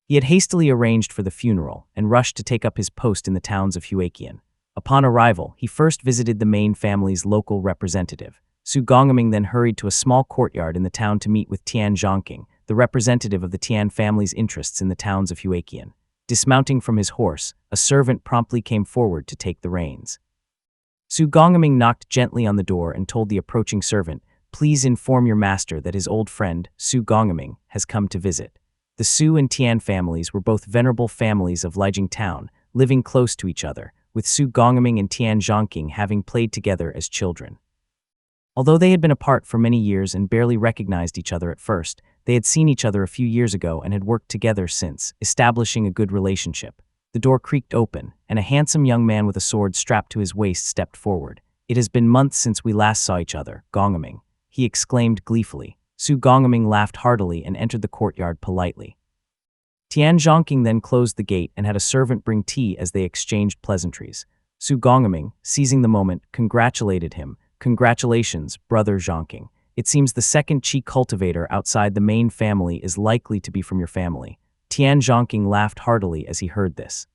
He had hastily arranged for the funeral and rushed to take up his post in the towns of Huaqian. Upon arrival, he first visited the main family's local representative. Su Gongming then hurried to a small courtyard in the town to meet with Tian Zhongqing, the representative of the Tian family's interests in the towns of Huaqian. Dismounting from his horse, a servant promptly came forward to take the reins. Su Gongming knocked gently on the door and told the approaching servant, "Please inform your master that his old friend, Su Gongming, has come to visit." The Su and Tian families were both venerable families of Lijiang Town, living close to each other, with Su Gongming and Tian Zhongqing having played together as children. Although they had been apart for many years and barely recognized each other at first, they had seen each other a few years ago and had worked together since, establishing a good relationship. The door creaked open, and a handsome young man with a sword strapped to his waist stepped forward. "It has been months since we last saw each other, Gongming," he exclaimed gleefully. Su Gongming laughed heartily and entered the courtyard politely. Tian Zhongqing then closed the gate and had a servant bring tea as they exchanged pleasantries. Su Gongming, seizing the moment, congratulated him. "Congratulations, brother Zhongqing. It seems the second qi cultivator outside the main family is likely to be from your family." Tian Zhongqing laughed heartily as he heard this.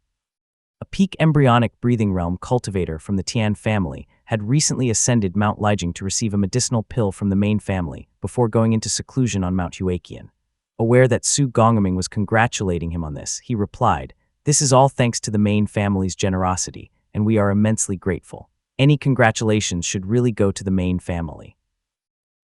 A peak embryonic breathing realm cultivator from the Tian family had recently ascended Mount Lijiang to receive a medicinal pill from the main family before going into seclusion on Mount Huaqian. Aware that Su Gongming was congratulating him on this, he replied, "This is all thanks to the main family's generosity, and we are immensely grateful. Any congratulations should really go to the main family."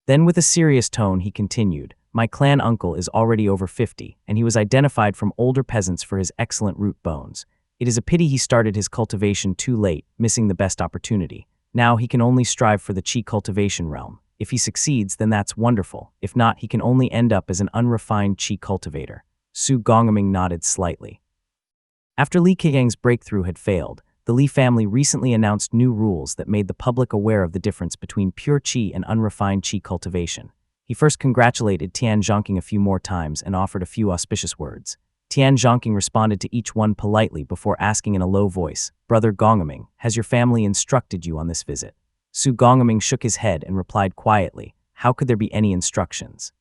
Then with a serious tone he continued, "My clan uncle is already over 50, and he was identified from older peasants for his excellent root bones. It is a pity he started his cultivation too late, missing the best opportunity. Now he can only strive for the qi cultivation realm. If he succeeds, then that's wonderful. If not, he can only end up as an unrefined qi cultivator." Su Gongming nodded slightly. After Li Qiyang's breakthrough had failed, the Li family recently announced new rules that made the public aware of the difference between pure qi and unrefined qi cultivation. He first congratulated Tian Zhongqing a few more times and offered a few auspicious words. Tian Zhongqing responded to each one politely before asking in a low voice, "Brother Gongming, has your family instructed you on this visit?" Su Gongming shook his head and replied quietly, "How could there be any instructions?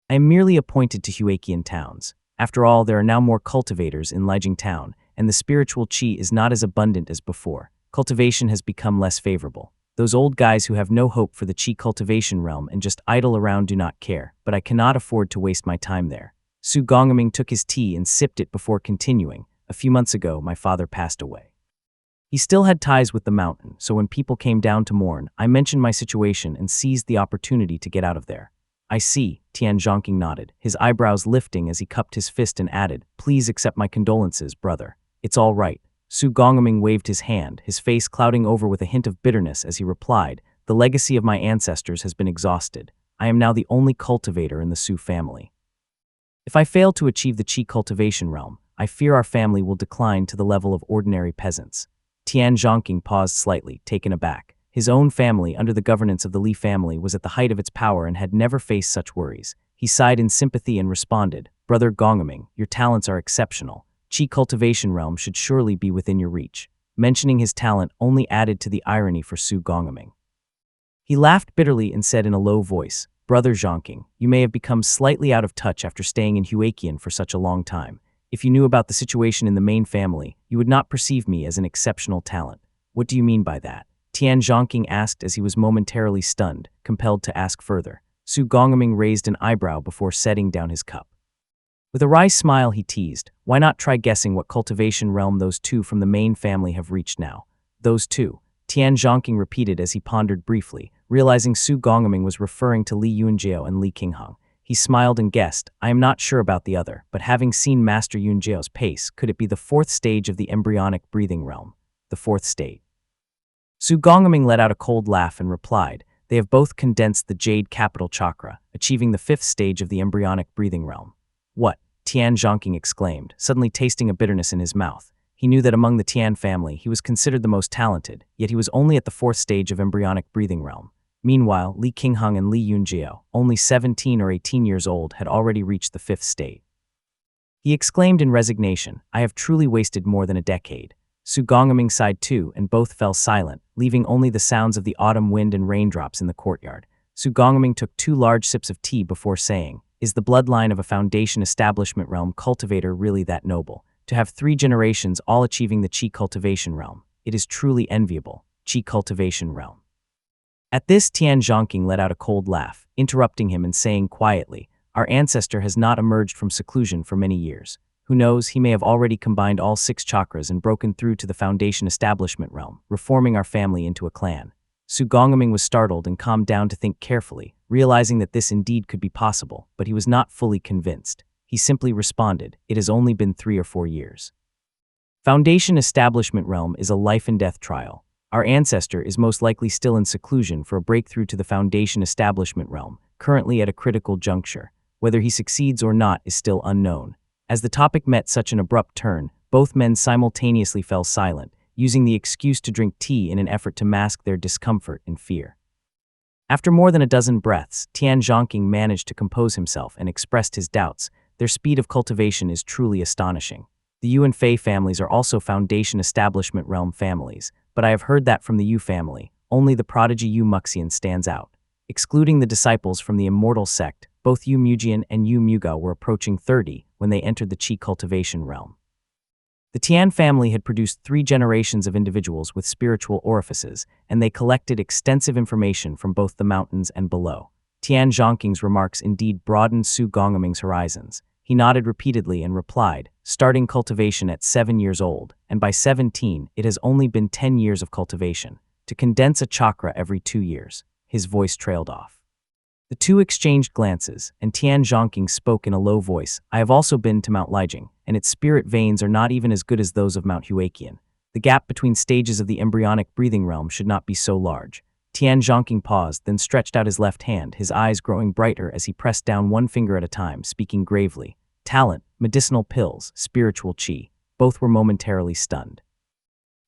I am merely appointed to Huaqian towns. After all, there are now more cultivators in Lijiang Town, and the spiritual qi is not as abundant as before. Cultivation has become less favorable. Those old guys who have no hope for the qi cultivation realm and just idle around do not care, but I cannot afford to waste my time there." Su Gongming took his tea and sipped it before continuing, "A few months ago, my father passed away. He still had ties with the mountain, so when people came down to mourn, I mentioned my situation and seized the opportunity to get out of there." "I see," Tian Zhongqing nodded, his eyebrows lifting as he cupped his fist and added, "Please accept my condolences, brother. It's all right." Su Gongming waved his hand, his face clouding over with a hint of bitterness as he replied, "The legacy of my ancestors has been exhausted. I am now the only cultivator in the Su family. If I fail to achieve the qi cultivation realm, I fear our family will decline to the level of ordinary peasants." Tian Zhongqing paused slightly, taken aback. His own family, under the governance of the Li family, was at the height of its power and had never faced such worries. He sighed in sympathy and responded, "Brother Gongming, your talents are exceptional. Qi cultivation realm should surely be within your reach." Mentioning his talent only added to the irony for Su Gongming. He laughed bitterly and said in a low voice, "Brother Zhongqing, you may have become slightly out of touch after staying in Huaqian for such a long time. If you knew about the situation in the main family, you would not perceive me as an exceptional talent." "What do you mean by that?" Tian Zhongqing asked as he was momentarily stunned, compelled to ask further. Su Gongming raised an eyebrow before setting down his cup. With a wry smile he teased, "Why not try guessing what cultivation realm those two from the main family have reached now?" "Those two," Tian Zhongqing repeated as he pondered briefly, realizing Su Gongming was referring to Li Yunjiao and Li Qinghang. He smiled and guessed, "I am not sure about the other, but having seen Master Yunjiao's pace, could it be the fourth stage of the embryonic breathing realm?" "The fourth stage?" Su Gongming let out a cold laugh and replied, "They have both condensed the Jade Capital Chakra, achieving the fifth stage of the embryonic breathing realm." "What?" Tian Zhongqing exclaimed, suddenly tasting a bitterness in his mouth. He knew that among the Tian family, he was considered the most talented, yet he was only at the fourth stage of embryonic breathing realm. Meanwhile, Li Qinghang and Li Yunjiao, only 17 or 18 years old, had already reached the fifth stage. He exclaimed in resignation, "I have truly wasted more than a decade." Su Gongming sighed too, and both fell silent, leaving only the sounds of the autumn wind and raindrops in the courtyard. Su Gongming took 2 large sips of tea before saying, "Is the bloodline of a foundation establishment realm cultivator really that noble? To have 3 generations all achieving the qi cultivation realm, it is truly enviable. Qi cultivation realm." At this, Tian Zhongqing let out a cold laugh, interrupting him and saying quietly, "Our ancestor has not emerged from seclusion for many years. Who knows, he may have already combined all 6 chakras and broken through to the foundation establishment realm, reforming our family into a clan." Su Gongming was startled and calmed down to think carefully, realizing that this indeed could be possible, but he was not fully convinced. He simply responded, "It has only been 3 or 4 years." Foundation Establishment Realm is a life and death trial. Our ancestor is most likely still in seclusion for a breakthrough to the Foundation Establishment Realm, currently at a critical juncture. Whether he succeeds or not is still unknown. As the topic met such an abrupt turn, both men simultaneously fell silent, using the excuse to drink tea in an effort to mask their discomfort and fear. After more than a dozen breaths, Tian Zhongqing managed to compose himself and expressed his doubts. Their speed of cultivation is truly astonishing. The Yu and Fei families are also Foundation Establishment Realm families, but I have heard that from the Yu family, only the prodigy Yu Muxian stands out. Excluding the disciples from the immortal sect, both Yu Mujian and Yu Muga were approaching 30 when they entered the Qi cultivation realm. The Tian family had produced 3 generations of individuals with spiritual orifices, and they collected extensive information from both the mountains and below. Tian Zhongqing's remarks indeed broadened Su Gongming's horizons. He nodded repeatedly and replied, "Starting cultivation at 7 years old, and by 17, it has only been 10 years of cultivation. To condense a chakra every 2 years." His voice trailed off. The two exchanged glances, and Tian Zhongqing spoke in a low voice, "I have also been to Mount Lijiang, and its spirit veins are not even as good as those of Mount Huaqian. The gap between stages of the embryonic breathing realm should not be so large." Tian Zhongqing paused, then stretched out his left hand, his eyes growing brighter as he pressed down one finger at a time, speaking gravely. Talent, medicinal pills, spiritual qi, both were momentarily stunned.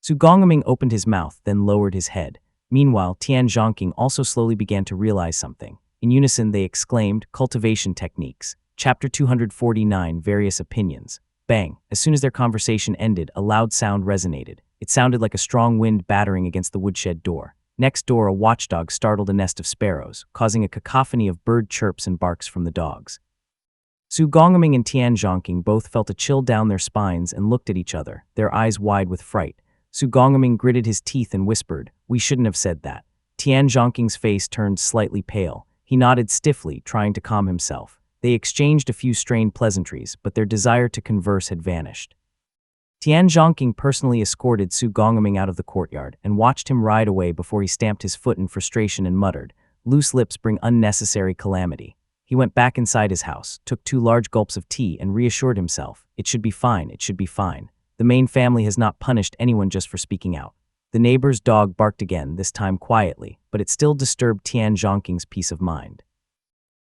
Su Gongming opened his mouth, then lowered his head. Meanwhile, Tian Zhongqing also slowly began to realize something. In unison they exclaimed, "Cultivation techniques." Chapter 249, Various Opinions. Bang! As soon as their conversation ended, a loud sound resonated. It sounded like a strong wind battering against the woodshed door. Next door, a watchdog startled a nest of sparrows, causing a cacophony of bird chirps and barks from the dogs. Su Gongming and Tian Zhongqing both felt a chill down their spines and looked at each other, their eyes wide with fright. Su Gongming gritted his teeth and whispered, "We shouldn't have said that." Tian Zhongqing's face turned slightly pale. He nodded stiffly, trying to calm himself. They exchanged a few strained pleasantries, but their desire to converse had vanished. Tian Zhongqing personally escorted Su Gongming out of the courtyard and watched him ride away before he stamped his foot in frustration and muttered, "Loose lips bring unnecessary calamity." He went back inside his house, took 2 large gulps of tea, and reassured himself, "It should be fine, it should be fine. The main family has not punished anyone just for speaking out." The neighbor's dog barked again, this time quietly, but it still disturbed Tian Zhongqing's peace of mind.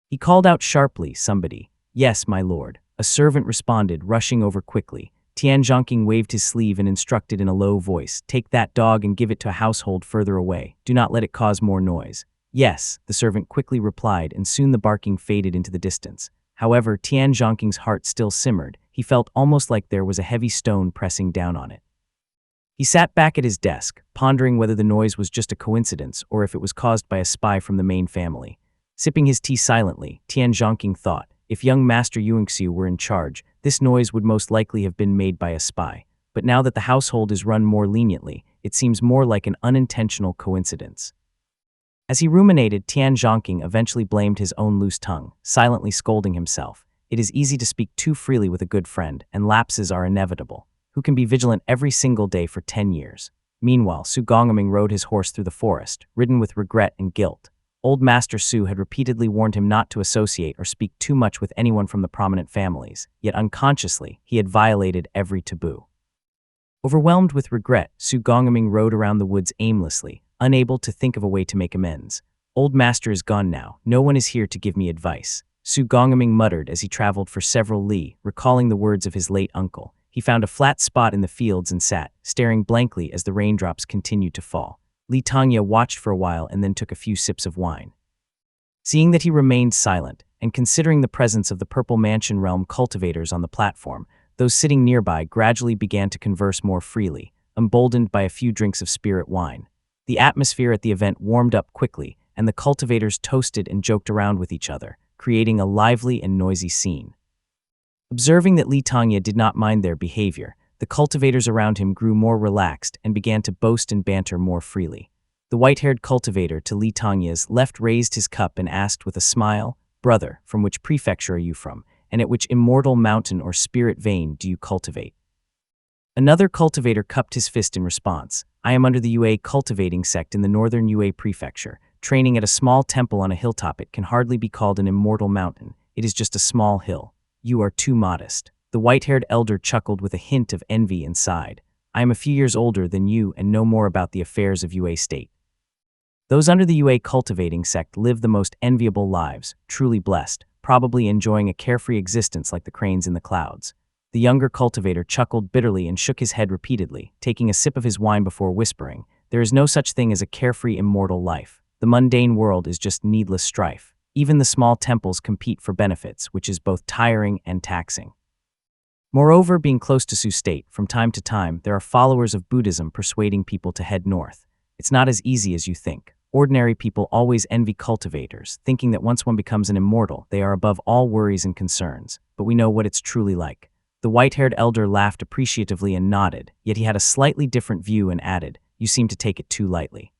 He called out sharply, "Somebody." "Yes, my lord," a servant responded, rushing over quickly. Tian Zhongqing waved his sleeve and instructed in a low voice, "Take that dog and give it to a household further away. Do not let it cause more noise." "Yes," the servant quickly replied, and soon the barking faded into the distance. However, Tian Zhongqing's heart still simmered. He felt almost like there was a heavy stone pressing down on it. He sat back at his desk, pondering whether the noise was just a coincidence or if it was caused by a spy from the main family. Sipping his tea silently, Tian Zhongqing thought, if young Master Yuanxiu were in charge, this noise would most likely have been made by a spy. But now that the household is run more leniently, it seems more like an unintentional coincidence. As he ruminated, Tian Zhongqing eventually blamed his own loose tongue, silently scolding himself. It is easy to speak too freely with a good friend, and lapses are inevitable. Who can be vigilant every single day for 10 years? Meanwhile, Su Gongming rode his horse through the forest, ridden with regret and guilt. Old Master Su had repeatedly warned him not to associate or speak too much with anyone from the prominent families, yet unconsciously, he had violated every taboo. Overwhelmed with regret, Su Gongming rode around the woods aimlessly, unable to think of a way to make amends. "Old Master is gone now. No one is here to give me advice," Su Gongming muttered as he traveled for several li, recalling the words of his late uncle. He found a flat spot in the fields and sat, staring blankly as the raindrops continued to fall. Li Tongya watched for a while and then took a few sips of wine. Seeing that he remained silent, and considering the presence of the Purple Mansion Realm cultivators on the platform, those sitting nearby gradually began to converse more freely, emboldened by a few drinks of spirit wine. The atmosphere at the event warmed up quickly, and the cultivators toasted and joked around with each other, creating a lively and noisy scene. Observing that Li Tongya did not mind their behavior, the cultivators around him grew more relaxed and began to boast and banter more freely. The white-haired cultivator to Li Tongya's left raised his cup and asked with a smile, "Brother, from which prefecture are you from, and at which immortal mountain or spirit vein do you cultivate?" Another cultivator cupped his fist in response. "I am under the Yue cultivating sect in the northern Yue prefecture, training at a small temple on a hilltop. It can hardly be called an immortal mountain. It is just a small hill." You are too modest." The white-haired elder chuckled with a hint of envy and sighed. "I am a few years older than you and know more about the affairs of Yue State. Those under the Yue cultivating sect live the most enviable lives, truly blessed, probably enjoying a carefree existence like the cranes in the clouds." The younger cultivator chuckled bitterly and shook his head repeatedly, taking a sip of his wine before whispering, "There is no such thing as a carefree immortal life. The mundane world is just needless strife. Even the small temples compete for benefits, which is both tiring and taxing." Moreover, being close to Sioux State, from time to time, there are followers of Buddhism persuading people to head north. It's not as easy as you think. Ordinary people always envy cultivators, thinking that once one becomes an immortal, they are above all worries and concerns. But we know what it's truly like. The white-haired elder laughed appreciatively and nodded, yet he had a slightly different view and added, "You seem to take it too lightly.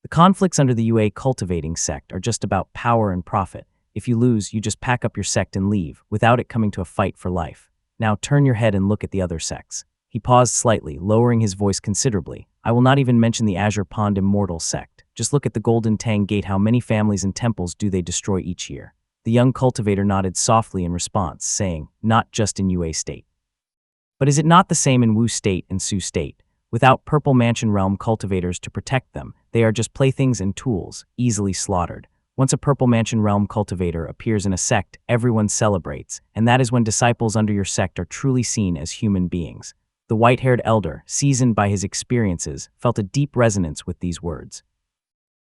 The conflicts under the Yue cultivating sect are just about power and profit. If you lose, you just pack up your sect and leave, without it coming to a fight for life. Now turn your head and look at the other sects." He paused slightly, lowering his voice considerably. "I will not even mention the Azure Pond Immortal sect. Just look at the Golden Tang Gate. How many families and temples do they destroy each year?" The young cultivator nodded softly in response, saying, "Not just in Yue State. But is it not the same in Wu State and Sioux State? Without Purple Mansion Realm cultivators to protect them, they are just playthings and tools, easily slaughtered. Once a Purple Mansion Realm cultivator appears in a sect, everyone celebrates, and that is when disciples under your sect are truly seen as human beings." The white-haired elder, seasoned by his experiences, felt a deep resonance with these words.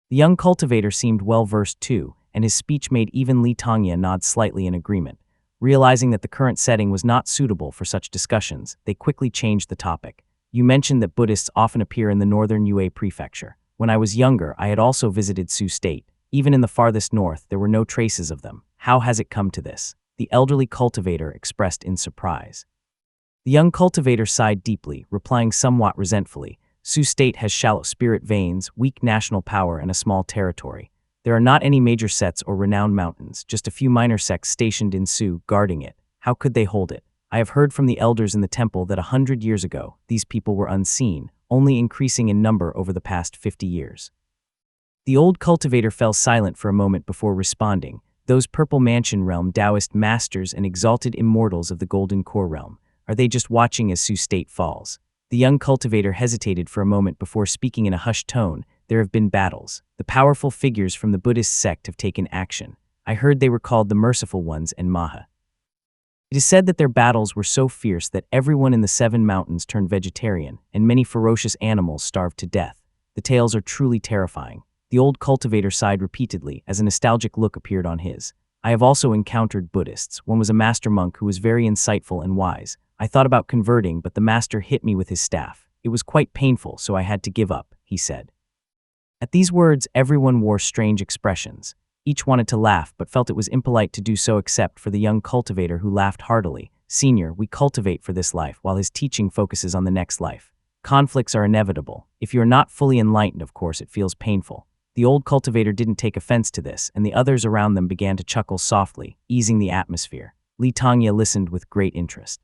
The young cultivator seemed well-versed too, and his speech made even Li Tongya nod slightly in agreement. Realizing that the current setting was not suitable for such discussions, they quickly changed the topic. "You mentioned that Buddhists often appear in the northern Yue prefecture. When I was younger, I had also visited Sioux State. Even in the farthest north, there were no traces of them. How has it come to this?" The elderly cultivator expressed in surprise. The young cultivator sighed deeply, replying somewhat resentfully, "Sioux State has shallow spirit veins, weak national power, and a small territory. There are not any major sets or renowned mountains, just a few minor sects stationed in Sioux, guarding it. How could they hold it? I have heard from the elders in the temple that 100 years ago, these people were unseen, only increasing in number over the past 50 years. The old cultivator fell silent for a moment before responding. "Those Purple Mansion Realm Taoist masters and exalted immortals of the Golden Core Realm, are they just watching as Sioux State falls?" The young cultivator hesitated for a moment before speaking in a hushed tone. "There have been battles. The powerful figures from the Buddhist sect have taken action. I heard they were called the Merciful Ones and Maha. It is said that their battles were so fierce that everyone in the 7 mountains turned vegetarian, and many ferocious animals starved to death. The tales are truly terrifying." The old cultivator sighed repeatedly as a nostalgic look appeared on his. "I have also encountered Buddhists. One was a master monk who was very insightful and wise. I thought about converting, but the master hit me with his staff. It was quite painful, so I had to give up," he said. At these words, everyone wore strange expressions. Each wanted to laugh, but felt it was impolite to do so except for the young cultivator, who laughed heartily. "Senior, we cultivate for this life, while his teaching focuses on the next life. Conflicts are inevitable. If you are not fully enlightened, of course, it feels painful." The old cultivator didn't take offense to this, and the others around them began to chuckle softly, easing the atmosphere. Li Tongya listened with great interest.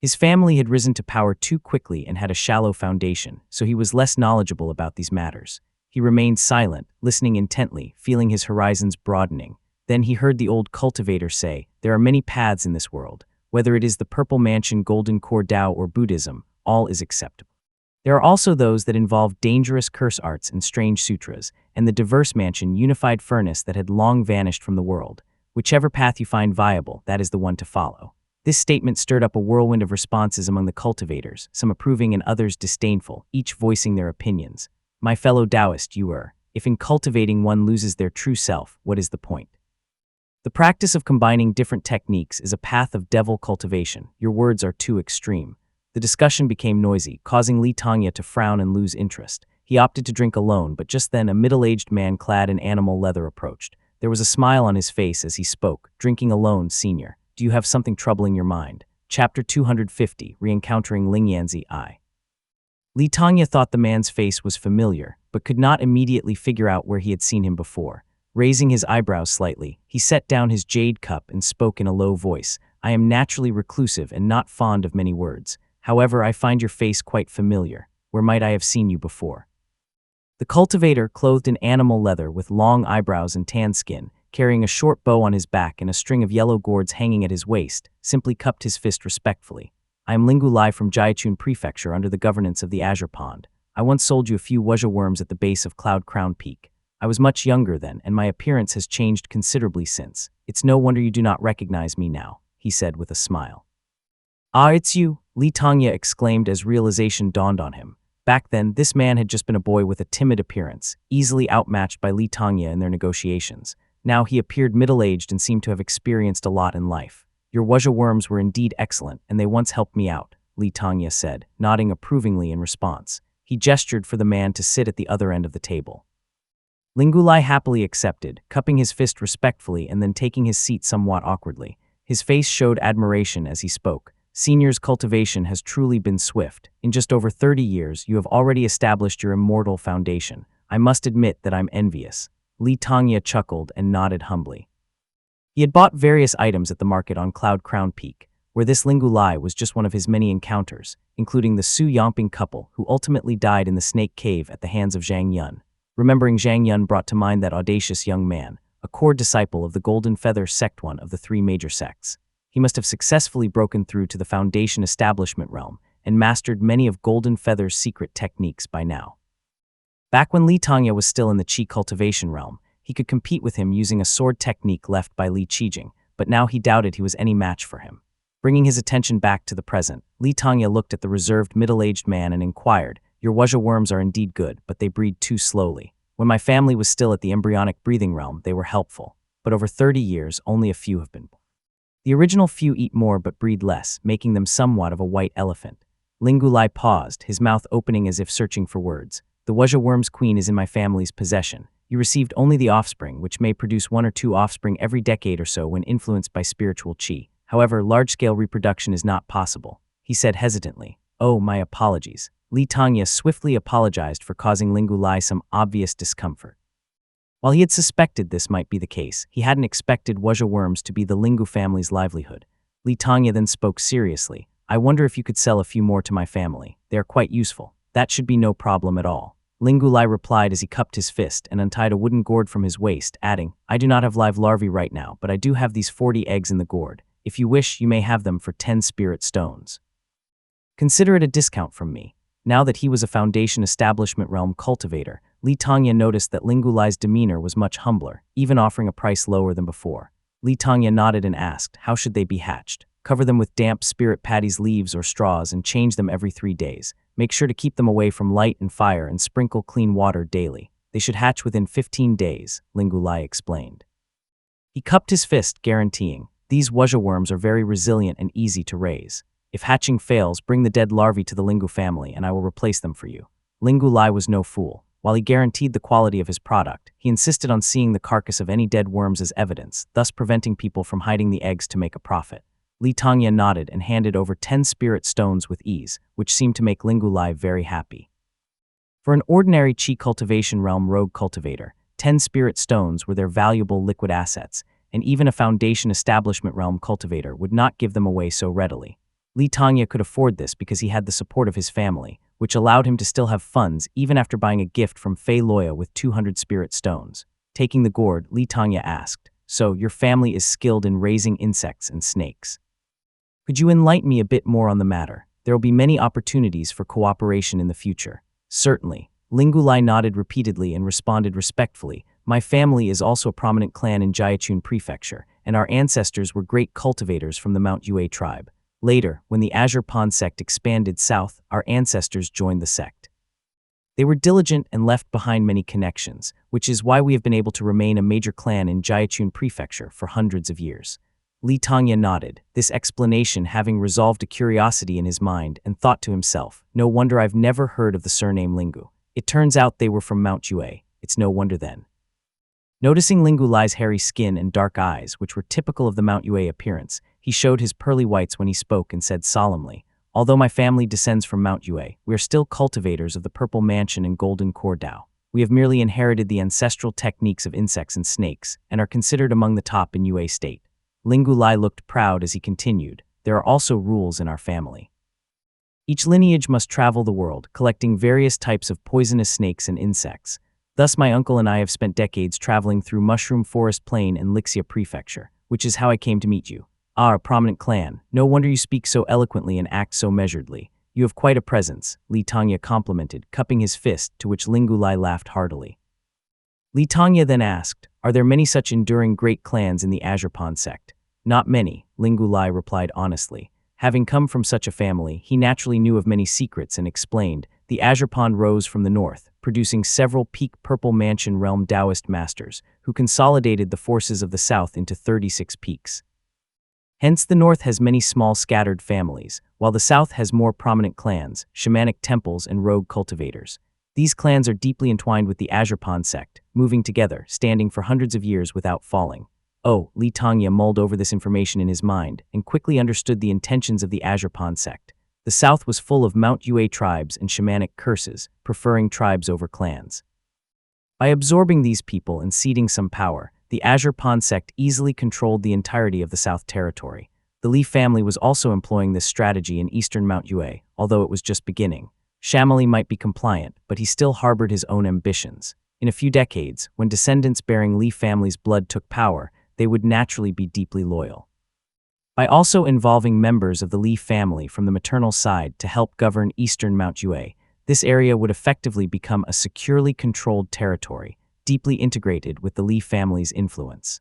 His family had risen to power too quickly and had a shallow foundation, so he was less knowledgeable about these matters. He remained silent, listening intently, feeling his horizons broadening. Then he heard the old cultivator say, "There are many paths in this world. Whether it is the Purple Mansion Golden Core Tao or Buddhism, all is acceptable. There are also those that involve dangerous curse arts and strange sutras, and the diverse mansion Unified Furnace that had long vanished from the world. Whichever path you find viable, that is the one to follow." This statement stirred up a whirlwind of responses among the cultivators, some approving and others disdainful, each voicing their opinions. "My fellow Taoist, if in cultivating one loses their true self, what is the point? The practice of combining different techniques is a path of devil cultivation. Your words are too extreme." The discussion became noisy, causing Li Tongya to frown and lose interest. He opted to drink alone, but just then a middle-aged man clad in animal leather approached. There was a smile on his face as he spoke. "Drinking alone, senior. Do you have something troubling your mind?" Chapter 250, Re-encountering Lingyanzi I. Li Tongya thought the man's face was familiar, but could not immediately figure out where he had seen him before. Raising his eyebrows slightly, he set down his jade cup and spoke in a low voice. "I am naturally reclusive and not fond of many words. However, I find your face quite familiar. Where might I have seen you before?" The cultivator, clothed in animal leather with long eyebrows and tan skin, carrying a short bow on his back and a string of yellow gourds hanging at his waist, simply cupped his fist respectfully. I am Lingu Lai from Jiachun Prefecture under the governance of the Azure Pond. I once sold you a few Wuzha worms at the base of Cloud Crown Peak. I was much younger then, and my appearance has changed considerably since. It's no wonder you do not recognize me now, he said with a smile. Ah, it's you, Li Tongya exclaimed as realization dawned on him. Back then, this man had just been a boy with a timid appearance, easily outmatched by Li Tongya in their negotiations. Now he appeared middle-aged and seemed to have experienced a lot in life. Your Wuzha worms were indeed excellent, and they once helped me out, Li Tongya said, nodding approvingly in response. He gestured for the man to sit at the other end of the table. Lingu Lai happily accepted, cupping his fist respectfully and then taking his seat somewhat awkwardly. His face showed admiration as he spoke. Senior's cultivation has truly been swift. In just over 30 years, you have already established your immortal foundation. I must admit that I'm envious. Li Tongya chuckled and nodded humbly. He had bought various items at the market on Cloud Crown Peak, where this Lingu Lai was just one of his many encounters, including the Su Yangping couple who ultimately died in the Snake Cave at the hands of Zhang Yun. Remembering Zhang Yun brought to mind that audacious young man, a core disciple of the Golden Feather sect, one of the three major sects. He must have successfully broken through to the Foundation establishment realm and mastered many of Golden Feather's secret techniques by now. Back when Li Tongya was still in the Qi cultivation realm, he could compete with him using a sword technique left by Li Qijing, but now he doubted he was any match for him. Bringing his attention back to the present, Li Tongya looked at the reserved middle-aged man and inquired, Your Wuzha worms are indeed good, but they breed too slowly. When my family was still at the embryonic breathing realm, they were helpful, but over 30 years, only a few have been born. The original few eat more but breed less, making them somewhat of a white elephant. Lingu Lai paused, his mouth opening as if searching for words. The Wuzha worm's queen is in my family's possession. You received only the offspring, which may produce 1 or 2 offspring every decade or so when influenced by spiritual qi. However, large-scale reproduction is not possible, he said hesitantly. Oh, my apologies. Li Tongya swiftly apologized for causing Lingu Lai some obvious discomfort. While he had suspected this might be the case, he hadn't expected Wuzha worms to be the Lingu family's livelihood. Li Tongya then spoke seriously. I wonder if you could sell a few more to my family. They are quite useful. That should be no problem at all. Lingu Lai replied as he cupped his fist and untied a wooden gourd from his waist, adding, I do not have live larvae right now, but I do have these 40 eggs in the gourd. If you wish, you may have them for 10 spirit stones. Consider it a discount from me. Now that he was a Foundation establishment realm cultivator, Li Tongya noticed that Lingu Lai's demeanor was much humbler, even offering a price lower than before. Li Tongya nodded and asked, how should they be hatched? Cover them with damp spirit patties leaves or straws and change them every 3 days. Make sure to keep them away from light and fire and sprinkle clean water daily. They should hatch within 15 days, Lingu Lai explained. He cupped his fist, guaranteeing, these Wuzha worms are very resilient and easy to raise. If hatching fails, bring the dead larvae to the Lingu family and I will replace them for you. Lingu Lai was no fool. While he guaranteed the quality of his product, he insisted on seeing the carcass of any dead worms as evidence, thus preventing people from hiding the eggs to make a profit. Li Tongya nodded and handed over 10 spirit stones with ease, which seemed to make Lingu Lai very happy. For an ordinary Qi cultivation realm rogue cultivator, 10 spirit stones were their valuable liquid assets, and even a Foundation establishment realm cultivator would not give them away so readily. Li Tongya could afford this because he had the support of his family, which allowed him to still have funds even after buying a gift from Fei Loya with 200 spirit stones. Taking the gourd, Li Tongya asked, so your family is skilled in raising insects and snakes. Could you enlighten me a bit more on the matter? There will be many opportunities for cooperation in the future. Certainly. Lingu Lai nodded repeatedly and responded respectfully. My family is also a prominent clan in Jiachun Prefecture, and our ancestors were great cultivators from the Mount Yue tribe. Later, when the Azure Pond sect expanded south, our ancestors joined the sect. They were diligent and left behind many connections, which is why we have been able to remain a major clan in Jiachun Prefecture for hundreds of years. Li Tongya nodded, this explanation having resolved a curiosity in his mind, and thought to himself, no wonder I've never heard of the surname Lingu. It turns out they were from Mount Yue. It's no wonder then. Noticing Lingu Lai's hairy skin and dark eyes, which were typical of the Mount Yue appearance, he showed his pearly whites when he spoke and said solemnly, although my family descends from Mount Yue, we are still cultivators of the Purple Mansion and Golden Core Dao. We have merely inherited the ancestral techniques of insects and snakes, and are considered among the top in Yue state. Lingu Lai looked proud as he continued, there are also rules in our family. Each lineage must travel the world, collecting various types of poisonous snakes and insects. Thus, my uncle and I have spent decades traveling through Mushroom Forest Plain and Lixia Prefecture, which is how I came to meet you. Ah, a prominent clan. No wonder you speak so eloquently and act so measuredly. You have quite a presence, Li Tongya complimented, cupping his fist, to which Lingulai laughed heartily. Li Tongya then asked, are there many such enduring great clans in the Azurpan sect? Not many, Lingulai replied honestly. Having come from such a family, he naturally knew of many secrets and explained, the Azurpan rose from the north, producing several peak Purple Mansion realm Taoist masters, who consolidated the forces of the south into 36 peaks. Hence the north has many small scattered families, while the south has more prominent clans, shamanic temples and rogue cultivators. These clans are deeply entwined with the Azurpan sect, moving together, standing for hundreds of years without falling. Oh, Li Tongya mulled over this information in his mind, and quickly understood the intentions of the Azurpan sect. The south was full of Mount Yue tribes and shamanic curses, preferring tribes over clans. By absorbing these people and ceding some power, the Azurpan sect easily controlled the entirety of the South Territory. The Li family was also employing this strategy in eastern Mount Yue, although it was just beginning. Shamali might be compliant, but he still harbored his own ambitions. In a few decades, when descendants bearing Li family's blood took power, they would naturally be deeply loyal. By also involving members of the Li family from the maternal side to help govern eastern Mount Yue, this area would effectively become a securely controlled territory, deeply integrated with the Li family's influence.